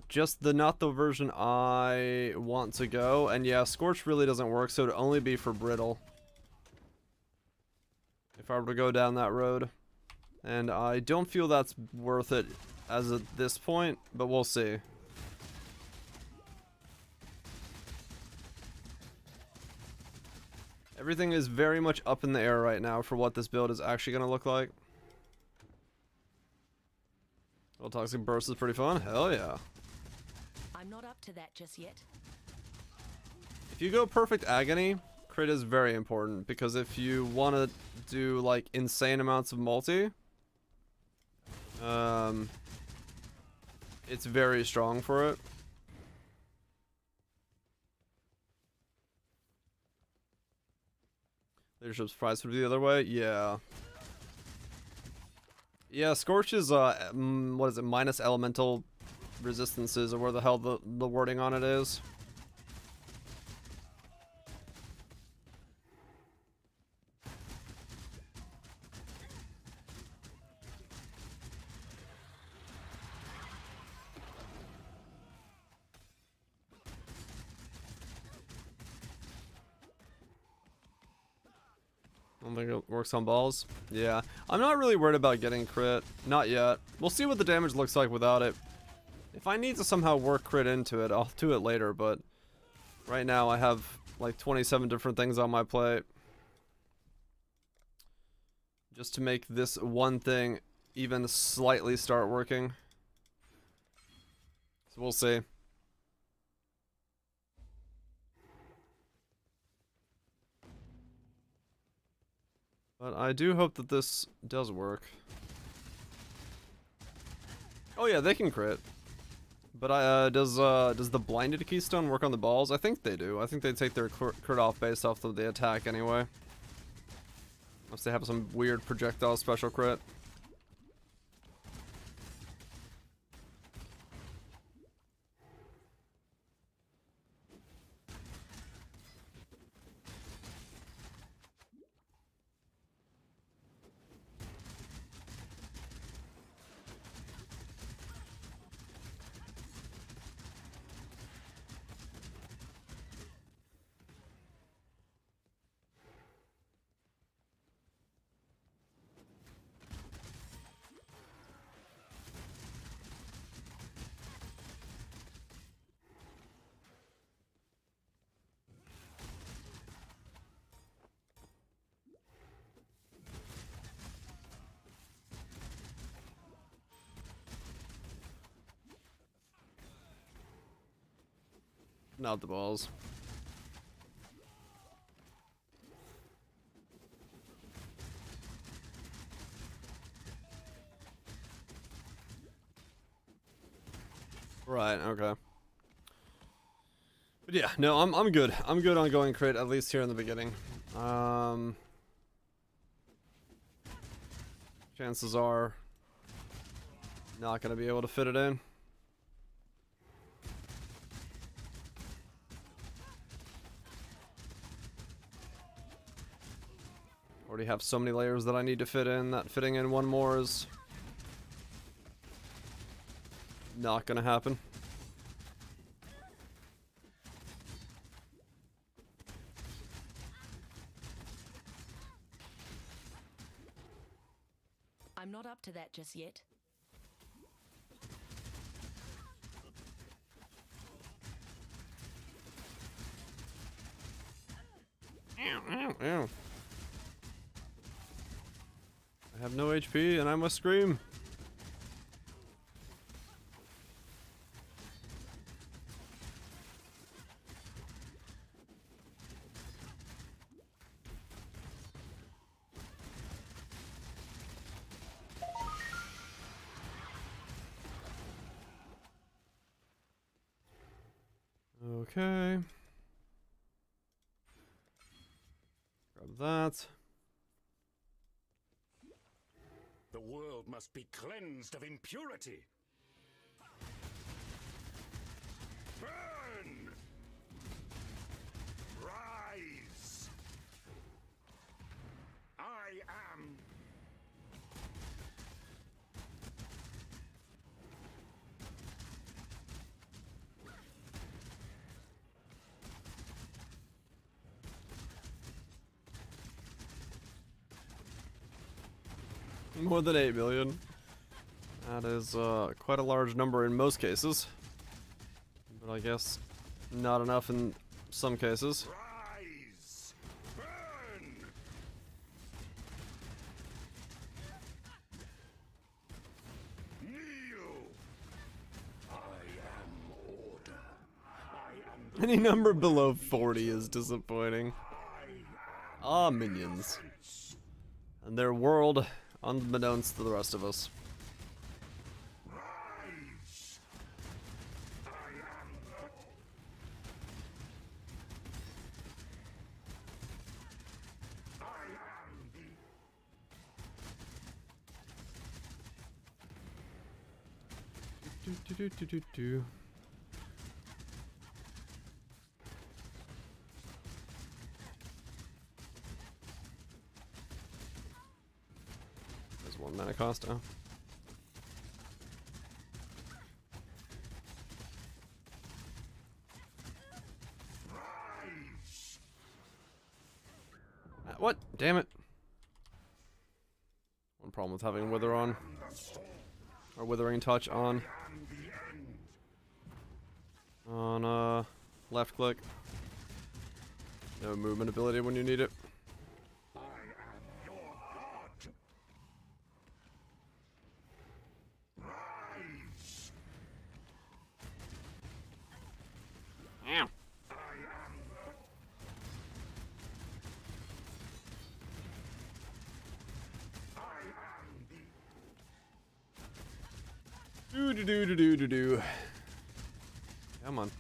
Just not the version I want to go. And yeah, Scorch really doesn't work, so it'd only be for Brittle. If I were to go down that road. And I don't feel that's worth it as at this point, but we'll see. Everything is very much up in the air right now for what this build is actually going to look like. Well, Toxic Burst is pretty fun. Hell yeah. I'm not up to that just yet. If you go Perfect Agony, crit is very important, because if you want to do like insane amounts of multi, it's very strong for it. Leadership's price would be the other way. Yeah. Yeah, Scorch is, what is it, minus elemental resistances, or where the hell the wording on it is. I don't think it works on balls. Yeah, I'm not really worried about getting crit. Not yet. We'll see what the damage looks like without it. If I need to somehow work crit into it, I'll do it later, but right now I have like 27 different things on my plate. Just to make this one thing even slightly start working. So we'll see. But I do hope that this does work. Oh yeah, they can crit. But does the blinded keystone work on the balls? I think they do. I think they take their crit off based off of the attack anyway. Unless they have some weird projectile special crit. Not the balls. Right, okay. But yeah, no, I'm good. I'm good on going crit, at least here in the beginning. Chances are not gonna be able to fit it in. Already have so many layers that I need to fit in that fitting in one more is not gonna happen. I'm not up to that just yet. Ow. I have no HP and I must scream. Okay. Grab that. The world must be cleansed of impurity. Burn! Rise! I am More than 8 million. That is quite a large number in most cases. But I guess not enough in some cases. Rise! Burn! Kneel! I am order. I am Any number below 40 is disappointing. Ah, minions. And their world, unbeknownst to the rest of us. rise! I am Do. There's one mana cost, oh. What? Damn it. One problem with having Wither on. Or Withering Touch on. On, left click. No movement ability when you need it. Ow. Do. Come on.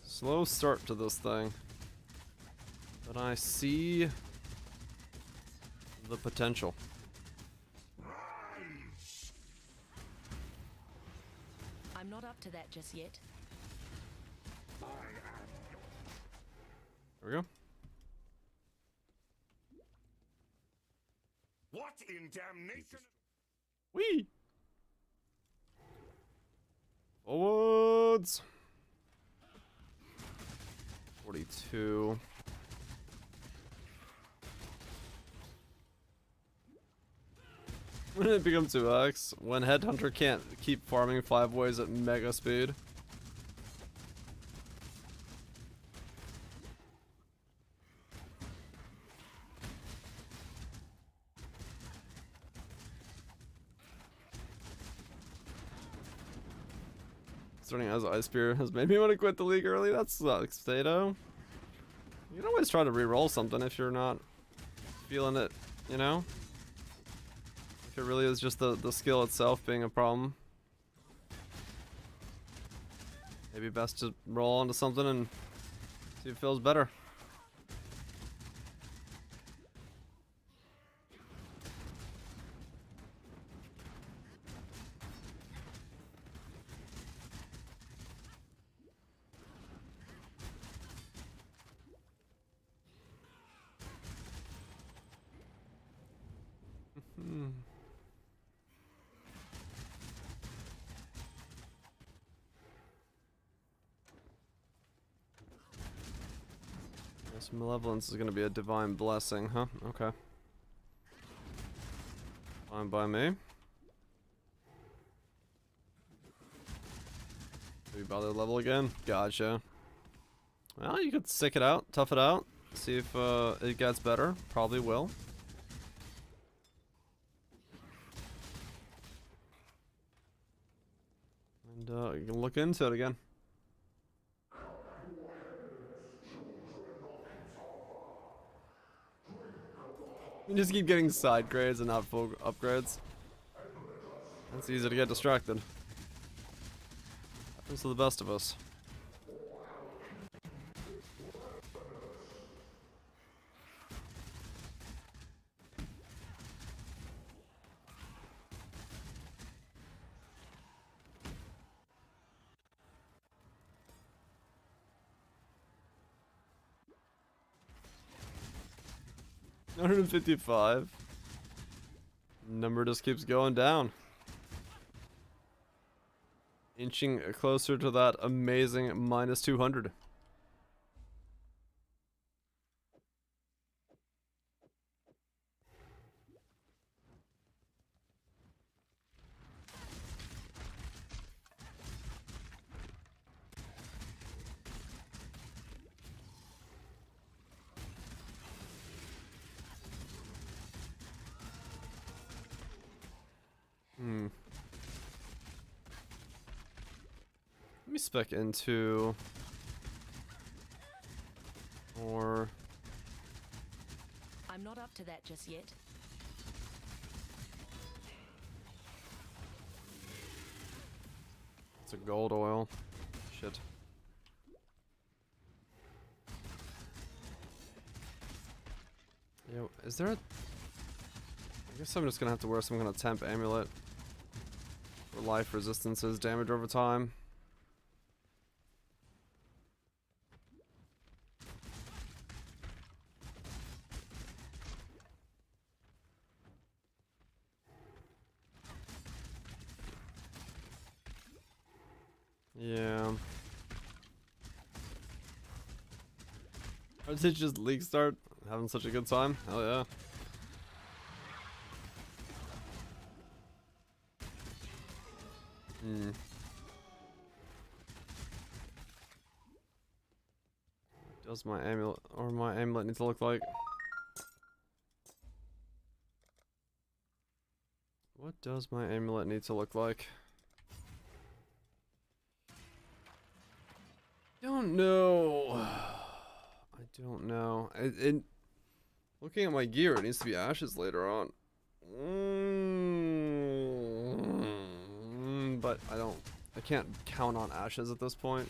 Slow start to this thing. But I see the potential. I'm not up to that just yet. There we go. What in damnation? Whee! Forwards! 42. When did it become 2x? When Headhunter can't keep farming 5 ways at mega speed. Starting as Ice Spear has made me want to quit the league early. That sucks, Stato. You can always try to re-roll something if you're not feeling it, you know? If it really is just the skill itself being a problem. Maybe best to roll onto something and see if it feels better. Guess Malevolence is gonna be a divine blessing, huh? Okay. Fine by me. Maybe bother level again? Gotcha. Well, you could stick it out, tough it out, see if it gets better. Probably will. And you can look into it again. You just keep getting side grades and not full upgrades. That's easy to get distracted. Happens to the best of us. $155. Number just keeps going down. Inching closer to that amazing minus 200. Let me spec into or I'm not up to that just yet. it's a gold oil. Shit. Yo, is there a... I guess I'm just gonna have to wear some kind of temp amulet for life resistances, damage over time. Yeah. Or did it just league start? Having such a good time? Hell yeah. What does my amulet need to look like? What does my amulet need to look like? Don't know. I don't know. Looking at my gear, it needs to be ashes later on. But I can't count on ashes at this point.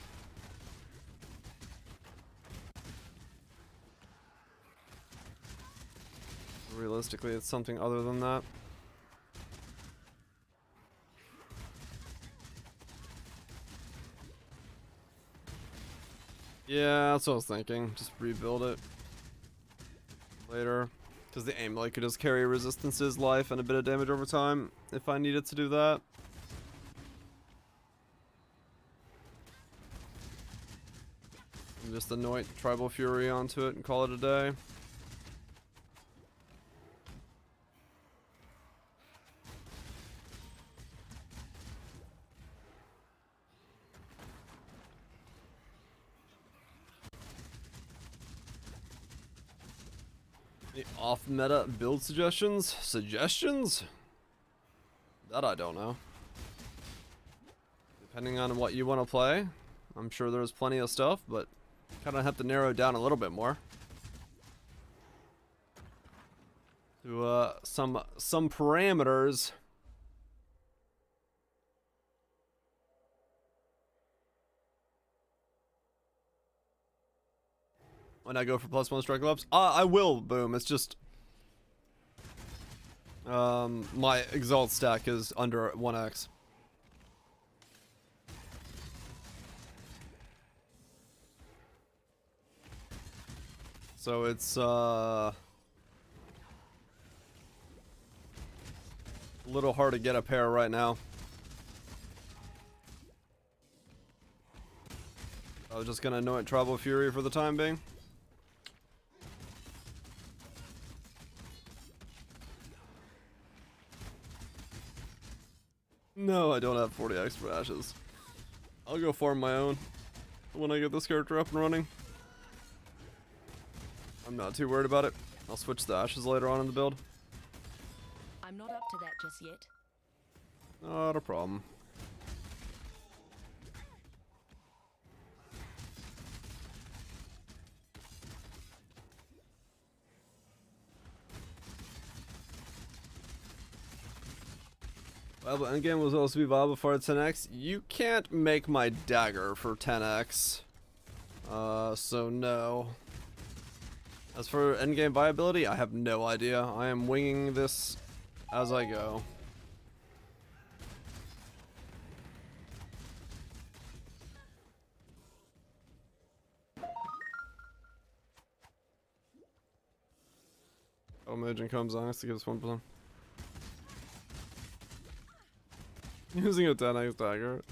Realistically, it's something other than that. Yeah, that's what I was thinking. Just rebuild it later. Because the amulet could just carry resistances, life, and a bit of damage over time if I needed to do that. And just anoint Tribal Fury onto it and call it a day. Any off-meta build suggestions? Suggestions? That I don't know. Depending on what you want to play, I'm sure there's plenty of stuff, but kind of have to narrow it down a little bit more. To some parameters. When I go for +1 strike ups, I will, boom. It's just my exalt stack is under 1x. So it's a little hard to get a pair right now. I was just gonna anoint Tribal Fury for the time being. No, I don't have 40 extra ashes. I'll go farm my own when I get this character up and running. I'm not too worried about it. I'll switch the ashes later on in the build. I'm not up to that just yet. Not a problem. Viable endgame will also be viable for 10x. You can't make my dagger for 10x. So no. As for endgame viability, I have no idea. I am winging this as I go. Oh, Majin comes on us to give us 1%. Using a 10x dagger.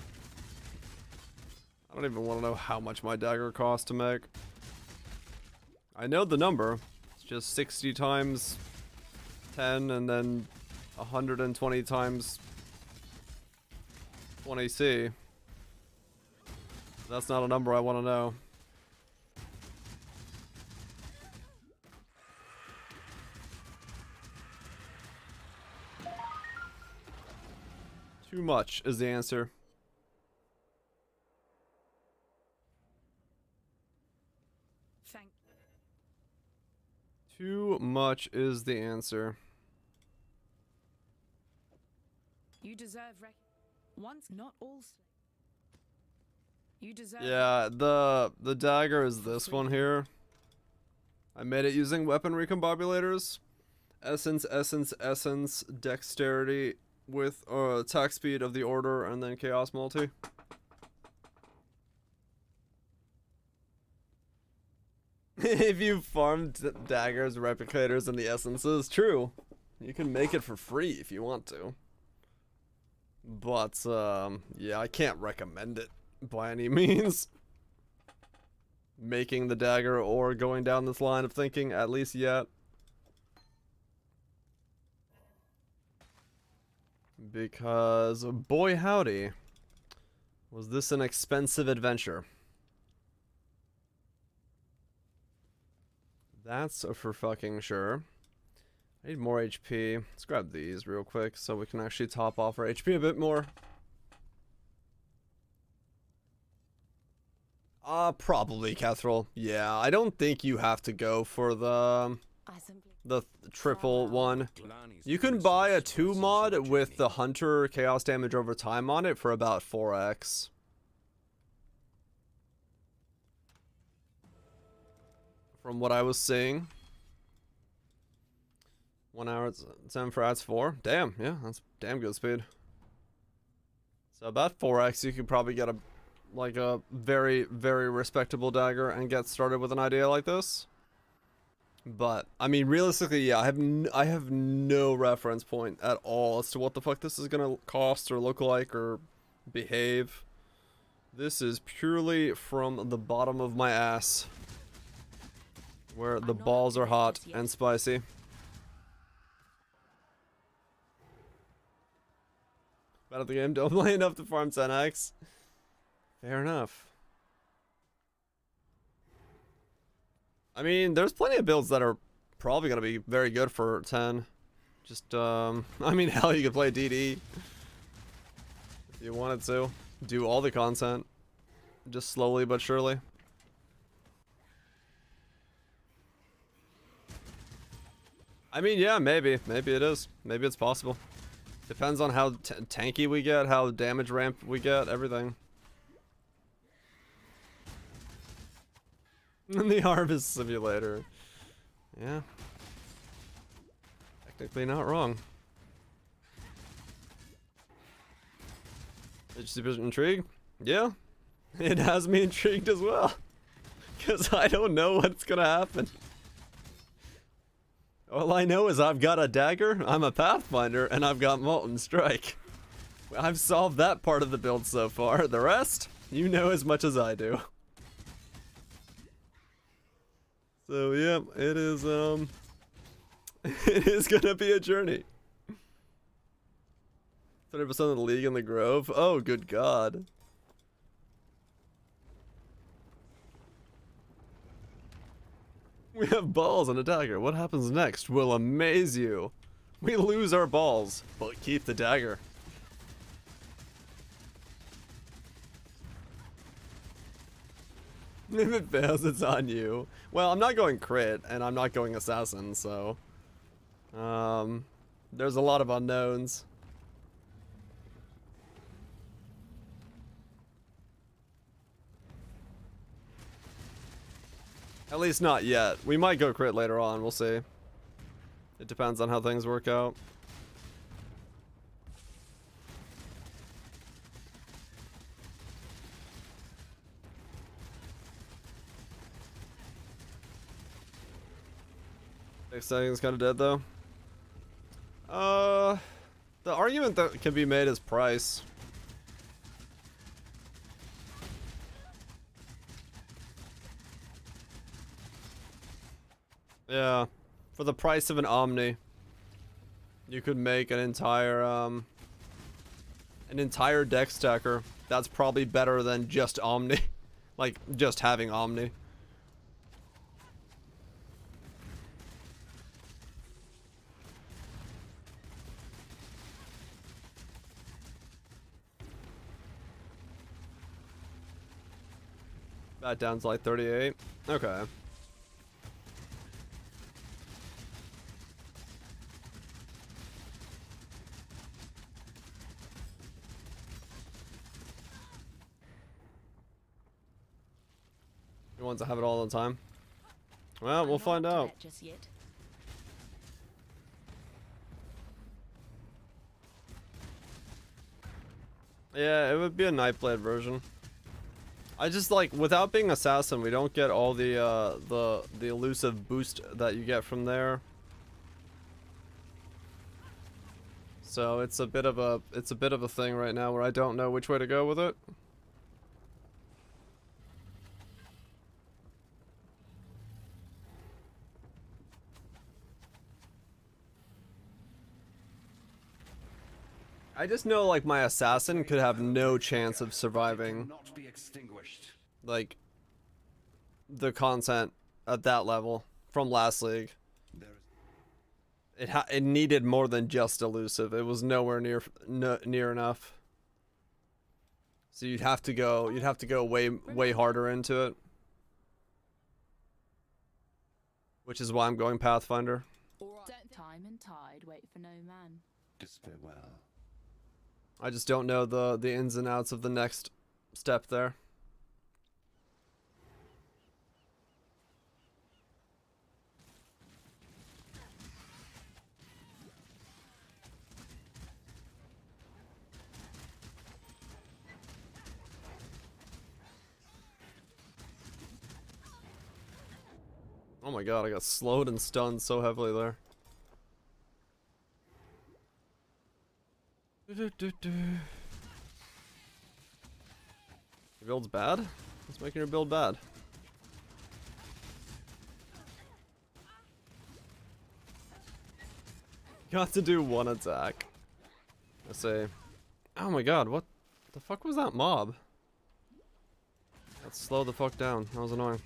I don't even want to know how much my dagger costs to make. I know the number. It's just 60 times 10 and then 120 times 20C. That's not a number I want to know. Too much is the answer. Too much is the answer. You deserve once, not all. You deserve. Yeah, the dagger is this one here. I made it using weapon recombobulators. Essence, dexterity with attack speed of the order, and then chaos multi. If you farmed daggers, replicators, and the essences, true. You can make it for free if you want to. But, yeah, I can't recommend it by any means. Making the dagger or going down this line of thinking, at least yet. Because, boy howdy, was this an expensive adventure. That's for fucking sure. I need more HP. Let's grab these real quick so we can actually top off our HP a bit more. Probably Catherall. Yeah, I don't think you have to go for the triple one. You can buy a 2 mod with the Hunter Chaos damage over time on it for about 4x. From what I was seeing. 1 hour 10 for adds 4. Damn, yeah, that's damn good speed. So about 4x, you could probably get a very, very respectable dagger and get started with an idea like this. But I mean, realistically, yeah, I have no reference point at all as to what the fuck this is gonna cost or look like or behave. This is purely from the bottom of my ass, where the balls are hot and spicy. Bad at the game, don't play enough to farm 10x. Fair enough. I mean, there's plenty of builds that are probably going to be very good for 10. Just, I mean, hell, you could play DD. If you wanted to. Do all the content. Just slowly but surely. I mean, yeah, maybe. Maybe it is. Maybe it's possible. Depends on how tanky we get, how damage ramp we get, everything. And the Harvest Simulator. Yeah. Technically not wrong. Is you intrigued? Yeah. It has me intrigued as well. Because I don't know what's gonna happen. All I know is I've got a dagger, I'm a Pathfinder, and I've got Molten Strike. I've solved that part of the build so far. The rest, you know as much as I do. So yeah, it is it is gonna be a journey. 30% of the league in the Grove. Oh, good God. We have balls and a dagger. What happens next will amaze you. We lose our balls, but keep the dagger. If it fails, it's on you. Well, I'm not going crit, and I'm not going assassin, so... there's a lot of unknowns. At least not yet. We might go crit later on, we'll see. It depends on how things work out. Next setting's kind of dead though. The argument that can be made is price. Yeah, for the price of an Omni, you could make an entire deck stacker. That's probably better than just Omni, like just having Omni. That down's like 38. Okay. He wants to have it all the time. Well, we'll find out. Just yet. Yeah, it would be a Nightblade version. I just like, without being assassin, we don't get all the elusive boost that you get from there. So it's a bit of a thing right now where I don't know which way to go with it. I just know, like, my assassin could have no chance of surviving, like, the content at that level from last league. It needed more than just elusive. It was nowhere near enough. So you'd have to go way harder into it, which is why I'm going Pathfinder. Time and tide wait for no man. Farewell. I just don't know the ins and outs of the next step there. Oh my god, I got slowed and stunned so heavily there. Your build's bad? What's making your build bad? Got to do one attack. I say, oh my god, what the fuck was that mob? Let's slow the fuck down. That was annoying.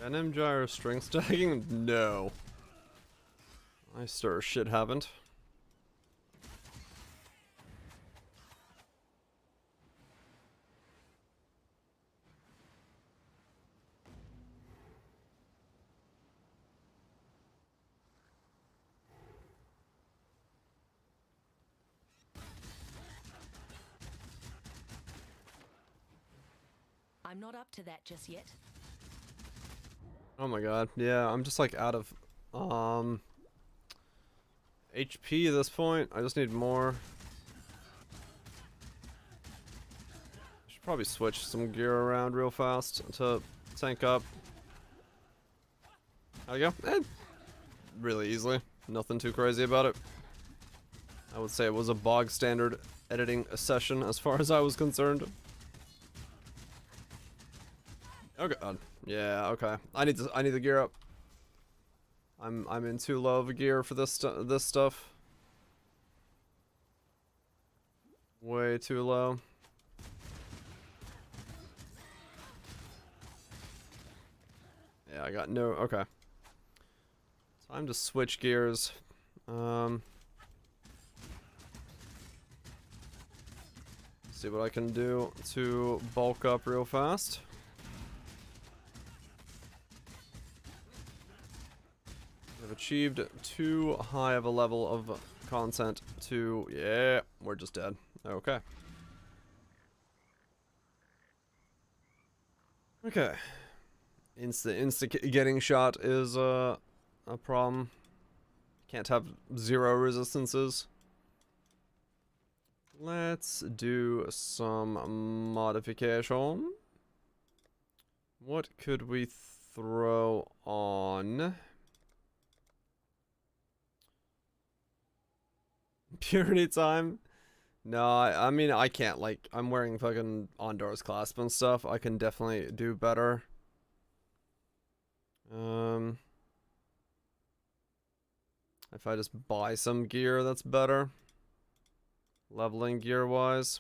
Venom Gyro string stacking? No. I sure shit haven't. I'm not up to that just yet. Oh my god, yeah, I'm just like out of HP at this point. I just need more. Should probably switch some gear around real fast to tank up. There we go. Really easily. Nothing too crazy about it. I would say it was a bog standard editing session as far as I was concerned. Oh god. Yeah, okay. I need to gear up. I'm in too low of a gear for this stuff. Way too low. Yeah, I got no. Okay. Time to switch gears. See what I can do to bulk up real fast. I've achieved too high of a level of content to... Yeah, we're just dead. Okay. Okay. Insta getting shot is a problem. Can't have 0 resistances. Let's do some modification. What could we throw on? Purity time? No, I mean, I can't, like, I'm wearing fucking Ondor's clasp and stuff. I can definitely do better. If I just buy some gear, that's better. Leveling gear-wise.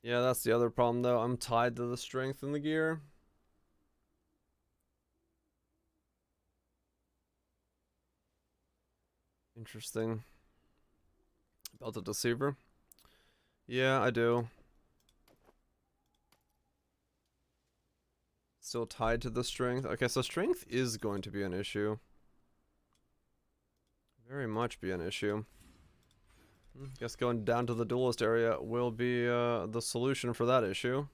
Yeah, that's the other problem, though. I'm tied to the strength in the gear. Interesting. Belted Deceiver. Yeah, I do. Still tied to the strength. Okay, so strength is going to be an issue. Very much be an issue. Guess going down to the duelist area will be the solution for that issue.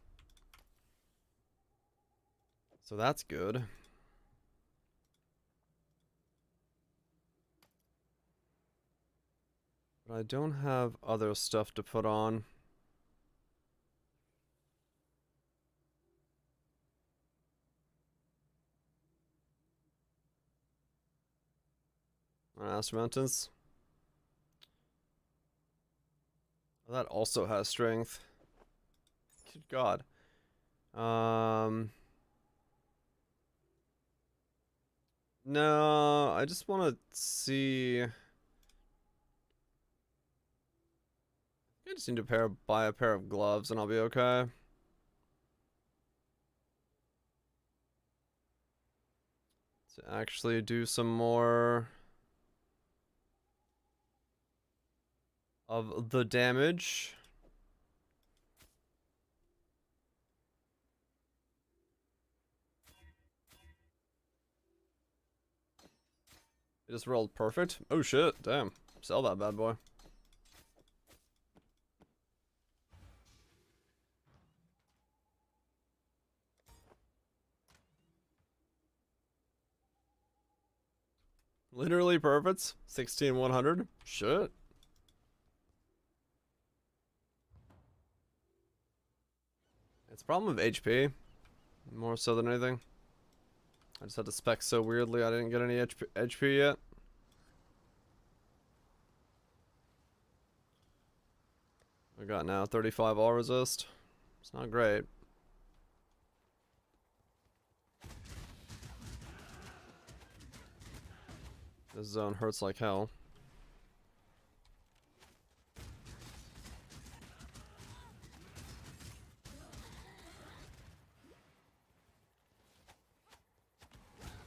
So that's good. But I don't have other stuff to put on. Aster Mountains. That also has strength. Good God. No, I just want to see. I just need to buy a pair of gloves and I'll be okay. To actually do some more of the damage. It just rolled perfect. Oh shit, damn. Sell that bad boy. Literally perfect. 16,100. Shit. It's a problem of HP. More so than anything. I just had to spec so weirdly I didn't get any HP yet. I got now 35 all resist. It's not great. This zone hurts like hell.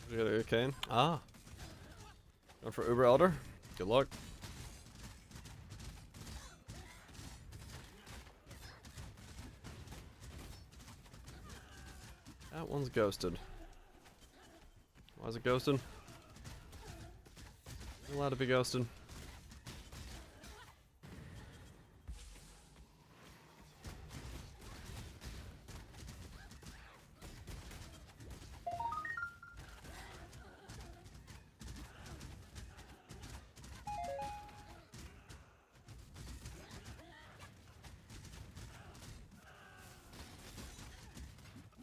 Did you get a good cane? Ah. Going for Uber Elder. Good luck. That one's ghosted. Why is it ghosted? You're allowed to be ghosted.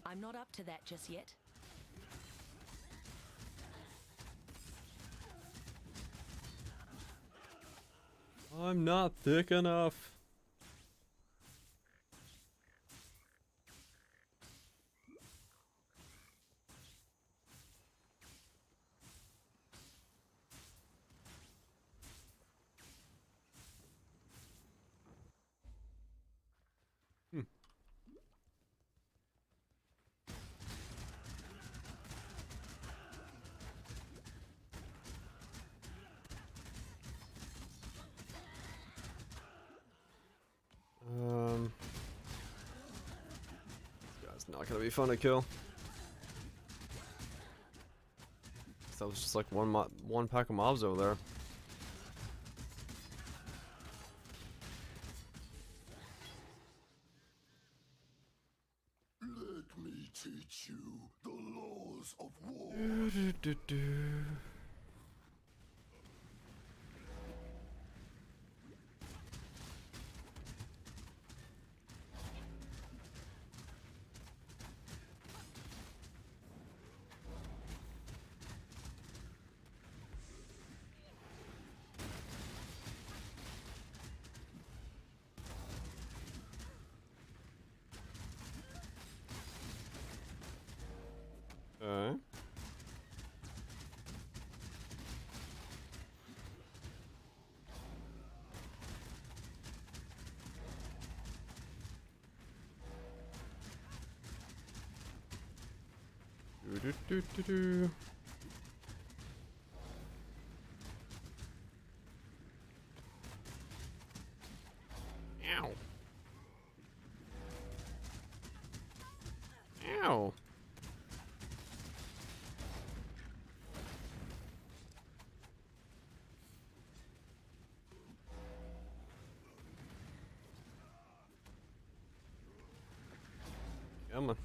I'm not up to that just yet. I'm not thick enough. This guy's not gonna be fun to kill. that was just like one pack of mobs over there. Let me teach you the laws of war. Okay. Do. Ow. Ow. Come on.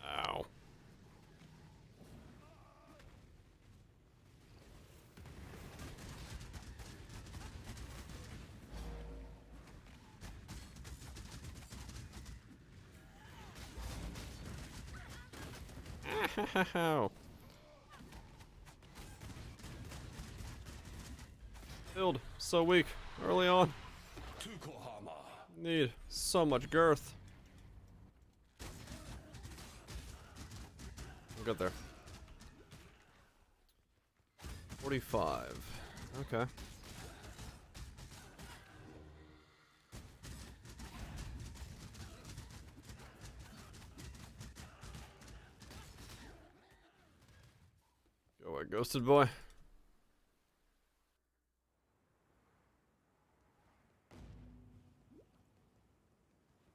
Ow. Ow. Build so weak early on. Need so much girth. We'll get there. 45. Okay. Go away, ghosted boy.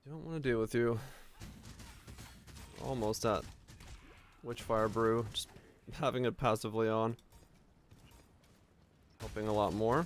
Don't want to deal with you. Almost at Witchfire Brew, just having it passively on. Helping a lot more.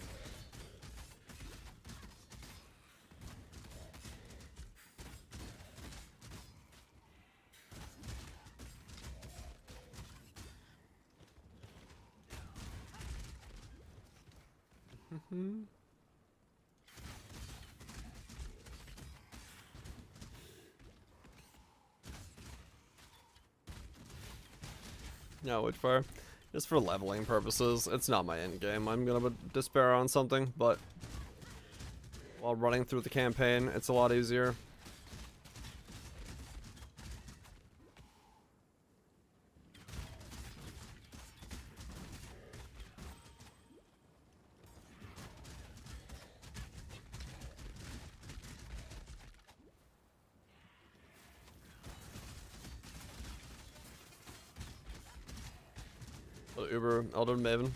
No, Witchfire. Just for leveling purposes. It's not my end game. I'm gonna despair on something, but while running through the campaign, it's a lot easier. Uber Elder Maven.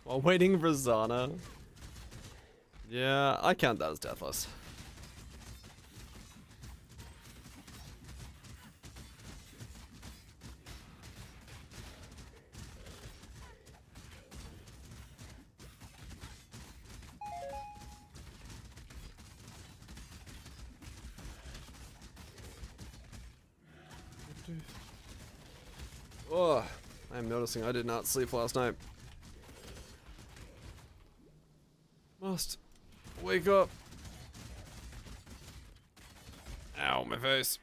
While waiting for Zana. Yeah, I count that as deathless. Oh, I'm noticing I did not sleep last night. Must wake up. Ow, my face.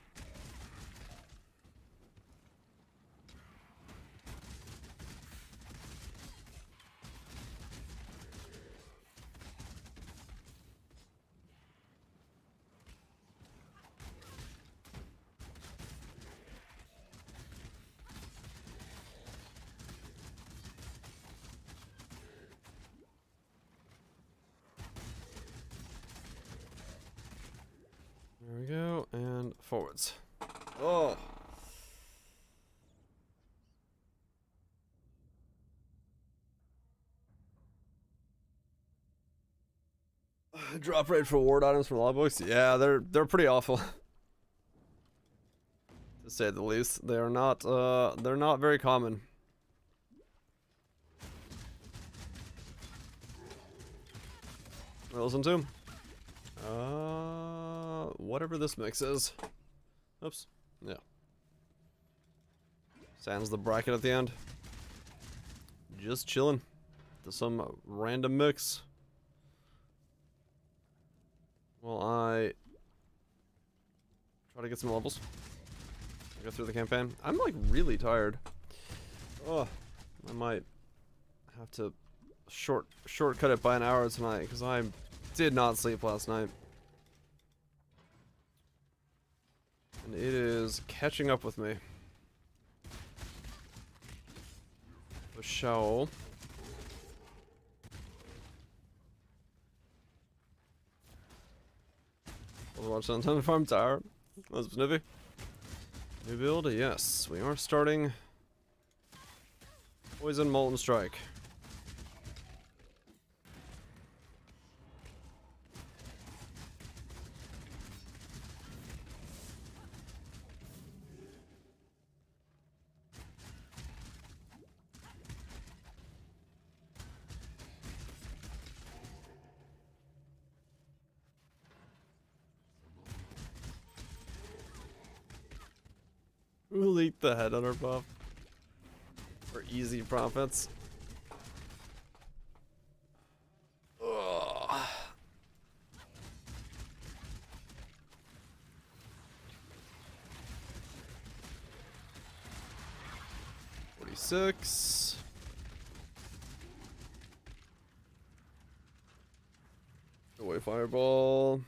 There we go, and forwards. Oh. Drop rate for ward items from logbooks? Yeah, they're pretty awful. to say the least. They're not very common. Listen to whatever this mix is. Oops. Yeah. Sans the bracket at the end. Just chilling to some random mix. Well, I try to get some levels. Go through the campaign. I'm like really tired. Oh, I might have to shortcut it by an hour tonight because I did not sleep last night. And it is catching up with me. For sure. Watch on Thunder Farm Tower. That's sniffy. New build, yes. We are starting Poison Molten Strike. We'll eat the headhunter buff for easy profits. Ugh. $46. Away fireball.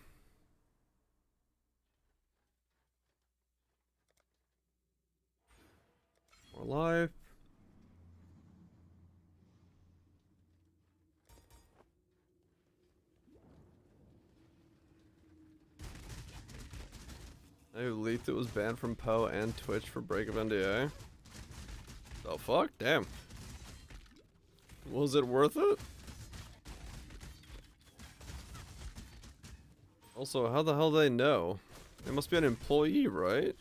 More life. Who leaked it was banned from Poe and Twitch for break of NDA? The fuck? Damn. Was it worth it? Also, how the hell do they know? They must be an employee, right?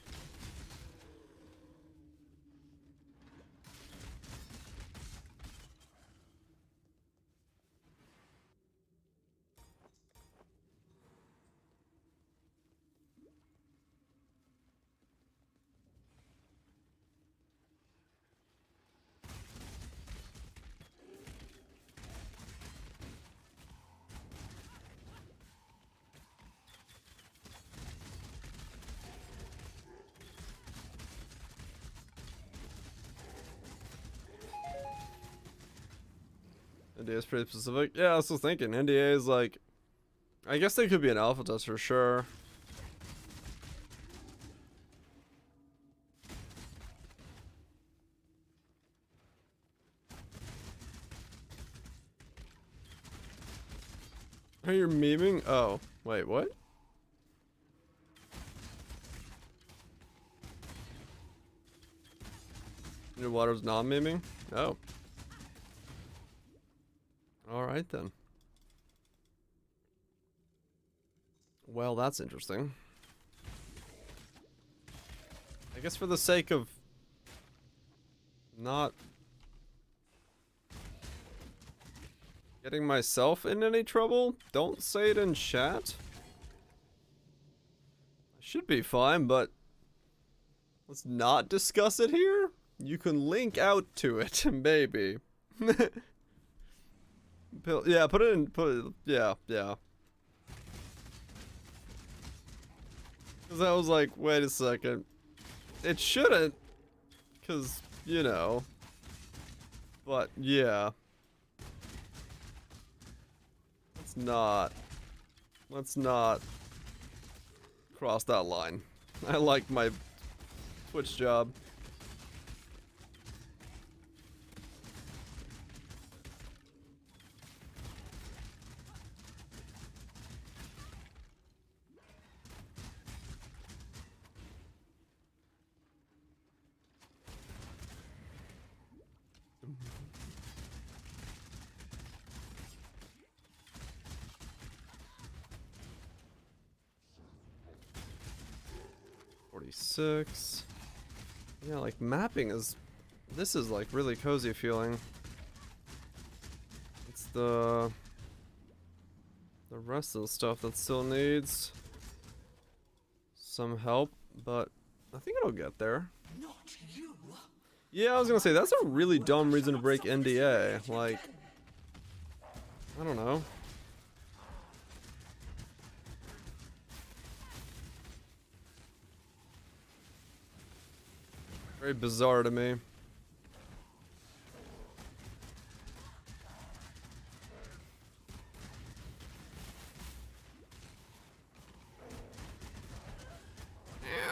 NDA is pretty specific. Yeah, I was just thinking. NDA is like, I guess they could be an alpha test for sure. Are you memeing? Oh, wait, what? Your water's not memeing? Oh. Alright then. Well, that's interesting. I guess for the sake of not getting myself in any trouble, don't say it in chat. I should be fine, but let's not discuss it here. You can link out to it, maybe. Yeah, put it in, yeah. Cause I was like, wait a second. It shouldn't, cause, you know. But, yeah. Let's not cross that line. I like my Twitch job. $46. Yeah, like mapping is, this is like really cozy feeling. It's the rest of the stuff that still needs some help, but I think it'll get there. Not you. Yeah, I was gonna say, that's a really dumb reason to break NDA. Like, I don't know. Very bizarre to me.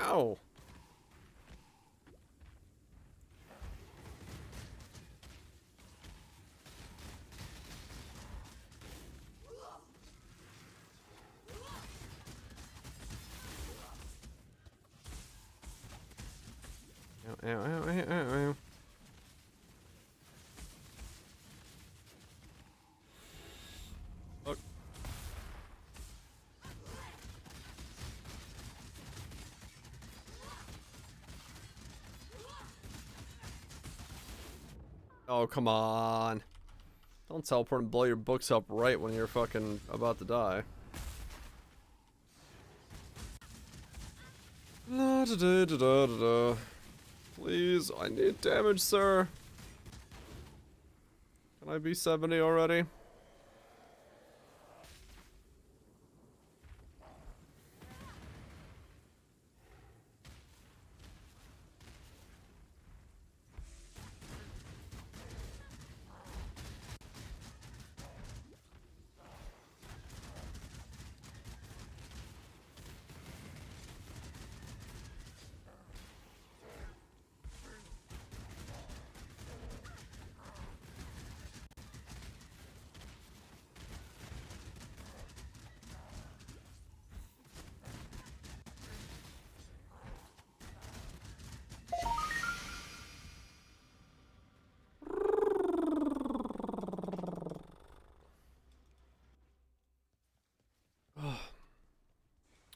Ow! Ow, ow, ow, ow, ow, ow. Fuck. Oh, come on. Don't teleport and blow your books up right when you're fucking about to die. La da da da da da da. Please, I need damage, sir. Can I be 70 already?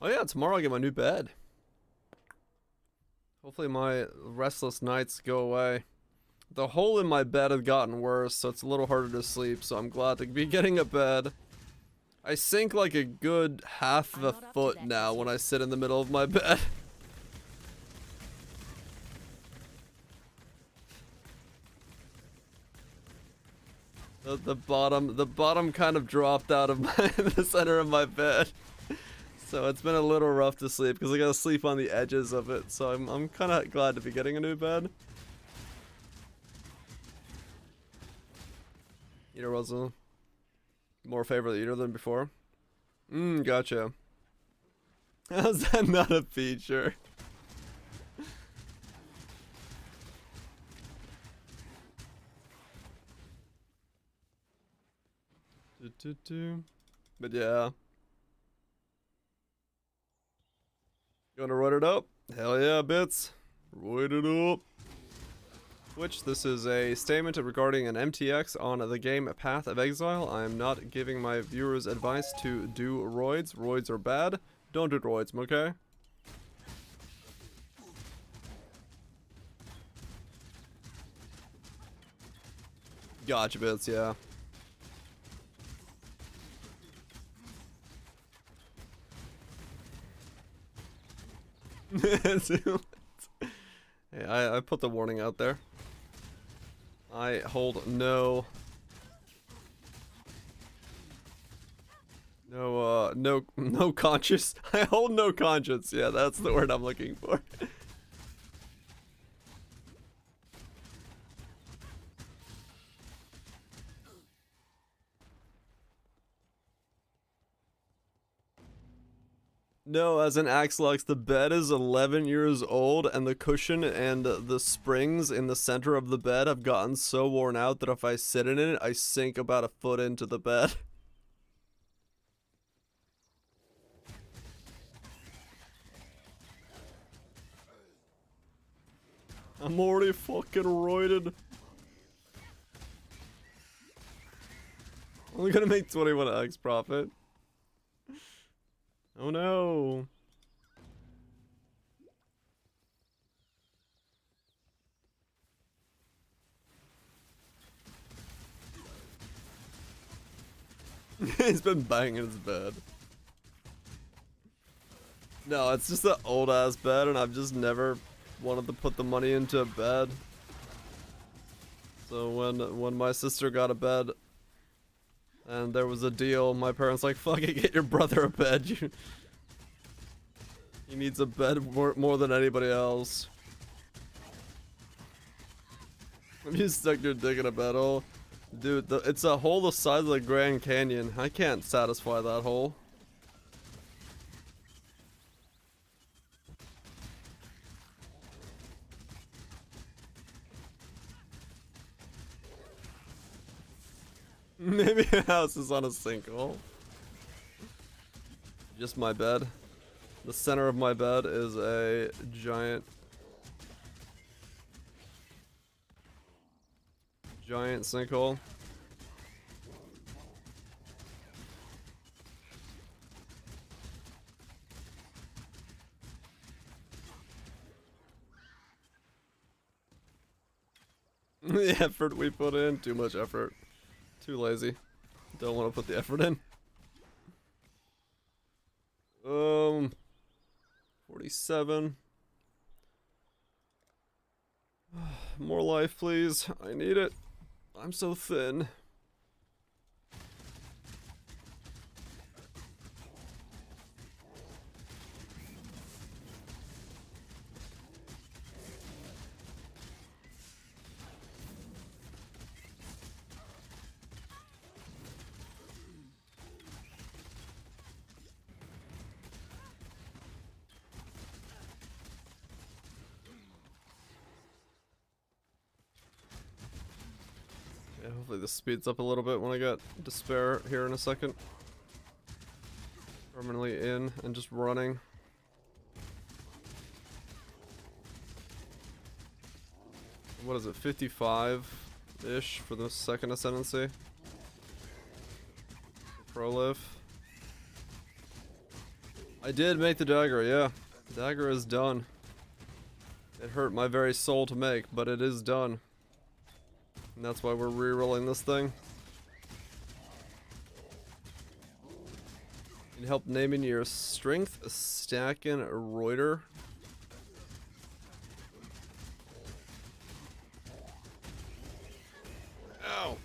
Oh yeah, tomorrow I get my new bed. Hopefully my restless nights go away. The hole in my bed has gotten worse, so it's a little harder to sleep, so I'm glad to be getting a bed. I sink like a good half of a foot now when I sit in the middle of my bed. The bottom kind of dropped out of the center of my bed. So it's been a little rough to sleep because I gotta sleep on the edges of it. So I'm kind of glad to be getting a new bed. Eater was a more favorite eater than before. Gotcha. How's that not a feature? But yeah. You wanna roid it up? Hell yeah, bits. Roid it up. Which, this is a statement regarding an MTX on the game Path of Exile. I am not giving my viewers advice to do roids. Roids are bad. Don't do roids, okay? Gotcha, bits, yeah. Hey, I put the warning out there. I hold no conscience. I hold no conscience. Yeah, that's the word I'm looking for. No, as an Axelux, the bed is 11 years old, and the cushion and the springs in the center of the bed have gotten so worn out that if I sit in it, I sink about a foot into the bed. I'm already fucking roided. I'm gonna make 21x profit. Oh no. He's been banging his bed. No, it's just an old ass bed, and I've just never wanted to put the money into a bed. So when my sister got a bed, and there was a deal, my parents like, fuck it, get your brother a bed. He needs a bed more than anybody else. Have you stuck your dick in a bed hole? Dude, it's a hole the size of the Grand Canyon. I can't satisfy that hole. Maybe a house is on a sinkhole. Just my bed. The center of my bed is a giant sinkhole. The effort we put in, too much effort. Too lazy. Don't want to put the effort in. 47. More life, please. I need it. I'm so thin. Hopefully this speeds up a little bit when I get despair here in a second. Permanently in and just running. What is it, 55-ish for the second ascendancy? Proliv. I did make the dagger, yeah. The dagger is done. It hurt my very soul to make, but it is done. And that's why we're re-rolling this thing. Need help naming your strength, stacking Reuter. Ow.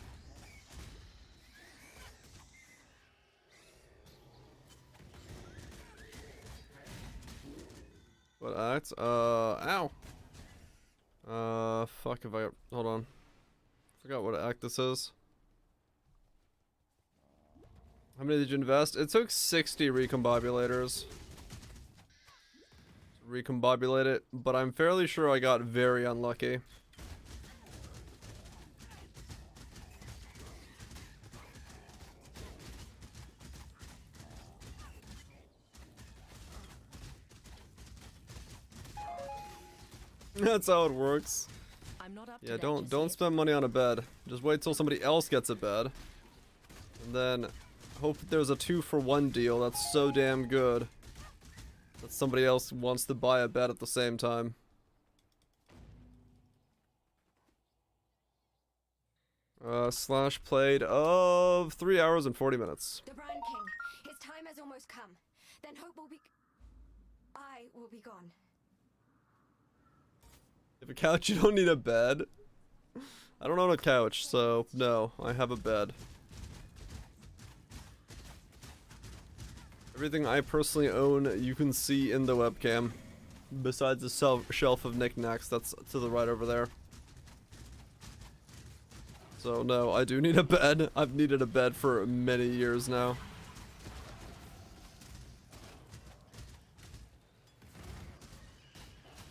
What act? Ow. Fuck if I, hold on. Forgot what act this is. How many did you invest? It took 60 recombobulators to recombobulate it, but I'm fairly sure I got very unlucky. That's how it works. Yeah, don't spend money on a bed. Just wait till somebody else gets a bed. And then hope that there's a 2-for-1 deal that's so damn good that somebody else wants to buy a bed at the same time. Slash played of 3 hours and 40 minutes. The Brand King, his time has almost come. Then hope will be... I will be gone. If a couch, you don't need a bed. I don't own a couch, so no, I have a bed. Everything I personally own, you can see in the webcam. Besides the shelf of knickknacks that's to the right over there. So no, I do need a bed. I've needed a bed for many years now.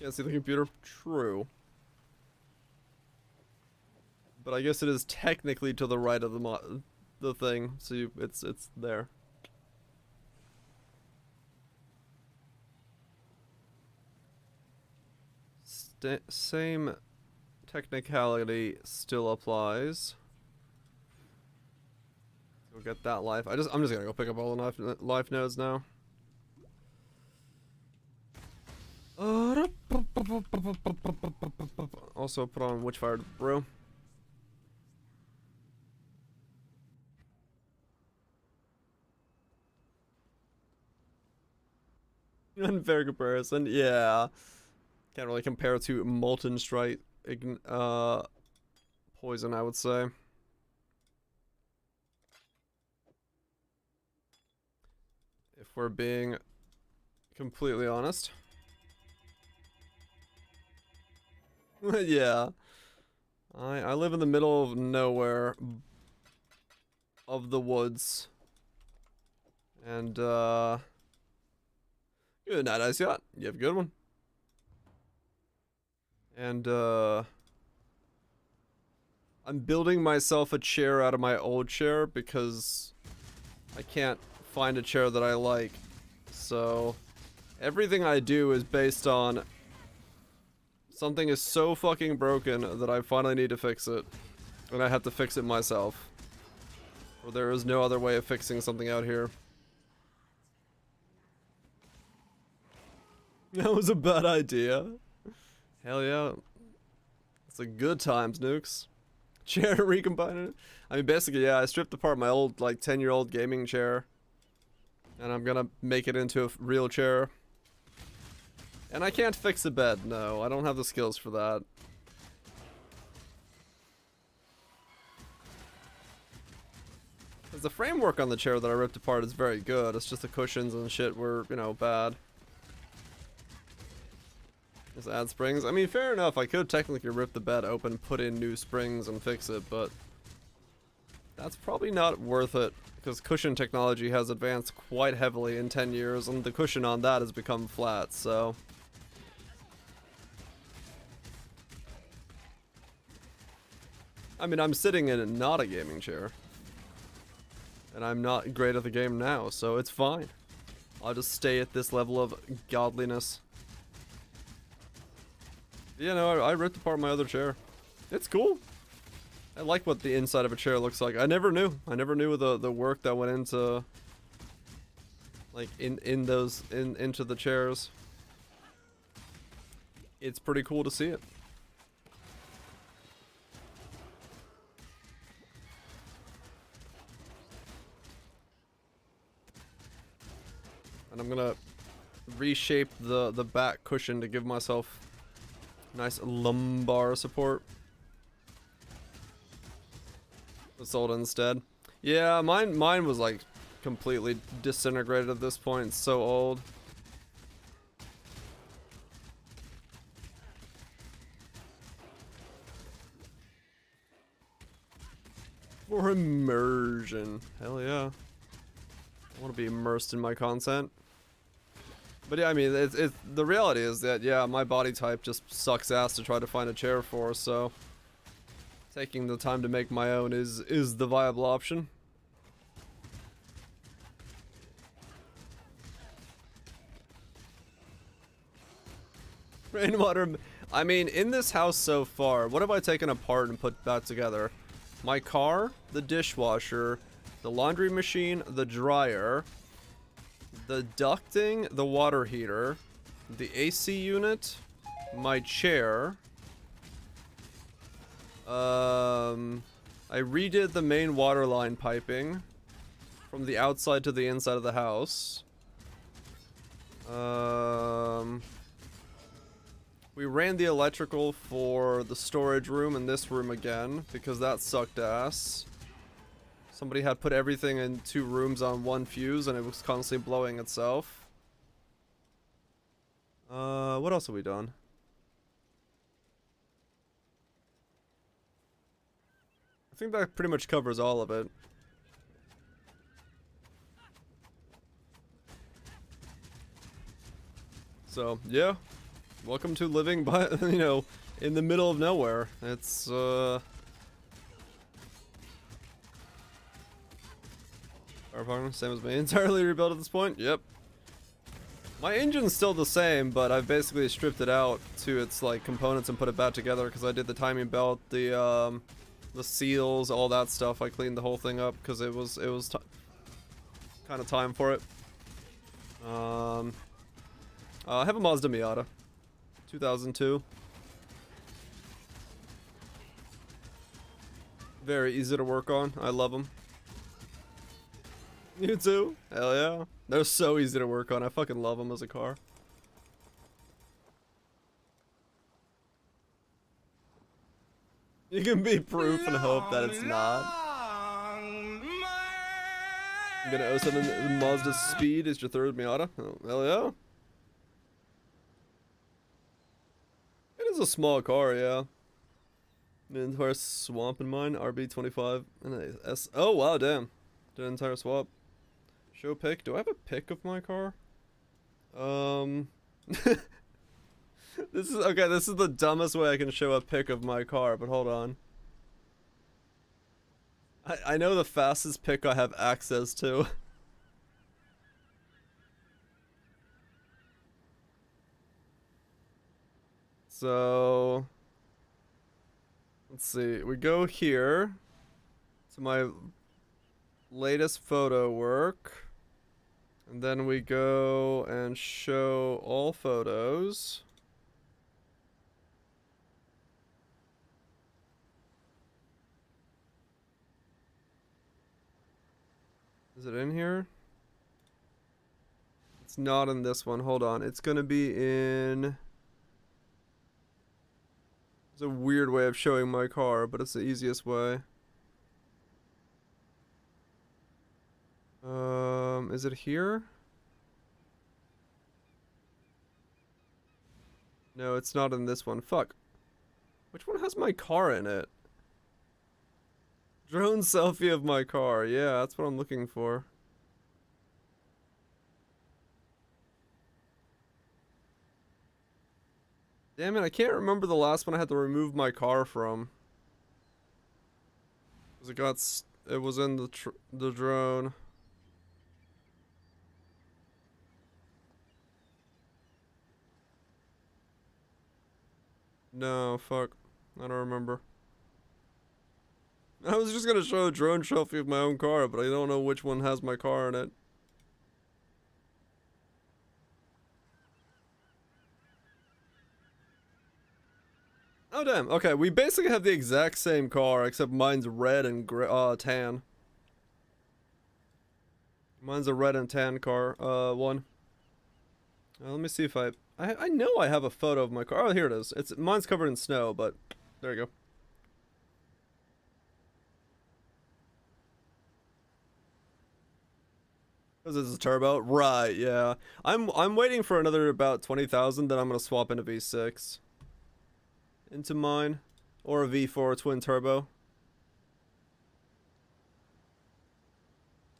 Can't see the computer? True. But I guess it is technically to the right of the thing, so it's there. Same technicality still applies. Go get that life. I'm just gonna go pick up all the life nodes now. Also put on Witchfire Brew. Unfair comparison. Yeah. Can't really compare to Molten Strike poison, I would say. If we're being completely honest. Yeah. I live in the middle of nowhere of the woods. And good night, Ice Yacht. You have a good one. And I'm building myself a chair out of my old chair because I can't find a chair that I like. So everything I do is based on something is so fucking broken that I finally need to fix it. And I have to fix it myself. Or there is no other way of fixing something out here. That was a bad idea. Hell yeah. It's a good times, nukes. Chair recombining it. I mean, basically, yeah, I stripped apart my old, like, 10-year-old gaming chair. And I'm gonna make it into a real chair. And I can't fix the bed, no. I don't have the skills for that. Because the framework on the chair that I ripped apart is very good. It's just the cushions and shit were, you know, bad. Just add springs. I mean, fair enough. I could technically rip the bed open, put in new springs, and fix it, but that's probably not worth it because cushion technology has advanced quite heavily in 10 years, and the cushion on that has become flat, so. I mean, I'm sitting in not a gaming chair, and I'm not great at the game now, so it's fine. I'll just stay at this level of godliness. Yeah, no, I ripped apart my other chair. It's cool. I like what the inside of a chair looks like. I never knew. I never knew the work that went into, like, into the chairs. It's pretty cool to see it. And I'm gonna reshape the back cushion to give myself nice lumbar support. Sold instead. Yeah, mine was like completely disintegrated at this point. It's so old. For immersion. Hell yeah. I want to be immersed in my content. But yeah, I mean, it's the reality is that, yeah, my body type just sucks ass to try to find a chair for, so taking the time to make my own is the viable option. Rainwater, I mean, in this house so far, what have I taken apart and put back together? My car, the dishwasher, the laundry machine, the dryer, the ducting, the water heater, the AC unit, my chair. I redid the main water line piping from the outside to the inside of the house. We ran the electrical for the storage room and this room again because that sucked ass. Somebody had put everything in 2 rooms on 1 fuse and it was constantly blowing itself. What else have we done? I think that pretty much covers all of it. So, yeah. Welcome to living by, you know, in the middle of nowhere. It's, same as me. Entirely rebuilt at this point? Yep. My engine's still the same, but I've basically stripped it out to its, like, components and put it back together because I did the timing belt, the seals, all that stuff. I cleaned the whole thing up because it was kind of time for it. I have a Mazda Miata. 2002. Very easy to work on. I love them. You too? Hell yeah. They're so easy to work on. I fucking love them as a car. You can be proof and hope that it's not. I'm gonna 07 Mazda Speed is your third Miata. Oh, hell yeah. It is a small car, yeah. The entire swamp in mine, RB25 and a S. Oh wow, damn. The entire swap. Show pic. Do I have a pic of my car? This is okay. This is the dumbest way I can show a pic of my car, but hold on. I know the fastest pic I have access to. So let's see. We go here to my latest photo work, and then we go and show all photos. Is it in here? It's not in this one. Hold on. It's gonna be in... It's a weird way of showing my car, but it's the easiest way. Is it here? No, it's not in this one. Fuck. Which one has my car in it? Drone selfie of my car. Yeah, that's what I'm looking for. Damn it, I can't remember the last one I had to remove my car from. 'Cause it was in the drone. No, fuck. I don't remember. I was just gonna show a drone trophy of my own car, but I don't know which one has my car in it. Oh damn, okay, we basically have the exact same car, except mine's red and tan. Mine's a red and tan car, one. Let me see if I know I have a photo of my car. Oh, here it is. Mine's covered in snow, but there you go. Because it's a turbo, right? Yeah, I'm waiting for another about 20,000. Then I'm gonna swap into V6 into mine, or a V4 twin turbo.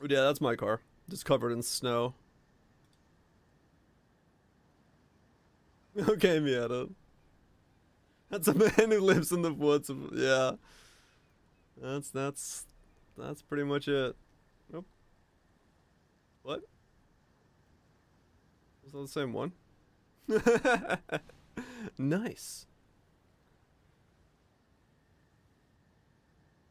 Yeah, that's my car, just covered in snow. Okay, Miata. That's a man who lives in the woods. Yeah, that's pretty much it. Nope. What? Was that the same one? Nice.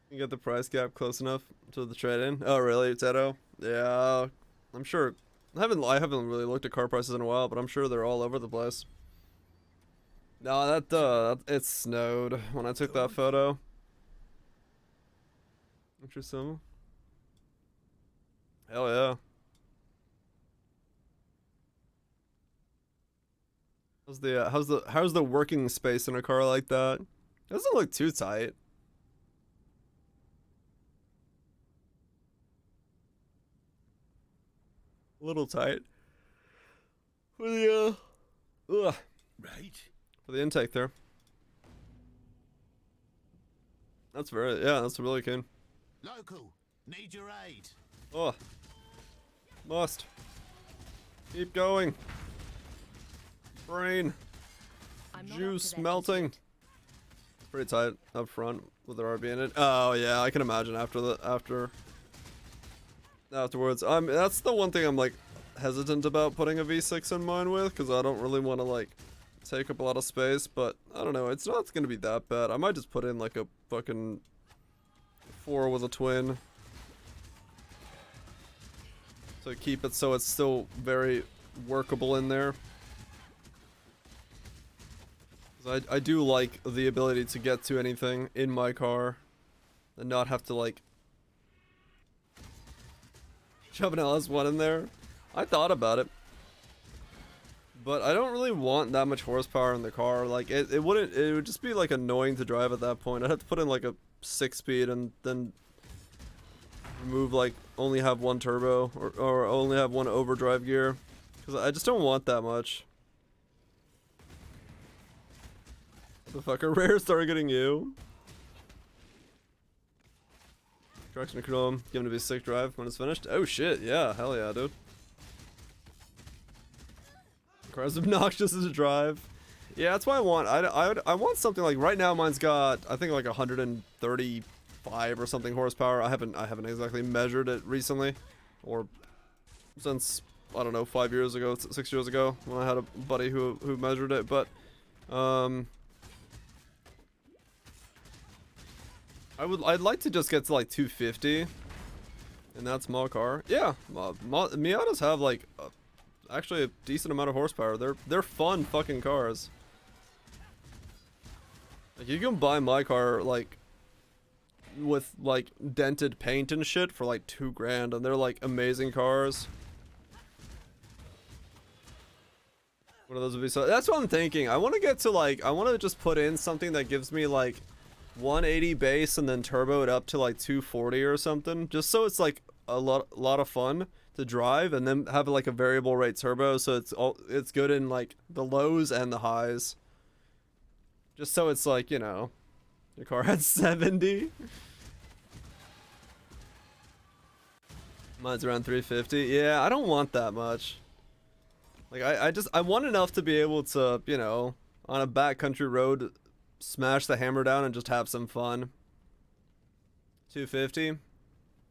You got the price gap close enough to the trade-in? Oh, really, Teto? Yeah, I'm sure. I haven't really looked at car prices in a while, but I'm sure they're all over the place. No, it snowed when I took that photo. Interesting. Hell yeah. How's the working space in a car like that? It doesn't look too tight. A little tight. For the Right. For the intake there. That's really keen. Local, need your aid. Oh. Must. Keep going. Brain. Juice melting. It's pretty tight up front with the RB in it. Oh yeah, I can imagine afterwards. That's the one thing I'm like hesitant about putting a V6 in mine with, because I don't really want to like take up a lot of space, but I don't know, it's not gonna be that bad. I might just put in like a fucking 4 with a twin to keep it so it's still very workable in there. I do like the ability to get to anything in my car and not have to like shove an LS1 in there. I thought about it, But I don't really want that much horsepower in the car. Like it would just be like annoying to drive at that point. I'd have to put in like a 6-speed and then remove like only have one turbo or only have one overdrive gear. Because I just don't want that much. The fucker rare targeting you. Traction control, give him to be sick drive when it's finished. Oh shit, yeah, hell yeah, dude. Car's obnoxious as a drive. Yeah, that's what I want. I want something like right now. Mine's got I think like 135 or something horsepower. I haven't exactly measured it recently, or since I don't know 5 years ago, 6 years ago when I had a buddy who measured it. But I'd like to just get to like 250 in that small car. Yeah, Miatas have like actually a decent amount of horsepower. They're fun fucking cars. Like you can buy my car like with like dented paint and shit for like $2 grand, and they're like amazing cars. One of those would be so. That's what I'm thinking. I want to get to like I want to just put in something that gives me like 180 base and then turbo it up to like 240 or something, just so it's like a lot of fun to drive, and then have like a variable rate turbo so it's good in like the lows and the highs, just so it's like, you know, your car had 70. Mine's around 350. Yeah, I don't want that much. Like I want enough to be able to, you know, on a backcountry road smash the hammer down and just have some fun. 250.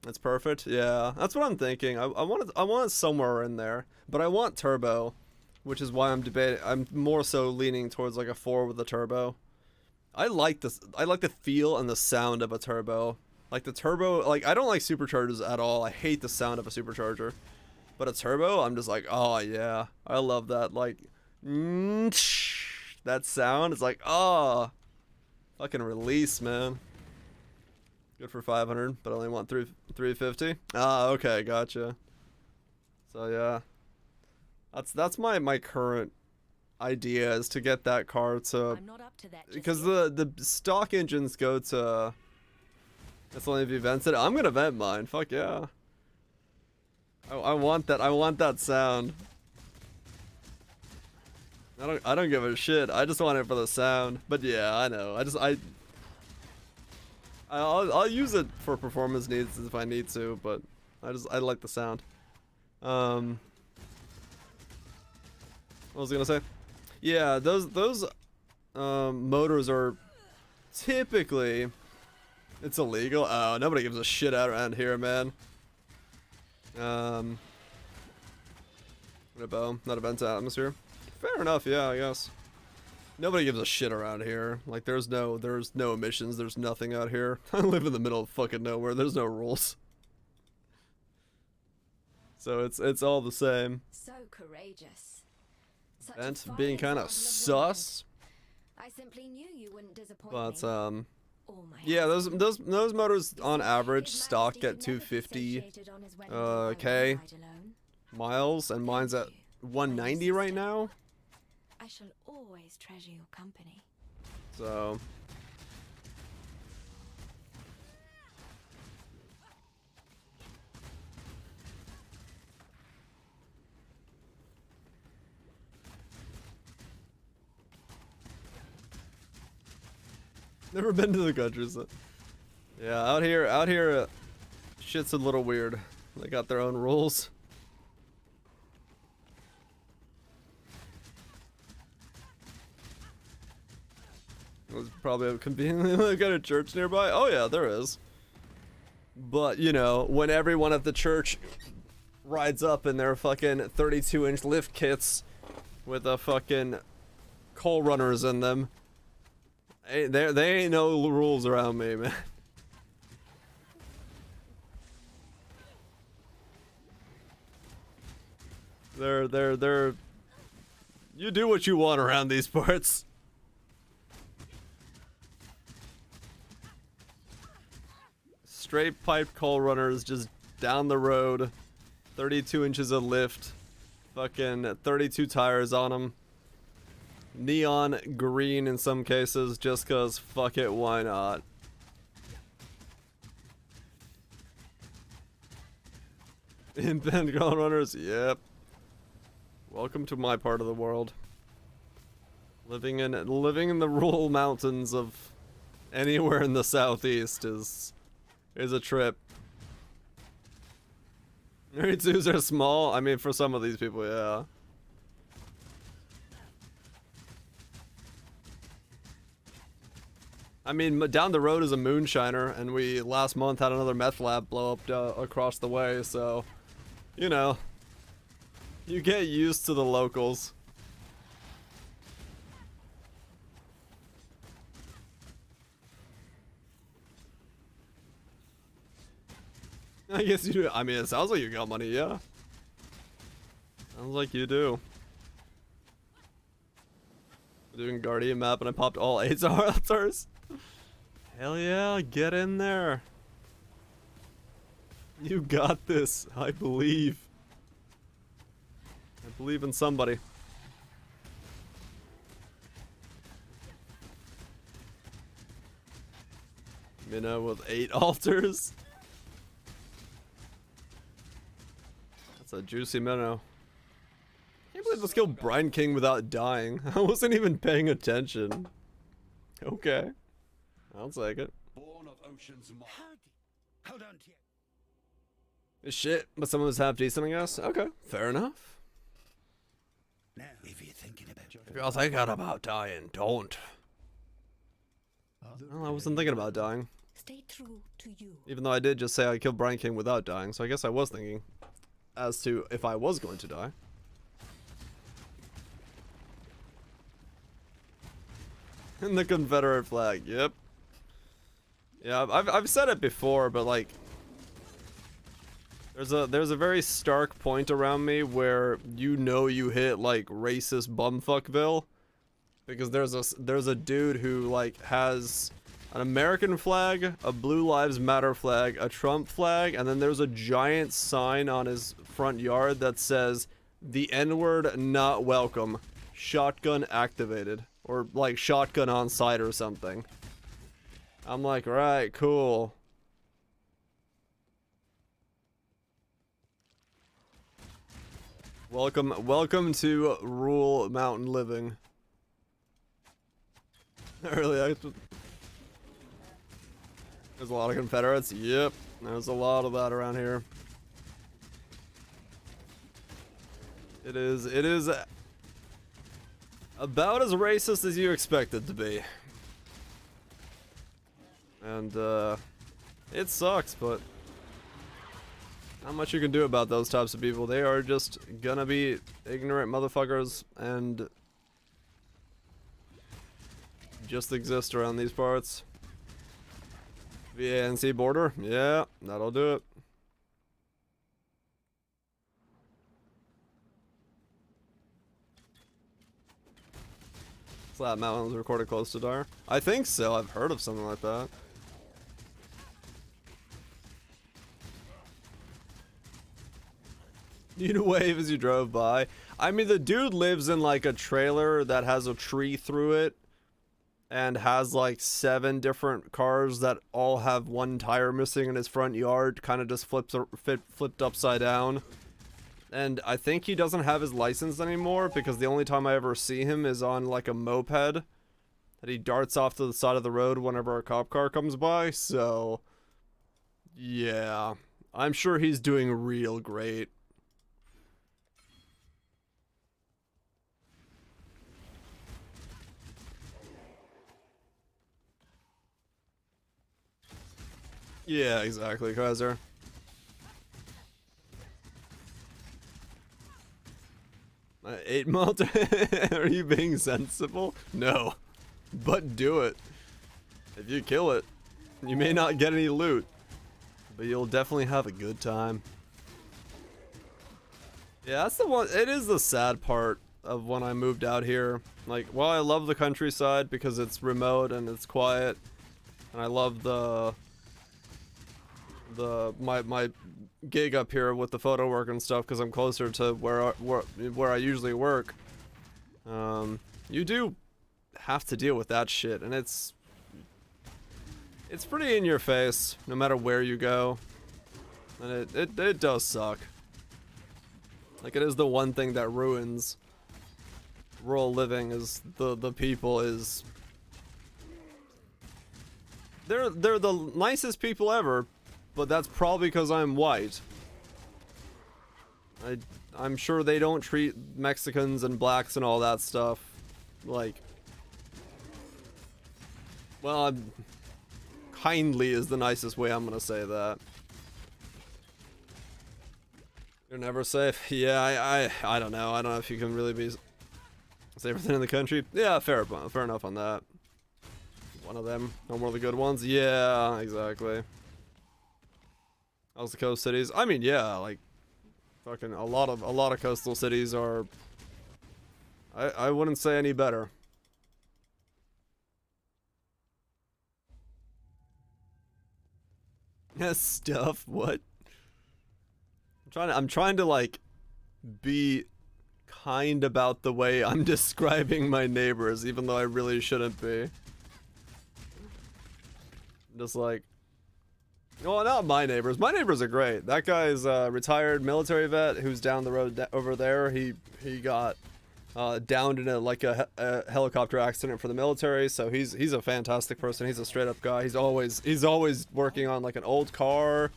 That's perfect. Yeah, that's what I'm thinking. I want it somewhere in there, but I want turbo, which is why I'm debating. I'm more so leaning towards like a 4 with a turbo. I like this. I like the feel and the sound of a turbo. Like the turbo. Like I don't like superchargers at all. I hate the sound of a supercharger. But a turbo, I'm just like, oh yeah, I love that. Like, that sound is like, oh, fucking release, man. Good for 500, but I only want 350. Ah, okay, gotcha. So yeah, that's my current idea, is to get that car to, I'm not up to that because the stock engines go to. That's only if you vent it. I'm gonna vent mine. Fuck yeah. I want that. I want that sound. I don't give a shit. I just want it for the sound. But yeah, I know. I'll use it for performance needs if I need to, but I like the sound. What was I gonna say? Yeah, those motors are typically, it's illegal. Oh, nobody gives a shit out around here, man. What about not a vent atmosphere? Fair enough, yeah, I guess. Nobody gives a shit around here. Like there's no emissions, there's nothing out here. I live in the middle of fucking nowhere. There's no rules. So it's all the same. So courageous. Such a Vent fine being kind of example of womanhood. sus. I simply knew you wouldn't disappoint But me. yeah, those motors on average stock at 250 K miles, and mine's at 190 right now. I shall always treasure your company. So never been to the country, so yeah, out here, shit's a little weird. They got their own rules. There's probably a conveniently got a church nearby. Oh yeah, there is. But you know, when everyone at the church rides up in their fucking 32-inch lift kits with a fucking coal runners in them, they ain't no rules around me, man. They're you do what you want around these parts. Straight pipe coal runners just down the road, 32 inches of lift, Fucking 32 tires on them. Neon green in some cases, just cause fuck it, why not? Inband ground runners, yep. Welcome to my part of the world. Living in the rural mountains of anywhere in the southeast is a trip. 32s are small. I mean, for some of these people, yeah. I mean, down the road is a moonshiner, and we last month had another meth lab blow up across the way, so, you know, you get used to the locals. I guess you do. I mean, it sounds like you got money, yeah. Sounds like you do. Doing Guardian map and I popped all 8 altars. Hell yeah, get in there. You got this. I believe. I believe in somebody. Minnow with 8 altars. That's a juicy minnow. I can't believe this killed Brine King without dying. I wasn't even paying attention. Okay. I'll take it. Born of ocean's hold on to It's shit, but some of us have decent, I guess. Okay, fair enough. Now, if you're thinking about If you're thinking about dying, don't. Well, I wasn't thinking about dying. Stay true to you. Even though I did just say I killed Brine King without dying, so I guess I was thinking as to if I was going to die. And the Confederate flag, yep. Yeah, I've said it before, but like, there's a very stark point around me where you know you hit like racist bumfuckville, because there's a dude who like has an American flag, a Blue Lives Matter flag, a Trump flag, and then there's a giant sign on his front yard that says the N-word not welcome, shotgun activated, or like shotgun on site or something. I'm like, right, cool. Welcome to rural mountain living. Early access. There's a lot of Confederates. Yep, there's a lot of that around here. It is about as racist as you expect it to be. And it sucks, but not much you can do about those types of people. They are just gonna be ignorant motherfuckers and just exist around these parts. VANC border? Yeah, that'll do it. Flat Mountain was recorded close to Dar. I think so. I've heard of something like that. You'd wave as you drove by. I mean, the dude lives in like a trailer that has a tree through it and has like 7 different cars that all have one tire missing in his front yard, kind of just flipped upside down. And I think he doesn't have his license anymore because the only time I ever see him is on like a moped that he darts off to the side of the road whenever a cop car comes by. So yeah, I'm sure he's doing real great. Yeah, exactly, Kaiser. Eight Molten? Are you being sensible? No. But do it. If you kill it, you may not get any loot, but you'll definitely have a good time. Yeah, that's the one. It is the sad part of when I moved out here. Like, while I love the countryside because it's remote and it's quiet, and I love my gig up here with the photo work and stuff because I'm closer to where I usually work. You do have to deal with that shit, and it's pretty in your face no matter where you go, and it does suck. Like, it is the one thing that ruins rural living, is the people. Is they're the nicest people ever, but that's probably because I'm white. I'm sure they don't treat Mexicans and blacks and all that stuff like, well, kindly is the nicest way I'm gonna say that. You're never safe. Yeah, I don't know. I don't know if you can really be safer than in the country. Yeah, fair enough on that. One of them, or one of the good ones. Yeah, exactly. How's the coast cities? I mean, yeah, like fucking a lot of coastal cities are. I wouldn't say any better. Stuff. What? I'm trying to like be kind about the way I'm describing my neighbors, even though I really shouldn't be. Just like, well, not my neighbors. My neighbors are great. That guy's a retired military vet who's down the road over there. He got downed in a helicopter accident for the military, so he's a fantastic person. He's a straight up guy. He's always working on like an old car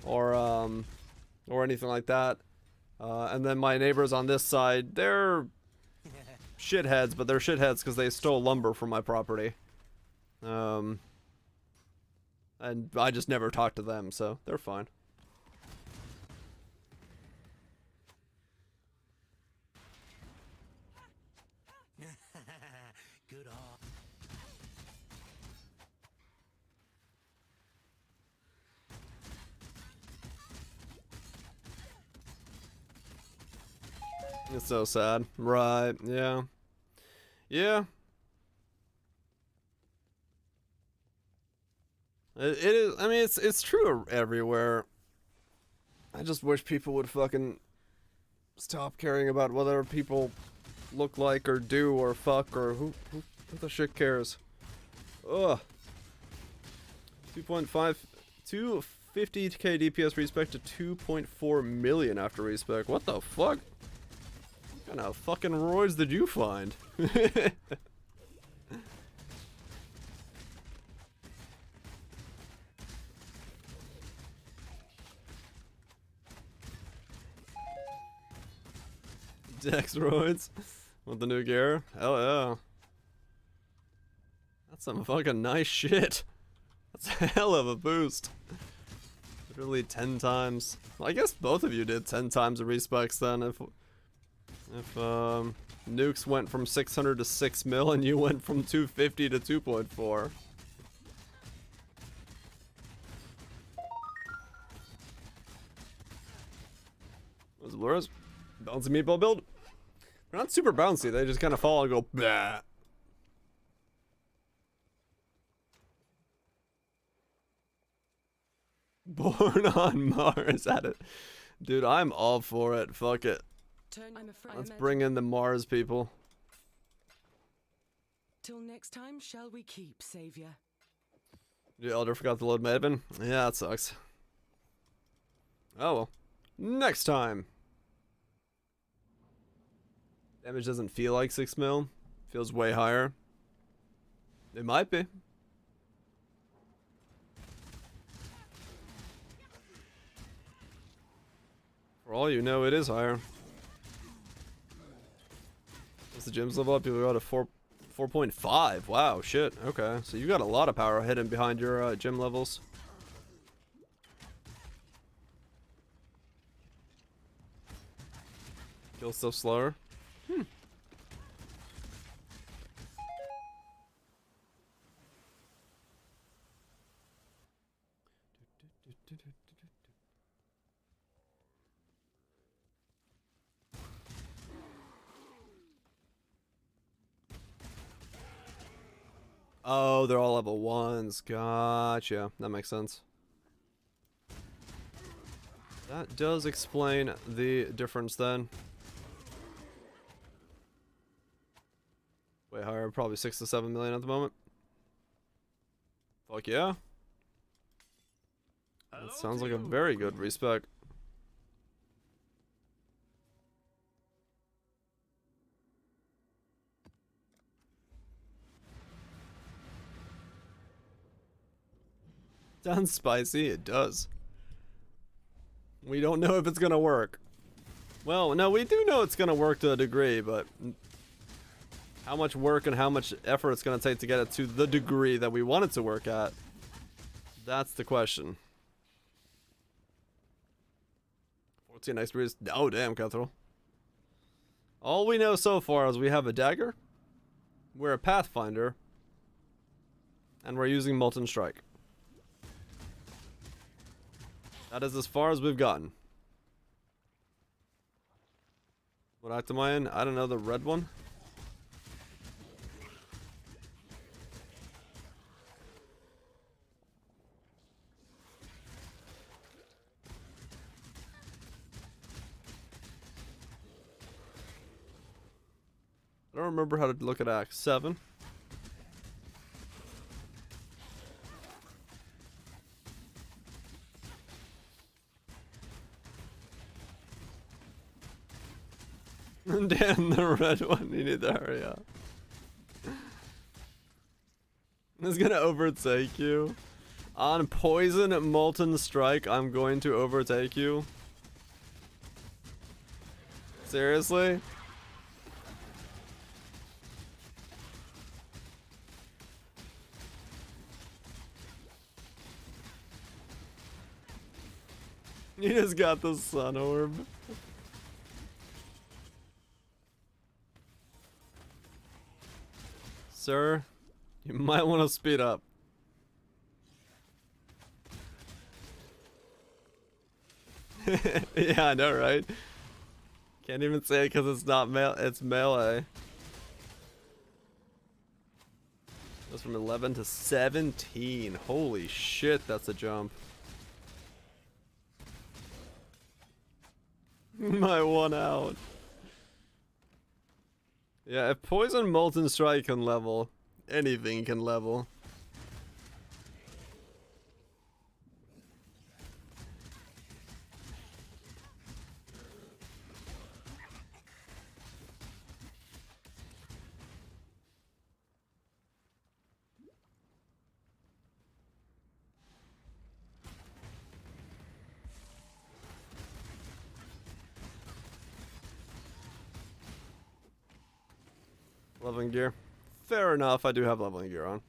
or anything like that. And then my neighbors on this side, they're shitheads, but they're shitheads because they stole lumber from my property. And I just never talked to them, so they're fine. Good on. It's so sad. Right, yeah. Yeah. It is, I mean, it's true everywhere. I just wish people would fucking stop caring about what other people look like or do or fuck or who the shit cares. Ugh. 2.5, 250k DPS respec to 2.4 million after respec. What the fuck? What kind of fucking roids did you find? Dexroids with the new gear. Hell yeah. That's some fucking nice shit. That's a hell of a boost. Literally 10 times. Well, I guess both of you did 10 times the respecs then. If nukes went from 600 to 6 mil and you went from 250 to 2.4. What's the Blurs? Bouncy meatball build? They're not super bouncy, they just kind of fall and go bah. Born on Mars at it. Dude, I'm all for it. Fuck it. Let's bring in the Mars people. Till next time, shall we keep, Savior? The Elder forgot to load Maven. Yeah, that sucks. Oh well. Next time. Damage doesn't feel like 6 mil. Feels way higher. It might be. For all you know, it is higher. As the gyms level up, you'll go to 4.5. Wow, shit. Okay, so you got a lot of power hidden behind your gym levels. Kill stuff slower. Oh, they're all level 1s. Gotcha. That makes sense. That does explain the difference then. Way higher, probably 6 to 7 million at the moment. Fuck yeah. That sounds like a very good respec. Sounds spicy, it does. We don't know if it's gonna work. Well, no, we do know it's gonna work to a degree, but how much work and how much effort it's gonna take to get it to the degree that we want it to work at, that's the question. 14 expertise. Oh, damn, Cutthroat. All we know so far is we have a dagger, we're a pathfinder, and we're using Molten Strike. That is as far as we've gotten. What item am I in? I don't know, the red one? I don't remember how to look at Act 7. Damn, the red one. You need to hurry up. It's gonna overtake you. On Poison Molten Strike, I'm going to overtake you. Seriously? You just got the sun orb. Sir, you might want to speed up. Yeah, I know, right? Can't even say it because it's not it's melee. Goes from 11 to 17. Holy shit, that's a jump. My one out. Yeah, if Poison Molten Strike can level, anything can level. Leveling gear. Fair enough, I do have leveling gear on.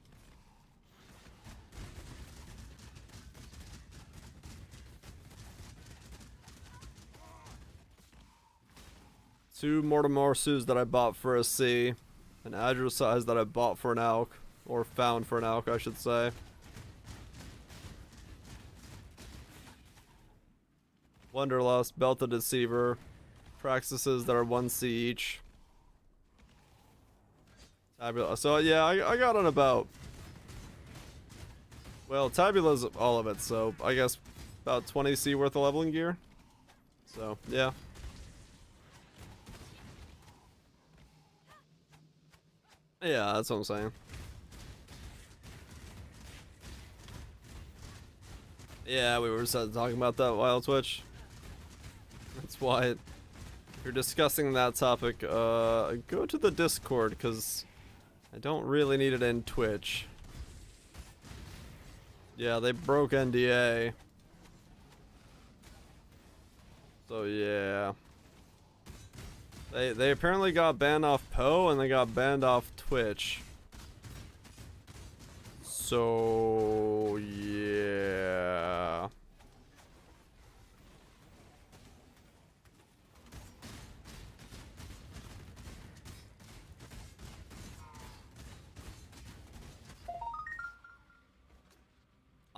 Two Mortimorsus that I bought for a C. An Adrosize that I bought for an Alk. Or found for an Alk, I should say. Wanderlust, Belted Deceiver. Praxises that are 1C each. Tabula. So yeah, I got on about, well, Tabula's all of it, so I guess about 20C worth of leveling gear. So yeah. Yeah, that's what I'm saying. Yeah, we were talking about that while Twitch. That's why if you're discussing that topic, go to the Discord, because I don't really need it in Twitch. Yeah, they broke NDA. So yeah. They apparently got banned off Poe and they got banned off Twitch. So yeah.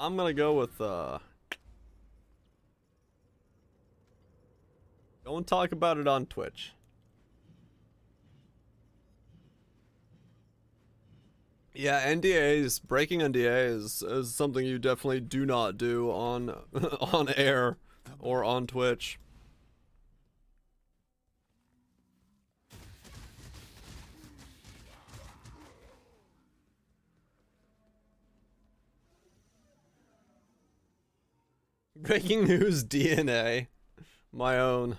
I'm gonna go with don't talk about it on Twitch. Yeah, NDAs, breaking NDAs is something you definitely do not do on on air. or on Twitch. Breaking news DNA. My own.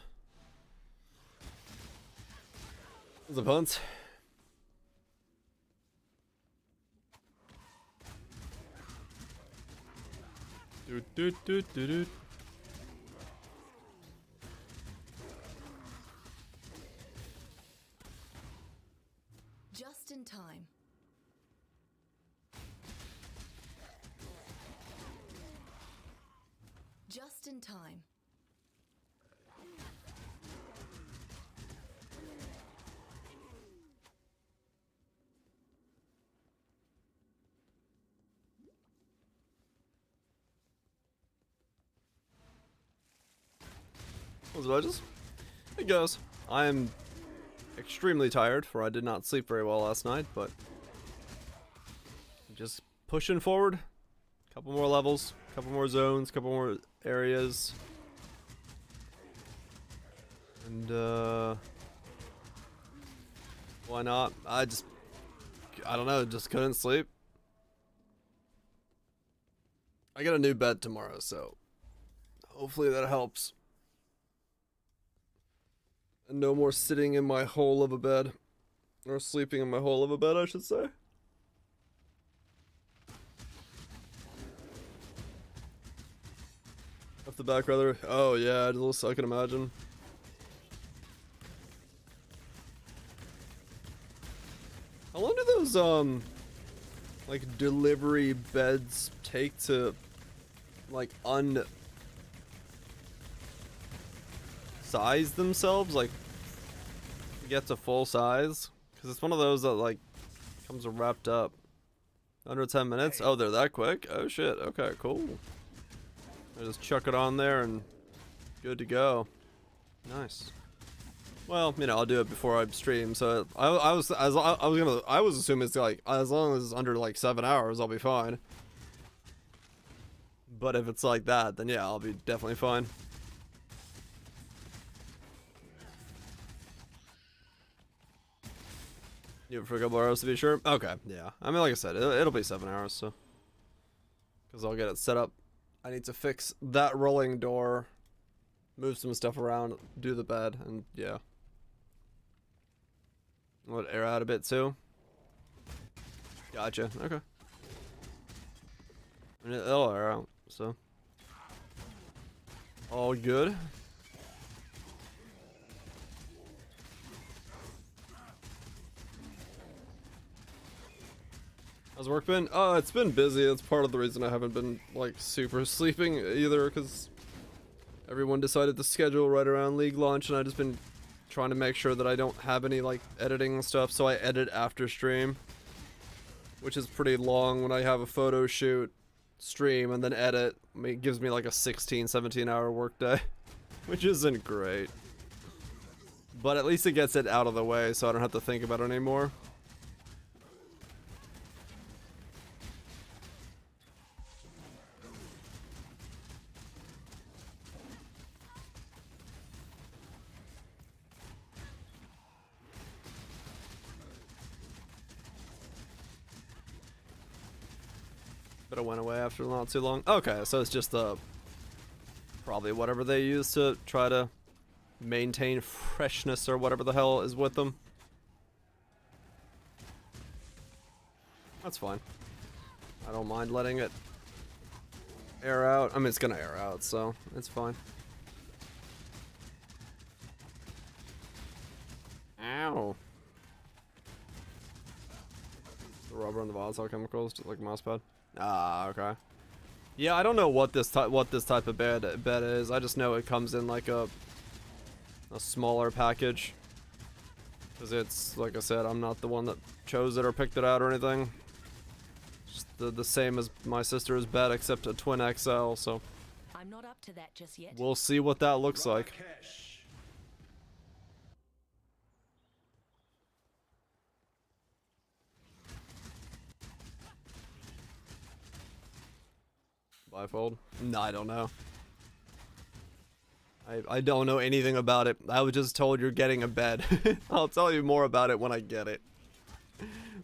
What's up, Hunt? Doot, doot, doot, doot, doot. Just in time. Just in time. What's up, Edges? Hey guys, I am extremely tired, for I did not sleep very well last night, but just pushing forward. Couple more levels, couple more zones, couple more areas. And why not? I don't know, just couldn't sleep. I got a new bed tomorrow, so hopefully that helps. And no more sitting in my hole of a bed. Or sleeping in my hole of a bed, I should say. Off the back, rather. Oh, yeah, I can imagine. How long do those, like, delivery beds take to, like, size themselves, like get to full size? Because it's one of those that like comes wrapped up under 10 minutes. Oh, they're that quick? Oh shit, okay, cool. I just chuck it on there and good to go. Nice. Well, you know, I'll do it before I stream, so I was assuming it's like as long as it's under like 7 hours I'll be fine. But if it's like that, then yeah, I'll be definitely fine. You for a couple hours to be sure? Okay, yeah. I mean, like I said, it'll be 7 hours, so. Because I'll get it set up. I need to fix that rolling door, move some stuff around, do the bed, and yeah. Let it air out a bit too. Gotcha, okay. And it'll air out, so. All good. How's work been? It's been busy. That's part of the reason I haven't been, like, super sleeping either, because everyone decided to schedule right around League launch, and I've just been trying to make sure that I don't have any, like, editing and stuff, so I edit after stream, which is pretty long when I have a photo shoot, stream, and then edit. I mean, it gives me, like, a 16, 17-hour workday, which isn't great. But at least it gets it out of the way, so I don't have to think about it anymore. But it went away after not too long. Okay, so it's just probably whatever they use to try to maintain freshness or whatever the hell is with them. That's fine. I don't mind letting it air out. I mean, it's gonna air out, so it's fine. Ow. The rubber and the volatile chemicals, just like mousepad. Ah, okay. Yeah, I don't know what this type of bed is. I just know it comes in like a smaller package. Cause it's like I said, I'm not the one that chose it or picked it out or anything. Just the same as my sister's bed, except a twin XL. So I'm not up to that just yet. We'll see what that looks like. Bifold? No, I don't know. I don't know anything about it. I was just told you're getting a bed. I'll tell you more about it when I get it.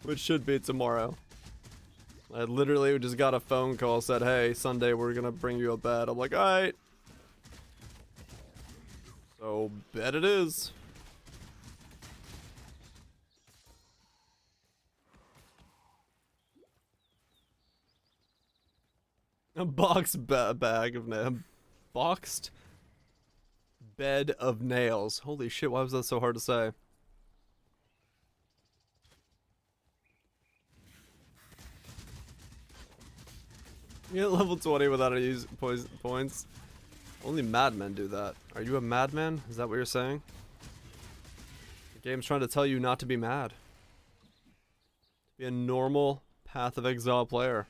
Which should be tomorrow. I literally just got a phone call, said, hey, Sunday we're gonna bring you a bed. I'm like, alright. So, bed it is. A bag of boxed bed of nails. Holy shit, why was that so hard to say? You get level 20 without any use points. Only madmen do that. Are you a madman? Is that what you're saying? The game's trying to tell you not to be mad. Be a normal Path of Exile player.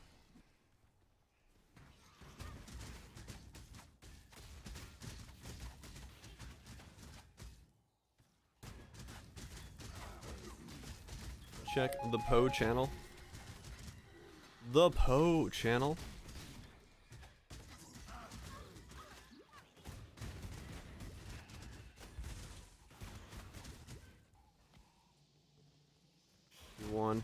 Check the Poe channel. The Poe channel. One.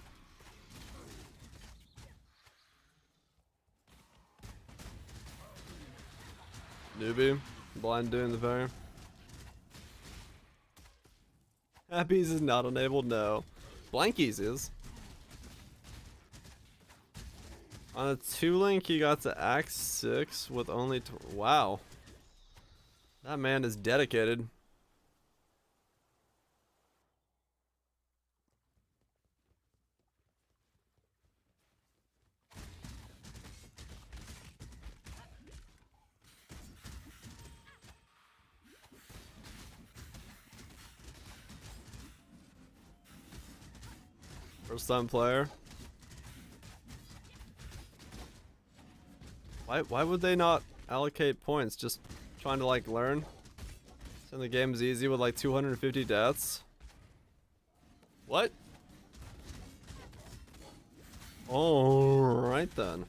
Newbie. Blind doing the fire. Happy's is not enabled, no. Blankies is. On a 2-link, he got to Act 6 with only wow. That man is dedicated. First time player. Why would they not allocate points? Just trying to like learn? So the game's easy with like 250 deaths. What? Alright then.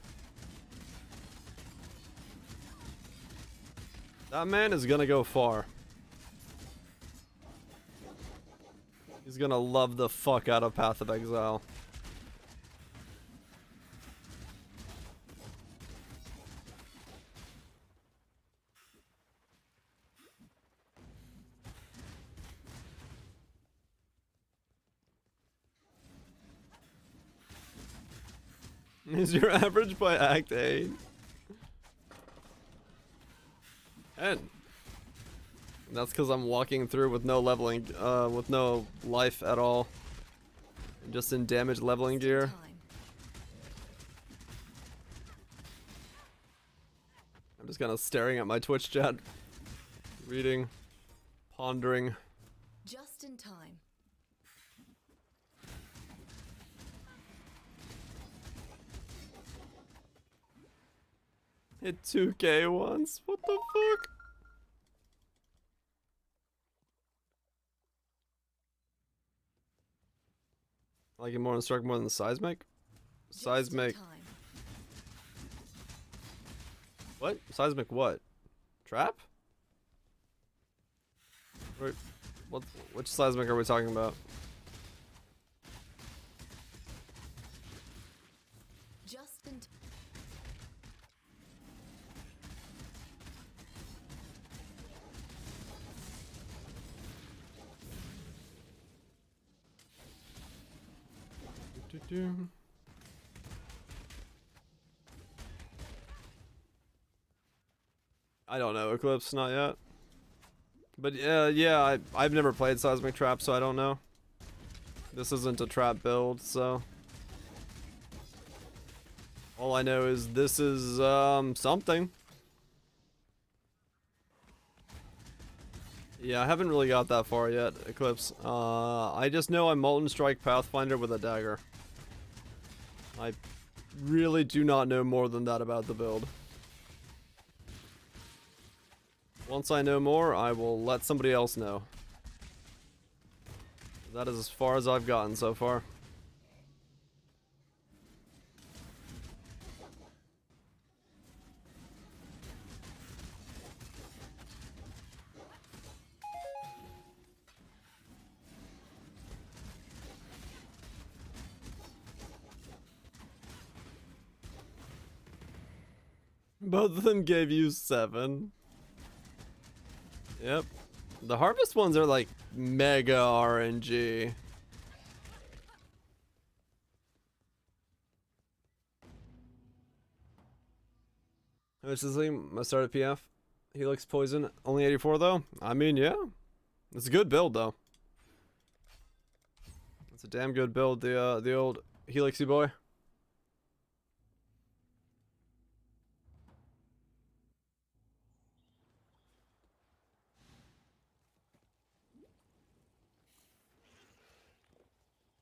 That man is gonna go far. He's gonna love the fuck out of Path of Exile. Is your average by Act 8? 10. That's because I'm walking through with no leveling, with no life at all. I'm just in damage leveling gear. I'm just kind of staring at my Twitch chat. Reading. Pondering. Just in time. Hit 2K once? What the fuck? I like it more than Struck more than Seismic? Seismic. What? Seismic what? Trap? Wait, which Seismic are we talking about? Just in I don't know, Eclipse, not yet. But yeah, I've never played Seismic Trap, so I don't know. This isn't a trap build, so all I know is this is something. Yeah, I haven't really got that far yet, Eclipse. I just know I'm Molten Strike Pathfinder with a dagger. I really do not know more than that about the build. Once I know more, I will let somebody else know. That is as far as I've gotten so far. Both of them gave you 7. Yep. The harvest ones are like mega RNG. How much is he? My start at PF. Helix poison. Only 84 though? I mean, yeah. It's a good build though. It's a damn good build, the old Helixy boy.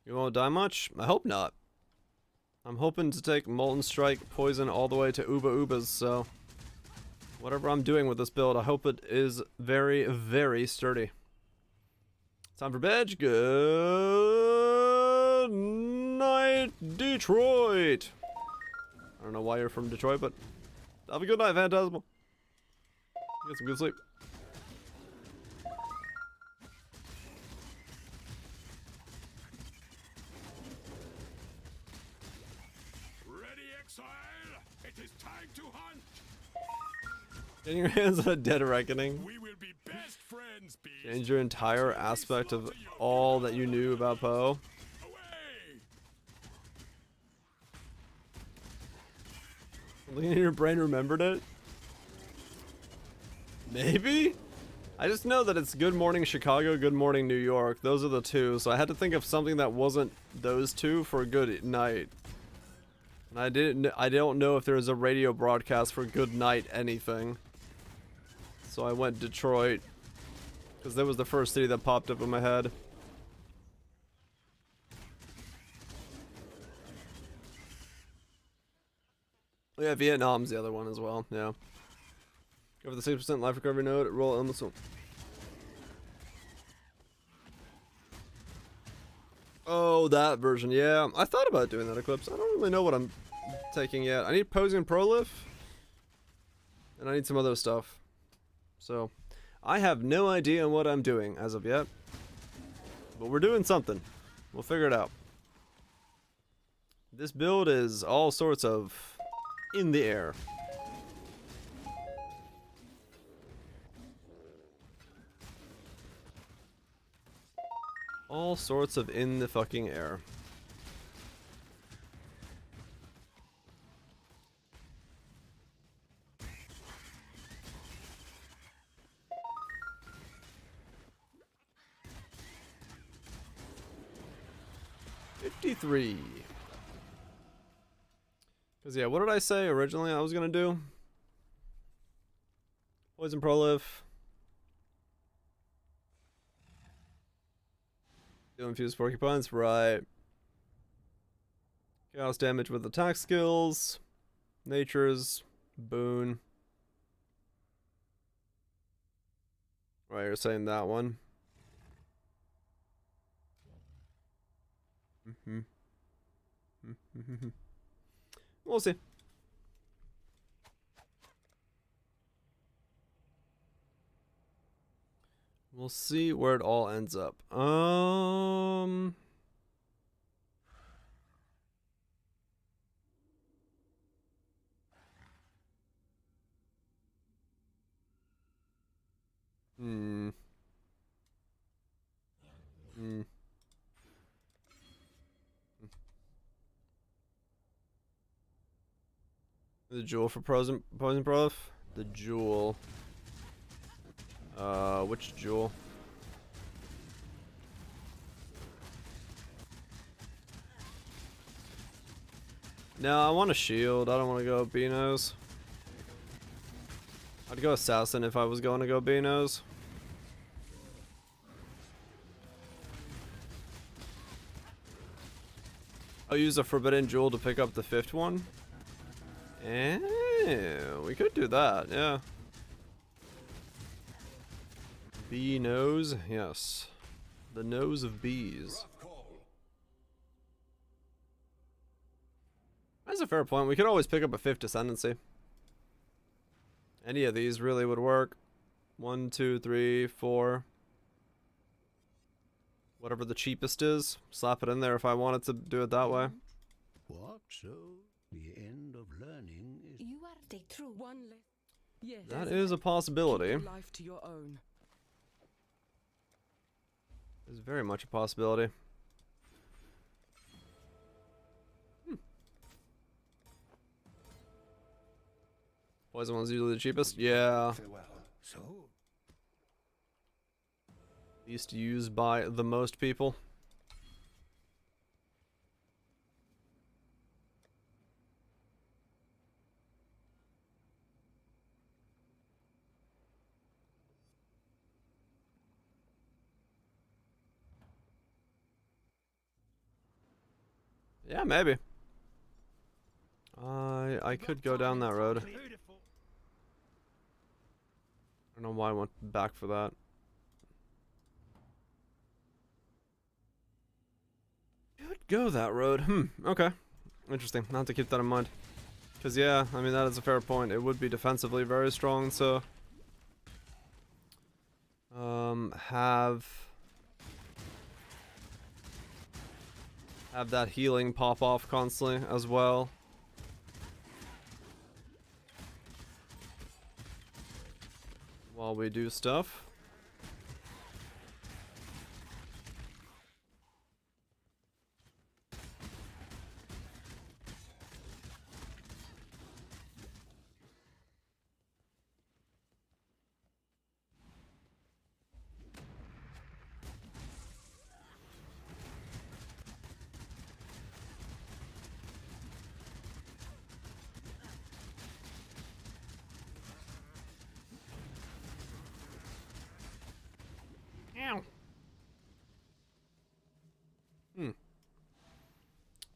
You won't die much? I hope not. I'm hoping to take Molten Strike Poison all the way to Uba Ubas, so whatever I'm doing with this build, I hope it is very, very sturdy. Time for bed. Good night, Detroit. I don't know why you're from Detroit, but have a good night, Phantasmal. Get some good sleep. Getting your hands on a Dead Reckoning. We will be best friends, Beast. Change your entire aspect of all that you knew about Poe. Something in your brain remembered it? Maybe? I just know that it's Good Morning Chicago, Good Morning New York. Those are the two, so I had to think of something that wasn't those two for Good Night. And I don't know if there was a radio broadcast for Good Night anything. So I went Detroit, because that was the first city that popped up in my head. Yeah, Vietnam's the other one as well, yeah. Go for the 6% life recovery node, roll illness. Oh, that version, yeah. I thought about doing that Eclipse. I don't really know what I'm taking yet. I need Posing Prolif, and I need some other stuff. So, I have no idea what I'm doing as of yet. But we're doing something. We'll figure it out. This build is all sorts of in the air. All sorts of in the fucking air. Because yeah, what did I say originally I was gonna do? Poison Prolif. Deal infused porcupines, right. Chaos damage with attack skills. Nature's boon. Right, you're saying that one. We'll see. We'll see where it all ends up. The jewel for Poison Prolif? The jewel. Which jewel? No, I want a shield. I don't want to go Beanos. I'd go Assassin if I was going to go Beanos. I'll use a Forbidden Jewel to pick up the 5th one. We could do that, yeah. Bee nose, yes. The nose of bees. That's a fair point. We could always pick up a 5th Ascendancy. Any of these really would work. 1, 2, 3, 4. Whatever the cheapest is. Slap it in there if I wanted to do it that way. What? So The end of learning is... You are stay true. One less. Yes. That is a possibility. Keep your life to your own. It's very much a possibility. Poison one's usually the cheapest? Yeah. So? Least used by the most people. Yeah, maybe. I could go down that road. I don't know why I went back for that. Could go that road. Okay. Interesting. I'll have to keep that in mind. Because, yeah, I mean, that is a fair point. It would be defensively very strong, so... Have that healing pop off constantly as well. While we do stuff.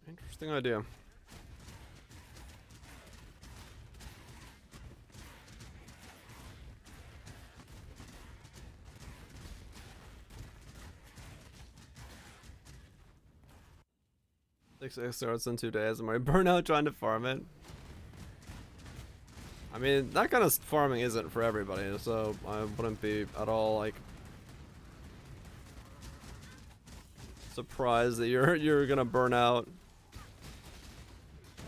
Interesting idea. Six starts in 2 days. Am I burnout trying to farm it? I mean, that kind of farming isn't for everybody, so I wouldn't be at all like surprised that you're gonna burn out.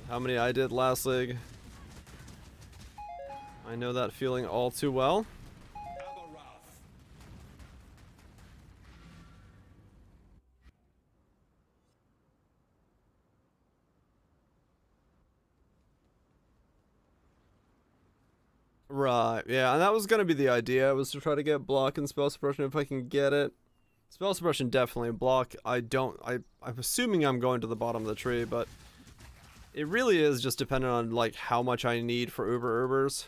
How many I did last league? I know that feeling all too well. Right, yeah, and that was gonna be the idea, was to try to get block and spell suppression if I can get it. Spell suppression definitely, block I'm assuming I'm going to the bottom of the tree, but it really is just dependent on like how much I need for Ubers.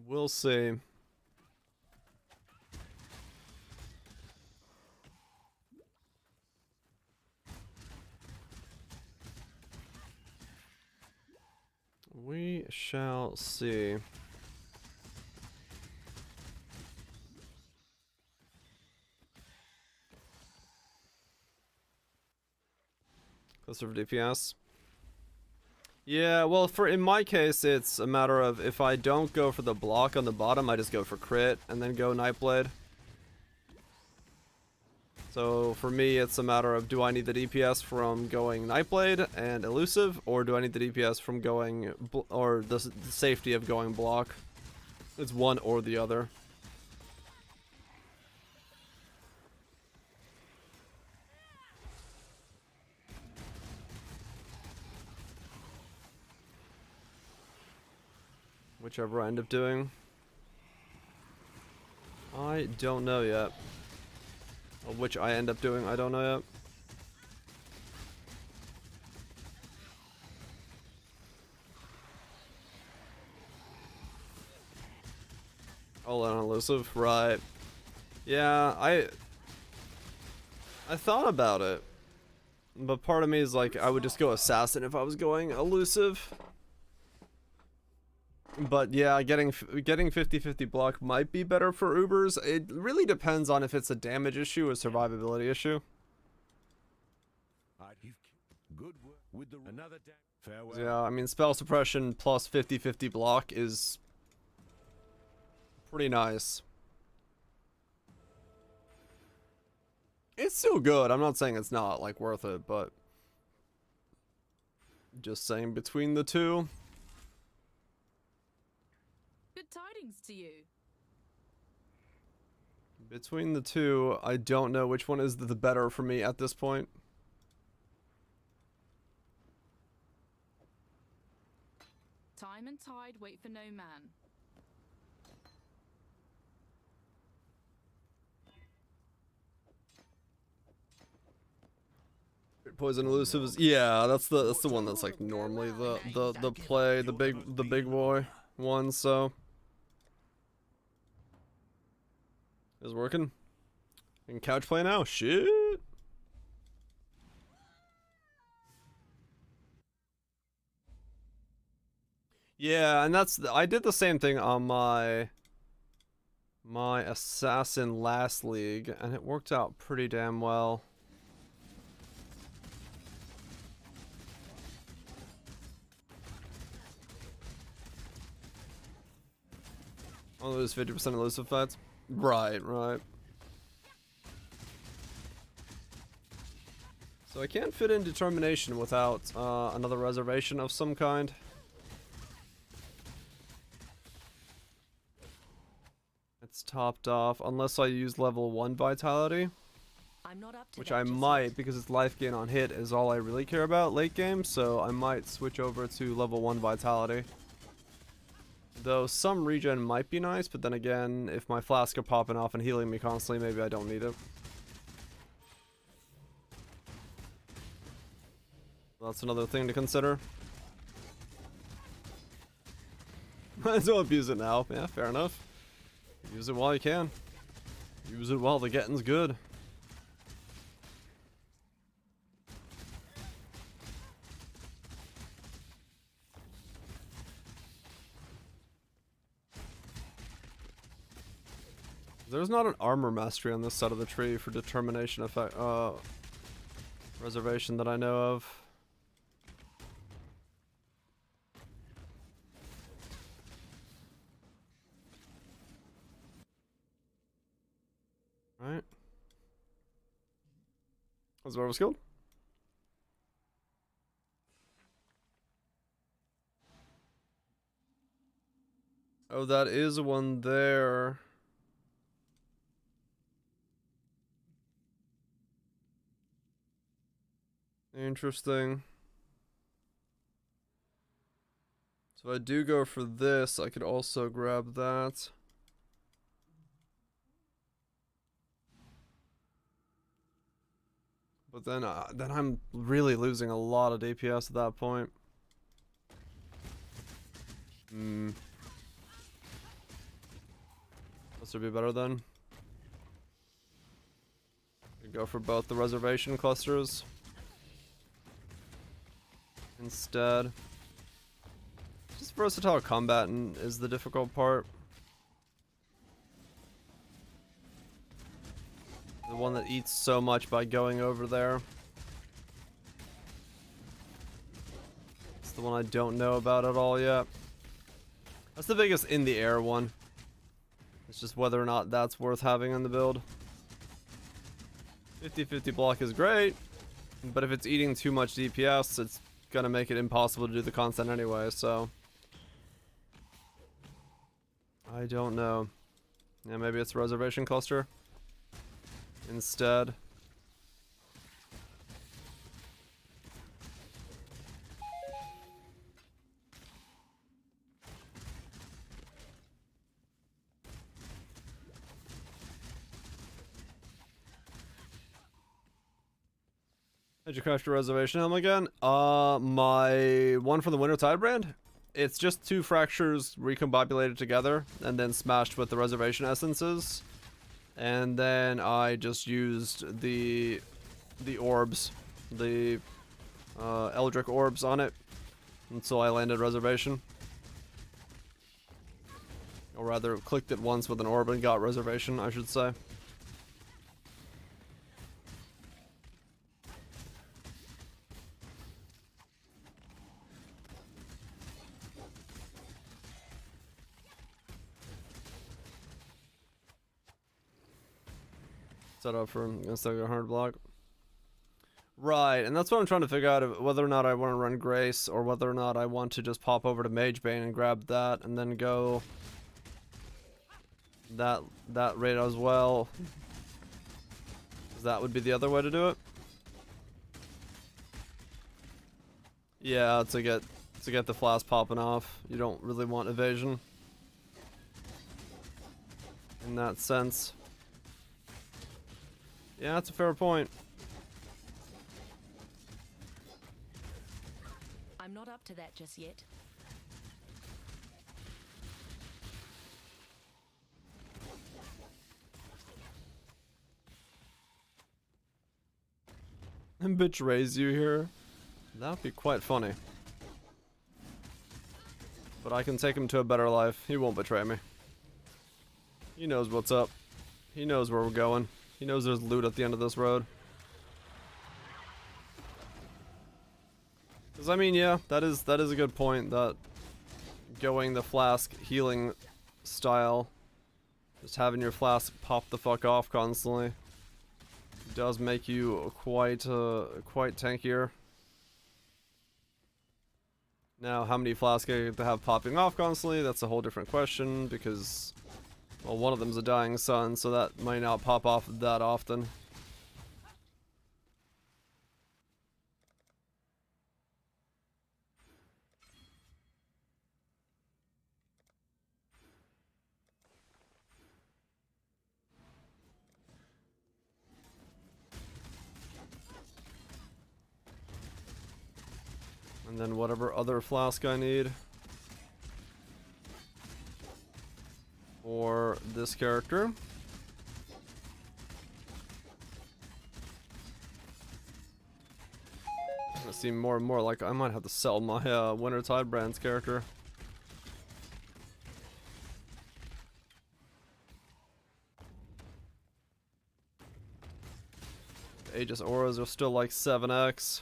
We'll see. We shall see. Closer for DPS. Yeah, well, in my case, it's a matter of if I don't go for the block on the bottom, I just go for crit and then go Nightblade. So for me, it's a matter of, do I need the DPS from going Nightblade and Elusive, or do I need the DPS from going, or the safety of going block? It's one or the other. Whichever I end up doing. I don't know yet. Which I end up doing, I don't know yet. All in on Elusive, right. Yeah, I thought about it. But part of me is like, I would just go Assassin if I was going Elusive. But yeah, getting 50-50 block might be better for Ubers. It really depends on if it's a damage issue or survivability issue. Good work with the another farewell. Yeah, I mean, spell suppression plus 50-50 block is pretty nice. It's still good. I'm not saying it's not like worth it, but just saying between the two. Good tidings to you. Between the two, I don't know which one is the better for me at this point. Time and tide wait for no man. Poison elusive is, yeah, that's the one that's like normally the play, the big boy one, so is working. And couch play now, shit. Yeah, and that's, I did the same thing on my assassin last league, and it worked out pretty damn well. I'll lose 50% elusive fights. Right, right. So I can't fit in determination without another reservation of some kind. It's topped off unless I use level 1 vitality. I'm not up to which I might, because its life gain on hit is all I really care about late game, so I might switch over to level 1 vitality. Though some regen might be nice, but then again, if my flask are popping off and healing me constantly, maybe I don't need it. That's another thing to consider. Might as well abuse it now. Yeah, fair enough. Use it while you can. Use it while the getting's good. There's not an armor mastery on this side of the tree for determination effect reservation that I know of. Right. Was where I was killed? Oh, that is one there. Interesting. So if I do go for this, I could also grab that. But then I'm really losing a lot of DPS at that point. This would be better then. Go for both the reservation clusters instead. Just versatile combat is the difficult part. The one that eats so much by going over there. It's the one I don't know about at all yet. That's the biggest in the air one. It's just whether or not that's worth having in the build. 50-50 block is great, but if it's eating too much DPS, it's gonna make it impossible to do the content anyway, so I don't know. Yeah, maybe it's a reservation cluster instead. Did you craft your reservation helm again? My one from the Wintertide brand? It's just 2 fractures recombobulated together and then smashed with the reservation essences. And then I just used the orbs, the Eldritch orbs on it until I landed reservation. Or rather, clicked it once with an orb and got reservation, I should say. Set up for instead of a hard block. Right, and that's what I'm trying to figure out, whether or not I want to run Grace or whether or not I want to just pop over to Magebane and grab that and then go that rate as well. 'Cause that would be the other way to do it. Yeah, to get the flask popping off. You don't really want evasion in that sense. Yeah, that's a fair point. I'm not up to that just yet. And betrays you here. That would be quite funny. But I can take him to a better life. He won't betray me. He knows what's up. He knows where we're going. He knows there's loot at the end of this road. Because I mean, yeah, that is a good point, that going the flask healing style, just having your flask pop the fuck off constantly, does make you quite tankier. Now, how many flasks I get to have popping off constantly, that's a whole different question, because, well, one of them's a dying sun, so that might not pop off that often. And then whatever other flask I need for this character. It seems more and more like I might have to sell my Wintertide Brands character. The Aegis auras are still like 7x.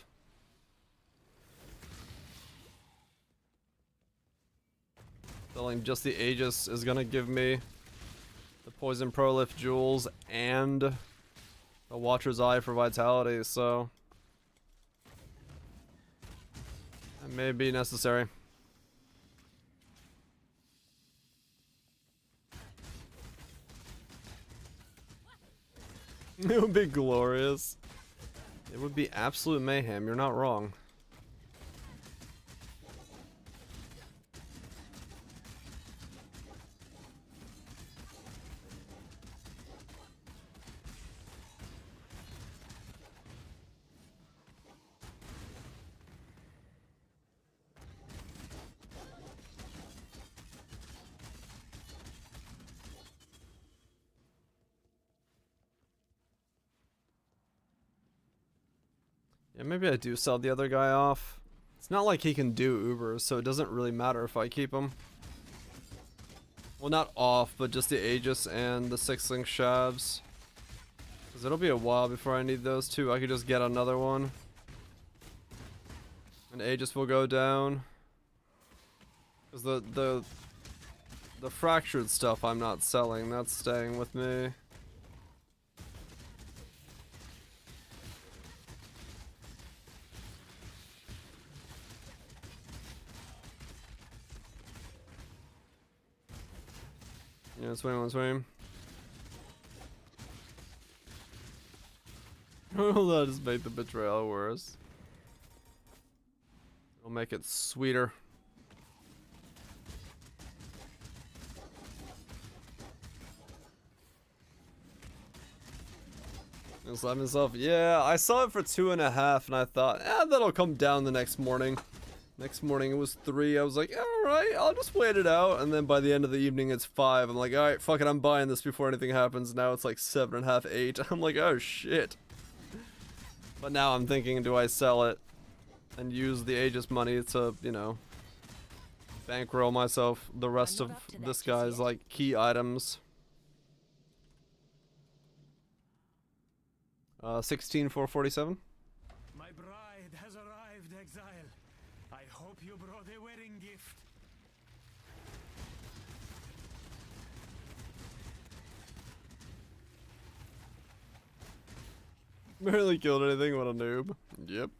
Selling just the Aegis is gonna give me the Poison Prolif Jewels and a Watcher's Eye for Vitality, so that may be necessary. It would be glorious. It would be absolute mayhem, you're not wrong. Yeah, maybe I do sell the other guy off. It's not like he can do Ubers, so it doesn't really matter if I keep him. Well, not off, but just the Aegis and the 6-link Shabs. Because it'll be a while before I need those two. I could just get another one. And Aegis will go down. Because the fractured stuff I'm not selling. That's staying with me. Yeah, swing. That'll just make the betrayal worse. It'll make it sweeter. And slap himself. Yeah, I saw it for 2.5 and I thought, that'll come down the next morning. Next morning it was 3. I was like, alright, I'll just wait it out. And then by the end of the evening it's 5. I'm like, alright, fuck it, I'm buying this before anything happens. Now it's like 7.5, 8. I'm like, oh shit. But now I'm thinking, do I sell it and use the Aegis money to, you know, bankroll myself the rest of this guy's like key items. 16,447. My bride has arrived, Exile. I hope you brought a wedding gift. Barely killed anything, what a noob. Yep.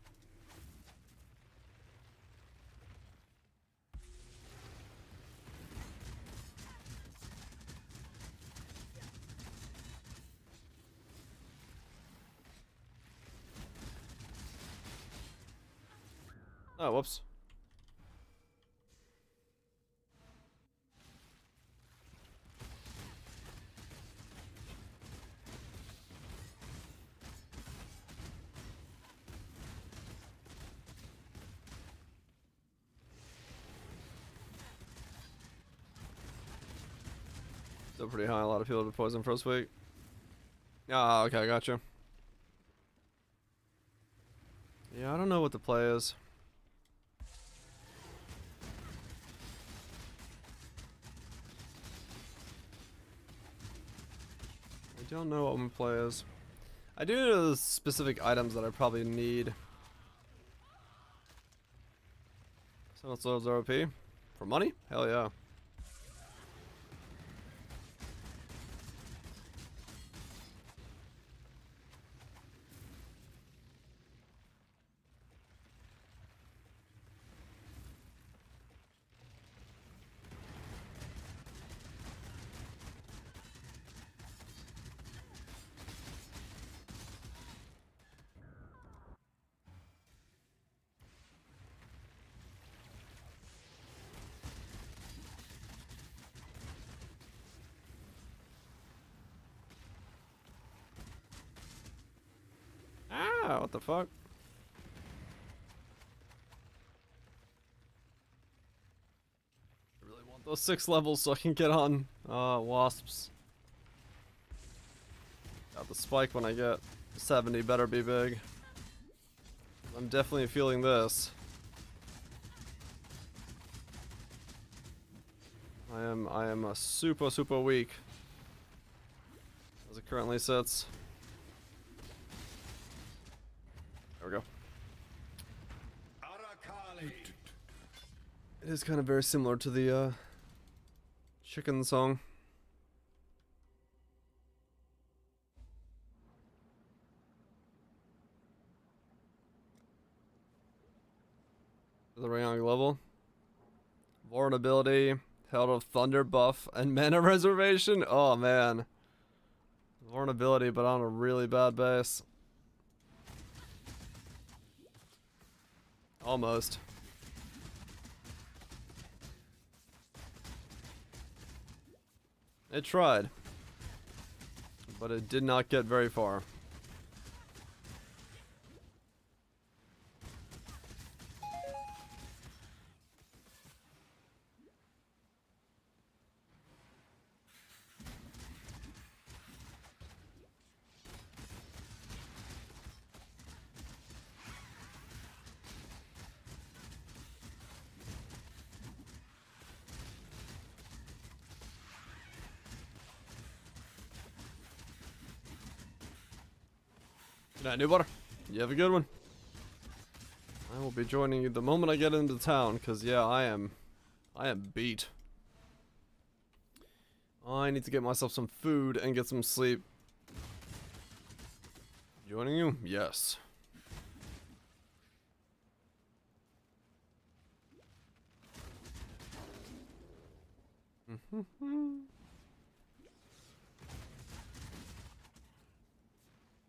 Oh, whoops. Still pretty high. A lot of people to poison first week. Ah, okay, gotcha. Yeah, I don't know what the play is. I don't know what my play is. I do know the specific items that I probably need. So what's those ROP? For money? Hell yeah. Ah, what the fuck? I really want those 6 levels so I can get on wasps. Got the spike when I get 70, better be big. I'm definitely feeling this. I am super weak as it currently sits. There we go. It is kind of very similar to the chicken song. The Rayong level. Vulnerability, Held of Thunder buff, and mana reservation. Oh man. Vulnerability, but on a really bad base. Almost. It tried, but it did not get very far. Good night, new butter. You have a good one. I will be joining you the moment I get into town, because yeah, I am beat. I need to get myself some food and get some sleep. Joining you? Yes.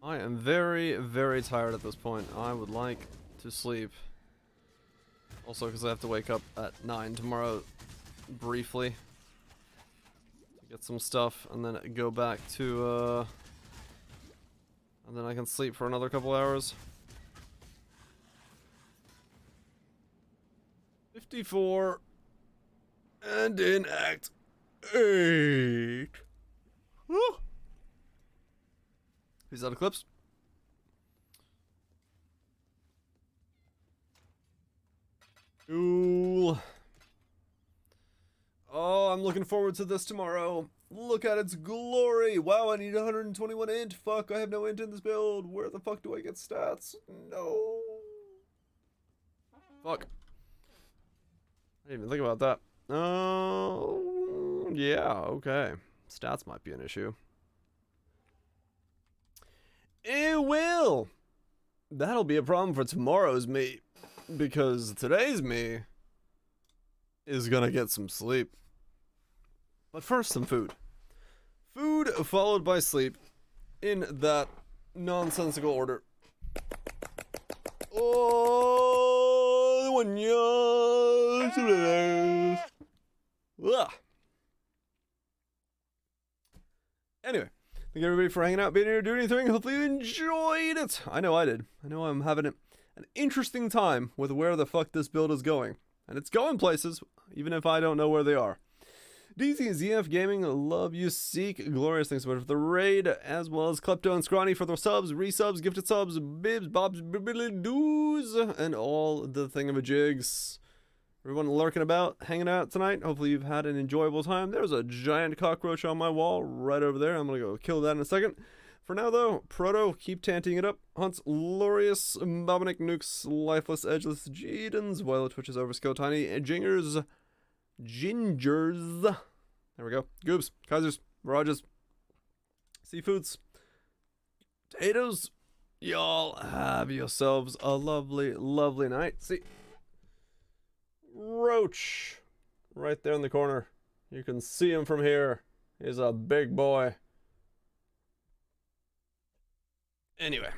I am very tired at this point. I would like to sleep. Also, because I have to wake up at 9 tomorrow, briefly. To get some stuff, and then go back to, and then I can sleep for another couple hours. 54. And in Act 8. Woo! Who's out of clips? Cool. Oh, I'm looking forward to this tomorrow. Look at its glory. Wow, I need 121 int. Fuck, I have no int in this build. Where the fuck do I get stats? No. Fuck. I didn't even think about that. Oh, yeah, okay. Stats might be an issue. It will. That'll be a problem for tomorrow's me, because today's me is gonna get some sleep. But first, some food. Food followed by sleep, in that nonsensical order. Oh, one Anyway, thank everybody for hanging out, being here, doing anything. Hopefully you enjoyed it. I know I did. I know I'm having an interesting time with where the fuck this build is going. And it's going places, even if I don't know where they are. DZZF Gaming, love you, Seek. Glorious, thanks so much for the raid, as well as Klepto and Scrawny for the subs, resubs, gifted subs, bibs, bobs, bibbly doos, and all the thingamajigs. Everyone lurking about, hanging out tonight. Hopefully you've had an enjoyable time. There's a giant cockroach on my wall right over there. I'm gonna go kill that in a second. For now, though, Proto, keep tanting it up. Hunts, Lorius, Bobinic, Nukes, Lifeless, Edgeless, Jedens, Violet, Twitches, Overskill, Tiny, Gingers. There we go. Goobs, Kaisers, Mirages, Seafoods, Potatoes. Y'all have yourselves a lovely, lovely night. See, Roach, right there in the corner. You can see him from here. He's a big boy. Anyway.